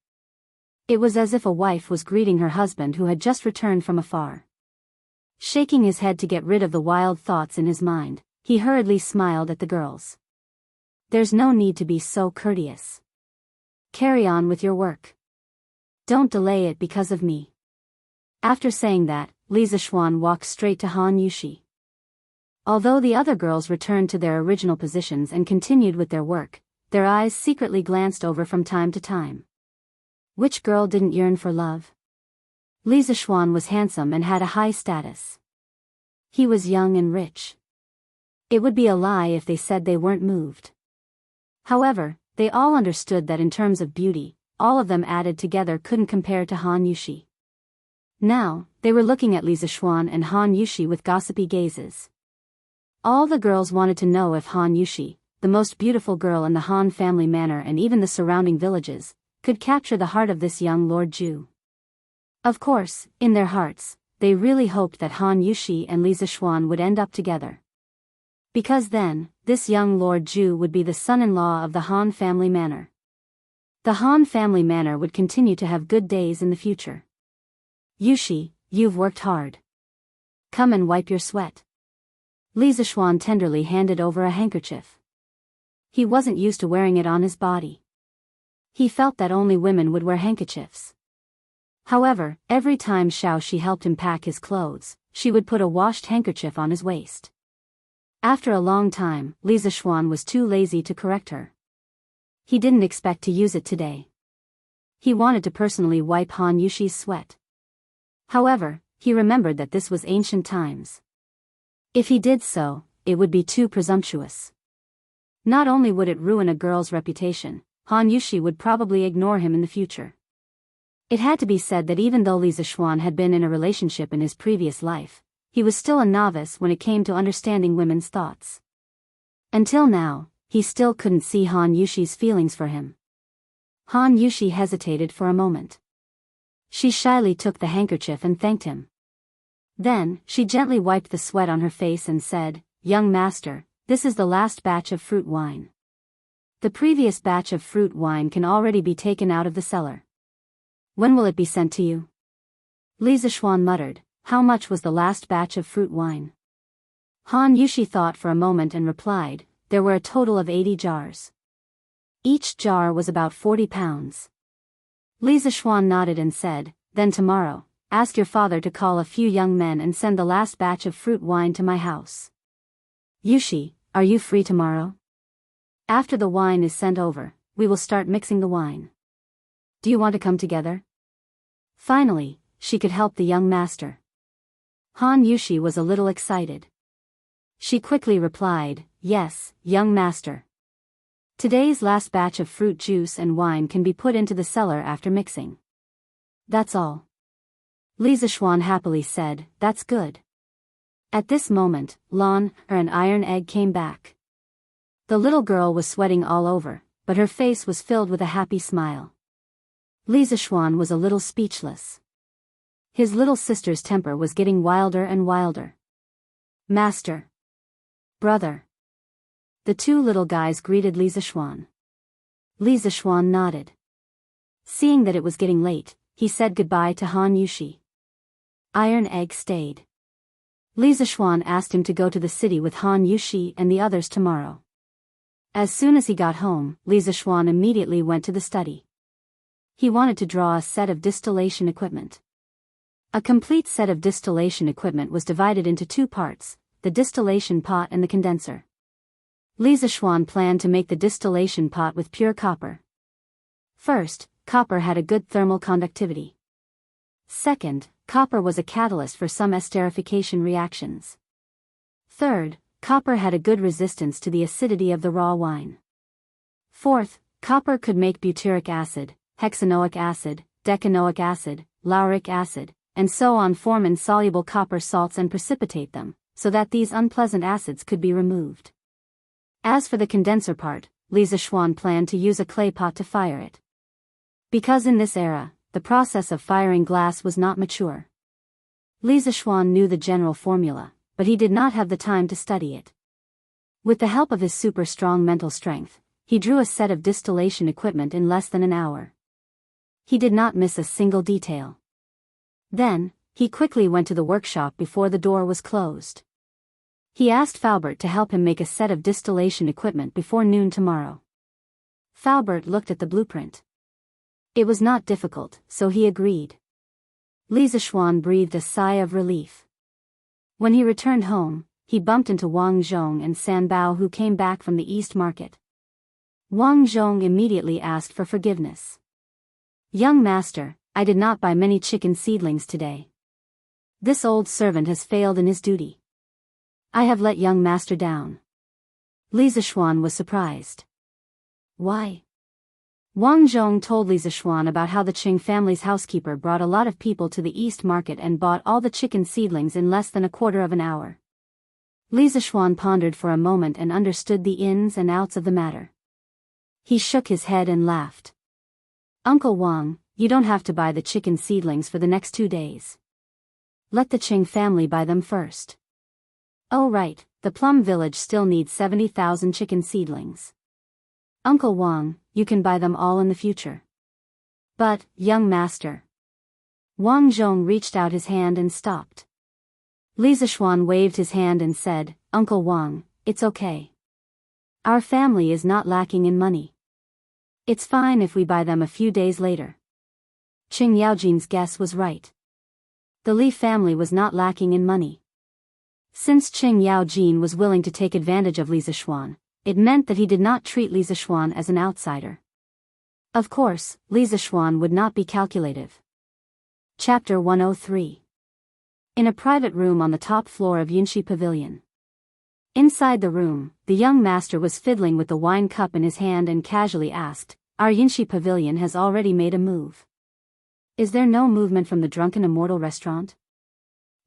It was as if a wife was greeting her husband who had just returned from afar. Shaking his head to get rid of the wild thoughts in his mind, he hurriedly smiled at the girls. There's no need to be so courteous. Carry on with your work. Don't delay it because of me. After saying that, Li Zishuan walked straight to Han Yushi. Although the other girls returned to their original positions and continued with their work, their eyes secretly glanced over from time to time. Which girl didn't yearn for love? Li Zishuan was handsome and had a high status. He was young and rich. It would be a lie if they said they weren't moved. However, they all understood that in terms of beauty, all of them added together couldn't compare to Han Yushi. Now, they were looking at Li Zishuan and Han Yushi with gossipy gazes. All the girls wanted to know if Han Yushi, the most beautiful girl in the Han family manor and even the surrounding villages, could capture the heart of this young Lord Zhu. Of course, in their hearts, they really hoped that Han Yushi and Li Zishuan would end up together. Because then, this young Lord Zhu would be the son-in-law of the Han family manor. The Han family manor would continue to have good days in the future. Yushi, you've worked hard. Come and wipe your sweat. Li Zishuan tenderly handed over a handkerchief. He wasn't used to wearing it on his body. He felt that only women would wear handkerchiefs. However, every time Xiaoxi helped him pack his clothes, she would put a washed handkerchief on his waist. After a long time, Li Zishuan was too lazy to correct her. He didn't expect to use it today. He wanted to personally wipe Han Yushi's sweat. However, he remembered that this was ancient times. If he did so, it would be too presumptuous. Not only would it ruin a girl's reputation, Han Yushi would probably ignore him in the future. It had to be said that even though Li Zishuan had been in a relationship in his previous life, he was still a novice when it came to understanding women's thoughts. Until now, he still couldn't see Han Yushi's feelings for him. Han Yushi hesitated for a moment. She shyly took the handkerchief and thanked him. Then, she gently wiped the sweat on her face and said, "Young master, this is the last batch of fruit wine. The previous batch of fruit wine can already be taken out of the cellar. When will it be sent to you?" Li Zishuan muttered, "How much was the last batch of fruit wine?" Han Yushi thought for a moment and replied, "There were a total of 80 jars. Each jar was about 40 pounds. Li Zishuan nodded and said, "Then tomorrow, ask your father to call a few young men and send the last batch of fruit wine to my house. Yushi, are you free tomorrow? After the wine is sent over, we will start mixing the wine. Do you want to come together?" Finally, she could help the young master. Han Yushi was a little excited. She quickly replied, "Yes, young master. Today's last batch of fruit juice and wine can be put into the cellar after mixing. That's all." Li Zishuan happily said, "That's good." At this moment, Lan, an iron egg came back. The little girl was sweating all over, but her face was filled with a happy smile. Li Zishuan was a little speechless. His little sister's temper was getting wilder and wilder. "Master. Brother." The two little guys greeted Li Zishuan. Li Zishuan nodded. Seeing that it was getting late, he said goodbye to Han Yushi. Iron Egg stayed. Li Zishuan asked him to go to the city with Han Yushi and the others tomorrow. As soon as he got home, Li Zishuan immediately went to the study. He wanted to draw a set of distillation equipment. A complete set of distillation equipment was divided into two parts, the distillation pot and the condenser. Li Zishuan planned to make the distillation pot with pure copper. First, copper had a good thermal conductivity. Second, copper was a catalyst for some esterification reactions. Third, copper had a good resistance to the acidity of the raw wine. Fourth, copper could make butyric acid, hexanoic acid, decanoic acid, lauric acid, and so on form insoluble copper salts and precipitate them, so that these unpleasant acids could be removed. As for the condenser part, Li Zishuan planned to use a clay pot to fire it. Because in this era, the process of firing glass was not mature. Li Zishuan knew the general formula, but he did not have the time to study it. With the help of his super strong mental strength, he drew a set of distillation equipment in less than an hour. He did not miss a single detail. Then, he quickly went to the workshop before the door was closed. He asked Faubert to help him make a set of distillation equipment before noon tomorrow. Faubert looked at the blueprint. It was not difficult, so he agreed. Li Zishuan breathed a sigh of relief. When he returned home, he bumped into Wang Zhong and San Bao, who came back from the East Market. Wang Zhong immediately asked for forgiveness. "Young master, I did not buy many chicken seedlings today. This old servant has failed in his duty. I have let young master down." Li Zishuan was surprised. "Why?" Wang Zhong told Li Zishuan about how the Qing family's housekeeper brought a lot of people to the East Market and bought all the chicken seedlings in less than a quarter of an hour. Li Zishuan pondered for a moment and understood the ins and outs of the matter. He shook his head and laughed. "Uncle Wang, you don't have to buy the chicken seedlings for the next 2 days. Let the Qing family buy them first. Oh right, the Plum Village still needs 70,000 chicken seedlings. Uncle Wang, you can buy them all in the future." "But, young master." Wang Zhong reached out his hand and stopped. Li Zishuan waved his hand and said, Uncle Wang, it's okay. Our family is not lacking in money. It's fine if we buy them a few days later. Qing Yaojin's guess was right. The Li family was not lacking in money. Since Qing Yaojin was willing to take advantage of Li Zishuan, it meant that he did not treat Li Zishuan as an outsider. Of course, Li Zishuan would not be calculative. Chapter 103. In a private room on the top floor of Yinshi Pavilion. Inside the room, the young master was fiddling with the wine cup in his hand and casually asked, Our Yinshi Pavilion has already made a move. Is there no movement from the Drunken Immortal restaurant?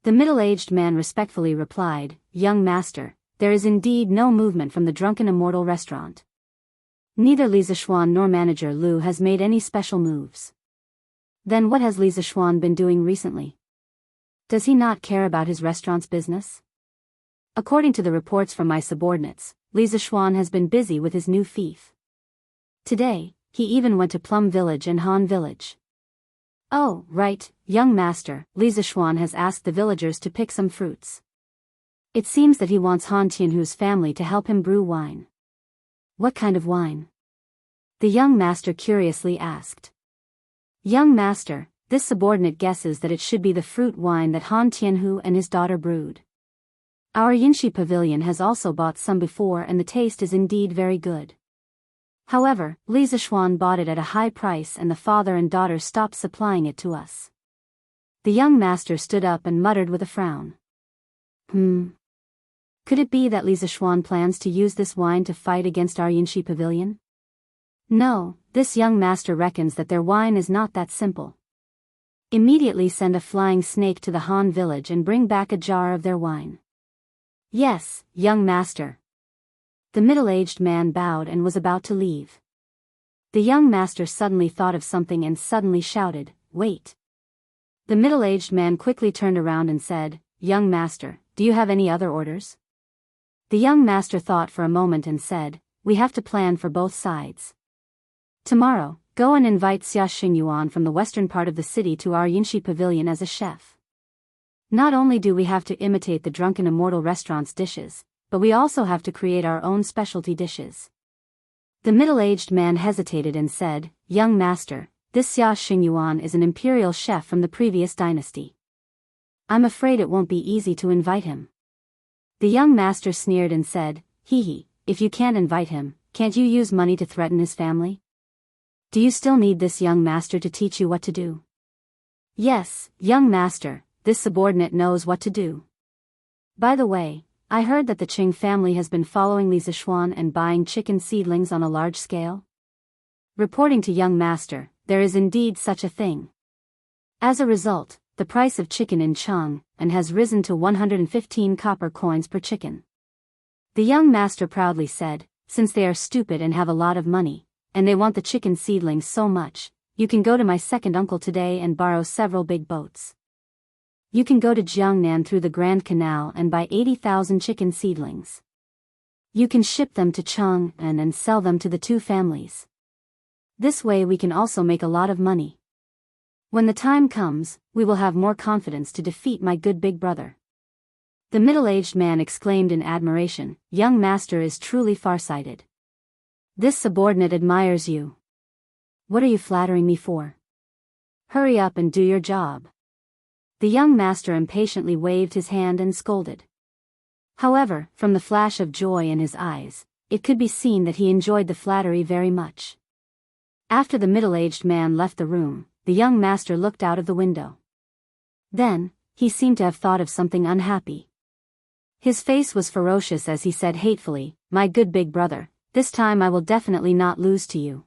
The middle-aged man respectfully replied, Young master, there is indeed no movement from the Drunken Immortal restaurant. Neither Li Zishuan nor manager Lu has made any special moves. Then what has Li Zishuan been doing recently? Does he not care about his restaurant's business? According to the reports from my subordinates, Li Zishuan has been busy with his new fief. Today, he even went to Plum Village and Han Village. Oh, right, young master, Li Zishuan has asked the villagers to pick some fruits. It seems that he wants Han Tianhu's family to help him brew wine. What kind of wine? The young master curiously asked. Young master, this subordinate guesses that it should be the fruit wine that Han Tianhu and his daughter brewed. Our Yinshi Pavilion has also bought some before and the taste is indeed very good. However, Li Zishuan bought it at a high price and the father and daughter stopped supplying it to us. The young master stood up and muttered with a frown. Could it be that Li Zishuan plans to use this wine to fight against our Yinshi Pavilion? No, this young master reckons that their wine is not that simple. Immediately send a flying snake to the Han village and bring back a jar of their wine. Yes, young master. The middle-aged man bowed and was about to leave. The young master suddenly thought of something and suddenly shouted, Wait. The middle-aged man quickly turned around and said, Young master, do you have any other orders? The young master thought for a moment and said, We have to plan for both sides. Tomorrow, go and invite Xia Xingyuan from the western part of the city to our Yinshi Pavilion as a chef. Not only do we have to imitate the Drunken Immortal restaurant's dishes, but we also have to create our own specialty dishes. The middle-aged man hesitated and said, Young master, this Xia Xingyuan is an imperial chef from the previous dynasty. I'm afraid it won't be easy to invite him. The young master sneered and said, Hee, if you can't invite him, can't you use money to threaten his family? Do you still need this young master to teach you what to do? Yes, young master, this subordinate knows what to do. By the way, I heard that the Qing family has been following Li Zishuan and buying chicken seedlings on a large scale. Reporting to young master, there is indeed such a thing. As a result, the price of chicken in Chang and has risen to 115 copper coins per chicken. The young master proudly said, Since they are stupid and have a lot of money, and they want the chicken seedlings so much, you can go to my second uncle today and borrow several big boats. You can go to Jiangnan through the Grand Canal and buy 80,000 chicken seedlings. You can ship them to Chang'an and sell them to the two families. This way we can also make a lot of money. When the time comes, we will have more confidence to defeat my good big brother. The middle-aged man exclaimed in admiration, Young master is truly farsighted. This subordinate admires you. What are you flattering me for? Hurry up and do your job. The young master impatiently waved his hand and scolded. However, from the flash of joy in his eyes, it could be seen that he enjoyed the flattery very much. After the middle-aged man left the room, the young master looked out of the window. Then, he seemed to have thought of something unhappy. His face was ferocious as he said hatefully, My good big brother, this time I will definitely not lose to you.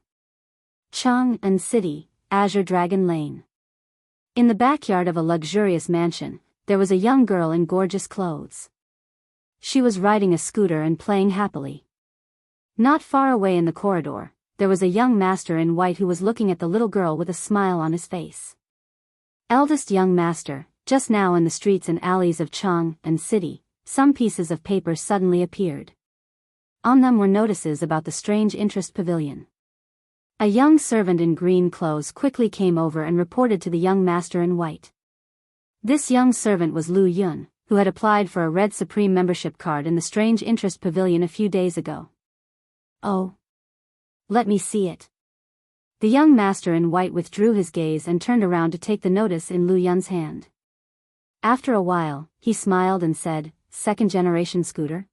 Chang'an City, Azure Dragon Lane. In the backyard of a luxurious mansion, there was a young girl in gorgeous clothes. She was riding a scooter and playing happily. Not far away in the corridor, there was a young master in white who was looking at the little girl with a smile on his face. Eldest young master, just now in the streets and alleys of Chang'an City, some pieces of paper suddenly appeared. On them were notices about the strange interest pavilion. A young servant in green clothes quickly came over and reported to the young master in white. This young servant was Lu Yun, who had applied for a Red Supreme membership card in the Strange Interest Pavilion a few days ago. Oh. Let me see it. The young master in white withdrew his gaze and turned around to take the notice in Lu Yun's hand. After a while, he smiled and said, "Second-generation scooter?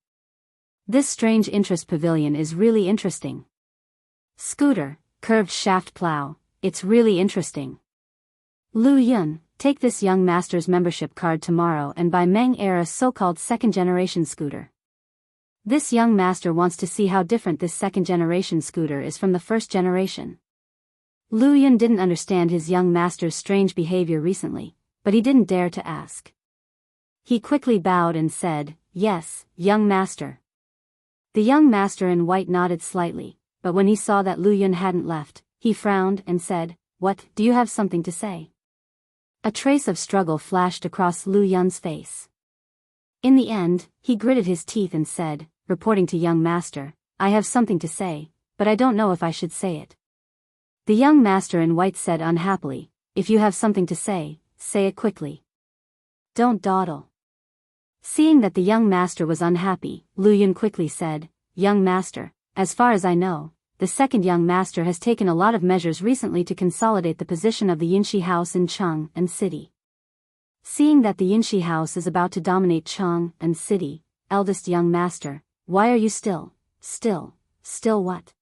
This Strange Interest Pavilion is really interesting. Scooter, curved shaft plow, it's really interesting. Lu Yun, take this young master's membership card tomorrow and buy Meng Era's so-called second-generation scooter. This young master wants to see how different this second-generation scooter is from the first generation." Lu Yun didn't understand his young master's strange behavior recently, but he didn't dare to ask. He quickly bowed and said, "Yes, young master." The young master in white nodded slightly, but when he saw that Lu Yun hadn't left, he frowned and said, "What, do you have something to say?" A trace of struggle flashed across Lu Yun's face. In the end, he gritted his teeth and said, reporting to young master, "I have something to say, but I don't know if I should say it." The young master in white said unhappily, "If you have something to say it quickly. Don't dawdle." Seeing that the young master was unhappy, Lu Yun quickly said, "Young master, as far as I know, the second young master has taken a lot of measures recently to consolidate the position of the Yinshi house in Chang'an City. Seeing that the Yinshi house is about to dominate Chang'an City, eldest young master, why are you still what?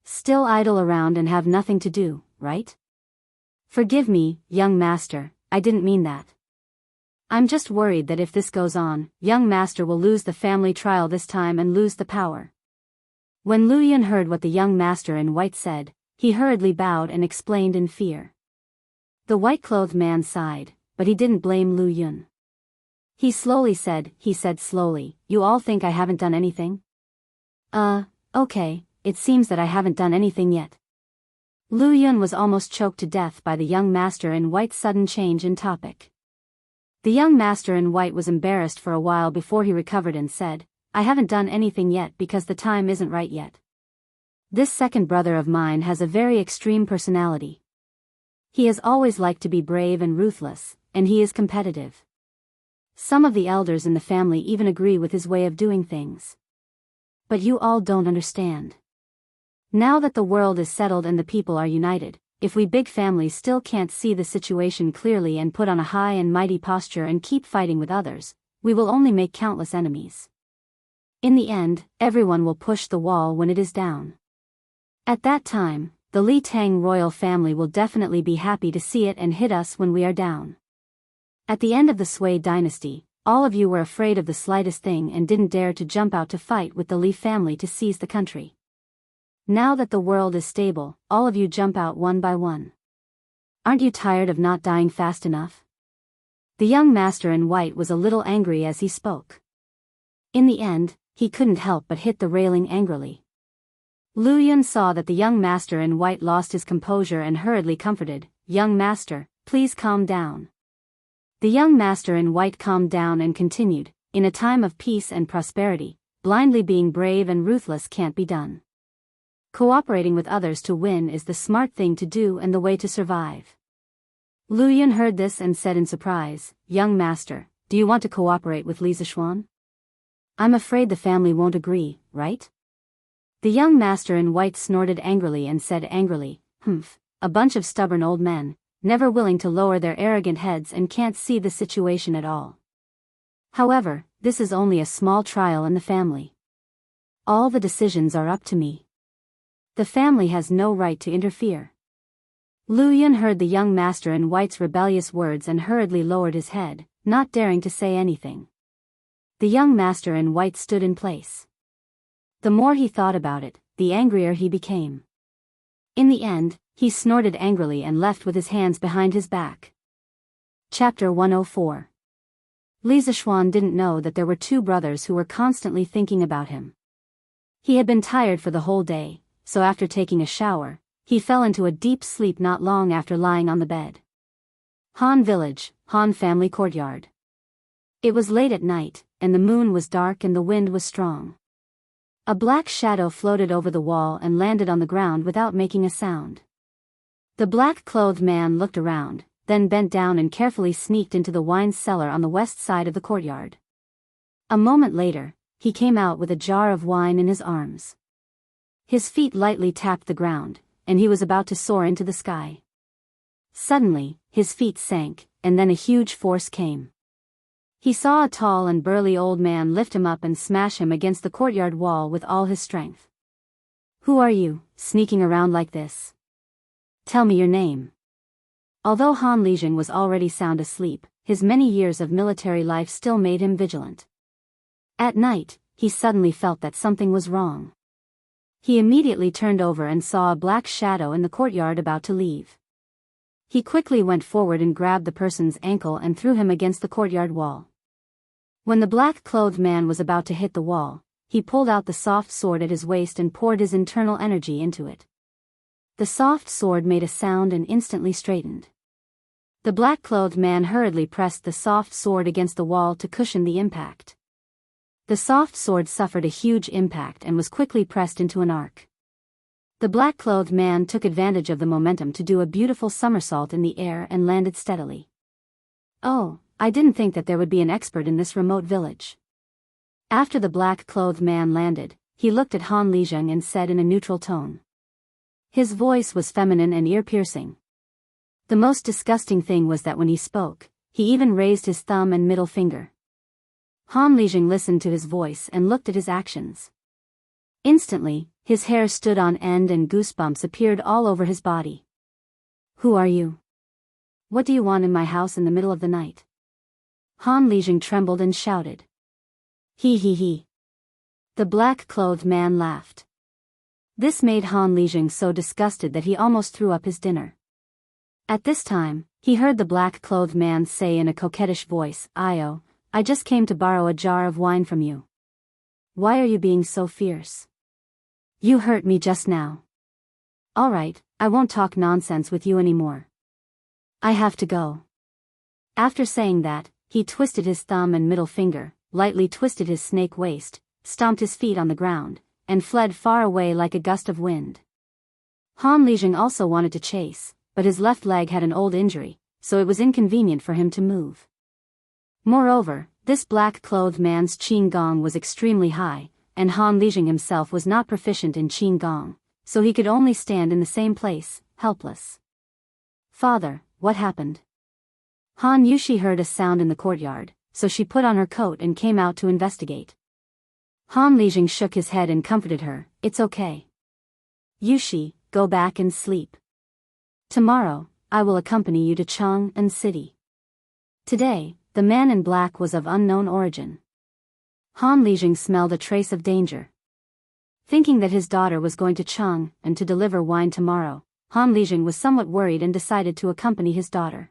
Still idle around and have nothing to do, right? Forgive me, young master, I didn't mean that. I'm just worried that if this goes on, young master will lose the family trial this time and lose the power." When Lu Yun heard what the young master in white said, he hurriedly bowed and explained in fear. The white-clothed man sighed, but he didn't blame Lu Yun. He said slowly, "You all think I haven't done anything? Okay, it seems that I haven't done anything yet." Lu Yun was almost choked to death by the young master in white's sudden change in topic. The young master in white was embarrassed for a while before he recovered and said, "I haven't done anything yet because the time isn't right yet. This second brother of mine has a very extreme personality. He has always liked to be brave and ruthless, and he is competitive. Some of the elders in the family even agree with his way of doing things. But you all don't understand. Now that the world is settled and the people are united, if we big families still can't see the situation clearly and put on a high and mighty posture and keep fighting with others, we will only make countless enemies. In the end, everyone will push the wall when it is down. At that time, the Li Tang royal family will definitely be happy to see it and hit us when we are down. At the end of the Sui dynasty, all of you were afraid of the slightest thing and didn't dare to jump out to fight with the Li family to seize the country. Now that the world is stable, all of you jump out one by one. Aren't you tired of not dying fast enough?" The young master in white was a little angry as he spoke. In the end, he couldn't help but hit the railing angrily. Lu Yun saw that the young master in white lost his composure and hurriedly comforted, "Young master, please calm down." The young master in white calmed down and continued, "In a time of peace and prosperity, blindly being brave and ruthless can't be done. Cooperating with others to win is the smart thing to do and the way to survive." Lu Yun heard this and said in surprise, "Young master, do you want to cooperate with Li Zishuan? I'm afraid the family won't agree, right?" The young master in white snorted angrily and said angrily, "Humph, a bunch of stubborn old men, never willing to lower their arrogant heads and can't see the situation at all. However, this is only a small trial in the family. All the decisions are up to me. The family has no right to interfere." Lu Yun heard the young master in white's rebellious words and hurriedly lowered his head, not daring to say anything. The young master in white stood in place. The more he thought about it, the angrier he became. In the end, he snorted angrily and left with his hands behind his back. Chapter 104. Li Zishuan didn't know that there were two brothers who were constantly thinking about him. He had been tired for the whole day, so after taking a shower, he fell into a deep sleep not long after lying on the bed. Han Village, Han family courtyard. It was late at night, and the moon was dark and the wind was strong. A black shadow floated over the wall and landed on the ground without making a sound. The black-clothed man looked around, then bent down and carefully sneaked into the wine cellar on the west side of the courtyard. A moment later, he came out with a jar of wine in his arms. His feet lightly tapped the ground, and he was about to soar into the sky. Suddenly, his feet sank, and then a huge force came. He saw a tall and burly old man lift him up and smash him against the courtyard wall with all his strength. "Who are you, sneaking around like this? Tell me your name." Although Han Lijing was already sound asleep, his many years of military life still made him vigilant. At night, he suddenly felt that something was wrong. He immediately turned over and saw a black shadow in the courtyard about to leave. He quickly went forward and grabbed the person's ankle and threw him against the courtyard wall. When the black-clothed man was about to hit the wall, he pulled out the soft sword at his waist and poured his internal energy into it. The soft sword made a sound and instantly straightened. The black-clothed man hurriedly pressed the soft sword against the wall to cushion the impact. The soft sword suffered a huge impact and was quickly pressed into an arc. The black-clothed man took advantage of the momentum to do a beautiful somersault in the air and landed steadily. "Oh, I didn't think that there would be an expert in this remote village." After the black-clothed man landed, he looked at Han Lijing and said in a neutral tone. His voice was feminine and ear-piercing. The most disgusting thing was that when he spoke, he even raised his thumb and middle finger. Han Lijing listened to his voice and looked at his actions. Instantly, his hair stood on end and goosebumps appeared all over his body. "Who are you? What do you want in my house in the middle of the night?" Han Lijing trembled and shouted. He. The black-clothed man laughed. This made Han Lijing so disgusted that he almost threw up his dinner. At this time, he heard the black-clothed man say in a coquettish voice, "Io, I just came to borrow a jar of wine from you. Why are you being so fierce? You hurt me just now. All right, I won't talk nonsense with you anymore. I have to go." After saying that, he twisted his thumb and middle finger, lightly twisted his snake waist, stomped his feet on the ground, and fled far away like a gust of wind. Han Lijing also wanted to chase, but his left leg had an old injury, so it was inconvenient for him to move. Moreover, this black-clothed man's Qinggong was extremely high, and Han Lijing himself was not proficient in Qinggong, so he could only stand in the same place, helpless. "Father, what happened?" Han Yushi heard a sound in the courtyard, so she put on her coat and came out to investigate. Han Lijing shook his head and comforted her, "It's okay. Yushi, go back and sleep. Tomorrow, I will accompany you to Chang'an City." Today, the man in black was of unknown origin. Han Lijing smelled a trace of danger. Thinking that his daughter was going to Chang'an to deliver wine tomorrow, Han Lijing was somewhat worried and decided to accompany his daughter.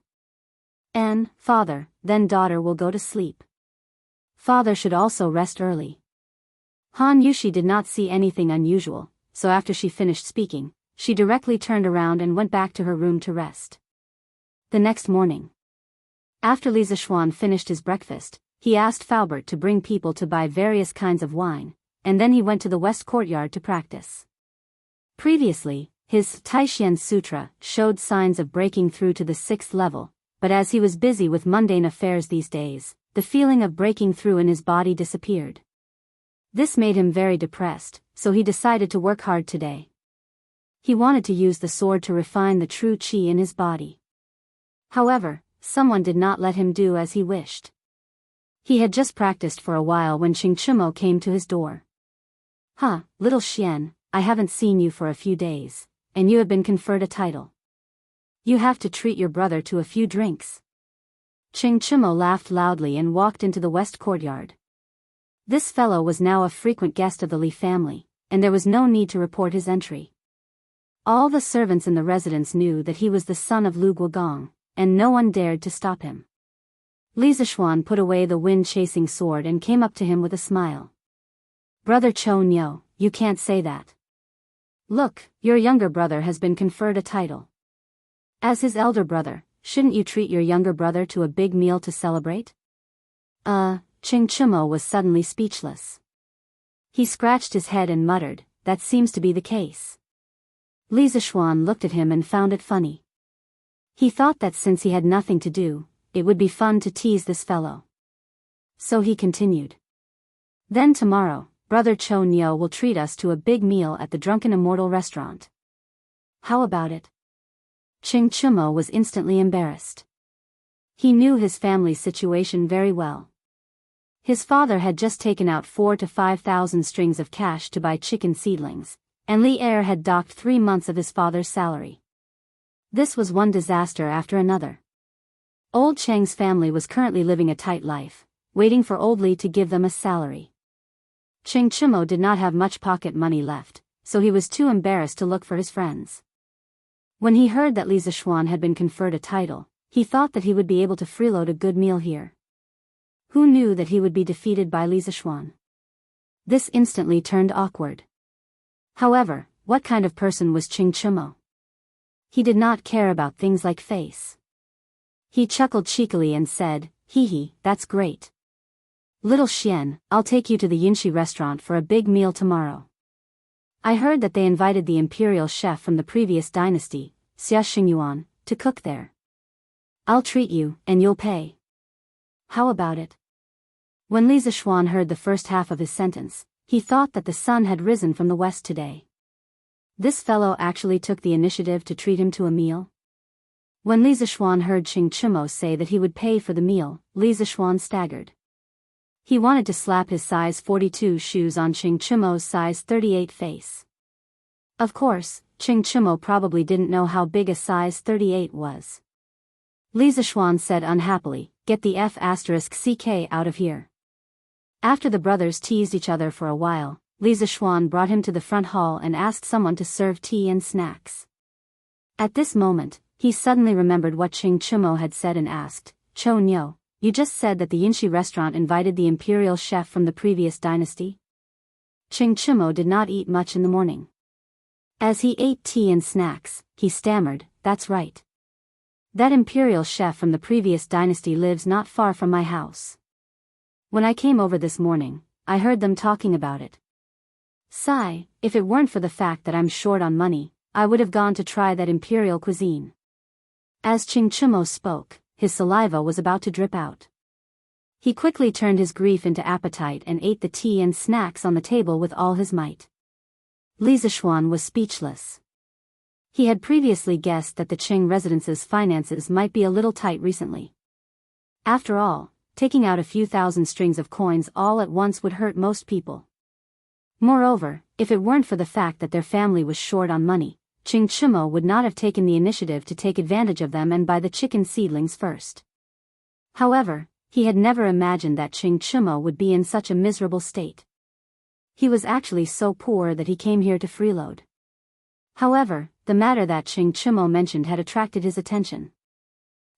Father, then daughter will go to sleep. Father should also rest early." Han Yushi did not see anything unusual, so after she finished speaking, she directly turned around and went back to her room to rest. The next morning, after Li Zishuan finished his breakfast, he asked Faubert to bring people to buy various kinds of wine, and then he went to the west courtyard to practice. Previously, his Taishian Sutra showed signs of breaking through to the 6th level, but as he was busy with mundane affairs these days, the feeling of breaking through in his body disappeared. This made him very depressed, so he decided to work hard today. He wanted to use the sword to refine the true qi in his body. However, someone did not let him do as he wished. He had just practiced for a while when Xingchumo came to his door. Little Xian, I haven't seen you for a few days, and you have been conferred a title. You have to treat your brother to a few drinks." Xingchumo laughed loudly and walked into the west courtyard. This fellow was now a frequent guest of the Li family, and there was no need to report his entry. All the servants in the residence knew that he was the son of Lu Guogong, and no one dared to stop him. Li Zishuan put away the wind-chasing sword and came up to him with a smile. "Brother Cho Nyo, you can't say that. Look, your younger brother has been conferred a title. As his elder brother, shouldn't you treat your younger brother to a big meal to celebrate?" Xingchumo was suddenly speechless. He scratched his head and muttered, "That seems to be the case." Li Zishuan looked at him and found it funny. He thought that since he had nothing to do, it would be fun to tease this fellow. So he continued. Then tomorrow, Brother Cho Nyo will treat us to a big meal at the Drunken Immortal restaurant. How about it? Ching Chumo was instantly embarrassed. He knew his family's situation very well. His father had just taken out 4,000 to 5,000 strings of cash to buy chicken seedlings, and Li Er had docked 3 months of his father's salary. This was one disaster after another. Old Cheng's family was currently living a tight life, waiting for old Li to give them a salary. Ching Chumo did not have much pocket money left, so he was too embarrassed to look for his friends. When he heard that Li Zishuan had been conferred a title, he thought that he would be able to freeload a good meal here. Who knew that he would be defeated by Li Zishuan? This instantly turned awkward. However, what kind of person was Ching Chumo? He did not care about things like face. He chuckled cheekily and said, "Hee hee, that's great. Little Xian, I'll take you to the Yinshi restaurant for a big meal tomorrow. I heard that they invited the imperial chef from the previous dynasty, Xia Xingyuan, to cook there. I'll treat you, and you'll pay. How about it?" When Li Zishuan heard the first half of his sentence, he thought that the sun had risen from the west today. This fellow actually took the initiative to treat him to a meal? When Li Zishuan heard Ching Chumo say that he would pay for the meal, Li Zishuan staggered. He wanted to slap his size 42 shoes on Ching Chumo's size 38 face. Of course, Ching Chumo probably didn't know how big a size 38 was. Li Zishuan said unhappily, "Get the F***ck out of here." After the brothers teased each other for a while, Li Zishuan brought him to the front hall and asked someone to serve tea and snacks. At this moment, he suddenly remembered what Ching Chumo had said and asked, "Cho Nyo, you just said that the Yinshi restaurant invited the imperial chef from the previous dynasty?" Ching Chumo did not eat much in the morning. As he ate tea and snacks, he stammered, "That's right. That imperial chef from the previous dynasty lives not far from my house. When I came over this morning, I heard them talking about it. Sigh, if it weren't for the fact that I'm short on money, I would have gone to try that imperial cuisine." As Ching Chumo spoke, his saliva was about to drip out. He quickly turned his grief into appetite and ate the tea and snacks on the table with all his might. Li Zishuan was speechless. He had previously guessed that the Qing residence's finances might be a little tight recently. After all, taking out a few thousand strings of coins all at once would hurt most people. Moreover, if it weren't for the fact that their family was short on money, Ching Chumo would not have taken the initiative to take advantage of them and buy the chicken seedlings first. However, he had never imagined that Ching Chumo would be in such a miserable state. He was actually so poor that he came here to freeload. However, the matter that Ching Chumo mentioned had attracted his attention.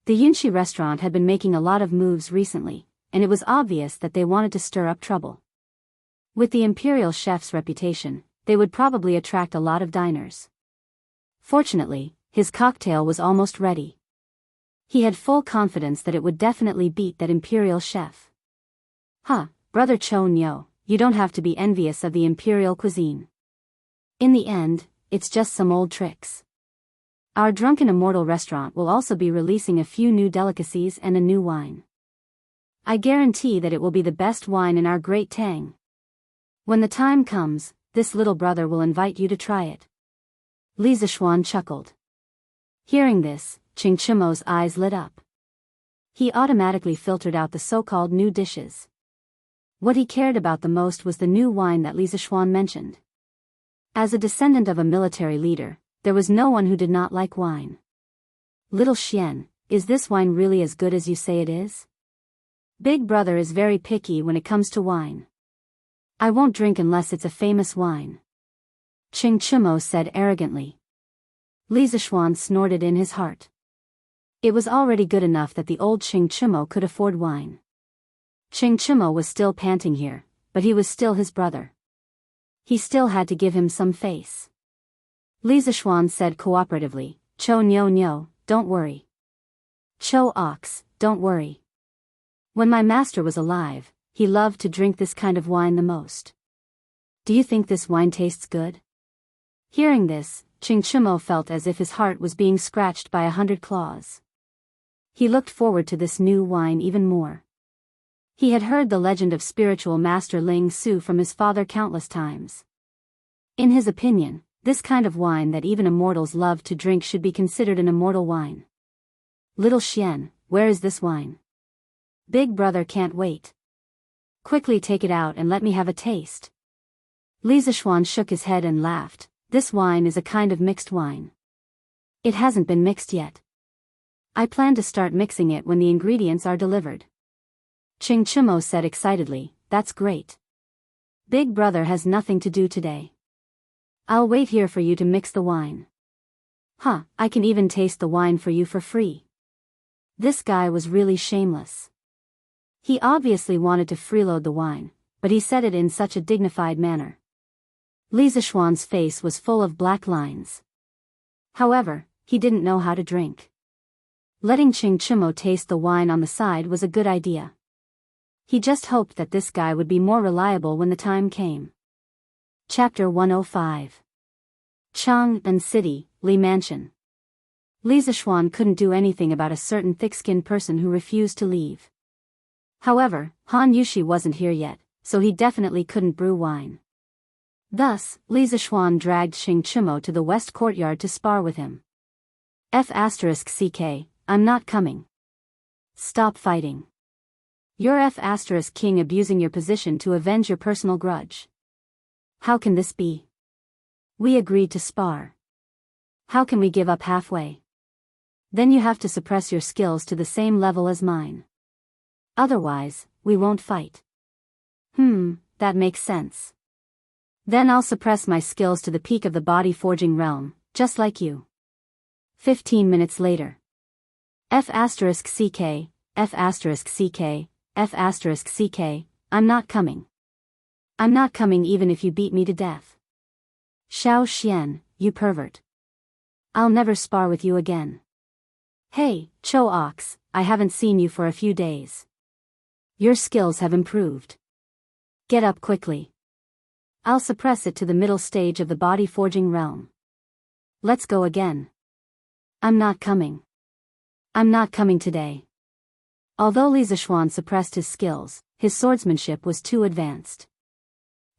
The Yinshi restaurant had been making a lot of moves recently, and it was obvious that they wanted to stir up trouble. With the imperial chef's reputation, they would probably attract a lot of diners. Fortunately, his cocktail was almost ready. He had full confidence that it would definitely beat that imperial chef. Huh, Brother Cho Nyo, you don't have to be envious of the imperial cuisine. In the end, it's just some old tricks. Our Drunken Immortal restaurant will also be releasing a few new delicacies and a new wine. I guarantee that it will be the best wine in our great Tang. When the time comes, this little brother will invite you to try it." Li Zishuan chuckled. Hearing this, Ching Chumo's eyes lit up. He automatically filtered out the so-called new dishes. What he cared about the most was the new wine that Li Zishuan mentioned. As a descendant of a military leader, there was no one who did not like wine. "Little Xian, is this wine really as good as you say it is? Big brother is very picky when it comes to wine. I won't drink unless it's a famous wine," Ching Chumo said arrogantly. Li Zishuan snorted in his heart. It was already good enough that the old Ching Chumo could afford wine. Ching Chumo was still panting here, but he was still his brother. He still had to give him some face. Li Zishuan said cooperatively, "Cho Nyo Nyo, don't worry. Cho Ox, don't worry. When my master was alive, he loved to drink this kind of wine the most. Do you think this wine tastes good?" Hearing this, Chimo felt as if his heart was being scratched by 100 claws. He looked forward to this new wine even more. He had heard the legend of spiritual master Ling Su from his father countless times. In his opinion, this kind of wine that even immortals love to drink should be considered an immortal wine. Little Xian, where is this wine? Big brother can't wait. Quickly take it out and let me have a taste. Li Zishuan shook his head and laughed. This wine is a kind of mixed wine. It hasn't been mixed yet. I plan to start mixing it when the ingredients are delivered. Chimo said excitedly, that's great. Big brother has nothing to do today. I'll wait here for you to mix the wine. Huh, I can even taste the wine for you for free. This guy was really shameless. He obviously wanted to freeload the wine, but he said it in such a dignified manner. Li Zishuan's face was full of black lines. However, he didn't know how to drink. Letting Chimo taste the wine on the side was a good idea. He just hoped that this guy would be more reliable when the time came. Chapter 105. Chang'an City, Li Mansion. Li Zishuan couldn't do anything about a certain thick-skinned person who refused to leave. However, Han Yushi wasn't here yet, so he definitely couldn't brew wine. Thus, Li Zishuan dragged Chimo to the west courtyard to spar with him. F***ck, I'm not coming. Stop fighting. You're F***king abusing your position to avenge your personal grudge. How can this be? We agreed to spar. How can we give up halfway? Then you have to suppress your skills to the same level as mine. Otherwise, we won't fight. That makes sense. Then I'll suppress my skills to the peak of the body forging realm, just like you. 15 minutes later. F***ck, F***ck, F***ck, I'm not coming. I'm not coming even if you beat me to death. Xiao Xian, you pervert. I'll never spar with you again. Hey, Cho Ox, I haven't seen you for a few days. Your skills have improved. Get up quickly. I'll suppress it to the middle stage of the body forging realm. Let's go again. I'm not coming. I'm not coming today. Although Li Zishuan suppressed his skills, his swordsmanship was too advanced.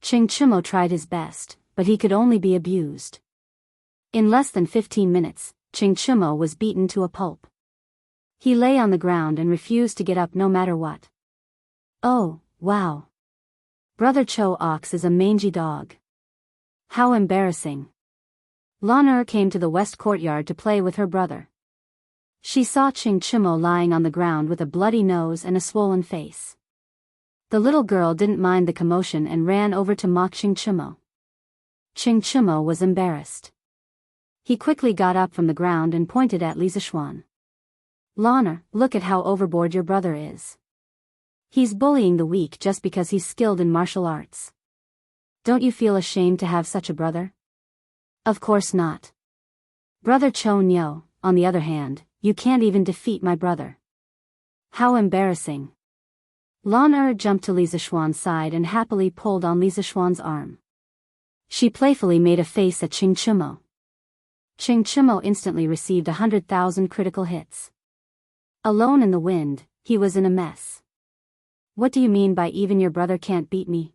Chimo tried his best, but he could only be abused. In less than 15 minutes, Chimo was beaten to a pulp. He lay on the ground and refused to get up no matter what. Oh, wow. Brother Cho Ox is a mangy dog. How embarrassing. Lan came to the west courtyard to play with her brother. She saw Chimo lying on the ground with a bloody nose and a swollen face. The little girl didn't mind the commotion and ran over to mock Chimo. Chimo was embarrassed. He quickly got up from the ground and pointed at Li Zishuan. Lan, look at how overboard your brother is. He's bullying the weak just because he's skilled in martial arts. Don't you feel ashamed to have such a brother? Of course not. Brother Cho Nyo, on the other hand, you can't even defeat my brother. How embarrassing. Lan jumped to Li Zishuan's side and happily pulled on Li Zishuan's arm. She playfully made a face at Chimo. Chimo instantly received 100,000 critical hits. Alone in the wind, he was in a mess. What do you mean by even your brother can't beat me?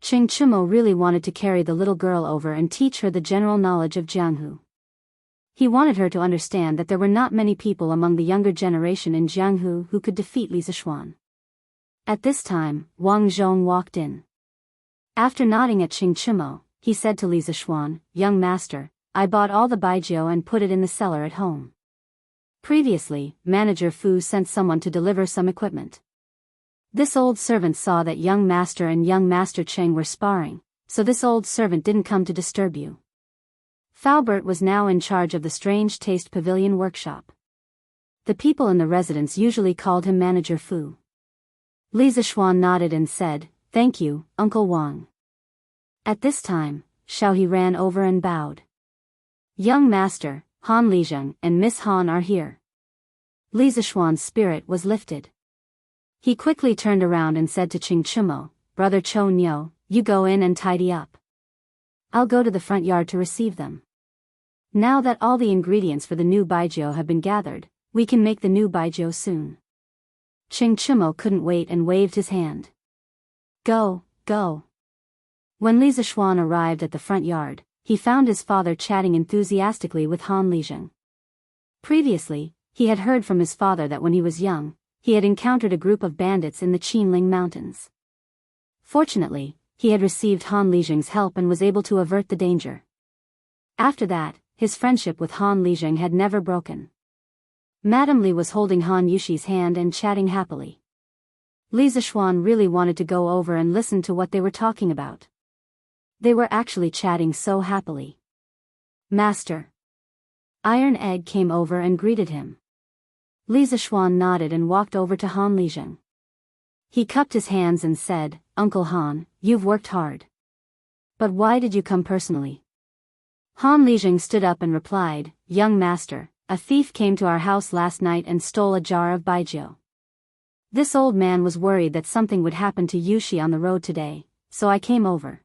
Chimo really wanted to carry the little girl over and teach her the general knowledge of Jianghu. He wanted her to understand that there were not many people among the younger generation in Jianghu who could defeat Li Zishuan. At this time, Wang Zhong walked in. After nodding at Chimo, he said to Li Zishuan, "Young master, I bought all the baijiu and put it in the cellar at home. Previously, Manager Fu sent someone to deliver some equipment. This old servant saw that young master and young master Cheng were sparring, so this old servant didn't come to disturb you." Faubert was now in charge of the Strange Taste Pavilion workshop. The people in the residence usually called him Manager Fu. Li Zishuan nodded and said, "Thank you, Uncle Wang." At this time, Xiaohe ran over and bowed. "Young master, Han Lijeng and Miss Han are here." Li Zishuan's spirit was lifted. He quickly turned around and said to Chimo, "Brother Cho Nyo, you go in and tidy up. I'll go to the front yard to receive them." Now that all the ingredients for the new baijiu have been gathered, we can make the new baijiu soon. Qing Chimo couldn't wait and waved his hand. Go, go. When Li Zishuan arrived at the front yard, he found his father chatting enthusiastically with Han Lizheng. Previously, he had heard from his father that when he was young, he had encountered a group of bandits in the Qinling Mountains. Fortunately, he had received Han Lizheng's help and was able to avert the danger. After that, his friendship with Han Lizheng had never broken. Madame Li was holding Han Yushi's hand and chatting happily. Li Zishuan really wanted to go over and listen to what they were talking about. They were actually chatting so happily. Master. Iron Egg came over and greeted him. Li Zishuan nodded and walked over to Han Lizheng. He cupped his hands and said, Uncle Han, you've worked hard. But why did you come personally? Han Lizheng stood up and replied, Young master, a thief came to our house last night and stole a jar of baijiu. This old man was worried that something would happen to Yushi on the road today, so I came over.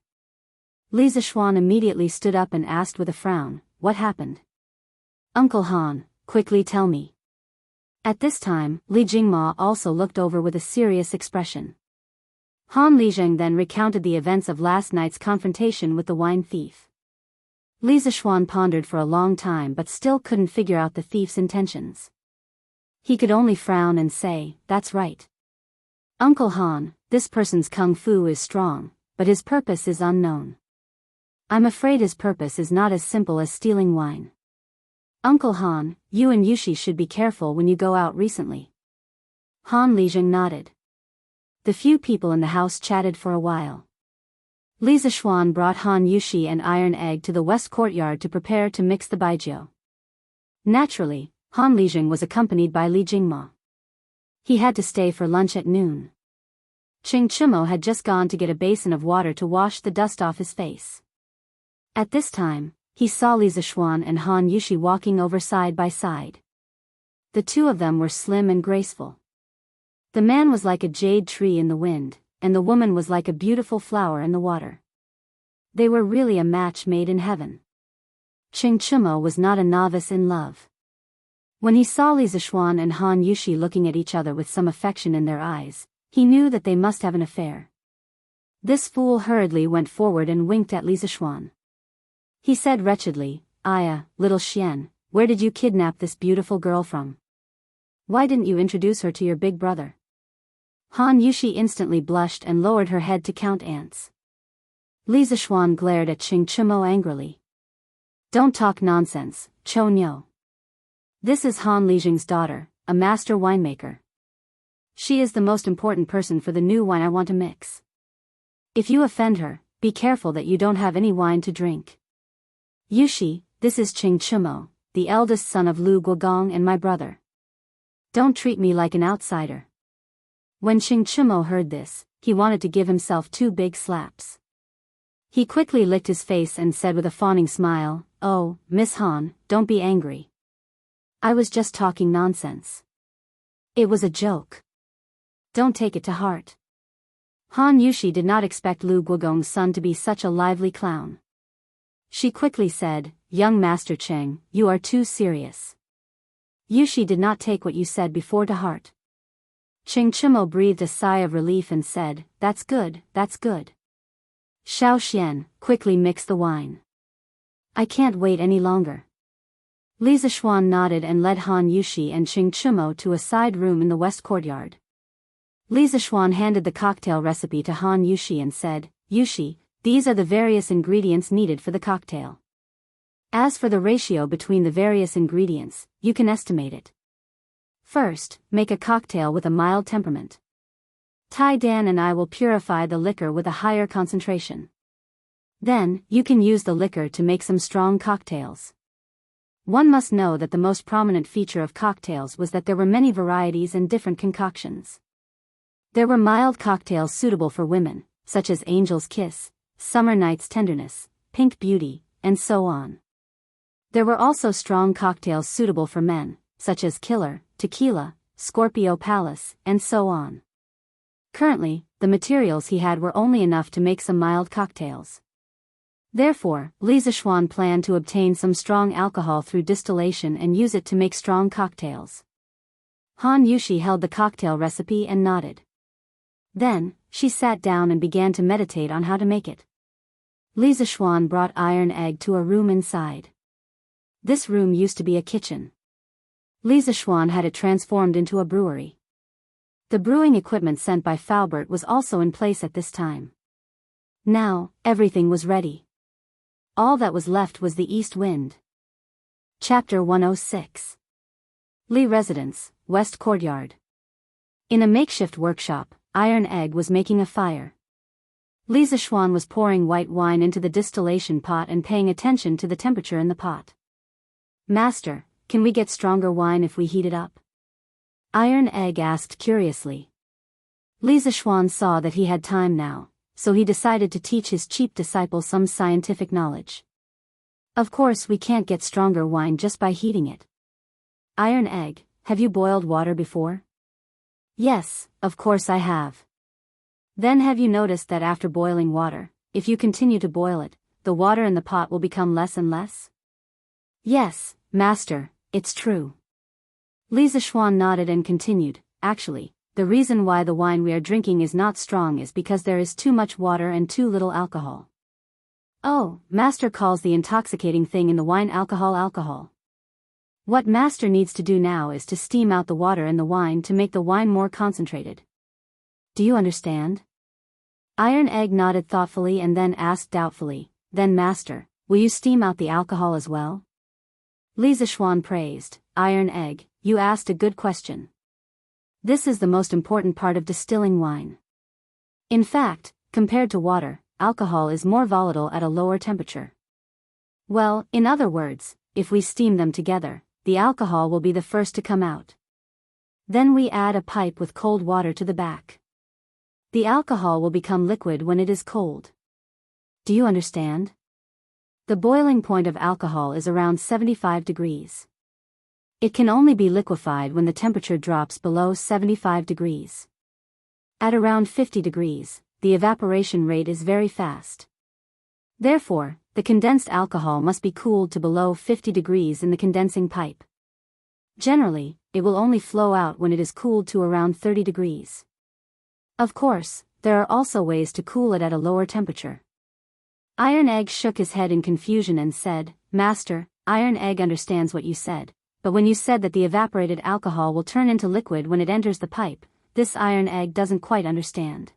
Li Zishuan immediately stood up and asked with a frown, What happened? Uncle Han, quickly tell me. At this time, Li Jingma also looked over with a serious expression. Han Lizheng then recounted the events of last night's confrontation with the wine thief. Li Zishuan pondered for a long time but still couldn't figure out the thief's intentions. He could only frown and say, That's right. Uncle Han, this person's kung fu is strong, but his purpose is unknown. I'm afraid his purpose is not as simple as stealing wine. Uncle Han, you and Yushi should be careful when you go out recently. Han Lizheng nodded. The few people in the house chatted for a while. Li Zishuan brought Han Yushi and Iron Egg to the west courtyard to prepare to mix the baijiu. Naturally, Han Lizheng was accompanied by Li Jingma. He had to stay for lunch at noon. Qing Chimo had just gone to get a basin of water to wash the dust off his face. At this time, he saw Li Zishuan and Han Yushi walking over side by side. The two of them were slim and graceful. The man was like a jade tree in the wind, and the woman was like a beautiful flower in the water. They were really a match made in heaven. Qing Chimo was not a novice in love. When he saw Li Zishuan and Han Yushi looking at each other with some affection in their eyes, he knew that they must have an affair. This fool hurriedly went forward and winked at Li Zishuan. He said wretchedly, Aya, little Xian, where did you kidnap this beautiful girl from? Why didn't you introduce her to your big brother? Han Yushi instantly blushed and lowered her head to count ants. Li Zishuan glared at Qing Chimo angrily. Don't talk nonsense, Cho Nyo. This is Han Lizheng's daughter, a master winemaker. She is the most important person for the new wine I want to mix. If you offend her, be careful that you don't have any wine to drink. Yushi, this is Qing Chimo, the eldest son of Lu Guogong and my brother. Don't treat me like an outsider. When Qing Chimo heard this, he wanted to give himself 2 big slaps. He quickly licked his face and said with a fawning smile, Oh, Miss Han, don't be angry. I was just talking nonsense. It was a joke. Don't take it to heart. Han Yushi did not expect Lu Guogong's son to be such a lively clown. She quickly said, Young Master Cheng, you are too serious. Yushi did not take what you said before to heart. Qing Chimo breathed a sigh of relief and said, That's good, that's good. Xiao Xian, quickly mix the wine. I can't wait any longer. Li Zishuan nodded and led Han Yushi and Qing Chimo to a side room in the west courtyard. Li Zishuan handed the cocktail recipe to Han Yushi and said, Yushi, these are the various ingredients needed for the cocktail. As for the ratio between the various ingredients, you can estimate it. First, make a cocktail with a mild temperament. Tai Dan and I will purify the liquor with a higher concentration. Then, you can use the liquor to make some strong cocktails. One must know that the most prominent feature of cocktails was that there were many varieties and different concoctions. There were mild cocktails suitable for women, such as Angel's Kiss, Summer Night's Tenderness, Pink Beauty, and so on. There were also strong cocktails suitable for men, such as Killer, Tequila, Scorpio Palace, and so on. Currently, the materials he had were only enough to make some mild cocktails. Therefore, Li Zishuan planned to obtain some strong alcohol through distillation and use it to make strong cocktails. Han Yushi held the cocktail recipe and nodded. Then, she sat down and began to meditate on how to make it. Li Zishuan brought iron egg to a room inside. This room used to be a kitchen. Li Zishuan had it transformed into a brewery. The brewing equipment sent by Faubert was also in place at this time. Now, everything was ready. All that was left was the east wind. Chapter 106. Li Residence, West Courtyard. In a makeshift workshop, Iron Egg was making a fire. Li Zishuan was pouring white wine into the distillation pot and paying attention to the temperature in the pot. Master, can we get stronger wine if we heat it up? Iron Egg asked curiously. Li Zishuan saw that he had time now, so he decided to teach his cheap disciple some scientific knowledge. Of course we can't get stronger wine just by heating it. Iron Egg, have you boiled water before? Yes, of course I have. Then have you noticed that after boiling water, if you continue to boil it, the water in the pot will become less and less? Yes, Master, it's true. Li Zishuan nodded and continued, actually, the reason why the wine we are drinking is not strong is because there is too much water and too little alcohol. Oh, Master calls the intoxicating thing in the wine alcohol. What Master needs to do now is to steam out the water in the wine to make the wine more concentrated. Do you understand? Iron Egg nodded thoughtfully and then asked doubtfully, then Master, will you steam out the alcohol as well? Li Zishuan praised, Iron Egg, you asked a good question. This is the most important part of distilling wine. In fact, compared to water, alcohol is more volatile at a lower temperature. Well, in other words, if we steam them together, the alcohol will be the first to come out. Then we add a pipe with cold water to the back. The alcohol will become liquid when it is cold. Do you understand? The boiling point of alcohol is around 75 degrees. It can only be liquefied when the temperature drops below 75 degrees. At around 50 degrees, the evaporation rate is very fast. Therefore, the condensed alcohol must be cooled to below 50 degrees in the condensing pipe. Generally, it will only flow out when it is cooled to around 30 degrees. Of course, there are also ways to cool it at a lower temperature. Iron Egg shook his head in confusion and said, Master, Iron Egg understands what you said, but when you said that the evaporated alcohol will turn into liquid when it enters the pipe, this Iron Egg doesn't quite understand.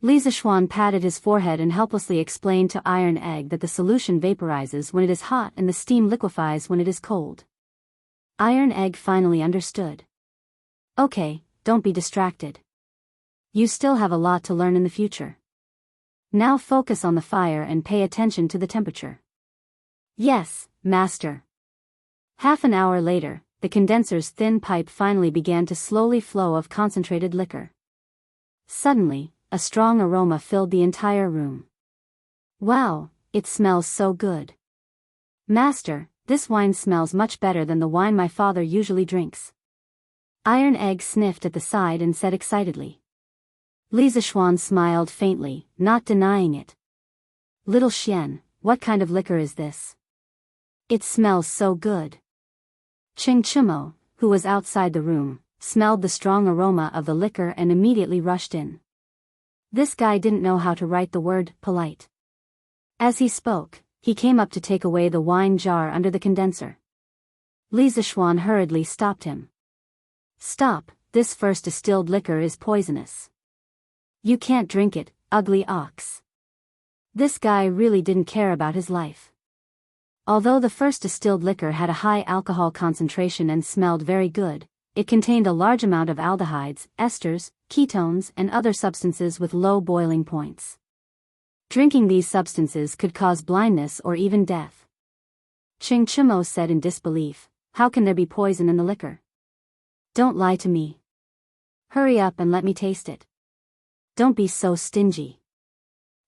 Li Zishuan patted his forehead and helplessly explained to Iron Egg that the solution vaporizes when it is hot and the steam liquefies when it is cold. Iron Egg finally understood. Okay, don't be distracted. You still have a lot to learn in the future. Now focus on the fire and pay attention to the temperature. Yes, Master. Half an hour later, the condenser's thin pipe finally began to slowly flow of concentrated liquor. Suddenly, a strong aroma filled the entire room. Wow, it smells so good. Master, this wine smells much better than the wine my father usually drinks. Iron Egg sniffed at the side and said excitedly. Li Zishuan smiled faintly, not denying it. Little Xian, what kind of liquor is this? It smells so good. Ching Chimo, who was outside the room, smelled the strong aroma of the liquor and immediately rushed in. This guy didn't know how to write the word polite. As he spoke, he came up to take away the wine jar under the condenser. Li Zishuan hurriedly stopped him. Stop, this first distilled liquor is poisonous. You can't drink it, ugly ox. This guy really didn't care about his life. Although the first distilled liquor had a high alcohol concentration and smelled very good, it contained a large amount of aldehydes, esters, ketones and other substances with low boiling points. Drinking these substances could cause blindness or even death. Ching Chimo said in disbelief, how can there be poison in the liquor? Don't lie to me. Hurry up and let me taste it. Don't be so stingy.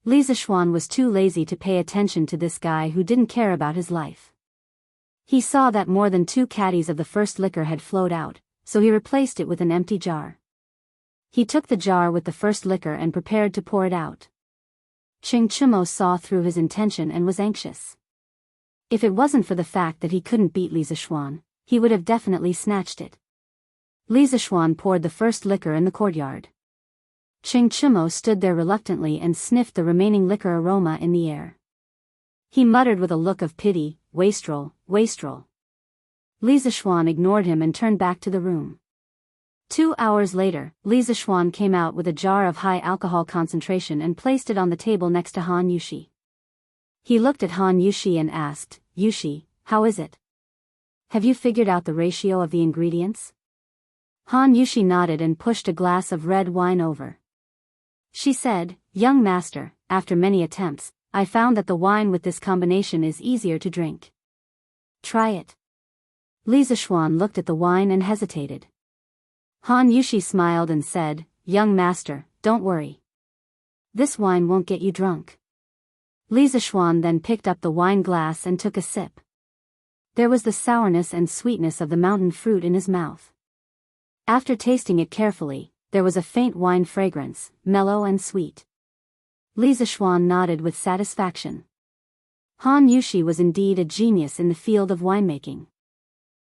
Li Zishuan was too lazy to pay attention to this guy who didn't care about his life. He saw that more than 2 caddies of the first liquor had flowed out, so he replaced it with an empty jar. He took the jar with the first liquor and prepared to pour it out. Ching Chimo saw through his intention and was anxious. If it wasn't for the fact that he couldn't beat Li Zishuan, he would have definitely snatched it. Li Zishuan poured the first liquor in the courtyard. Ching Chimo stood there reluctantly and sniffed the remaining liquor aroma in the air. He muttered with a look of pity, "Wastrel, wastrel." Li Zishuan ignored him and turned back to the room. 2 hours later, Li Zishuan came out with a jar of high alcohol concentration and placed it on the table next to Han Yushi. He looked at Han Yushi and asked, "Yushi, how is it? Have you figured out the ratio of the ingredients?" Han Yushi nodded and pushed a glass of red wine over. She said, "Young master, after many attempts, I found that the wine with this combination is easier to drink. Try it." Li Zishuan looked at the wine and hesitated. Han Yushi smiled and said, "Young master, don't worry. This wine won't get you drunk." Li Zishuan then picked up the wine glass and took a sip. There was the sourness and sweetness of the mountain fruit in his mouth. After tasting it carefully, there was a faint wine fragrance, mellow and sweet. Li Zishuan nodded with satisfaction. Han Yushi was indeed a genius in the field of winemaking.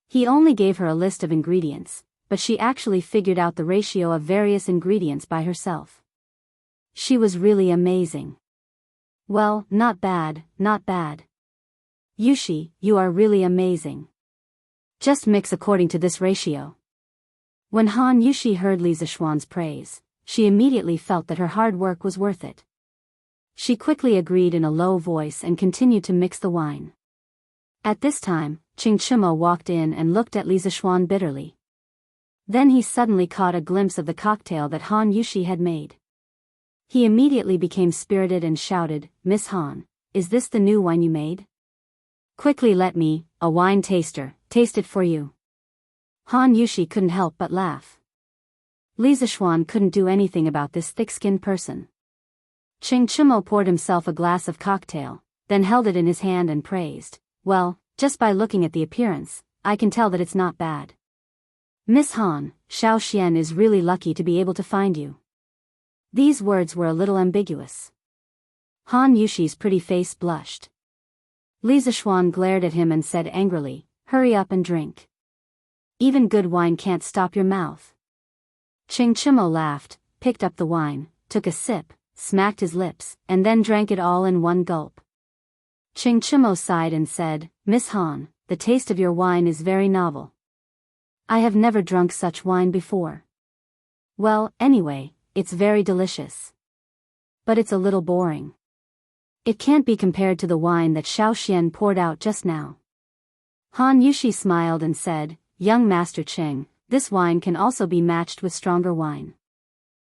He only gave her a list of ingredients, but she actually figured out the ratio of various ingredients by herself. She was really amazing. "Well, not bad, not bad. Yushi, you are really amazing. Just mix according to this ratio." When Han Yushi heard Li Zishuan's praise, she immediately felt that her hard work was worth it. She quickly agreed in a low voice and continued to mix the wine. At this time, Ching Chimo walked in and looked at Li Zishuan bitterly. Then he suddenly caught a glimpse of the cocktail that Han Yushi had made. He immediately became spirited and shouted, "Miss Han, is this the new wine you made? Quickly let me, a wine taster, taste it for you." Han Yushi couldn't help but laugh. Li Zishuan couldn't do anything about this thick-skinned person. Ching Chimo poured himself a glass of cocktail, then held it in his hand and praised, "Well, just by looking at the appearance, I can tell that it's not bad. Miss Han, Xiao Xian is really lucky to be able to find you." These words were a little ambiguous. Han Yushi's pretty face blushed. Li Zishuan glared at him and said angrily, "Hurry up and drink. Even good wine can't stop your mouth." Ching Chimo laughed, picked up the wine, took a sip, smacked his lips, and then drank it all in one gulp. Ching Chimo sighed and said, "Miss Han, the taste of your wine is very novel. I have never drunk such wine before. Well, anyway, it's very delicious. But it's a little boring. It can't be compared to the wine that Xiao Xian poured out just now." Han Yushi smiled and said, "Young Master Ching, this wine can also be matched with stronger wine.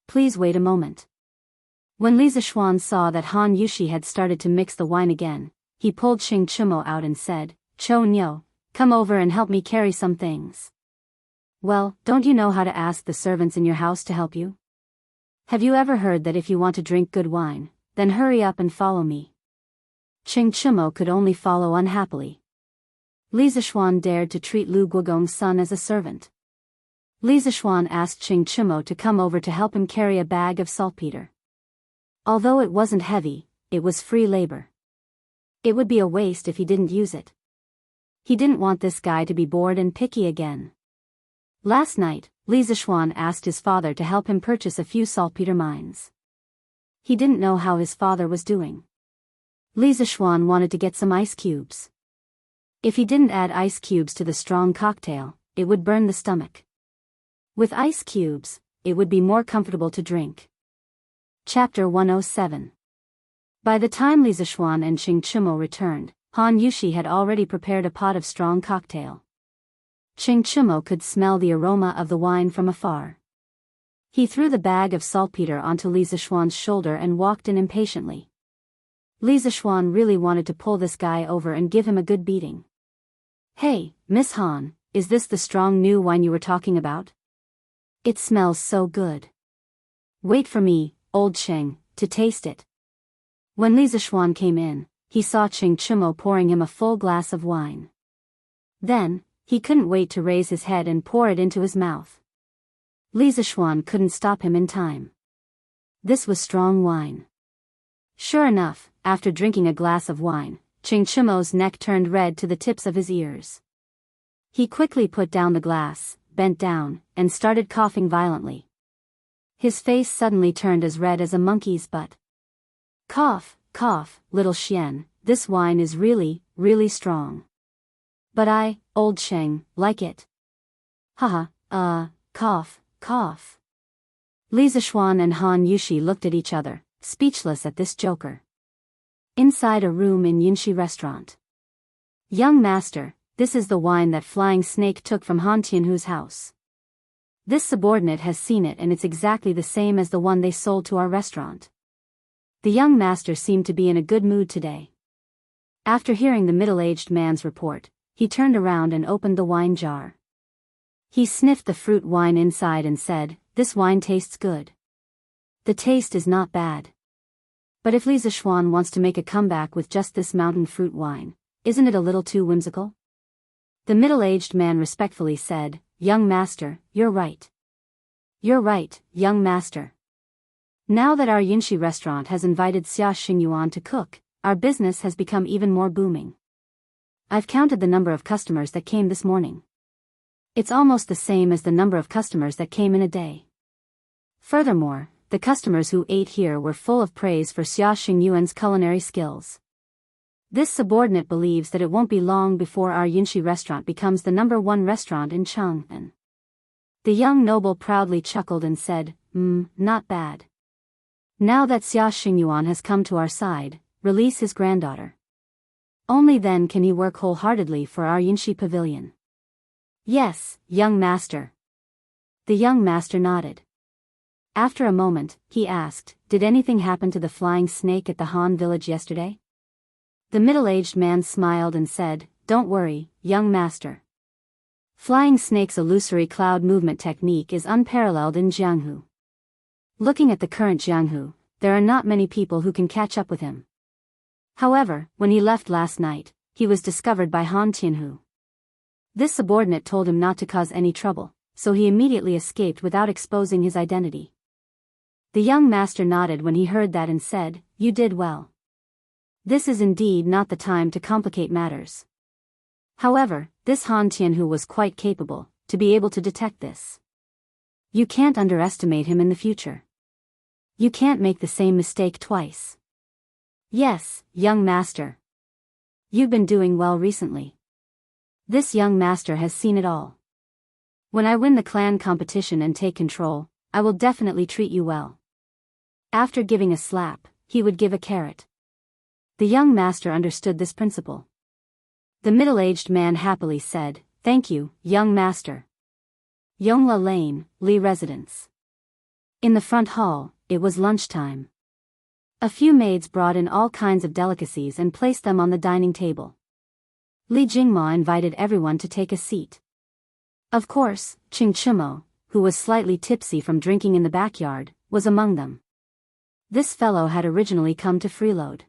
Please wait a moment." When Li Zishuan saw that Han Yushi had started to mix the wine again, he pulled Ching Chimo out and said, "Cho Nyo, come over and help me carry some things." "Well, don't you know how to ask the servants in your house to help you? Have you ever heard that if you want to drink good wine, then hurry up and follow me?" Ching Chimo could only follow unhappily. Li Zishuan dared to treat Lu Guogong's son as a servant. Li Zishuan asked Ching Chimo to come over to help him carry a bag of saltpeter. Although it wasn't heavy, it was free labor. It would be a waste if he didn't use it. He didn't want this guy to be bored and picky again. Last night, Li Zishuan asked his father to help him purchase a few saltpeter mines. He didn't know how his father was doing. Li Zishuan wanted to get some ice cubes. If he didn't add ice cubes to the strong cocktail, it would burn the stomach. With ice cubes, it would be more comfortable to drink. Chapter 107. By the time Li Zishuan and Ching Chimo returned, Han Yushi had already prepared a pot of strong cocktail. Ching Chimo could smell the aroma of the wine from afar. He threw the bag of saltpeter onto Li Zishuan's shoulder and walked in impatiently. Li Zishuan really wanted to pull this guy over and give him a good beating. "Hey, Miss Han, is this the strong new wine you were talking about? It smells so good. Wait for me, old Ching, to taste it." When Li Zishuan came in, he saw Ching Chimo pouring him a full glass of wine. Then, he couldn't wait to raise his head and pour it into his mouth. Li Zishuan couldn't stop him in time. This was strong wine. Sure enough, after drinking a glass of wine, Ching Chimo's neck turned red to the tips of his ears. He quickly put down the glass, bent down, and started coughing violently. His face suddenly turned as red as a monkey's butt. Cough, cough, little Xian, this wine is really, really strong. But I, old Sheng, like it. Haha, cough, cough. Li Zishuan and Han Yushi looked at each other, speechless at this joker. Inside a room in Yinshi restaurant. Young master, this is the wine that Flying Snake took from Han Tianhu's house. This subordinate has seen it and it's exactly the same as the one they sold to our restaurant. The young master seemed to be in a good mood today. After hearing the middle-aged man's report, he turned around and opened the wine jar. He sniffed the fruit wine inside and said, "This wine tastes good. The taste is not bad. But if Li Zishuan wants to make a comeback with just this mountain fruit wine, isn't it a little too whimsical?" The middle-aged man respectfully said, "Young master, you're right. You're right, young master. Now that our Yinshi restaurant has invited Xia Xingyuan to cook, our business has become even more booming. I've counted the number of customers that came this morning. It's almost the same as the number of customers that came in a day. Furthermore, the customers who ate here were full of praise for Xia Xingyuan's culinary skills. This subordinate believes that it won't be long before our Yinshi restaurant becomes the #1 restaurant in Chang'an." The young noble proudly chuckled and said, not bad. Now that Xia Xingyuan has come to our side, release his granddaughter. Only then can he work wholeheartedly for our Yinshi pavilion." "Yes, young master." The young master nodded. After a moment, he asked, "Did anything happen to the flying snake at the Han village yesterday?" The middle-aged man smiled and said, "Don't worry, young master. Flying Snake's illusory cloud movement technique is unparalleled in Jianghu. Looking at the current Jianghu, there are not many people who can catch up with him. However, when he left last night, he was discovered by Han Tianhu. This subordinate told him not to cause any trouble, so he immediately escaped without exposing his identity." The young master nodded when he heard that and said, "You did well. This is indeed not the time to complicate matters." However, this Han Tianhu was quite capable, to be able to detect this. You can't underestimate him in the future. You can't make the same mistake twice. Yes, young master. You've been doing well recently. This young master has seen it all. When I win the clan competition and take control, I will definitely treat you well. After giving a slap, he would give a carrot. The young master understood this principle. The middle-aged man happily said, "Thank you, young master." Yongla Lane, Li Residence. In the front hall, it was lunchtime. A few maids brought in all kinds of delicacies and placed them on the dining table. Li Jingma invited everyone to take a seat. Of course, Ching Chimo, who was slightly tipsy from drinking in the backyard, was among them. This fellow had originally come to freeload.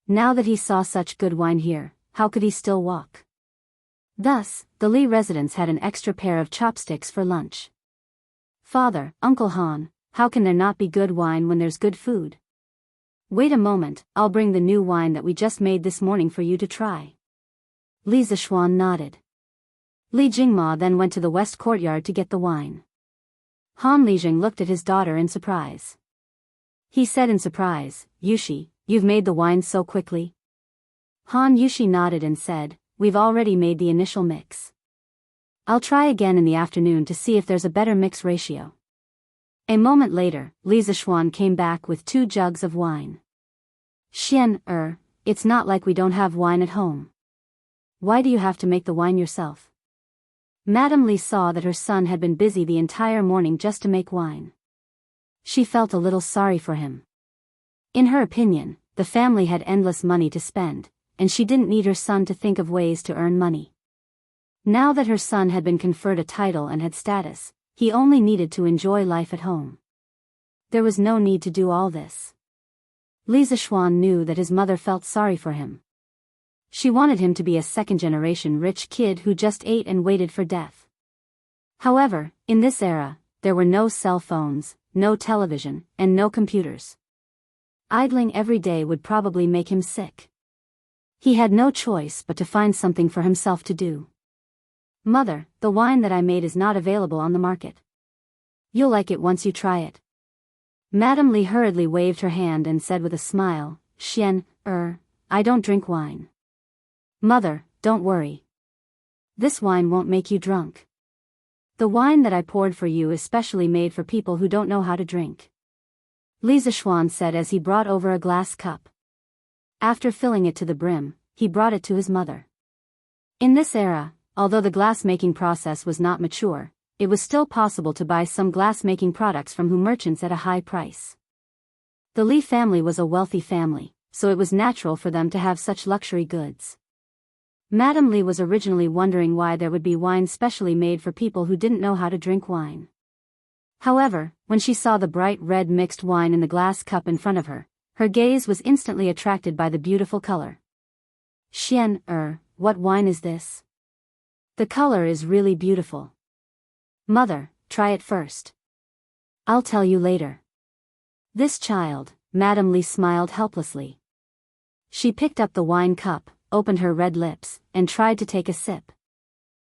Now that he saw such good wine here, how could he still walk? Thus, the Li residents had an extra pair of chopsticks for lunch. "Father, Uncle Han, how can there not be good wine when there's good food?" "Wait a moment, I'll bring the new wine that we just made this morning for you to try." Li Zishuan nodded. Li Jingma then went to the west courtyard to get the wine. Han Lijing looked at his daughter in surprise. He said in surprise, "Yushi, you've made the wine so quickly?" Han Yushi nodded and said, "We've already made the initial mix. I'll try again in the afternoon to see if there's a better mix ratio." A moment later, Li Zishuan came back with 2 jugs of wine. "Xian, it's not like we don't have wine at home. Why do you have to make the wine yourself?" Madame Li saw that her son had been busy the entire morning just to make wine. She felt a little sorry for him. In her opinion, the family had endless money to spend, and she didn't need her son to think of ways to earn money. Now that her son had been conferred a title and had status, he only needed to enjoy life at home. There was no need to do all this. Li Zishuan knew that his mother felt sorry for him. She wanted him to be a second-generation rich kid who just ate and waited for death. However, in this era, there were no cell phones, no television, and no computers. Idling every day would probably make him sick. He had no choice but to find something for himself to do. Mother, the wine that I made is not available on the market. You'll like it once you try it. Madame Li hurriedly waved her hand and said with a smile, I don't drink wine. Mother, don't worry. This wine won't make you drunk. The wine that I poured for you is specially made for people who don't know how to drink. Li Zishuan said as he brought over a glass cup. After filling it to the brim, he brought it to his mother. In this era, although the glass-making process was not mature, it was still possible to buy some glass-making products from merchants at a high price. The Li family was a wealthy family, so it was natural for them to have such luxury goods. Madame Li was originally wondering why there would be wine specially made for people who didn't know how to drink wine. However, when she saw the bright red mixed wine in the glass cup in front of her, her gaze was instantly attracted by the beautiful color. What wine is this? The color is really beautiful. Mother, try it first. I'll tell you later. This child, Madame Li smiled helplessly. She picked up the wine cup, opened her red lips, and tried to take a sip.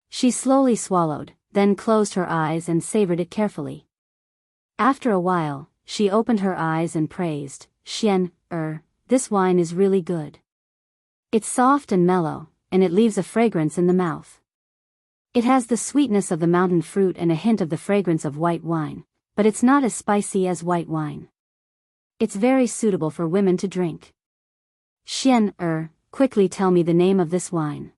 She slowly swallowed, then closed her eyes and savored it carefully. After a while, she opened her eyes and praised, this wine is really good. It's soft and mellow, and it leaves a fragrance in the mouth. It has the sweetness of the mountain fruit and a hint of the fragrance of white wine, but it's not as spicy as white wine. It's very suitable for women to drink. Quickly tell me the name of this wine.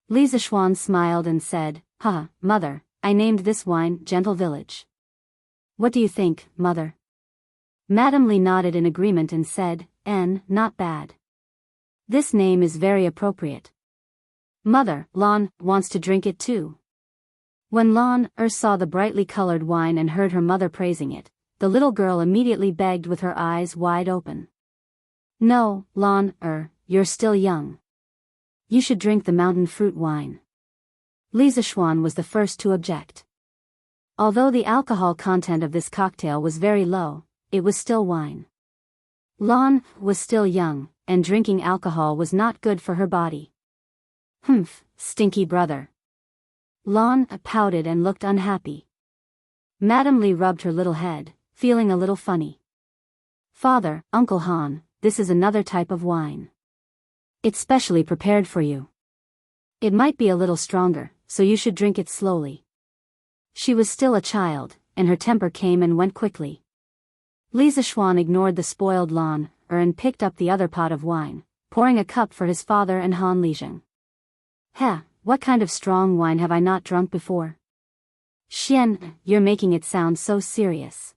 Li Zishuan smiled and said, Mother, I named this wine Gentle Village. What do you think, Mother? Madame Li nodded in agreement and said, not bad. This name is very appropriate. Mother, Lan, wants to drink it too. When Lan saw the brightly colored wine and heard her mother praising it, the little girl immediately begged with her eyes wide open. No, Lan, you're still young. You should drink the mountain fruit wine. Li Zishuan was the first to object. Although the alcohol content of this cocktail was very low, it was still wine. Lan was still young, and drinking alcohol was not good for her body. Stinky brother. Lan pouted and looked unhappy. Madame Li rubbed her little head, feeling a little funny. Father, Uncle Han, this is another type of wine. It's specially prepared for you. It might be a little stronger, so you should drink it slowly. She was still a child, and her temper came and went quickly. Li Zishuan ignored the spoiled Lan and picked up the other pot of wine, pouring a cup for his father and Han Lijing. What kind of strong wine have I not drunk before? You're making it sound so serious.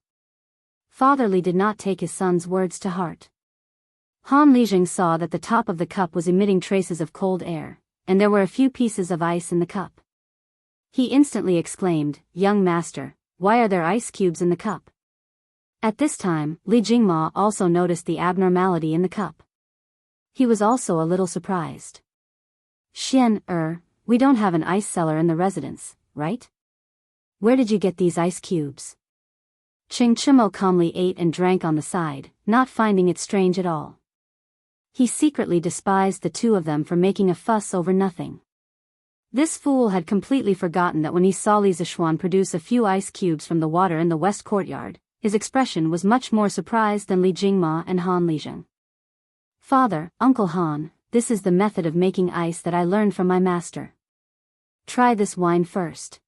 Father Li did not take his son's words to heart. Han Lijing saw that the top of the cup was emitting traces of cold air, and there were a few pieces of ice in the cup. He instantly exclaimed, Young master, why are there ice cubes in the cup? At this time, Li Jingma also noticed the abnormality in the cup. He was also a little surprised. We don't have an ice cellar in the residence, right? Where did you get these ice cubes? Ching Chimo calmly ate and drank on the side, not finding it strange at all. He secretly despised the two of them for making a fuss over nothing. This fool had completely forgotten that when he saw Li Zishuan produce a few ice cubes from the water in the west courtyard, his expression was much more surprised than Li Jingma and Han Lijing. Father, Uncle Han, this is the method of making ice that I learned from my master. Try this wine first.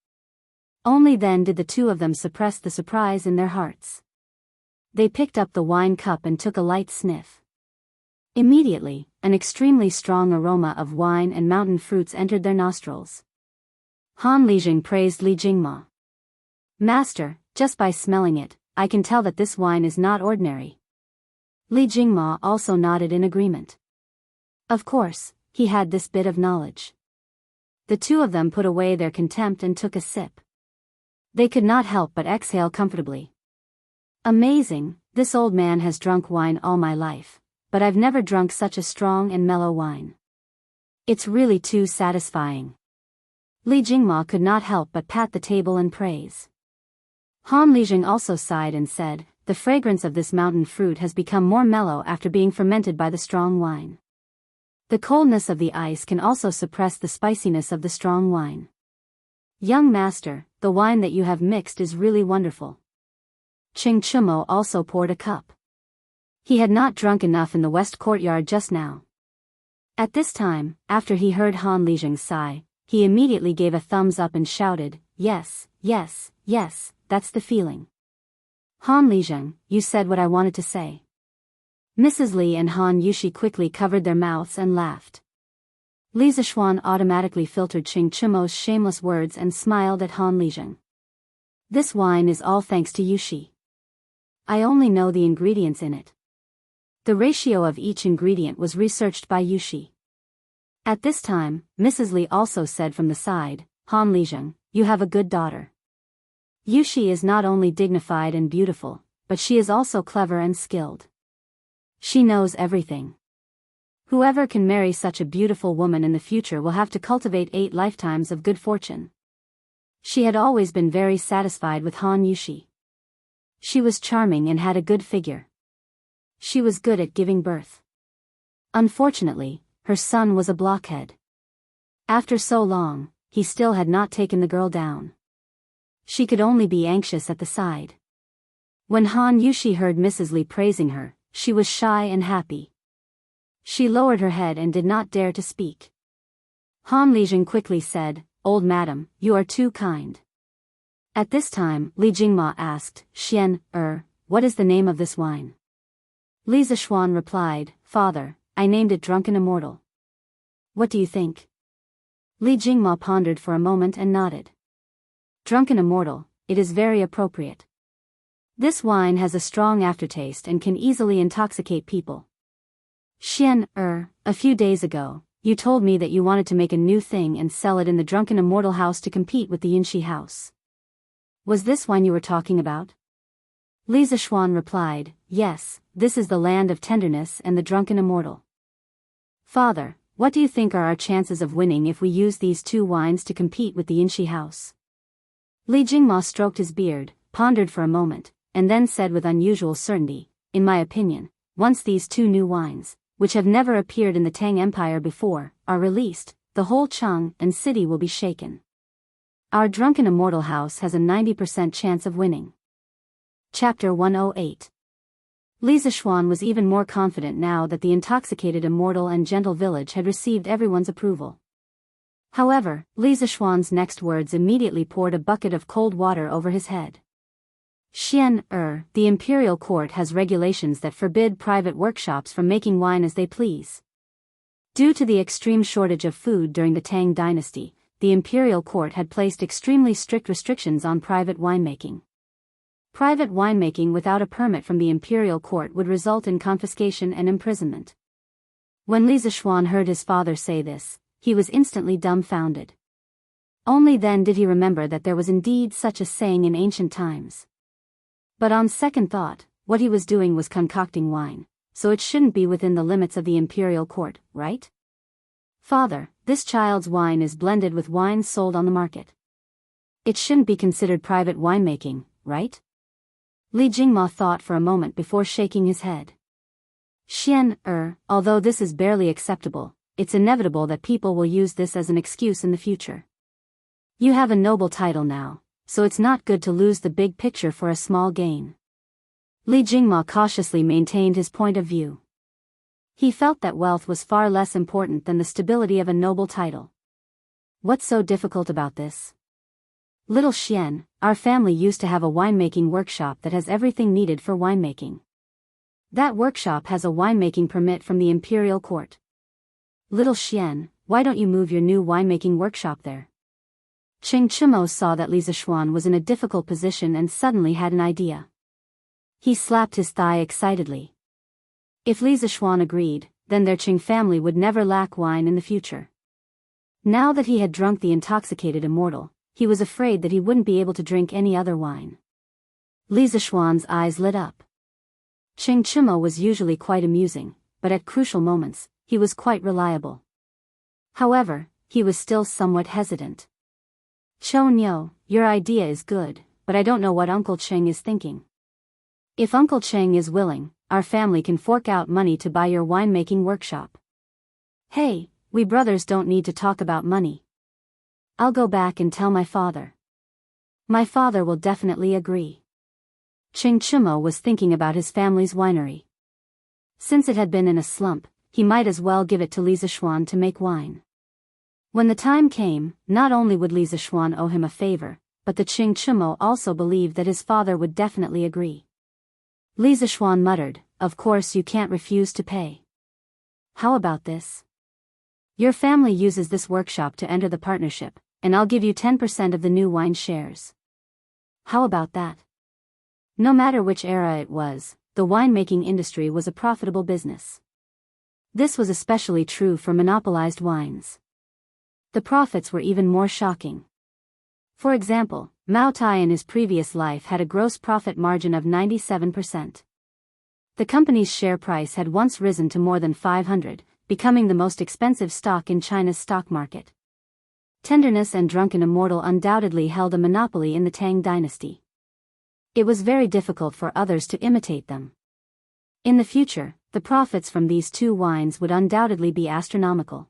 Only then did the two of them suppress the surprise in their hearts. They picked up the wine cup and took a light sniff. Immediately, an extremely strong aroma of wine and mountain fruits entered their nostrils. Han Lijing praised Li Jingma. Master, just by smelling it, I can tell that this wine is not ordinary. Li Jingma also nodded in agreement. Of course, he had this bit of knowledge. The two of them put away their contempt and took a sip. They could not help but exhale comfortably. Amazing, this old man has drunk wine all my life, but I've never drunk such a strong and mellow wine. It's really too satisfying. Li Jingma could not help but pat the table and praise. Han Lijing also sighed and said, the fragrance of this mountain fruit has become more mellow after being fermented by the strong wine. The coldness of the ice can also suppress the spiciness of the strong wine. Young master, the wine that you have mixed is really wonderful. Qing Chumo also poured a cup. He had not drunk enough in the west courtyard just now. At this time, after he heard Han Lijing's sigh, he immediately gave a thumbs up and shouted, "Yes, yes, yes, that's the feeling." Han Lijing, you said what I wanted to say. Mrs. Li and Han Yushi quickly covered their mouths and laughed. Li Zishuan automatically filtered Qing Chumo's shameless words and smiled at Han Lijing. This wine is all thanks to Yushi. I only know the ingredients in it. The ratio of each ingredient was researched by Yushi. At this time, Mrs. Li also said from the side, Han Lijing, you have a good daughter. Yushi is not only dignified and beautiful, but she is also clever and skilled. She knows everything. Whoever can marry such a beautiful woman in the future will have to cultivate 8 lifetimes of good fortune. She had always been very satisfied with Han Yushi. She was charming and had a good figure. She was good at giving birth. Unfortunately, her son was a blockhead. After so long, he still had not taken the girl down. She could only be anxious at the side. When Han Yushi heard Mrs. Li praising her, she was shy and happy. She lowered her head and did not dare to speak. Han Lijing quickly said, "Old madam, you are too kind." At this time, Li Jingma asked, what is the name of this wine?" Li Zishuan replied, "Father, I named it Drunken Immortal." "What do you think?" Li Jingma pondered for a moment and nodded. "Drunken Immortal, it is very appropriate. This wine has a strong aftertaste and can easily intoxicate people. A few days ago, you told me that you wanted to make a new thing and sell it in the Drunken Immortal house to compete with the Yinshi house. Was this wine you were talking about?" Li Zishuan replied, "Yes, this is the land of tenderness and the Drunken Immortal." "Father, what do you think are our chances of winning if we use these 2 wines to compete with the Yinshi house?" Li Jingma stroked his beard, pondered for a moment, and then said with unusual certainty, "In my opinion, once these 2 new wines, which have never appeared in the Tang Empire before, are released, the whole Cheng and city will be shaken. Our Drunken Immortal house has a 90% chance of winning." Chapter 108. Li Zishuan was even more confident now that the intoxicated immortal and gentle village had received everyone's approval. However, Li Zishuan's next words immediately poured a bucket of cold water over his head. The imperial court has regulations that forbid private workshops from making wine as they please. Due to the extreme shortage of food during the Tang dynasty, the imperial court had placed extremely strict restrictions on private winemaking. Private winemaking without a permit from the imperial court would result in confiscation and imprisonment. When Li Zishuan heard his father say this, he was instantly dumbfounded. Only then did he remember that there was indeed such a saying in ancient times. But on second thought, what he was doing was concocting wine, so it shouldn't be within the limits of the imperial court, right? "Father, this child's wine is blended with wine sold on the market. It shouldn't be considered private winemaking, right?" Li Jingma thought for a moment before shaking his head. Although this is barely acceptable, it's inevitable that people will use this as an excuse in the future. You have a noble title now, so it's not good to lose the big picture for a small gain. Li Jingma cautiously maintained his point of view. He felt that wealth was far less important than the stability of a noble title. What's so difficult about this? Little Xian, our family used to have a winemaking workshop that has everything needed for winemaking. That workshop has a winemaking permit from the imperial court. Little Xian, why don't you move your new winemaking workshop there? Qing Chumo saw that Li Zishuan was in a difficult position and suddenly had an idea. He slapped his thigh excitedly. If Li Zishuan agreed, then their Qing family would never lack wine in the future. Now that he had drunk the intoxicated immortal, he was afraid that he wouldn't be able to drink any other wine. Li Zishuan's eyes lit up. Qing Chumo was usually quite amusing, but at crucial moments, he was quite reliable. However, he was still somewhat hesitant. "Chou Nyo, your idea is good, but I don't know what Uncle Qing is thinking. If Uncle Cheng is willing, our family can fork out money to buy your winemaking workshop. Hey, we brothers don't need to talk about money. I'll go back and tell my father. My father will definitely agree. Ching Chimo was thinking about his family's winery. Since it had been in a slump, he might as well give it to Li Zishuan to make wine. When the time came, not only would Li Zishuan owe him a favor, but the Ching Chimo also believed that his father would definitely agree. Li Zishuan muttered, "Of course you can't refuse to pay. How about this? Your family uses this workshop to enter the partnership, and I'll give you 10% of the new wine shares. How about that?" No matter which era it was, the winemaking industry was a profitable business. This was especially true for monopolized wines. The profits were even more shocking. For example, Mao Tai in his previous life had a gross profit margin of 97%. The company's share price had once risen to more than 500, becoming the most expensive stock in China's stock market. Tenderness and Drunken Immortal undoubtedly held a monopoly in the Tang dynasty. It was very difficult for others to imitate them. In the future, the profits from these two wines would undoubtedly be astronomical.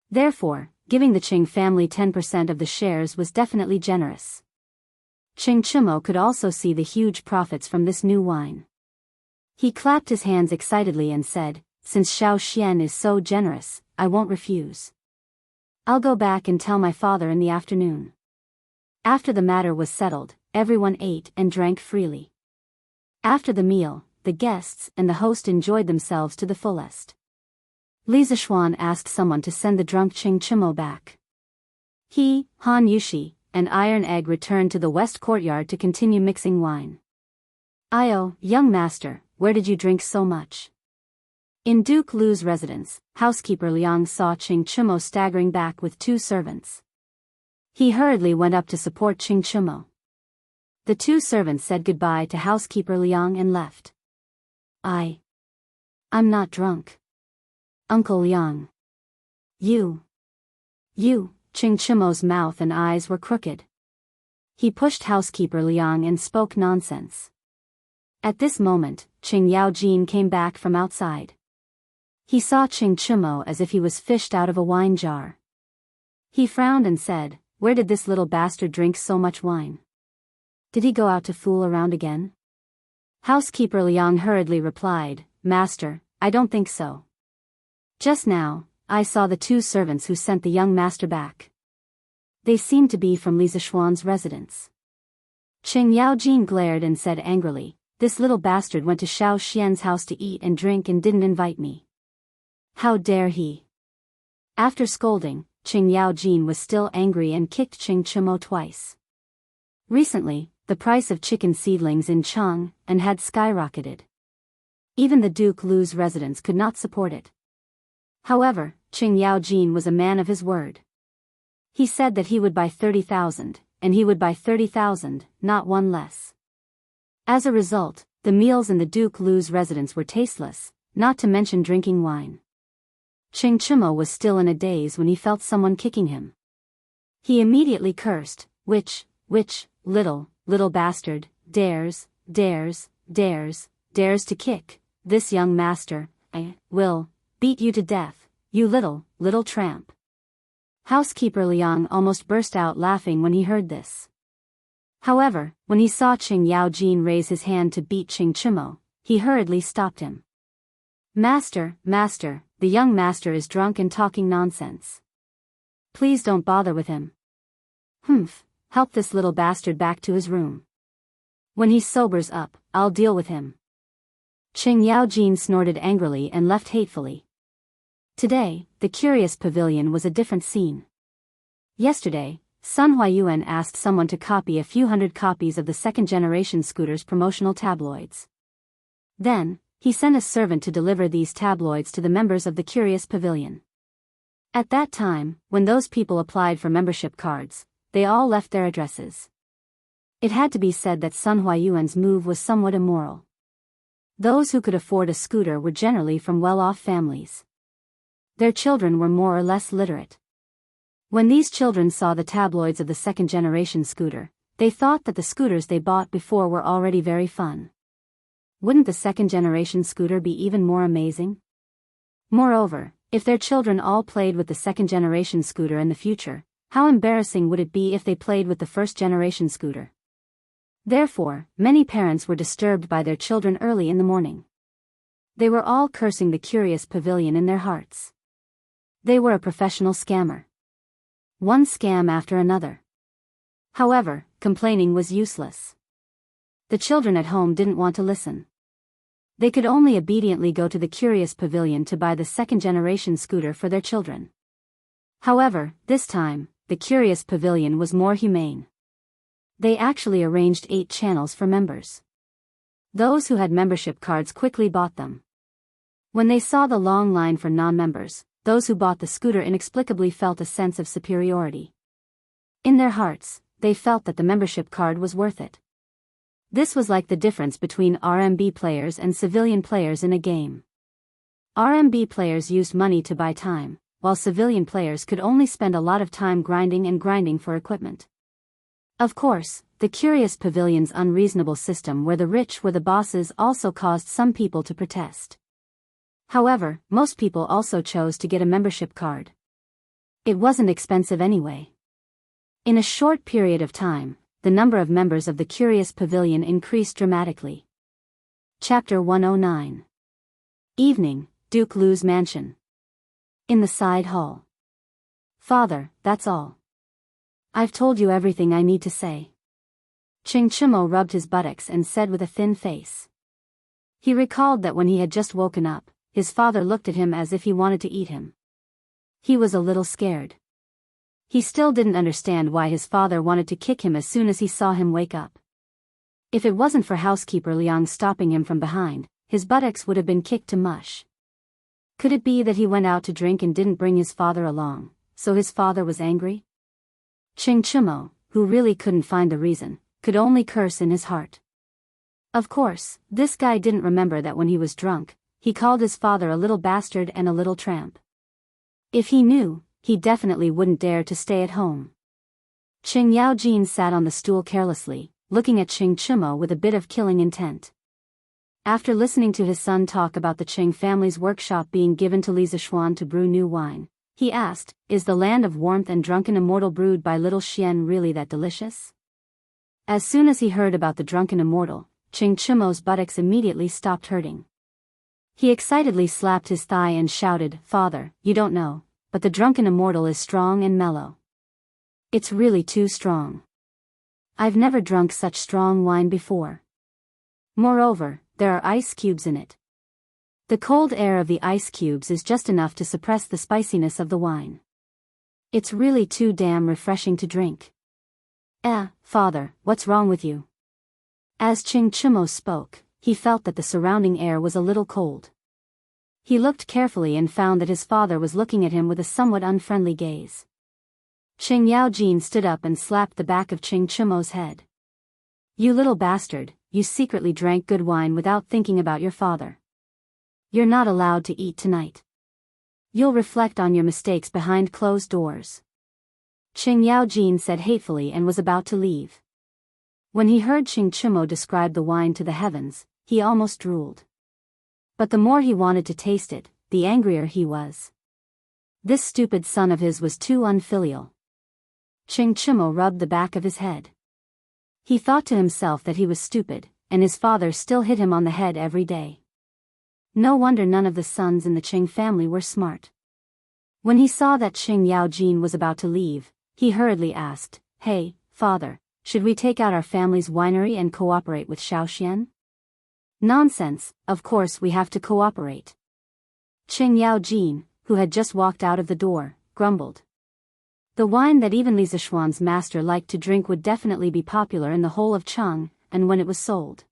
Therefore, giving the Qing family 10% of the shares was definitely generous. Ching Chimo could also see the huge profits from this new wine. He clapped his hands excitedly and said, "Since Xiao Xian is so generous, I won't refuse. I'll go back and tell my father in the afternoon." After the matter was settled, everyone ate and drank freely. After the meal, the guests and the host enjoyed themselves to the fullest. Li Zishuan asked someone to send the drunk Ching Chimo back. He, Han Yushi, and Iron Egg returned to the west courtyard to continue mixing wine. "Io, young master, where did you drink so much?" In Duke Lu's residence, housekeeper Liang saw Ching Chimo staggering back with two servants. He hurriedly went up to support Ching Chimo. The two servants said goodbye to housekeeper Liang and left. I'm not drunk. Uncle Liang. You, Ching Chimo's mouth and eyes were crooked. He pushed housekeeper Liang and spoke nonsense. At this moment, Ching Yaojin came back from outside. He saw Ching Chimo as if he was fished out of a wine jar. He frowned and said, "Where did this little bastard drink so much wine? Did he go out to fool around again?" Housekeeper Liang hurriedly replied, "Master, I don't think so. Just now, I saw the two servants who sent the young master back. They seemed to be from Li Zishuan's residence." Ching Yaojin glared and said angrily, "This little bastard went to Xiao Xian's house to eat and drink and didn't invite me. How dare he?" After scolding, Ching Yaojin was still angry and kicked Ching Chimo twice. Recently, the price of chicken seedlings in Chang and had skyrocketed. Even the Duke Lu's residence could not support it. However, Ching Yaojin was a man of his word. He said that he would buy 30,000, and he would buy 30,000, not one less. As a result, the meals in the Duke Lu's residence were tasteless, not to mention drinking wine. Ching Chimo was still in a daze when he felt someone kicking him. He immediately cursed, which, little bastard, dares to kick this young master. I will beat you to death, you little tramp." Housekeeper Liang almost burst out laughing when he heard this. However, when he saw Ching Yaojin raise his hand to beat Ching Chimo, he hurriedly stopped him. Master, the young master is drunk and talking nonsense. Please don't bother with him. Help this little bastard back to his room. When he sobers up, I'll deal with him." Ching Yaojin snorted angrily and left hatefully. Today, the Curious Pavilion was a different scene. Yesterday, Sun Huayuan asked someone to copy a few hundred copies of the second-generation scooter's promotional tabloids. Then, he sent a servant to deliver these tabloids to the members of the Curious Pavilion. At that time, when those people applied for membership cards, they all left their addresses. It had to be said that Sun Huayuan's move was somewhat immoral. Those who could afford a scooter were generally from well-off families. Their children were more or less literate. When these children saw the tabloids of the second-generation scooter, they thought that the scooters they bought before were already very fun. wouldn't the second-generation scooter be even more amazing? Moreover, if their children all played with the second-generation scooter in the future, how embarrassing would it be if they played with the first-generation scooter? Therefore, many parents were disturbed by their children early in the morning. They were all cursing the curious pavilion in their hearts. They were a professional scammer. One scam after another. However, complaining was useless. The children at home didn't want to listen. They could only obediently go to the curious pavilion to buy the second-generation scooter for their children. However, this time, the curious pavilion was more humane. They actually arranged 8 channels for members. Those who had membership cards quickly bought them. When they saw the long line for non-members, those who bought the scooter inexplicably felt a sense of superiority. In their hearts, they felt that the membership card was worth it. This was like the difference between RMB players and civilian players in a game. RMB players used money to buy time, while civilian players could only spend a lot of time grinding for equipment. Of course, the curious pavilion's unreasonable system where the rich were the bosses also caused some people to protest. However, most people also chose to get a membership card. It wasn't expensive anyway. In a short period of time, the number of members of the curious pavilion increased dramatically. Chapter 109. Evening, Duke Lu's mansion. In the side hall. Father, that's all. I've told you everything I need to say. Ching Chimo rubbed his buttocks and said with a thin face. He recalled that when he had just woken up, his father looked at him as if he wanted to eat him. He was a little scared. He still didn't understand why his father wanted to kick him as soon as he saw him wake up. If it wasn't for housekeeper Liang stopping him from behind, his buttocks would have been kicked to mush. Could it be that he went out to drink and didn't bring his father along, so his father was angry? Ching Chimo, who really couldn't find the reason, could only curse in his heart. Of course, this guy didn't remember that when he was drunk, he called his father a little bastard and a little tramp. If he knew, he definitely wouldn't dare to stay at home. Ching Yaojin sat on the stool carelessly, looking at Ching Chimo with a bit of killing intent. After listening to his son talk about the Ching family's workshop being given to Li Zishuan to brew new wine, he asked, "Is the land of warmth and drunken immortal brewed by little Xian really that delicious?" As soon as he heard about the drunken immortal, Ching Chimo's buttocks immediately stopped hurting. He excitedly slapped his thigh and shouted, "Father, you don't know, but the drunken immortal is strong and mellow. It's really too strong. I've never drunk such strong wine before. Moreover, there are ice cubes in it. The cold air of the ice cubes is just enough to suppress the spiciness of the wine. It's really too damn refreshing to drink." Father, what's wrong with you?" As Ching Chimo spoke, he felt that the surrounding air was a little cold. He looked carefully and found that his father was looking at him with a somewhat unfriendly gaze. Ching Yaojin stood up and slapped the back of Ching Chimo's head. "You little bastard, you secretly drank good wine without thinking about your father. You're not allowed to eat tonight. You'll reflect on your mistakes behind closed doors." Ching Yaojin said hatefully and was about to leave. When he heard Ching Chimo describe the wine to the heavens, he almost drooled. But the more he wanted to taste it, the angrier he was. This stupid son of his was too unfilial. Ching Chimo rubbed the back of his head. He thought to himself that he was stupid, and his father still hit him on the head every day. No wonder none of the sons in the Ching family were smart. When he saw that Ching Yaojin was about to leave, he hurriedly asked, "Hey, father, should we take out our family's winery and cooperate with Shaoxian?" "Nonsense, of course we have to cooperate." Ching Yaojin, who had just walked out of the door, grumbled. The wine that even Li Zishuan's master liked to drink would definitely be popular in the whole of Cheng, and when it was sold,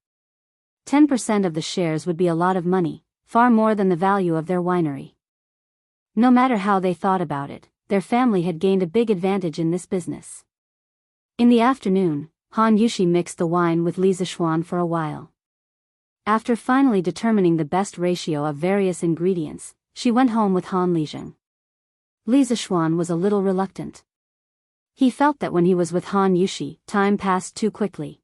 10% of the shares would be a lot of money, far more than the value of their winery. No matter how they thought about it, their family had gained a big advantage in this business. In the afternoon, Han Yushi mixed the wine with Li Zishuan for a while. After finally determining the best ratio of various ingredients, she went home with Han Lizheng. Li Zishuan was a little reluctant. He felt that when he was with Han Yushi, time passed too quickly.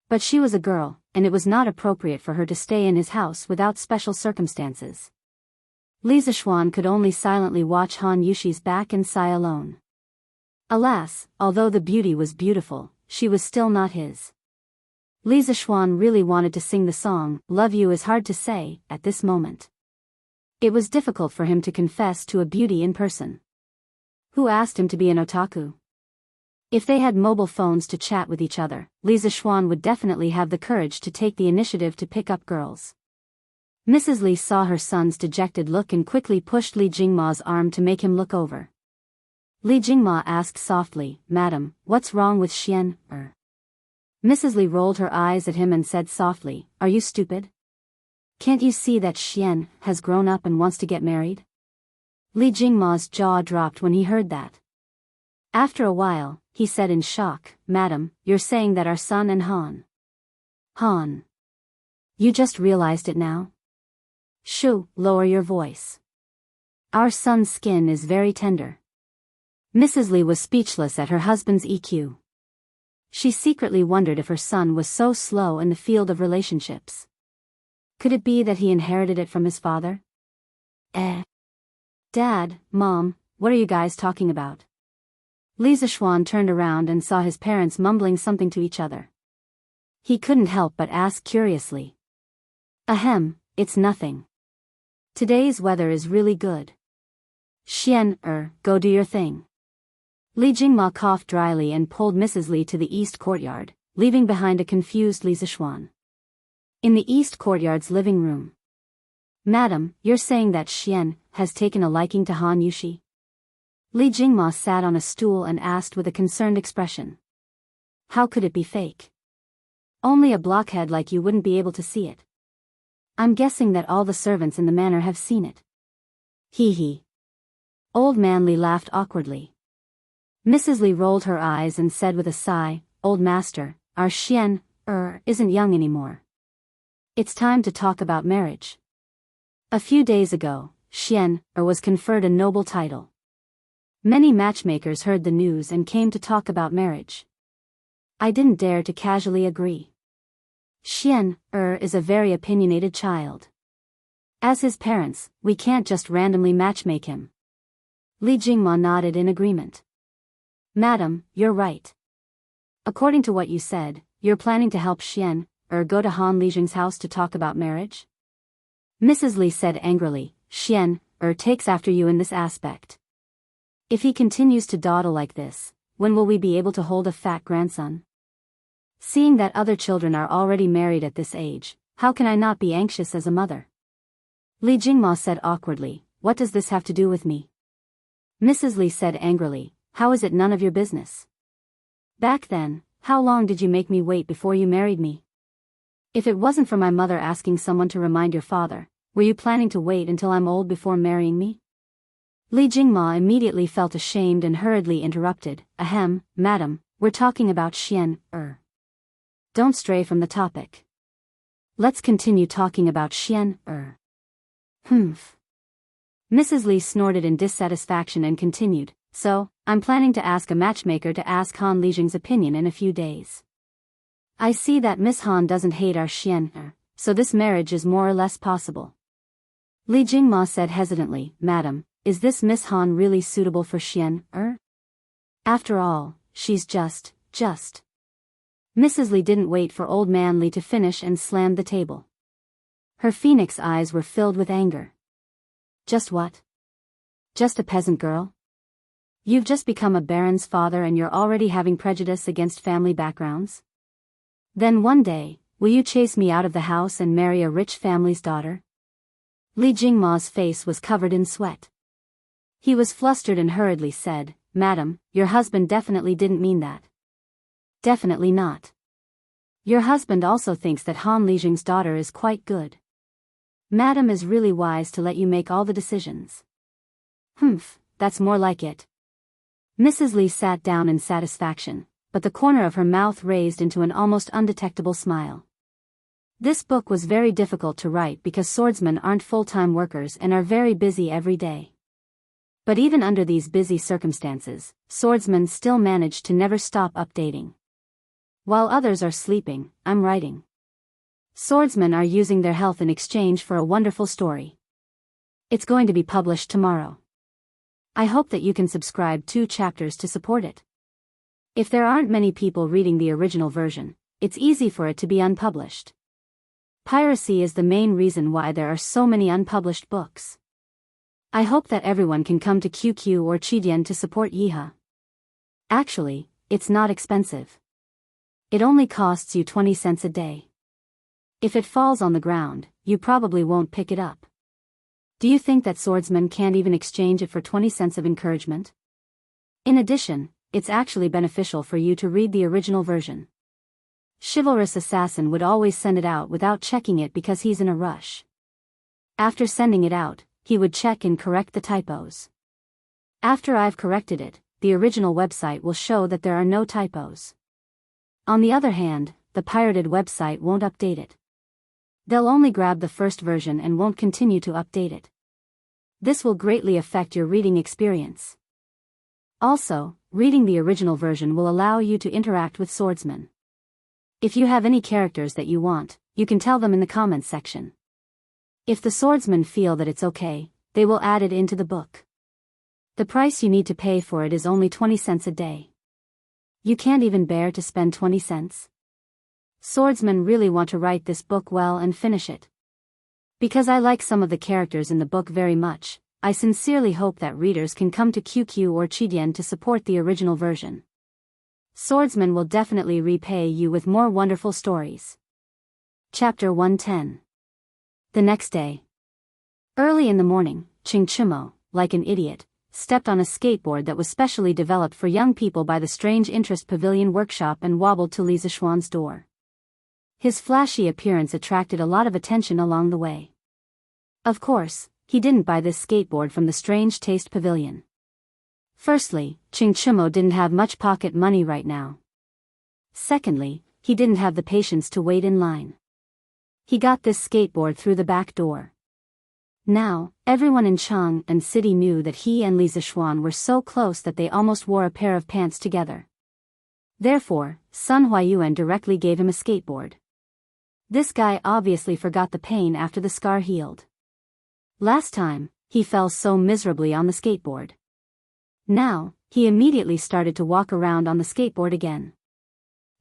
But she was a girl, and it was not appropriate for her to stay in his house without special circumstances. Li Zixuan could only silently watch Han Yushi's back and sigh alone. Alas, although the beauty was beautiful, she was still not his. Li Zixuan really wanted to sing the song, "Love You Is Hard to Say," at this moment. It was difficult for him to confess to a beauty in person. Who asked him to be an otaku? If they had mobile phones to chat with each other, Li Zixuan would definitely have the courage to take the initiative to pick up girls. Mrs. Li saw her son's dejected look and quickly pushed Li Jingma's arm to make him look over. Li Jingma asked softly, "Madam, what's wrong with Xian?" Mrs. Li rolled her eyes at him and said softly, "Are you stupid? Can't you see that Xian has grown up and wants to get married?" Li Jingma's jaw dropped when he heard that. After a while, he said in shock, "Madam, you're saying that our son and Han. You just realized it now? Shoo, lower your voice. Our son's skin is very tender." Mrs. Li was speechless at her husband's EQ. She secretly wondered if her son was so slow in the field of relationships. Could it be that he inherited it from his father? Dad, Mom, what are you guys talking about? Li Zixuan turned around and saw his parents mumbling something to each other. He couldn't help but ask curiously. "Ahem, it's nothing. Today's weather is really good. Xian, go do your thing." Li Jingma coughed dryly and pulled Mrs. Li to the east courtyard, leaving behind a confused Li Zixuan. In the east courtyard's living room. "Madam, you're saying that Xian has taken a liking to Han Yushi?" Li Jingma sat on a stool and asked with a concerned expression. "How could it be fake? Only a blockhead like you wouldn't be able to see it. I'm guessing that all the servants in the manor have seen it." Hee. Old man Li laughed awkwardly. Mrs. Li rolled her eyes and said with a sigh, "Old master, our Xian, isn't young anymore. It's time to talk about marriage." A few days ago, Xian, was conferred a noble title. Many matchmakers heard the news and came to talk about marriage. I didn't dare to casually agree. Xian, is a very opinionated child. As his parents, we can't just randomly matchmake him. Li Jingma nodded in agreement. "Madam, you're right. According to what you said, you're planning to help Xian, go to Han Lijing's house to talk about marriage?" Mrs. Li said angrily, "Xian, takes after you in this aspect. If he continues to dawdle like this, when will we be able to hold a fat grandson? Seeing that other children are already married at this age, how can I not be anxious as a mother?" Li Jingma said awkwardly, "What does this have to do with me?" Mrs. Li said angrily, "How is it none of your business? Back then, how long did you make me wait before you married me? If it wasn't for my mother asking someone to remind your father, were you planning to wait until I'm old before marrying me?" Li Jingma immediately felt ashamed and hurriedly interrupted, "Ahem, madam, we're talking about Xian, Don't stray from the topic. Let's continue talking about Xian, Humph." Mrs. Li snorted in dissatisfaction and continued, "So, I'm planning to ask a matchmaker to ask Han Lijing's opinion in a few days. I see that Miss Han doesn't hate our Xian, so this marriage is more or less possible." Li Jingma said hesitantly, "Madam, is this Miss Han really suitable for Xian, After all, she's just. Mrs. Li didn't wait for old man Li to finish and slammed the table. Her phoenix eyes were filled with anger. "Just what? Just a peasant girl? You've just become a baron's father and you're already having prejudice against family backgrounds? Then one day, will you chase me out of the house and marry a rich family's daughter?" Li Jingma's face was covered in sweat. He was flustered and hurriedly said, "Madam, your husband definitely didn't mean that." "Definitely not. Your husband also thinks that Han Lijing's daughter is quite good. Madam is really wise to let you make all the decisions." "Humph, that's more like it." Mrs. Li sat down in satisfaction, but the corner of her mouth raised into an almost undetectable smile. This book was very difficult to write because swordsmen aren't full-time workers and are very busy every day. But even under these busy circumstances, swordsmen still manage to never stop updating. While others are sleeping, I'm writing. Swordsmen are using their health in exchange for a wonderful story. It's going to be published tomorrow. I hope that you can subscribe 2 chapters to support it. If there aren't many people reading the original version, it's easy for it to be unpublished. Piracy is the main reason why there are so many unpublished books. I hope that everyone can come to QQ or Qidian to support Yiha. Actually, it's not expensive. It only costs you 20 cents a day. If it falls on the ground, you probably won't pick it up. Do you think that swordsmen can't even exchange it for 20 cents of encouragement? In addition, it's actually beneficial for you to read the original version. Chivalrous Assassin would always send it out without checking it because he's in a rush. After sending it out, he would check and correct the typos. After I've corrected it, the original website will show that there are no typos. On the other hand, the pirated website won't update it. They'll only grab the first version and won't continue to update it. This will greatly affect your reading experience. Also, reading the original version will allow you to interact with swordsmen. If you have any characters that you want, you can tell them in the comments section. If the swordsmen feel that it's okay, they will add it into the book. The price you need to pay for it is only 20 cents a day. You can't even bear to spend 20 cents? Swordsmen really want to write this book well and finish it. Because I like some of the characters in the book very much, I sincerely hope that readers can come to QQ or Qidian to support the original version. Swordsmen will definitely repay you with more wonderful stories. Chapter 110. The next day. Early in the morning, Chingchimo, like an idiot, stepped on a skateboard that was specially developed for young people by the Strange Interest Pavilion workshop and wobbled to Li Zishuan's door. His flashy appearance attracted a lot of attention along the way. Of course, he didn't buy this skateboard from the Strange Taste Pavilion. Firstly, Chingchimo didn't have much pocket money right now. Secondly, he didn't have the patience to wait in line. He got this skateboard through the back door. Now, everyone in Chang'an City knew that he and Li Zishuan were so close that they almost wore a pair of pants together. Therefore, Sun Huayuan directly gave him a skateboard. This guy obviously forgot the pain after the scar healed. Last time, he fell so miserably on the skateboard. Now, he immediately started to walk around on the skateboard again.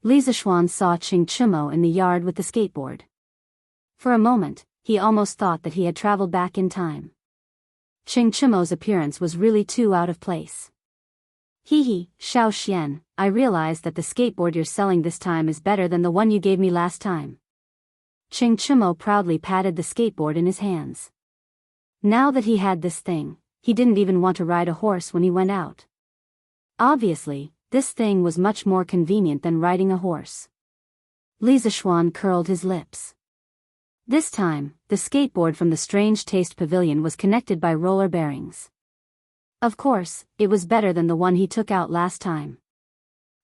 Li Zishuan saw Chingchimo in the yard with the skateboard. For a moment, he almost thought that he had traveled back in time. Chingchimo's appearance was really too out of place. Hee, Xiao Xian, I realized that the skateboard you're selling this time is better than the one you gave me last time. Chingchimo proudly patted the skateboard in his hands. Now that he had this thing, he didn't even want to ride a horse when he went out. Obviously, this thing was much more convenient than riding a horse. Li Zishuan curled his lips. This time, the skateboard from the Strange Taste Pavilion was connected by roller bearings. Of course, it was better than the one he took out last time.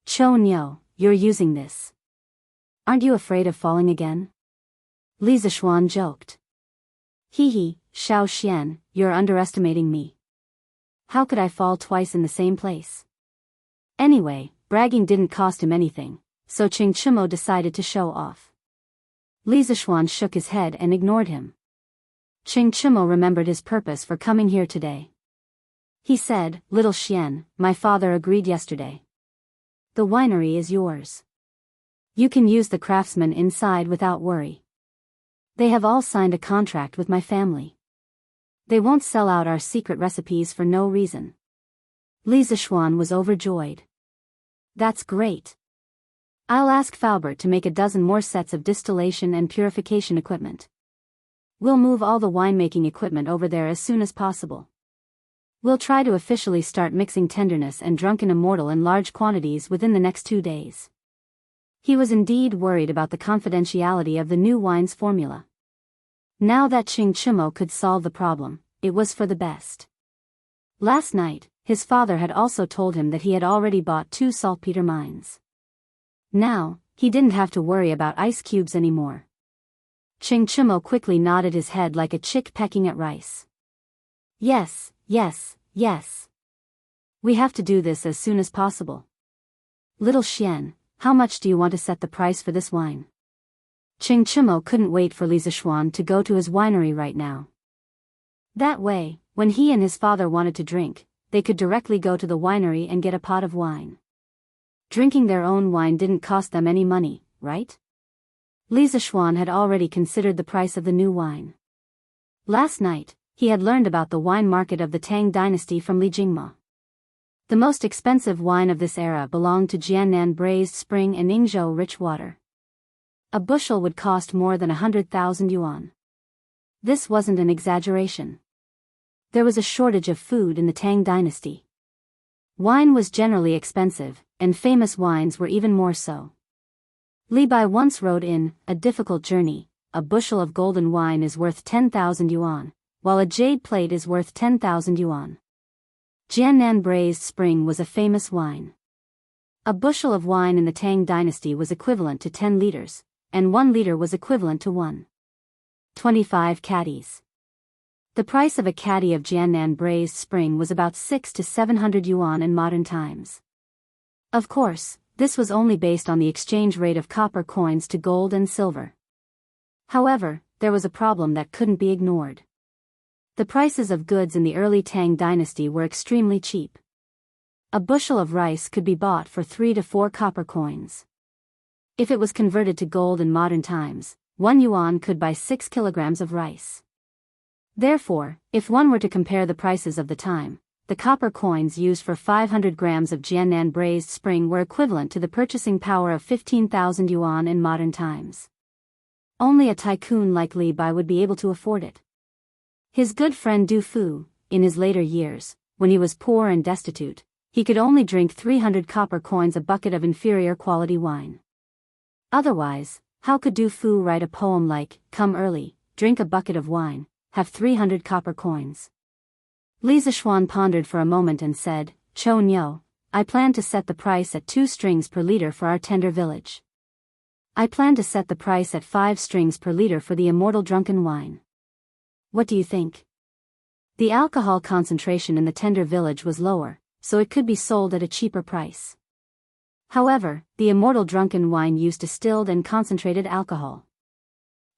Cho Nyo, you're using this. Aren't you afraid of falling again? Li Zishuan joked. Hee, Xiao Xian, you're underestimating me. How could I fall twice in the same place? Anyway, bragging didn't cost him anything, so Chingchimo decided to show off. Li Zishuan shook his head and ignored him. Chingchimo remembered his purpose for coming here today. He said, Little Xian, my father agreed yesterday. The winery is yours. You can use the craftsmen inside without worry. They have all signed a contract with my family. They won't sell out our secret recipes for no reason. Li Zishuan was overjoyed. That's great. I'll ask Faubert to make a dozen more sets of distillation and purification equipment. We'll move all the winemaking equipment over there as soon as possible. We'll try to officially start mixing tenderness and drunken immortal in large quantities within the next 2 days. He was indeed worried about the confidentiality of the new wine's formula. Now that Chingchimo could solve the problem, it was for the best. Last night, his father had also told him that he had already bought 2 saltpeter mines. Now, he didn't have to worry about ice cubes anymore. Chingchimo quickly nodded his head like a chick pecking at rice. Yes, yes, yes. We have to do this as soon as possible. Little Xian, how much do you want to set the price for this wine? Qing Chimo couldn't wait for Li Zishuan to go to his winery right now. That way, when he and his father wanted to drink, they could directly go to the winery and get a pot of wine. Drinking their own wine didn't cost them any money, right? Li Zishuan had already considered the price of the new wine. Last night, he had learned about the wine market of the Tang dynasty from Li Jingma. The most expensive wine of this era belonged to Jiannan braised spring and Ningzhou rich water. A bushel would cost more than 100,000 yuan. This wasn't an exaggeration. There was a shortage of food in the Tang dynasty. Wine was generally expensive, and famous wines were even more so. Li Bai once wrote in A Difficult Journey, a bushel of golden wine is worth 10,000 yuan, while a jade plate is worth 10,000 yuan. Jiannan braised spring was a famous wine. A bushel of wine in the Tang dynasty was equivalent to 10 liters, and 1 liter was equivalent to 1.25 caddies. The price of a caddy of Jiannan braised spring was about 600 to 700 yuan in modern times. Of course, this was only based on the exchange rate of copper coins to gold and silver. However, there was a problem that couldn't be ignored. The prices of goods in the early Tang dynasty were extremely cheap. A bushel of rice could be bought for 3 to 4 copper coins. If it was converted to gold in modern times, 1 yuan could buy 6 kilograms of rice. Therefore, if one were to compare the prices of the time, the copper coins used for 500 grams of Jiannan braised spring were equivalent to the purchasing power of 15,000 yuan in modern times. Only a tycoon like Li Bai would be able to afford it. His good friend Du Fu, in his later years, when he was poor and destitute, he could only drink 300 copper coins a bucket of inferior quality wine. Otherwise, how could Du Fu write a poem like, Come early, drink a bucket of wine, have 300 copper coins? Li Zishuan pondered for a moment and said, Cho Nyo, I plan to set the price at 2 strings per liter for our tender village. I plan to set the price at 5 strings per liter for the immortal drunken wine. What do you think? The alcohol concentration in the tender village was lower, so it could be sold at a cheaper price. However, the immortal drunken wine used distilled and concentrated alcohol.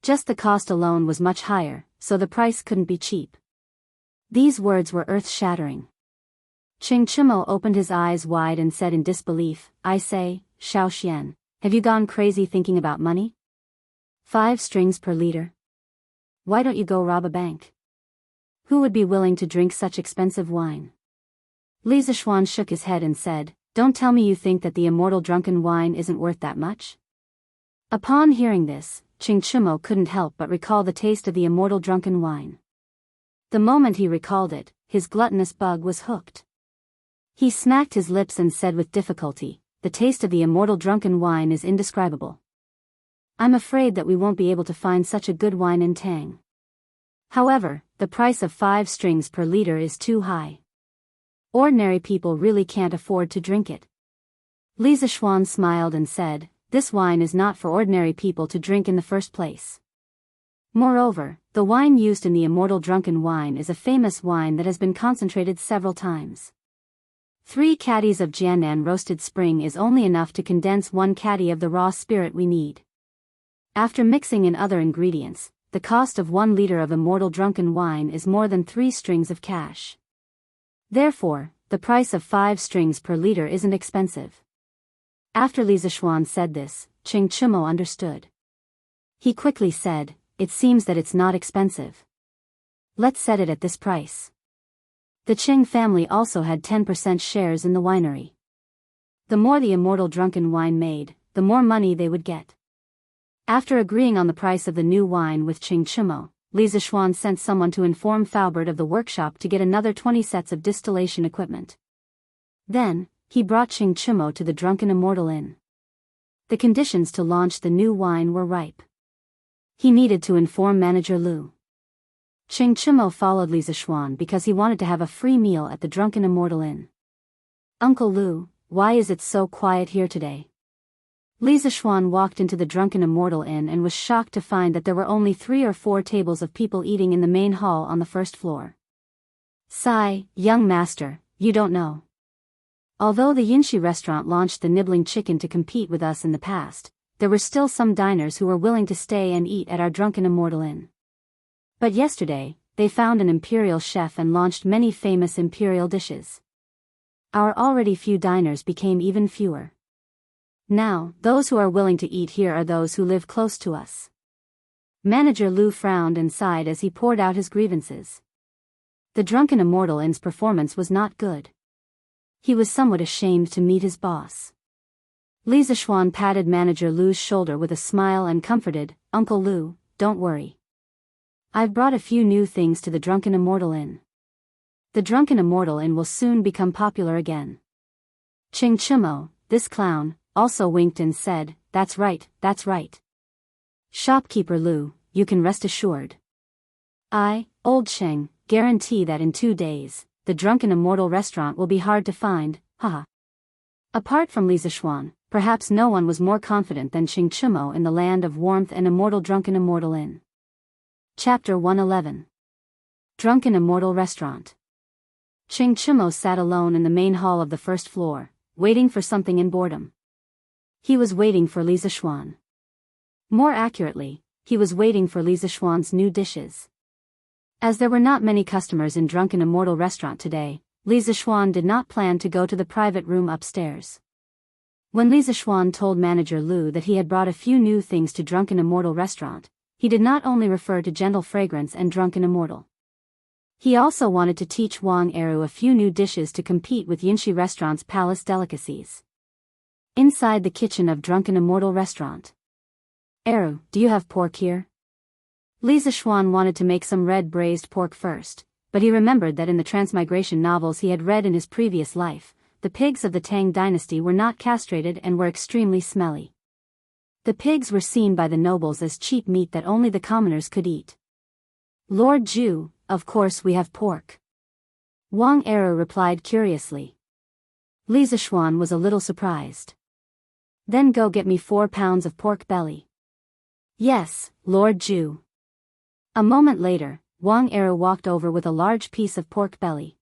Just the cost alone was much higher, so the price couldn't be cheap. These words were earth-shattering. Qing Chimo opened his eyes wide and said in disbelief, I say, Xiao Xian, have you gone crazy thinking about money? 5 strings per liter? Why don't you go rob a bank? Who would be willing to drink such expensive wine? Li Zishuan shook his head and said, Don't tell me you think that the immortal drunken wine isn't worth that much? Upon hearing this, Qing Chimo couldn't help but recall the taste of the immortal drunken wine. The moment he recalled it, his gluttonous bug was hooked. He smacked his lips and said with difficulty, The taste of the immortal drunken wine is indescribable. I'm afraid that we won't be able to find such a good wine in Tang. However, the price of 5 strings per liter is too high. Ordinary people really can't afford to drink it. Li Zishuan smiled and said, This wine is not for ordinary people to drink in the first place. Moreover, the wine used in the immortal drunken wine is a famous wine that has been concentrated several times. 3 caddies of Jiannan roasted spring is only enough to condense 1 caddy of the raw spirit we need. After mixing in other ingredients, the cost of 1 liter of immortal drunken wine is more than 3 strings of cash. Therefore, the price of 5 strings per liter isn't expensive. After Li Zishuan said this, Qing Chimo understood. He quickly said, It seems that it's not expensive. Let's set it at this price. The Qing family also had 10% shares in the winery. The more the immortal drunken wine made, the more money they would get. After agreeing on the price of the new wine with Qing Chimo, Li Zishuan sent someone to inform Faubert of the workshop to get another 20 sets of distillation equipment. Then, he brought Qing Chimo to the Drunken Immortal Inn. The conditions to launch the new wine were ripe. He needed to inform Manager Lu. Qing Chimo followed Li Zishuan because he wanted to have a free meal at the Drunken Immortal Inn. Uncle Lu, why is it so quiet here today? Li Zishuan walked into the Drunken Immortal Inn and was shocked to find that there were only 3 or 4 tables of people eating in the main hall on the first floor. Sigh, young master, you don't know. Although the Yinshi restaurant launched the nibbling chicken to compete with us in the past, there were still some diners who were willing to stay and eat at our Drunken Immortal Inn. But yesterday, they found an imperial chef and launched many famous imperial dishes. Our already few diners became even fewer. Now, those who are willing to eat here are those who live close to us. Manager Lu frowned and sighed as he poured out his grievances. The Drunken Immortal Inn's performance was not good. He was somewhat ashamed to meet his boss. Li Zishuan patted Manager Lu's shoulder with a smile and comforted, "Uncle Lu, don't worry. I've brought a few new things to the Drunken Immortal Inn. The Drunken Immortal Inn will soon become popular again." Ching Chimo, this clown, also winked and said, that's right. Shopkeeper Lu, you can rest assured. I, Old Cheng, guarantee that in 2 days, the Drunken Immortal restaurant will be hard to find, haha. Apart from Li Zishuan, perhaps no one was more confident than Ching Chimo in the land of warmth and immortal Drunken Immortal Inn. Chapter 111. Drunken Immortal Restaurant. Ching Chimo sat alone in the main hall of the first floor, waiting for something in boredom. He was waiting for Li Zishuan. More accurately, he was waiting for Li Zishuan's new dishes. As there were not many customers in Drunken Immortal Restaurant today, Li Zishuan did not plan to go to the private room upstairs. When Li Zishuan told Manager Lu that he had brought a few new things to Drunken Immortal Restaurant, he did not only refer to Gentle Fragrance and Drunken Immortal. He also wanted to teach Wang Eru a few new dishes to compete with Yinshi Restaurant's palace delicacies. Inside the kitchen of Drunken Immortal Restaurant. Eru, do you have pork here? Li Zishuan wanted to make some red braised pork first, but he remembered that in the transmigration novels he had read in his previous life, the pigs of the Tang dynasty were not castrated and were extremely smelly. The pigs were seen by the nobles as cheap meat that only the commoners could eat. Lord Zhu, of course we have pork. Wang Eru replied curiously. Li Zishuan was a little surprised. Then go get me 4 pounds of pork belly. Yes, Lord Zhu. A moment later, Wang Eru walked over with a large piece of pork belly.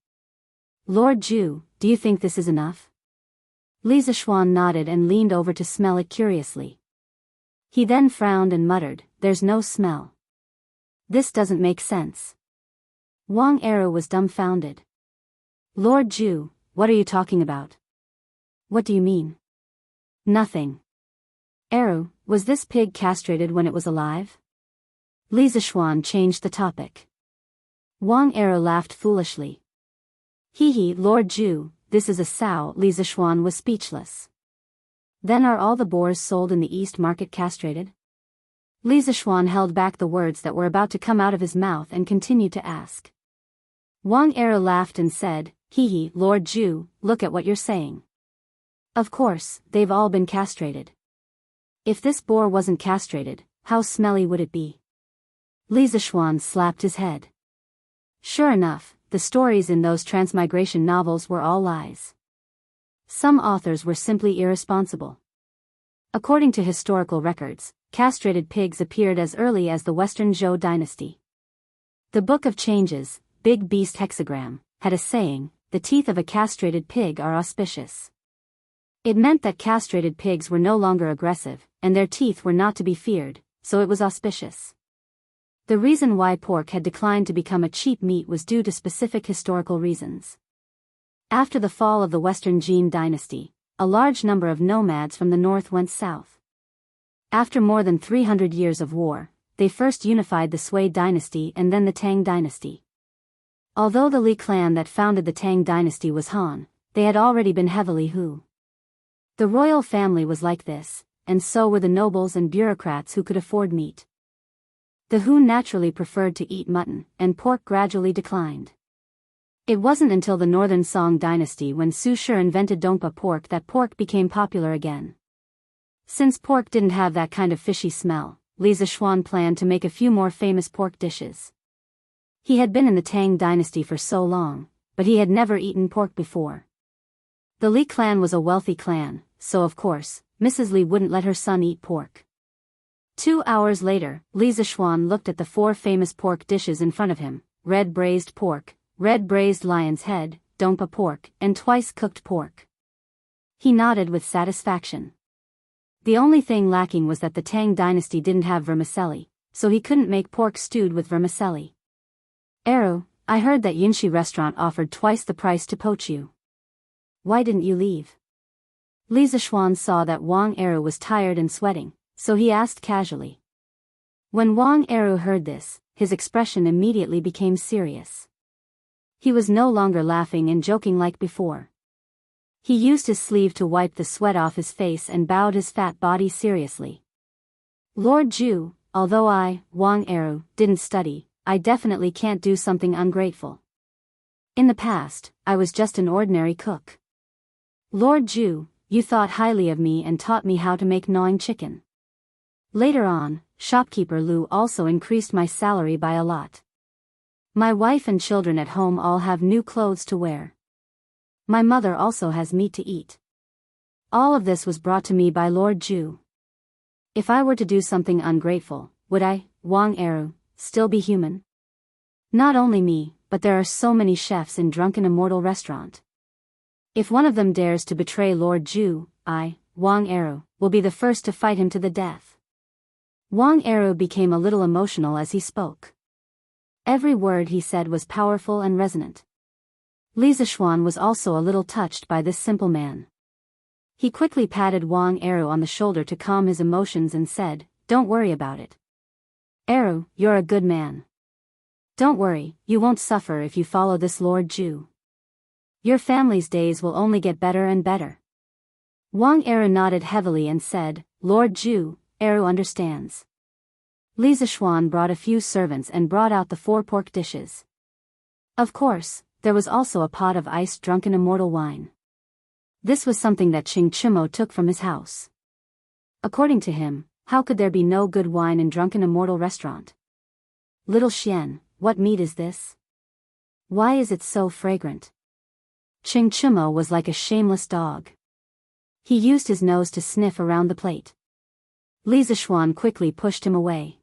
Lord Zhu, do you think this is enough? Li Zishuan nodded and leaned over to smell it curiously. He then frowned and muttered, there's no smell. This doesn't make sense. Wang Eru was dumbfounded. Lord Zhu, what are you talking about? What do you mean? Nothing. Eru, was this pig castrated when it was alive? Li Zishuan changed the topic. Wang Eru laughed foolishly. Hee, Lord Zhu, this is a sow. Li Zishuan was speechless. Then are all the boars sold in the East Market castrated? Li Zishuan held back the words that were about to come out of his mouth and continued to ask. Wang Eru laughed and said, Hee, Lord Zhu, look at what you're saying. Of course, they've all been castrated. If this boar wasn't castrated, how smelly would it be? Li Zishuan slapped his head. Sure enough, the stories in those transmigration novels were all lies. Some authors were simply irresponsible. According to historical records, castrated pigs appeared as early as the Western Zhou dynasty. The Book of Changes, Big Beast Hexagram, had a saying, the teeth of a castrated pig are auspicious. It meant that castrated pigs were no longer aggressive, and their teeth were not to be feared, so it was auspicious. The reason why pork had declined to become a cheap meat was due to specific historical reasons. After the fall of the Western Jin dynasty, a large number of nomads from the north went south. After more than 300 years of war, they first unified the Sui dynasty and then the Tang dynasty. Although the Li clan that founded the Tang dynasty was Han, they had already been heavily Hu. The royal family was like this, and so were the nobles and bureaucrats who could afford meat. The Hu naturally preferred to eat mutton, and pork gradually declined. It wasn't until the Northern Song dynasty when Su Shi invented dongpa pork that pork became popular again. Since pork didn't have that kind of fishy smell, Li Zishuan planned to make a few more famous pork dishes. He had been in the Tang dynasty for so long, but he had never eaten pork before. The Li clan was a wealthy clan, so of course, Mrs. Li wouldn't let her son eat pork. 2 hours later, Li Zishuan looked at the 4 famous pork dishes in front of him: red braised pork, red braised lion's head, dongpa pork, and twice cooked pork. He nodded with satisfaction. The only thing lacking was that the Tang dynasty didn't have vermicelli, so he couldn't make pork stewed with vermicelli. Eru, I heard that Yinshi restaurant offered twice the price to poach you. Why didn't you leave? Li Zishuan saw that Wang Eru was tired and sweating, so he asked casually. When Wang Eru heard this, his expression immediately became serious. He was no longer laughing and joking like before. He used his sleeve to wipe the sweat off his face and bowed his fat body seriously. Lord Zhu, although I, Wang Eru, didn't study, I definitely can't do something ungrateful. In the past, I was just an ordinary cook. Lord Zhu, you thought highly of me and taught me how to make gnawing chicken. Later on, shopkeeper Lu also increased my salary by a lot. My wife and children at home all have new clothes to wear. My mother also has meat to eat. All of this was brought to me by Lord Zhu. If I were to do something ungrateful, would I, Wang Eru, still be human? Not only me, but there are so many chefs in Drunken Immortal Restaurant. If one of them dares to betray Lord Zhu, I, Wang Eru, will be the first to fight him to the death. Wang Eru became a little emotional as he spoke. Every word he said was powerful and resonant. Li Zishuan was also a little touched by this simple man. He quickly patted Wang Eru on the shoulder to calm his emotions and said, "Don't worry about it. Eru, you're a good man. Don't worry, you won't suffer if you follow this Lord Zhu. Your family's days will only get better and better." Wang Eru nodded heavily and said, "Lord Zhu, Eru understands." Li Zishuan brought a few servants and brought out the 4 pork dishes. Of course, there was also a pot of iced Drunken Immortal wine. This was something that Qing Chimo took from his house. According to him, how could there be no good wine in Drunken Immortal Restaurant? Little Xian, what meat is this? Why is it so fragrant? Qing Chimo was like a shameless dog. He used his nose to sniff around the plate. Li Zishuan quickly pushed him away.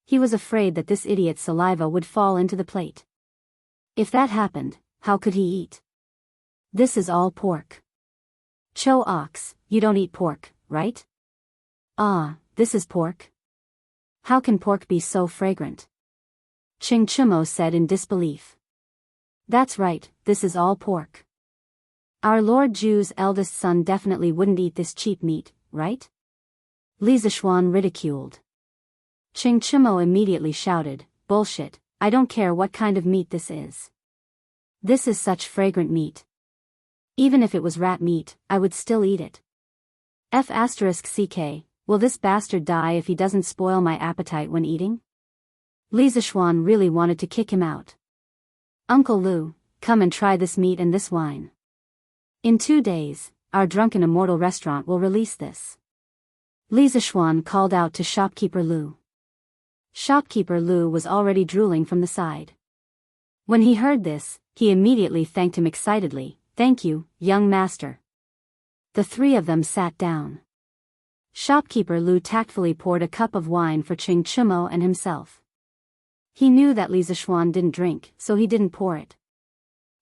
He was afraid that this idiot's saliva would fall into the plate. If that happened, how could he eat? This is all pork. Cho ox, you don't eat pork, right? Ah, this is pork? How can pork be so fragrant? Qing Chimo said in disbelief. That's right, this is all pork. Our Lord Zhu's eldest son definitely wouldn't eat this cheap meat, right? Li Zishuan ridiculed. Qing Chimo immediately shouted, "Bullshit, I don't care what kind of meat this is. This is such fragrant meat. Even if it was rat meat, I would still eat it. F***ck, will this bastard die if he doesn't spoil my appetite when eating?" Li Zishuan really wanted to kick him out. "Uncle Lu, come and try this meat and this wine. In 2 days, our Drunken Immortal Restaurant will release this." Li Zishuan called out to shopkeeper Lu. Shopkeeper Lu was already drooling from the side. When he heard this, he immediately thanked him excitedly, "Thank you, young master." The 3 of them sat down. Shopkeeper Lu tactfully poured a cup of wine for Qing Chimo and himself. He knew that Li Zishuan didn't drink, so he didn't pour it.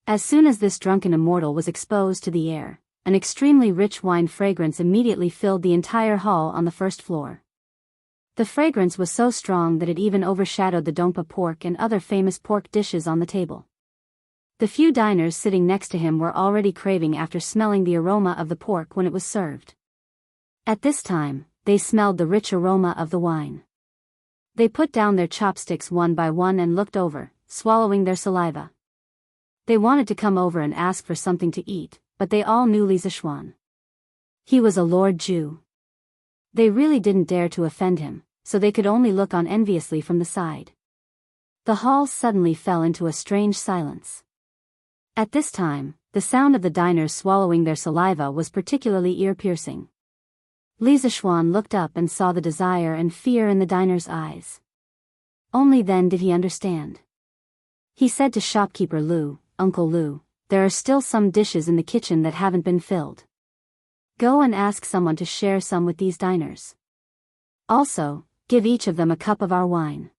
As soon as this Drunken Immortal was exposed to the air, an extremely rich wine fragrance immediately filled the entire hall on the first floor. The fragrance was so strong that it even overshadowed the dongpa pork and other famous pork dishes on the table. The few diners sitting next to him were already craving after smelling the aroma of the pork when it was served. At this time, they smelled the rich aroma of the wine. They put down their chopsticks one by one and looked over, swallowing their saliva. They wanted to come over and ask for something to eat, but they all knew Li Zishuan. He was a Lord Zhu. They really didn't dare to offend him, so they could only look on enviously from the side. The hall suddenly fell into a strange silence. At this time, the sound of the diners swallowing their saliva was particularly ear-piercing. Li Zishuan looked up and saw the desire and fear in the diners' eyes. Only then did he understand. He said to shopkeeper Lu, "Uncle Lu, there are still some dishes in the kitchen that haven't been filled. Go and ask someone to share some with these diners. Also, give each of them a cup of our wine.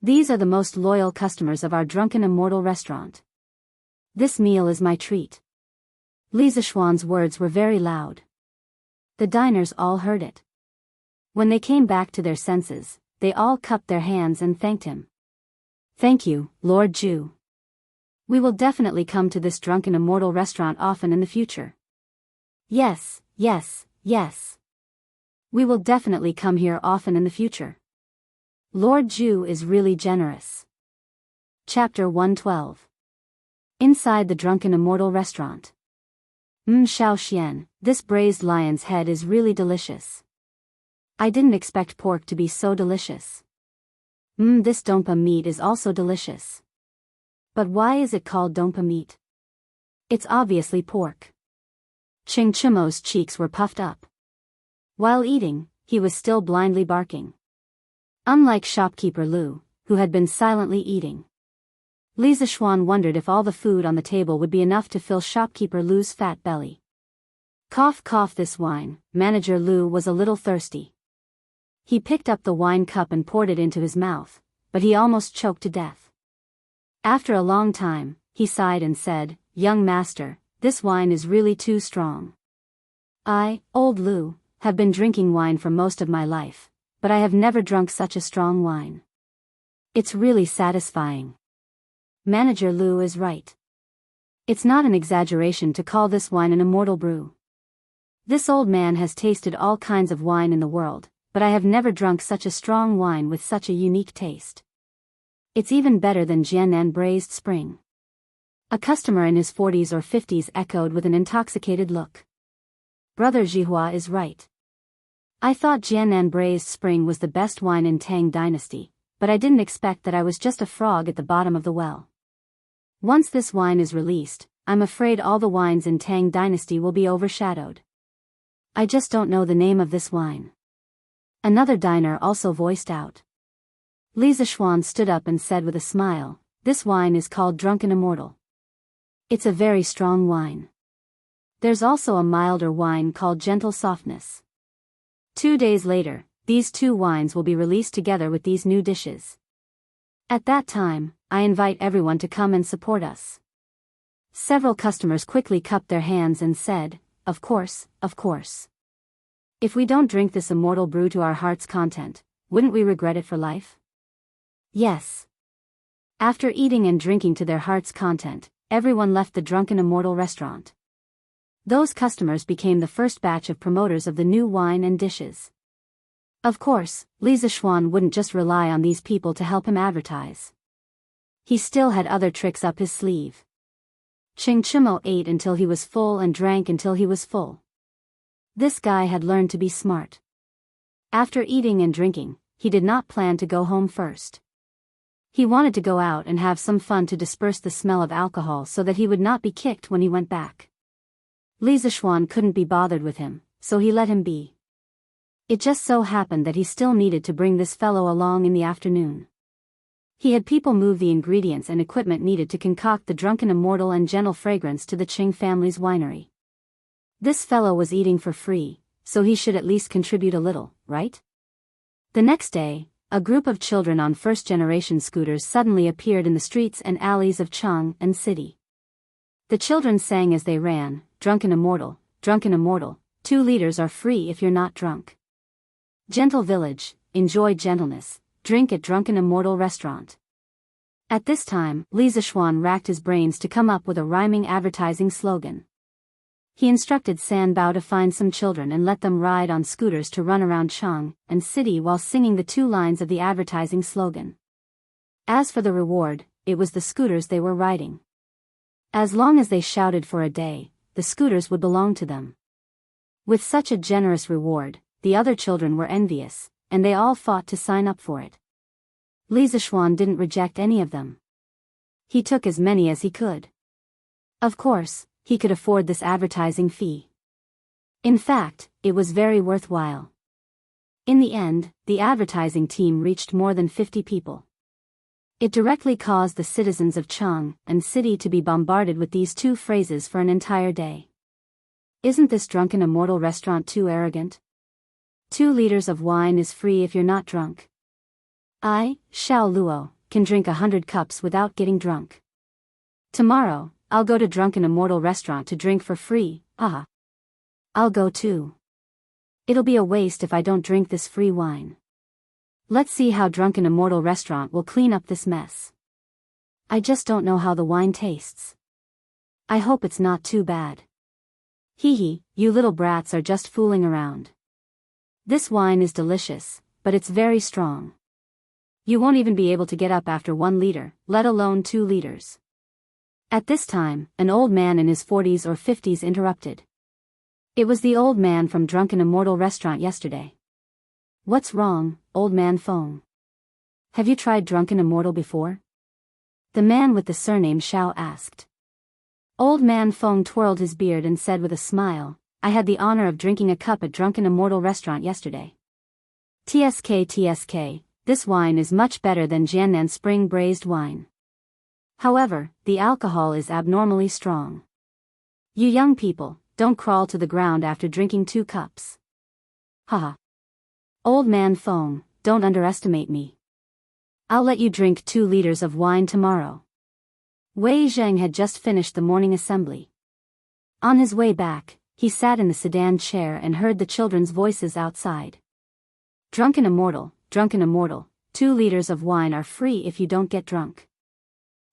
These are the most loyal customers of our Drunken Immortal Restaurant. This meal is my treat." Li Zishuan's words were very loud. The diners all heard it. When they came back to their senses, they all cupped their hands and thanked him. Thank you, Lord Zhu. We will definitely come to this drunken immortal restaurant often in the future. Yes, yes, yes. We will definitely come here often in the future. Lord Zhu is really generous. Chapter 112. Inside the drunken immortal restaurant. Xiao, this braised lion's head is really delicious. I didn't expect pork to be so delicious. This dompa meat is also delicious. But why is it called dompa meat? It's obviously pork. Ching Chimo's cheeks were puffed up. While eating, he was still blindly barking. Unlike shopkeeper Lu, who had been silently eating. Li Zishuan wondered if all the food on the table would be enough to fill shopkeeper Lu's fat belly. Cough cough this wine, manager Lu was a little thirsty. He picked up the wine cup and poured it into his mouth, but he almost choked to death. After a long time, he sighed and said, Young master, this wine is really too strong. I, old Lu, have been drinking wine for most of my life, but I have never drunk such a strong wine. It's really satisfying. Manager Lu is right. It's not an exaggeration to call this wine an immortal brew. This old man has tasted all kinds of wine in the world, but I have never drunk such a strong wine with such a unique taste. It's even better than Jiangnan braised spring. A customer in his 40s or 50s echoed with an intoxicated look. Brother Zhihua is right. I thought Jiangnan braised spring was the best wine in Tang Dynasty, but I didn't expect that I was just a frog at the bottom of the well. Once this wine is released, I'm afraid all the wines in Tang Dynasty will be overshadowed. I just don't know the name of this wine. Another diner also voiced out. Li Zishuan stood up and said with a smile, This wine is called Drunken Immortal. It's a very strong wine. There's also a milder wine called Gentle Softness. 2 days later, these two wines will be released together with these new dishes. At that time, I invite everyone to come and support us. Several customers quickly cupped their hands and said, Of course, of course. If we don't drink this immortal brew to our heart's content, wouldn't we regret it for life? Yes. After eating and drinking to their heart's content, everyone left the drunken immortal restaurant. Those customers became the first batch of promoters of the new wine and dishes. Of course, Li Zishuan wouldn't just rely on these people to help him advertise. He still had other tricks up his sleeve. Ching Chimo ate until he was full and drank until he was full. This guy had learned to be smart. After eating and drinking, he did not plan to go home first. He wanted to go out and have some fun to disperse the smell of alcohol so that he would not be kicked when he went back. Li Zishuan couldn't be bothered with him, so he let him be. It just so happened that he still needed to bring this fellow along in the afternoon. He had people move the ingredients and equipment needed to concoct the drunken immortal and gentle fragrance to the Qing family's winery. This fellow was eating for free, so he should at least contribute a little, right? The next day, a group of children on first-generation scooters suddenly appeared in the streets and alleys of Chang and city. The children sang as they ran, Drunken Immortal, 2 liters are free if you're not drunk. Gentle village, enjoy gentleness, drink at Drunken Immortal restaurant. At this time, Li Zishuan racked his brains to come up with a rhyming advertising slogan. He instructed San Bao to find some children and let them ride on scooters to run around Chang and city while singing the 2 lines of the advertising slogan. As for the reward, it was the scooters they were riding. As long as they shouted for a day, the scooters would belong to them. With such a generous reward, the other children were envious, and they all fought to sign up for it. Li Zishuan didn't reject any of them. He took as many as he could. Of course, he could afford this advertising fee. In fact, it was very worthwhile. In the end, the advertising team reached more than 50 people. It directly caused the citizens of Chang and city to be bombarded with these 2 phrases for an entire day. Isn't this Drunken Immortal restaurant too arrogant? 2 liters of wine is free if you're not drunk. I, Xiao Luo, can drink 100 cups without getting drunk. Tomorrow, I'll go to Drunken Immortal restaurant to drink for free, I'll go too. It'll be a waste if I don't drink this free wine. Let's see how Drunken Immortal Restaurant will clean up this mess. I just don't know how the wine tastes. I hope it's not too bad. Hee hee, you little brats are just fooling around. This wine is delicious, but it's very strong. You won't even be able to get up after 1 liter, let alone 2 liters. At this time, an old man in his 40s or 50s interrupted. It was the old man from Drunken Immortal Restaurant yesterday. What's wrong, old man Feng? Have you tried Drunken Immortal before? The man with the surname Xiao asked. Old man Feng twirled his beard and said with a smile, I had the honor of drinking a cup at Drunken Immortal Restaurant yesterday. TSK, this wine is much better than Jiangnan spring braised wine. However, the alcohol is abnormally strong. You young people, don't crawl to the ground after drinking 2 cups. Haha. Old man Feng, don't underestimate me. I'll let you drink 2 liters of wine tomorrow. Wei Zheng had just finished the morning assembly. On his way back, he sat in the sedan chair and heard the children's voices outside. Drunken Immortal, 2 liters of wine are free if you don't get drunk.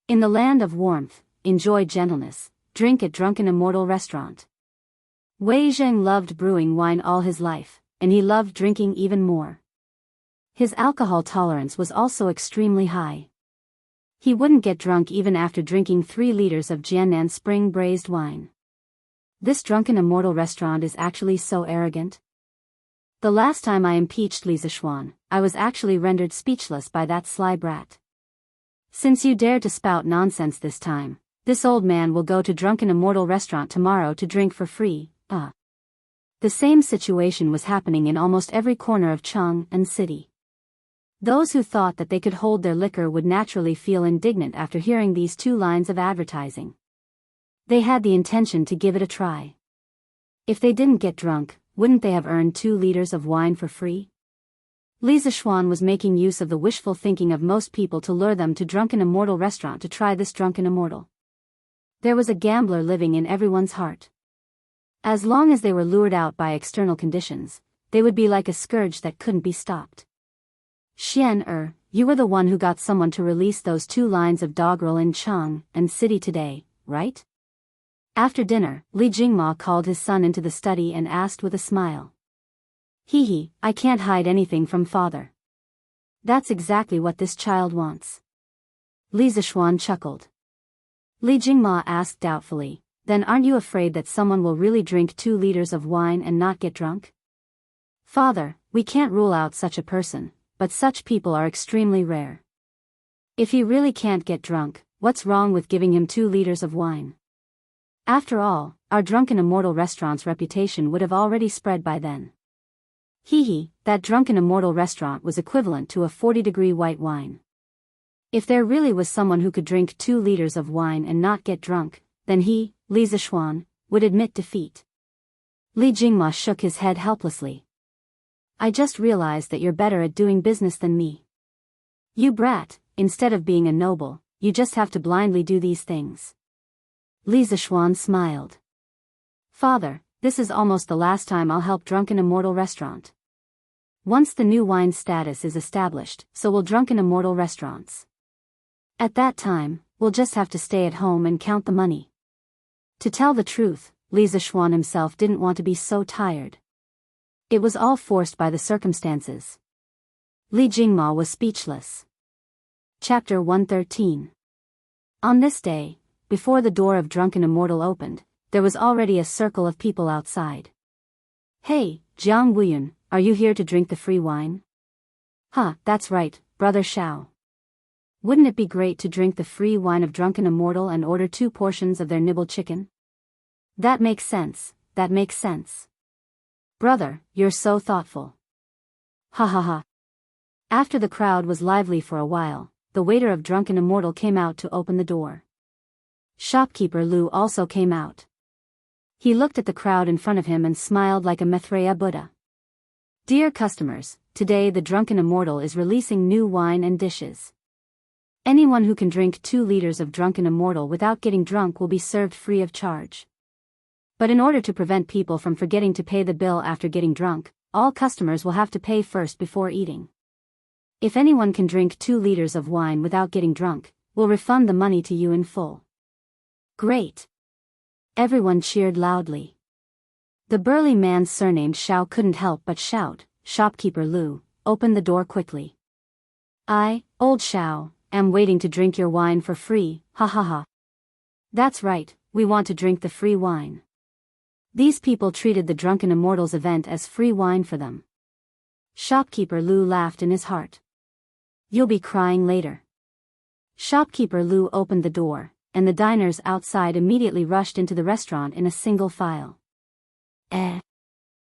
In the land of warmth, enjoy gentleness, drink at Drunken Immortal Restaurant. Wei Zheng loved brewing wine all his life, and he loved drinking even more. His alcohol tolerance was also extremely high. He wouldn't get drunk even after drinking 3 liters of Jiangnan spring braised wine. This Drunken Immortal Restaurant is actually so arrogant. The last time I impeached Li Zishuan, I was actually rendered speechless by that sly brat. Since you dare to spout nonsense this time, this old man will go to Drunken Immortal Restaurant tomorrow to drink for free. The same situation was happening in almost every corner of Chang'an City. Those who thought that they could hold their liquor would naturally feel indignant after hearing these 2 lines of advertising. They had the intention to give it a try. If they didn't get drunk, wouldn't they have earned 2 liters of wine for free? Li Zishuan was making use of the wishful thinking of most people to lure them to Drunken Immortal Restaurant to try this Drunken Immortal. There was a gambler living in everyone's heart. As long as they were lured out by external conditions, they would be like a scourge that couldn't be stopped. Xian, you were the one who got someone to release those 2 lines of doggerel in Chang'an City today, right? After dinner, Li Jingma called his son into the study and asked with a smile. Hee hee, I can't hide anything from father. That's exactly what this child wants. Li Zishuan chuckled. Li Jingma asked doubtfully, then aren't you afraid that someone will really drink 2 liters of wine and not get drunk? Father, we can't rule out such a person, but such people are extremely rare. If he really can't get drunk, what's wrong with giving him 2 liters of wine? After all, our Drunken Immortal Restaurant's reputation would have already spread by then. Hee hee, that Drunken Immortal Restaurant was equivalent to a 40-degree white wine. If there really was someone who could drink 2 liters of wine and not get drunk, then he, Li Zishuan, would admit defeat. Li Jingma shook his head helplessly. I just realized that you're better at doing business than me. You brat, instead of being a noble, you just have to blindly do these things. Li Zishuan smiled. Father, this is almost the last time I'll help Drunken Immortal Restaurant. Once the new wine status is established, so will Drunken Immortal Restaurants. At that time, we'll just have to stay at home and count the money. To tell the truth, Li Zishuan himself didn't want to be so tired. It was all forced by the circumstances. Li Jingma was speechless. Chapter 113. On this day, before the door of Drunken Immortal opened, there was already a circle of people outside. Hey, Jianghu, are you here to drink the free wine? That's right, Brother Xiao. Wouldn't it be great to drink the free wine of Drunken Immortal and order 2 portions of their nibble chicken? That makes sense. Brother, you're so thoughtful. Ha. After the crowd was lively for a while, the waiter of Drunken Immortal came out to open the door. Shopkeeper Lu also came out. He looked at the crowd in front of him and smiled like a Maitreya Buddha. Dear customers, today the Drunken Immortal is releasing new wine and dishes. Anyone who can drink 2 liters of Drunken Immortal without getting drunk will be served free of charge. But in order to prevent people from forgetting to pay the bill after getting drunk, all customers will have to pay first before eating. If anyone can drink 2 liters of wine without getting drunk, we'll refund the money to you in full. Great! Everyone cheered loudly. The burly man's surname Xiao couldn't help but shout, "Shopkeeper Lu, open the door quickly. I, old Xiao, am waiting to drink your wine for free, ha ha ha." That's right, we want to drink the free wine. These people treated the Drunken Immortals event as free wine for them. Shopkeeper Lu laughed in his heart. You'll be crying later. Shopkeeper Lu opened the door, and the diners outside immediately rushed into the restaurant in a single file.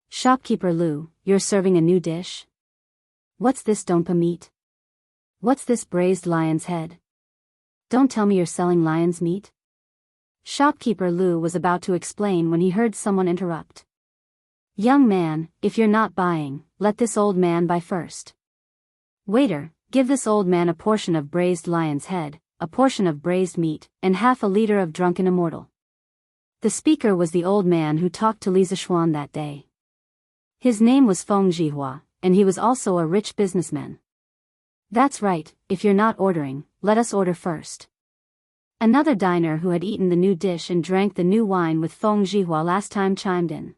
Shopkeeper Lu, you're serving a new dish? What's this donpa meat? What's this braised lion's head? Don't tell me you're selling lion's meat? Shopkeeper Lu was about to explain when he heard someone interrupt. Young man, if you're not buying, let this old man buy first. Waiter, give this old man a portion of braised lion's head, a portion of braised meat, and half a liter of Drunken Immortal. The speaker was the old man who talked to Liza Xuan that day. His name was Feng Zhihua, and he was also a rich businessman. That's right, if you're not ordering, let us order first. Another diner who had eaten the new dish and drank the new wine with Feng Zhihua last time chimed in.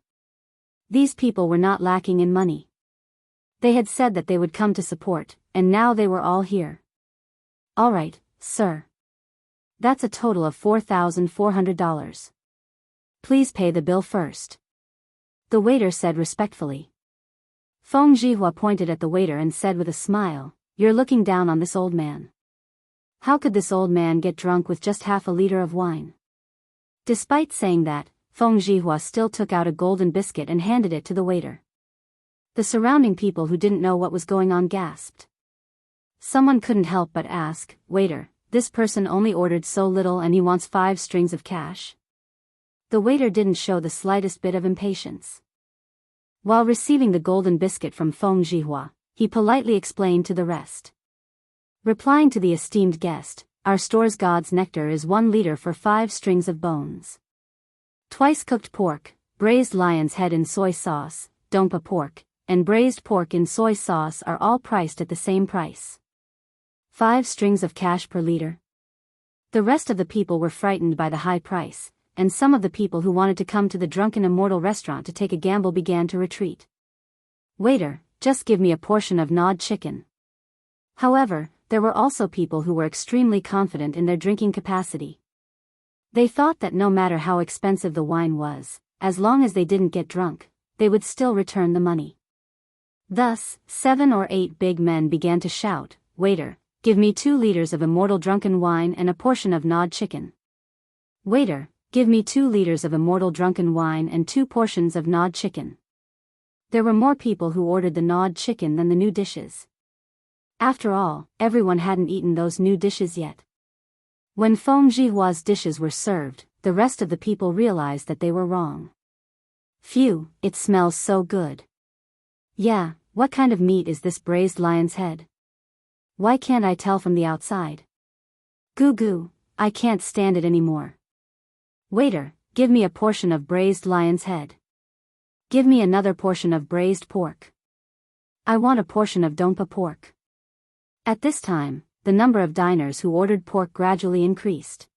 These people were not lacking in money. They had said that they would come to support, and now they were all here. All right, sir. That's a total of $4,400. Please pay the bill first. The waiter said respectfully. Feng Zhihua pointed at the waiter and said with a smile, "You're looking down on this old man. How could this old man get drunk with just half a liter of wine?" Despite saying that, Feng Zhihua still took out a golden biscuit and handed it to the waiter. The surrounding people who didn't know what was going on gasped. Someone couldn't help but ask, "Waiter, this person only ordered so little and he wants 5 strings of cash?" The waiter didn't show the slightest bit of impatience. While receiving the golden biscuit from Feng Zhihua, he politely explained to the rest. Replying to the esteemed guest, "Our store's God's nectar is 1 liter for 5 strings of bones. Twice cooked pork, braised lion's head in soy sauce, donpa pork, and braised pork in soy sauce are all priced at the same price. 5 strings of cash per liter." The rest of the people were frightened by the high price, and some of the people who wanted to come to the Drunken Immortal restaurant to take a gamble began to retreat. "Waiter, just give me a portion of gnawed chicken." However, there were also people who were extremely confident in their drinking capacity. They thought that no matter how expensive the wine was, as long as they didn't get drunk, they would still return the money. Thus, 7 or 8 big men began to shout, "Waiter, give me 2 liters of immortal drunken wine and a portion of gnawed chicken. Waiter, give me 2 liters of immortal drunken wine and 2 portions of gnawed chicken." There were more people who ordered the gnawed chicken than the new dishes. After all, everyone hadn't eaten those new dishes yet. When Feng Zhihua's dishes were served, the rest of the people realized that they were wrong. "Phew, it smells so good. Yeah, what kind of meat is this braised lion's head? Why can't I tell from the outside? Goo goo, I can't stand it anymore. Waiter, give me a portion of braised lion's head. Give me another portion of braised pork. I want a portion of donpa pork." At this time, the number of diners who ordered pork gradually increased.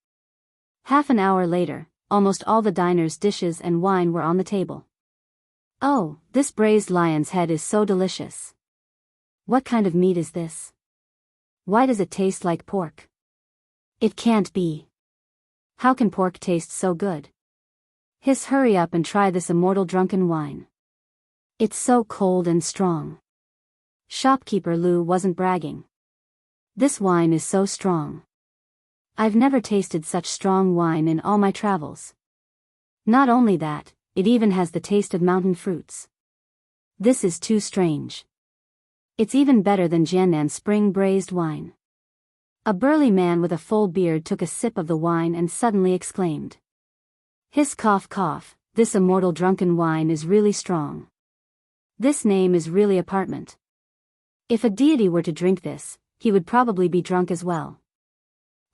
Half an hour later, almost all the diners' dishes and wine were on the table. "Oh, this braised lion's head is so delicious. What kind of meat is this? Why does it taste like pork? It can't be. How can pork taste so good? Hiss, hurry up and try this immortal drunken wine. It's so cold and strong." Shopkeeper Lu wasn't bragging. "This wine is so strong. I've never tasted such strong wine in all my travels. Not only that, it even has the taste of mountain fruits. This is too strange. It's even better than Jiannan spring braised wine." A burly man with a full beard took a sip of the wine and suddenly exclaimed. "Hiss, cough cough, this immortal drunken wine is really strong. This name is really apartment. If a deity were to drink this, he would probably be drunk as well.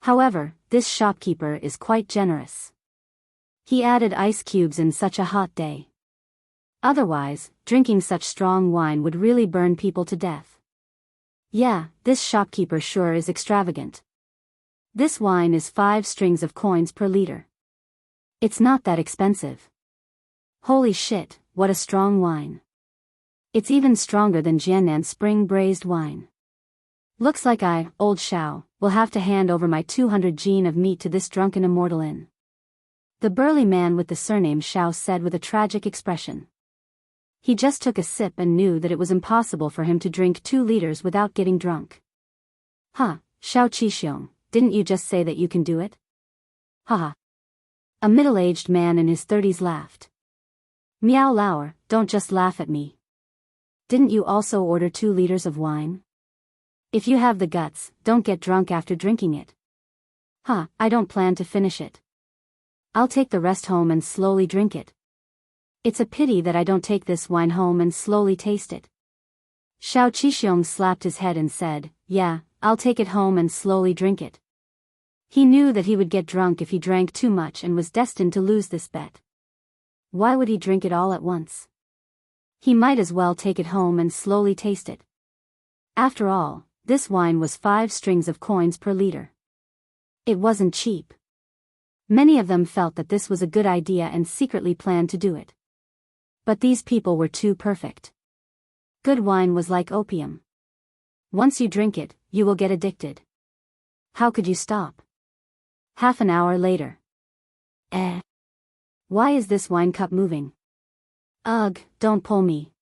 However, this shopkeeper is quite generous. He added ice cubes in such a hot day. Otherwise, drinking such strong wine would really burn people to death. Yeah, this shopkeeper sure is extravagant. This wine is 5 strings of coins per liter. It's not that expensive. Holy shit, what a strong wine. It's even stronger than Jiannan's spring braised wine. Looks like I, old Xiao, will have to hand over my 200 gene of meat to this drunken immortal inn. The burly man with the surname Xiao said with a tragic expression. He just took a sip and knew that it was impossible for him to drink 2 liters without getting drunk. Huh, Xiao Qixiong, didn't you just say that you can do it? Haha. A middle-aged man in his 30s laughed. Meow Lauer, don't just laugh at me. Didn't you also order 2 liters of wine? If you have the guts, don't get drunk after drinking it. Huh, I don't plan to finish it. I'll take the rest home and slowly drink it. It's a pity that I don't take this wine home and slowly taste it. Xiao Qixiong slapped his head and said, yeah, I'll take it home and slowly drink it. He knew that he would get drunk if he drank too much and was destined to lose this bet. Why would he drink it all at once? He might as well take it home and slowly taste it. After all, this wine was 5 strings of coins per liter. It wasn't cheap. Many of them felt that this was a good idea and secretly planned to do it. But these people were too perfect. Good wine was like opium. Once you drink it, you will get addicted. How could you stop? Half an hour later. Why is this wine cup moving? Ugh, don't pull me.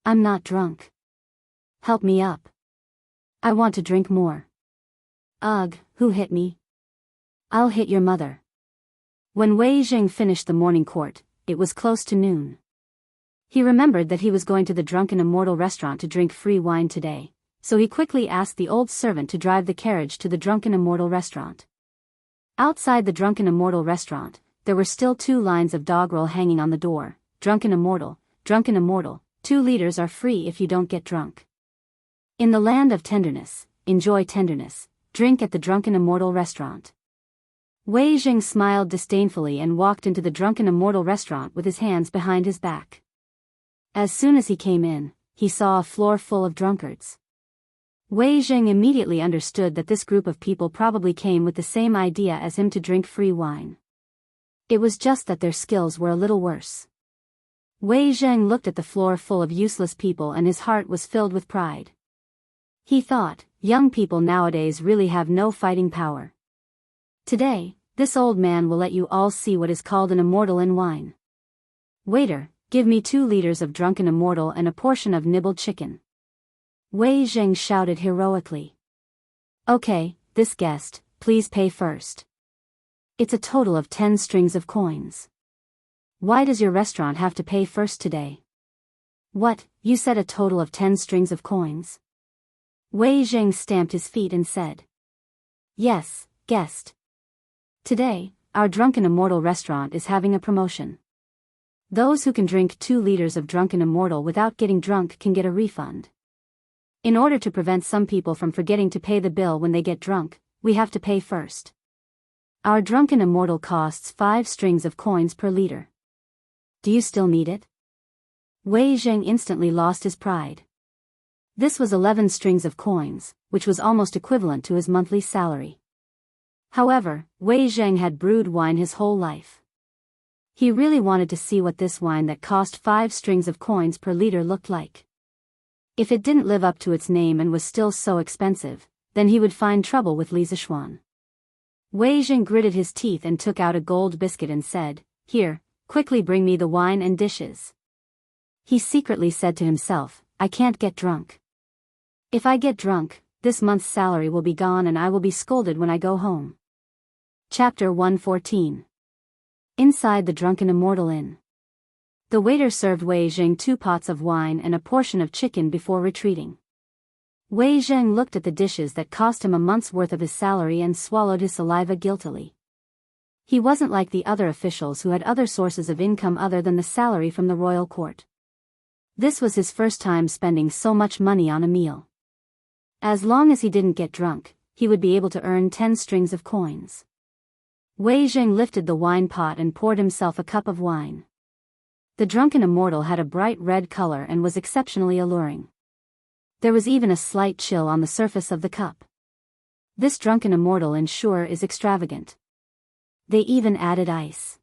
I'm not drunk. Help me up. I want to drink more. Ugh, who hit me? I'll hit your mother. When Wei Jing finished the morning court, it was close to noon. He remembered that he was going to the Drunken Immortal restaurant to drink free wine today, so he quickly asked the old servant to drive the carriage to the Drunken Immortal restaurant. Outside the Drunken Immortal restaurant, there were still 2 lines of doggerel hanging on the door. Drunken Immortal, 2 liters are free if you don't get drunk. In the land of tenderness, enjoy tenderness, drink at the Drunken Immortal restaurant. Wei Jing smiled disdainfully and walked into the Drunken Immortal restaurant with his hands behind his back. As soon as he came in, he saw a floor full of drunkards. Wei Jing immediately understood that this group of people probably came with the same idea as him to drink free wine. It was just that their skills were a little worse. Wei Zheng looked at the floor full of useless people and his heart was filled with pride. He thought, young people nowadays really have no fighting power. Today, this old man will let you all see what is called an immortal in wine. Waiter, give me 2 liters of drunken immortal and a portion of nibbled chicken. Wei Zheng shouted heroically. Okay, this guest, please pay first. It's a total of 10 strings of coins. Why does your restaurant have to pay first today? What, you said a total of 10 strings of coins? Wei Zheng stamped his feet and said. Yes, guest. Today, our Drunken Immortal restaurant is having a promotion. Those who can drink 2 liters of Drunken Immortal without getting drunk can get a refund. In order to prevent some people from forgetting to pay the bill when they get drunk, we have to pay first. Our Drunken Immortal costs 5 strings of coins per liter. Do you still need it? Wei Zheng instantly lost his pride. This was 11 strings of coins, which was almost equivalent to his monthly salary. However, Wei Zheng had brewed wine his whole life. He really wanted to see what this wine that cost 5 strings of coins per liter looked like. If it didn't live up to its name and was still so expensive, then he would find trouble with Li Zishuan. Wei Zheng gritted his teeth and took out a gold biscuit and said, Here, quickly bring me the wine and dishes. He secretly said to himself, I can't get drunk. If I get drunk, this month's salary will be gone and I will be scolded when I go home. Chapter 114. Inside the Drunken Immortal Inn. The waiter served Wei Zheng 2 pots of wine and a portion of chicken before retreating. Wei Zheng looked at the dishes that cost him a month's worth of his salary and swallowed his saliva guiltily. He wasn't like the other officials who had other sources of income other than the salary from the royal court. This was his first time spending so much money on a meal. As long as he didn't get drunk, he would be able to earn 10 strings of coins. Wei Zheng lifted the wine pot and poured himself a cup of wine. The drunken immortal had a bright red color and was exceptionally alluring. There was even a slight chill on the surface of the cup. This drunken immortal sure is extravagant. They even added ice.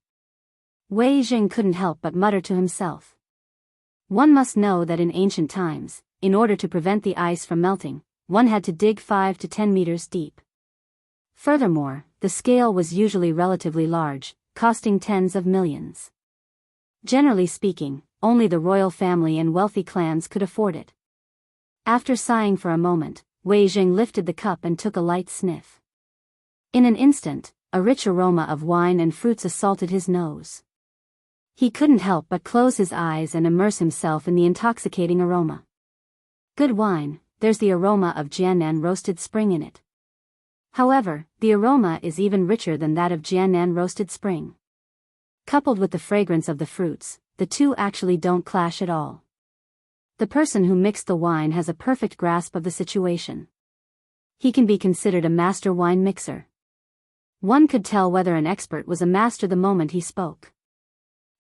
Wei Jing couldn't help but mutter to himself. One must know that in ancient times, in order to prevent the ice from melting, one had to dig 5 to 10 meters deep. Furthermore, the scale was usually relatively large, costing tens of millions. Generally speaking, only the royal family and wealthy clans could afford it. After sighing for a moment, Wei Jing lifted the cup and took a light sniff. In an instant, a rich aroma of wine and fruits assaulted his nose. He couldn't help but close his eyes and immerse himself in the intoxicating aroma. Good wine, there's the aroma of Jiangnan roasted spring in it. However, the aroma is even richer than that of Jiangnan roasted spring. Coupled with the fragrance of the fruits, the two actually don't clash at all. The person who mixed the wine has a perfect grasp of the situation. He can be considered a master wine mixer. One could tell whether an expert was a master the moment he spoke.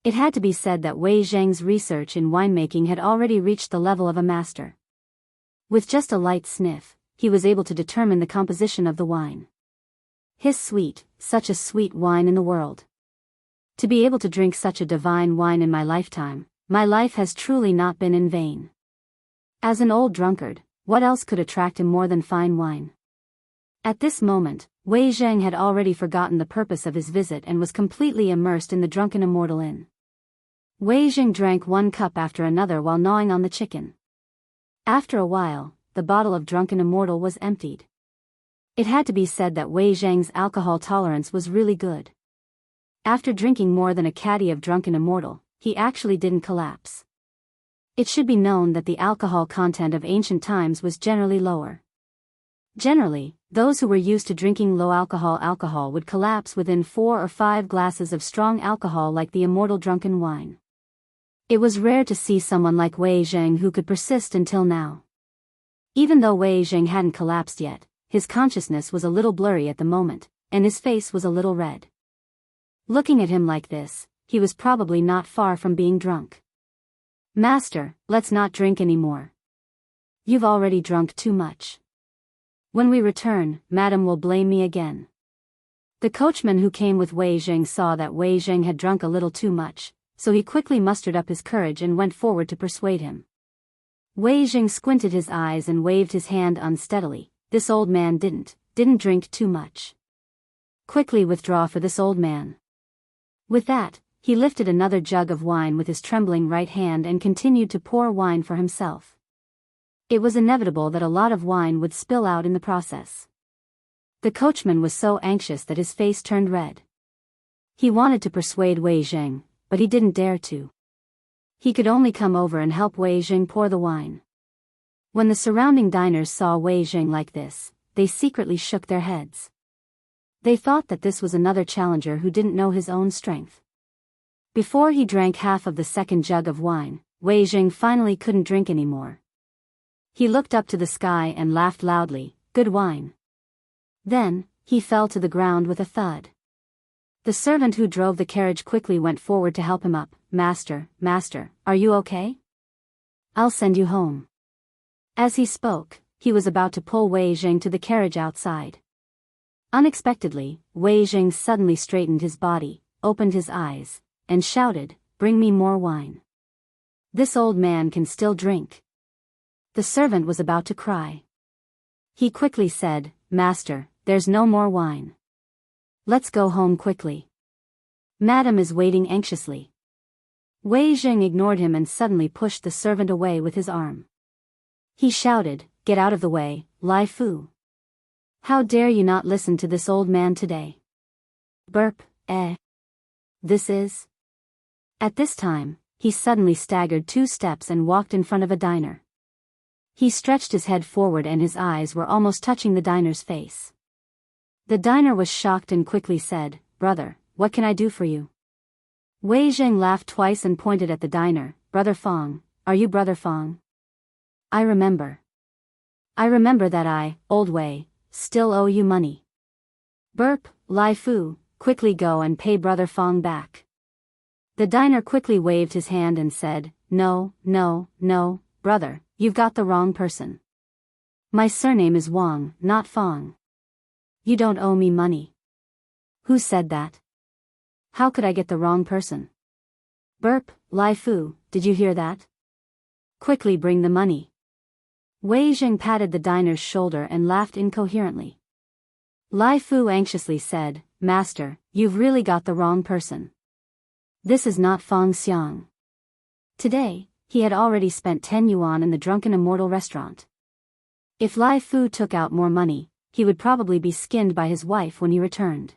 It had to be said that Wei Zheng's research in winemaking had already reached the level of a master. With just a light sniff, he was able to determine the composition of the wine. His sweet, such a sweet wine in the world. To be able to drink such a divine wine in my lifetime, my life has truly not been in vain. As an old drunkard, what else could attract him more than fine wine? At this moment, Wei Zheng had already forgotten the purpose of his visit and was completely immersed in the drunken immortal inn. Wei Zheng drank one cup after another while gnawing on the chicken. After a while, the bottle of drunken immortal was emptied. It had to be said that Wei Zheng's alcohol tolerance was really good. After drinking more than a caddy of drunken immortal, he actually didn't collapse. It should be known that the alcohol content of ancient times was generally lower. Generally, those who were used to drinking low alcohol would collapse within 4 or 5 glasses of strong alcohol like the immortal drunken wine. It was rare to see someone like Wei Zheng who could persist until now. Even though Wei Zheng hadn't collapsed yet, his consciousness was a little blurry at the moment, and his face was a little red. Looking at him like this, he was probably not far from being drunk. "Master, let's not drink anymore. You've already drunk too much. When we return, Madam will blame me again." The coachman who came with Wei Zheng saw that Wei Zheng had drunk a little too much, so he quickly mustered up his courage and went forward to persuade him. Wei Zheng squinted his eyes and waved his hand unsteadily. "This old man didn't drink too much. Quickly withdraw for this old man." With that, he lifted another jug of wine with his trembling right hand and continued to pour wine for himself. It was inevitable that a lot of wine would spill out in the process. The coachman was so anxious that his face turned red. He wanted to persuade Wei Zheng, but he didn't dare to. He could only come over and help Wei Zheng pour the wine. When the surrounding diners saw Wei Zheng like this, they secretly shook their heads. They thought that this was another challenger who didn't know his own strength. Before he drank half of the second jug of wine, Wei Zheng finally couldn't drink anymore. He looked up to the sky and laughed loudly. "Good wine." Then, he fell to the ground with a thud. The servant who drove the carriage quickly went forward to help him up. Master, are you okay? I'll send you home." As he spoke, he was about to pull Wei Zheng to the carriage outside. Unexpectedly, Wei Zheng suddenly straightened his body, opened his eyes, and shouted, "Bring me more wine. This old man can still drink." The servant was about to cry. He quickly said, "Master, there's no more wine. Let's go home quickly. Madam is waiting anxiously." Wei Zheng ignored him and suddenly pushed the servant away with his arm. He shouted, "Get out of the way, Lai Fu. How dare you not listen to this old man today? Burp, This is..." At this time, he suddenly staggered 2 steps and walked in front of a diner. He stretched his head forward and his eyes were almost touching the diner's face. The diner was shocked and quickly said, "Brother, what can I do for you?" Wei Zheng laughed twice and pointed at the diner. "Brother Fong, are you Brother Fong? I remember that I, old Wei, still owe you money. Burp, Lai Fu, quickly go and pay Brother Fong back." The diner quickly waved his hand and said, "No, no, no, brother, you've got the wrong person. My surname is Wang, not Fong. You don't owe me money." "Who said that? How could I get the wrong person?" "Burp, Lai Fu, did you hear that? Quickly bring the money." Wei Zheng patted the diner's shoulder and laughed incoherently. Lai Fu anxiously said, "Master, you've really got the wrong person. This is not Fong Xiang." Today, he had already spent 10 yuan in the Drunken Immortal restaurant. If Lai Fu took out more money, he would probably be skinned by his wife when he returned.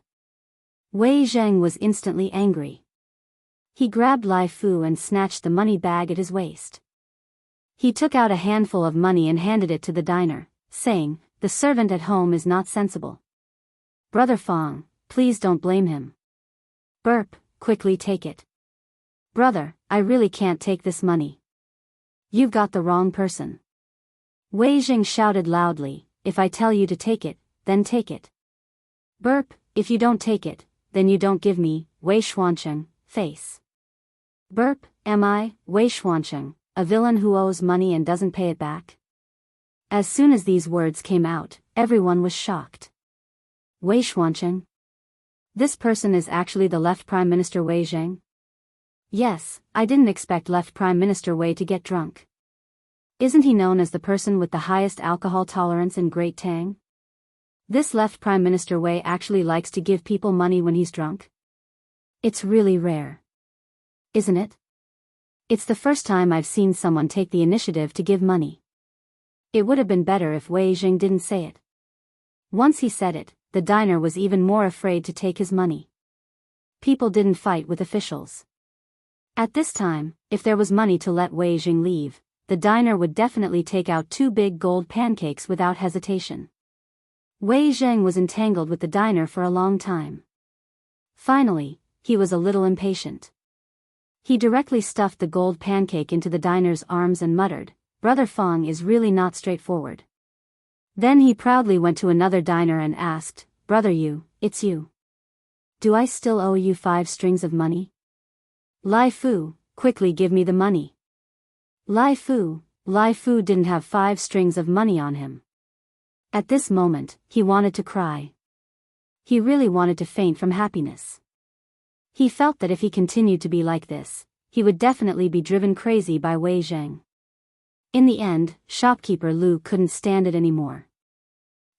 Wei Zheng was instantly angry. He grabbed Lai Fu and snatched the money bag at his waist. He took out a handful of money and handed it to the diner, saying, "The servant at home is not sensible. Brother Fong, please don't blame him. Burp, quickly take it." "Brother, I really can't take this money. You've got the wrong person." Wei Zheng shouted loudly, "If I tell you to take it, then take it. Burp, if you don't take it, then you don't give me, Wei Xuancheng, face. Burp, am I, Wei Xuancheng, a villain who owes money and doesn't pay it back?" As soon as these words came out, everyone was shocked. Wei Xuancheng? This person is actually the left Prime Minister Wei Zheng? Yes, I didn't expect left Prime Minister Wei to get drunk. Isn't he known as the person with the highest alcohol tolerance in Great Tang? This left Prime Minister Wei actually likes to give people money when he's drunk? It's really rare. Isn't it? It's the first time I've seen someone take the initiative to give money. It would have been better if Wei Zheng didn't say it. Once he said it, the diner was even more afraid to take his money. People didn't fight with officials. At this time, if there was money to let Wei Zheng leave, the diner would definitely take out 2 big gold pancakes without hesitation. Wei Zheng was entangled with the diner for a long time. Finally, he was a little impatient. He directly stuffed the gold pancake into the diner's arms and muttered, "Brother Fong is really not straightforward." Then he proudly went to another diner and asked, "Brother Yu, it's you. Do I still owe you 5 strings of money?" "Lai Fu, quickly give me the money." Lai Fu didn't have 5 strings of money on him. At this moment, he wanted to cry. He really wanted to faint from happiness. He felt that if he continued to be like this, he would definitely be driven crazy by Wei Zheng. In the end, shopkeeper Lu couldn't stand it anymore.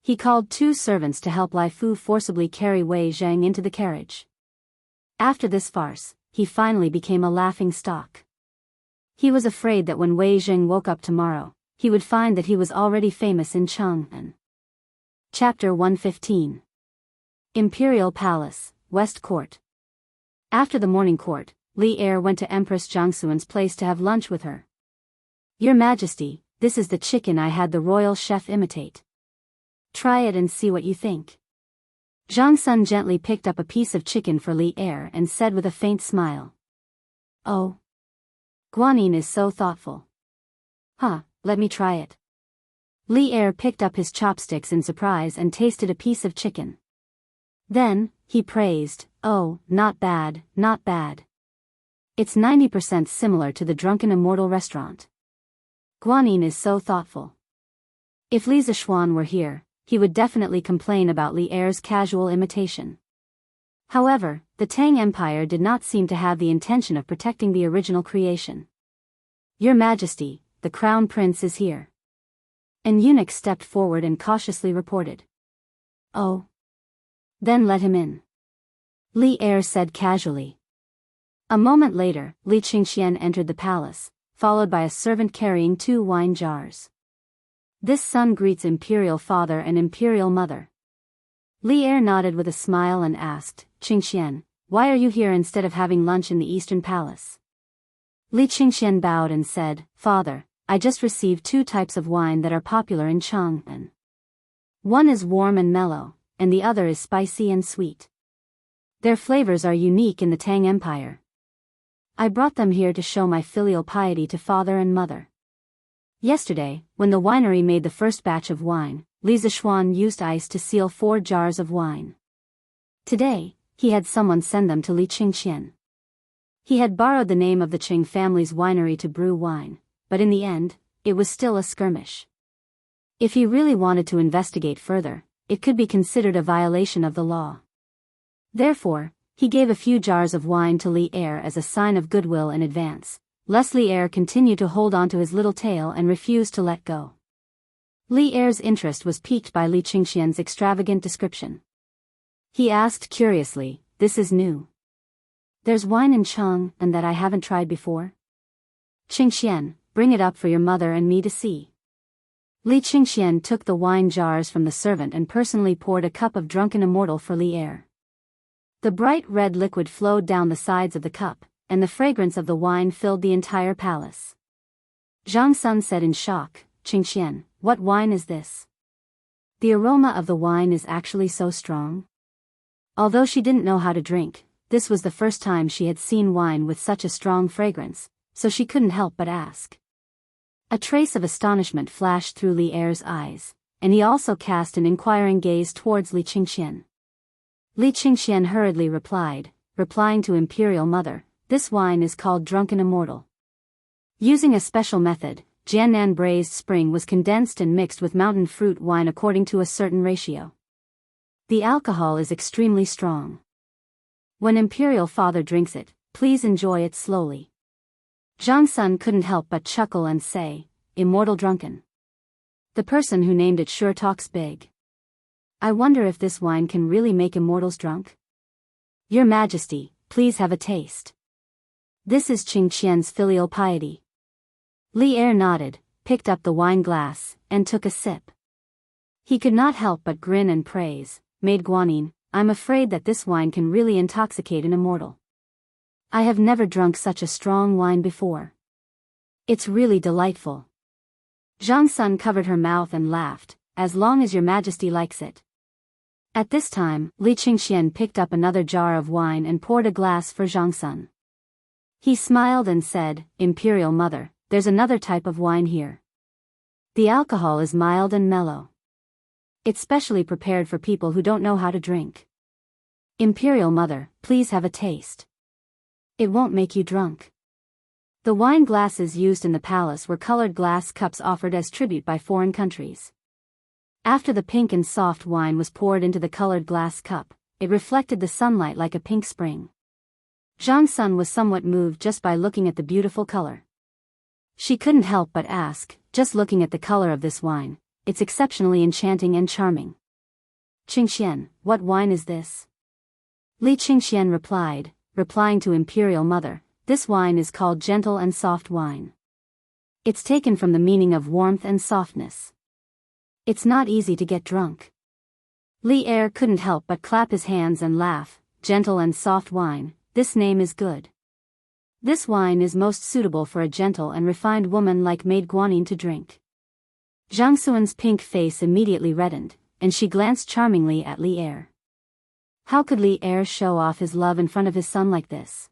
He called 2 servants to help Lai Fu forcibly carry Wei Zheng into the carriage. After this farce, he finally became a laughing stock. He was afraid that when Wei Zheng woke up tomorrow, he would find that he was already famous in Chang'an. Chapter 115. Imperial Palace, West Court. After the morning court, Li Er went to Empress Jiangsuan's place to have lunch with her. "Your Majesty, this is the chicken I had the royal chef imitate. Try it and see what you think." Zhang Sun gently picked up a piece of chicken for Li Er and said with a faint smile, "Oh. Guanyin is so thoughtful. Let me try it." Li Er picked up his chopsticks in surprise and tasted a piece of chicken. Then, he praised, "Oh, not bad, not bad. It's 90% similar to the Drunken Immortal restaurant. Guanyin is so thoughtful." If Li Zishuan were here, he would definitely complain about Li Er's casual imitation. However, the Tang Empire did not seem to have the intention of protecting the original creation. "Your Majesty, the Crown Prince is here." An eunuch stepped forward and cautiously reported. "Oh. Then let him in," Li Er said casually. A moment later, Li Qingxian entered the palace, followed by a servant carrying 2 wine jars. "This son greets Imperial Father and Imperial Mother." Li Er nodded with a smile and asked, "Qingxian, why are you here instead of having lunch in the Eastern Palace?" Li Qingxian bowed and said, "Father, I just received 2 types of wine that are popular in Chang'an. One is warm and mellow, and the other is spicy and sweet. Their flavors are unique in the Tang Empire. I brought them here to show my filial piety to father and mother." Yesterday, when the winery made the first batch of wine, Li Zishuan used ice to seal 4 jars of wine. Today, he had someone send them to Li Qingxian. He had borrowed the name of the Qing family's winery to brew wine, but in the end, it was still a skirmish. If he really wanted to investigate further, it could be considered a violation of the law. Therefore, he gave a few jars of wine to Li Er as a sign of goodwill in advance. Li Er continued to hold on to his little tail and refused to let go. Li Er's interest was piqued by Li Qingxian's extravagant description. He asked curiously, "This is new. There's wine in Cheng and that I haven't tried before? Qingxian, bring it up for your mother and me to see." Li Qingxian took the wine jars from the servant and personally poured a cup of drunken immortal for Li Er. The bright red liquid flowed down the sides of the cup, and the fragrance of the wine filled the entire palace. Zhang Sun said in shock, "Qingxian, what wine is this? The aroma of the wine is actually so strong." Although she didn't know how to drink, this was the first time she had seen wine with such a strong fragrance, so she couldn't help but ask. A trace of astonishment flashed through Li Er's eyes, and he also cast an inquiring gaze towards Li Qingxian. Li Qingxian hurriedly replying to Imperial Mother, "This wine is called Drunken Immortal." Using a special method, Jiannan braised spring was condensed and mixed with mountain fruit wine according to a certain ratio. The alcohol is extremely strong. When Imperial Father drinks it, please enjoy it slowly. Zhang Sun couldn't help but chuckle and say, "Immortal drunken. The person who named it sure talks big. I wonder if this wine can really make immortals drunk? Your Majesty, please have a taste. This is Qingxian's filial piety." Li Er nodded, picked up the wine glass, and took a sip. He could not help but grin and praise, "Maid Guanyin, I'm afraid that this wine can really intoxicate an immortal. I have never drunk such a strong wine before. It's really delightful." Zhang Sun covered her mouth and laughed, "As long as your Majesty likes it." At this time, Li Qingxian picked up another jar of wine and poured a glass for Zhang Sun. He smiled and said, "Imperial Mother, there's another type of wine here. The alcohol is mild and mellow. It's specially prepared for people who don't know how to drink. Imperial Mother, please have a taste. It won't make you drunk." The wine glasses used in the palace were colored glass cups offered as tribute by foreign countries. After the pink and soft wine was poured into the colored glass cup, it reflected the sunlight like a pink spring. Zhang Sun was somewhat moved just by looking at the beautiful color. She couldn't help but ask, "Just looking at the color of this wine, it's exceptionally enchanting and charming. Qingxian, what wine is this?" Li Qingxian replying to Imperial Mother, "This wine is called gentle and soft wine. It's taken from the meaning of warmth and softness. It's not easy to get drunk." Li Er couldn't help but clap his hands and laugh, "Gentle and soft wine, this name is good. This wine is most suitable for a gentle and refined woman like Maid Guanyin to drink." Zhang Sun's pink face immediately reddened, and she glanced charmingly at Li Er. How could Li Er show off his love in front of his son like this?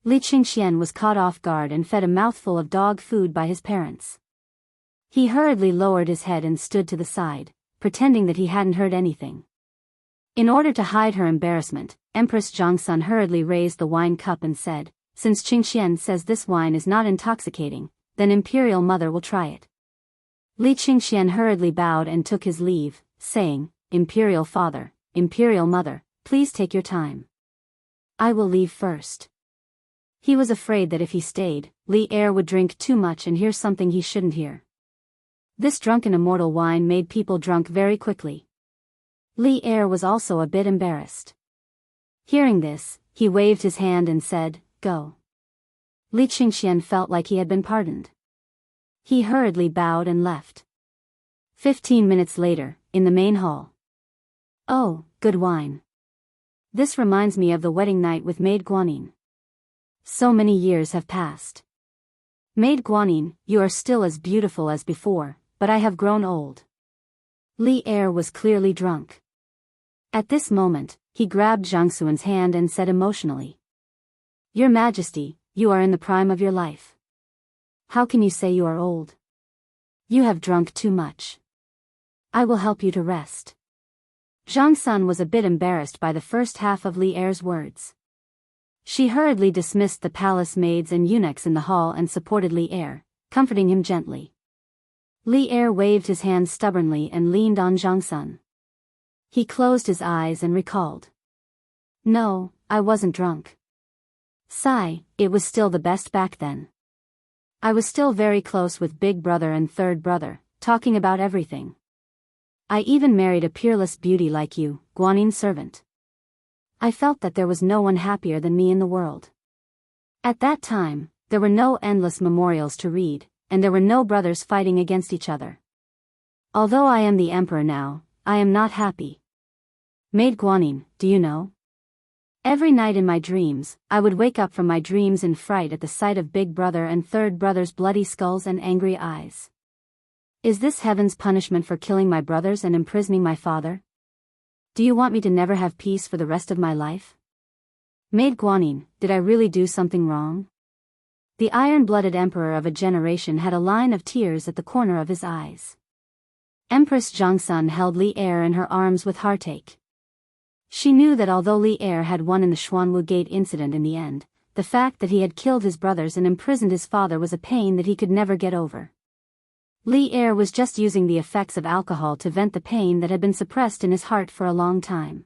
Li Qingxian was caught off guard and fed a mouthful of dog food by his parents. He hurriedly lowered his head and stood to the side, pretending that he hadn't heard anything. In order to hide her embarrassment, Empress Zhang Sun hurriedly raised the wine cup and said, "Since Qingxian says this wine is not intoxicating, then Imperial Mother will try it." Li Qingxian hurriedly bowed and took his leave, saying, "Imperial Father, Imperial Mother, please take your time. I will leave first." He was afraid that if he stayed, Li Er would drink too much and hear something he shouldn't hear. This drunken immortal wine made people drunk very quickly. Li Er was also a bit embarrassed. Hearing this, he waved his hand and said, "Go." Li Qingxian felt like he had been pardoned. He hurriedly bowed and left. 15 minutes later, in the main hall. "Oh, good wine. This reminds me of the wedding night with Maid Guanyin. So many years have passed. Maid Guanyin, you are still as beautiful as before, but I have grown old." Li Er was clearly drunk. At this moment, he grabbed Zhang Sun's hand and said emotionally, "Your Majesty, you are in the prime of your life. How can you say you are old? You have drunk too much. I will help you to rest." Zhang Sun was a bit embarrassed by the first half of Li Er's words. She hurriedly dismissed the palace maids and eunuchs in the hall and supported Li Er, comforting him gently. Li Er waved his hand stubbornly and leaned on Zhang Sun. He closed his eyes and recalled. No, I wasn't drunk. Sigh, it was still the best back then. I was still very close with big brother and third brother, talking about everything. I even married a peerless beauty like you, Guanin's servant. I felt that there was no one happier than me in the world. At that time, there were no endless memorials to read, and there were no brothers fighting against each other. Although I am the emperor now, I am not happy. Maid Guanin, do you know? Every night in my dreams, I would wake up from my dreams in fright at the sight of big brother and third brother's bloody skulls and angry eyes. Is this heaven's punishment for killing my brothers and imprisoning my father? Do you want me to never have peace for the rest of my life? Maid Guanin, did I really do something wrong? The iron-blooded emperor of a generation had a line of tears at the corner of his eyes. Empress Jiangsun held Li Er in her arms with heartache. She knew that although Li Er had won in the Xuanwu Gate incident in the end, the fact that he had killed his brothers and imprisoned his father was a pain that he could never get over. Li Er was just using the effects of alcohol to vent the pain that had been suppressed in his heart for a long time.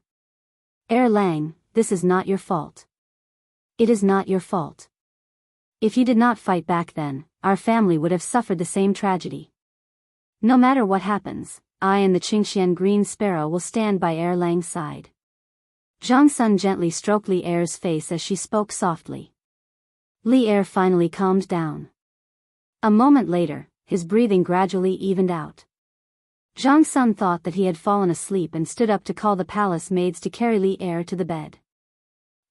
Lang, this is not your fault. It is not your fault. If you did not fight back then, our family would have suffered the same tragedy. No matter what happens, I and the Qingxian Green Sparrow will stand by Lang's side. Zhang Sun gently stroked Li Er's face as she spoke softly. Li Er finally calmed down. A moment later, his breathing gradually evened out. Zhang Sun thought that he had fallen asleep and stood up to call the palace maids to carry Li Er to the bed.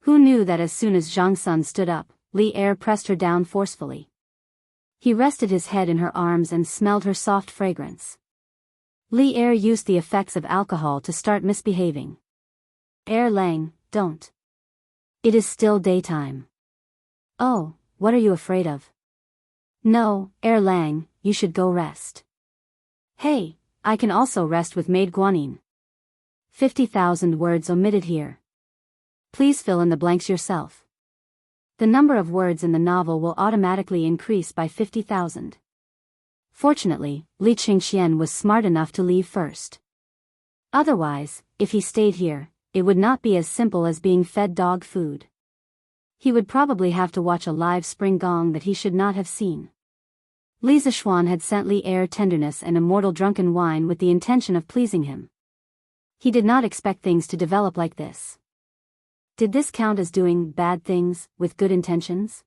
Who knew that as soon as Zhang Sun stood up, Li Er pressed her down forcefully. He rested his head in her arms and smelled her soft fragrance. Li Er used the effects of alcohol to start misbehaving. Lang, don't. It is still daytime. Oh, what are you afraid of? No, Lang, you should go rest. Hey, I can also rest with Maid Guanin. 50,000 words omitted here. Please fill in the blanks yourself. The number of words in the novel will automatically increase by 50,000. Fortunately, Li Qingxian was smart enough to leave first. Otherwise, if he stayed here, it would not be as simple as being fed dog food. He would probably have to watch a live spring gong that he should not have seen. Li Zishuan had sent Li Er tenderness and immortal drunken wine with the intention of pleasing him. He did not expect things to develop like this. Did this count as doing bad things with good intentions?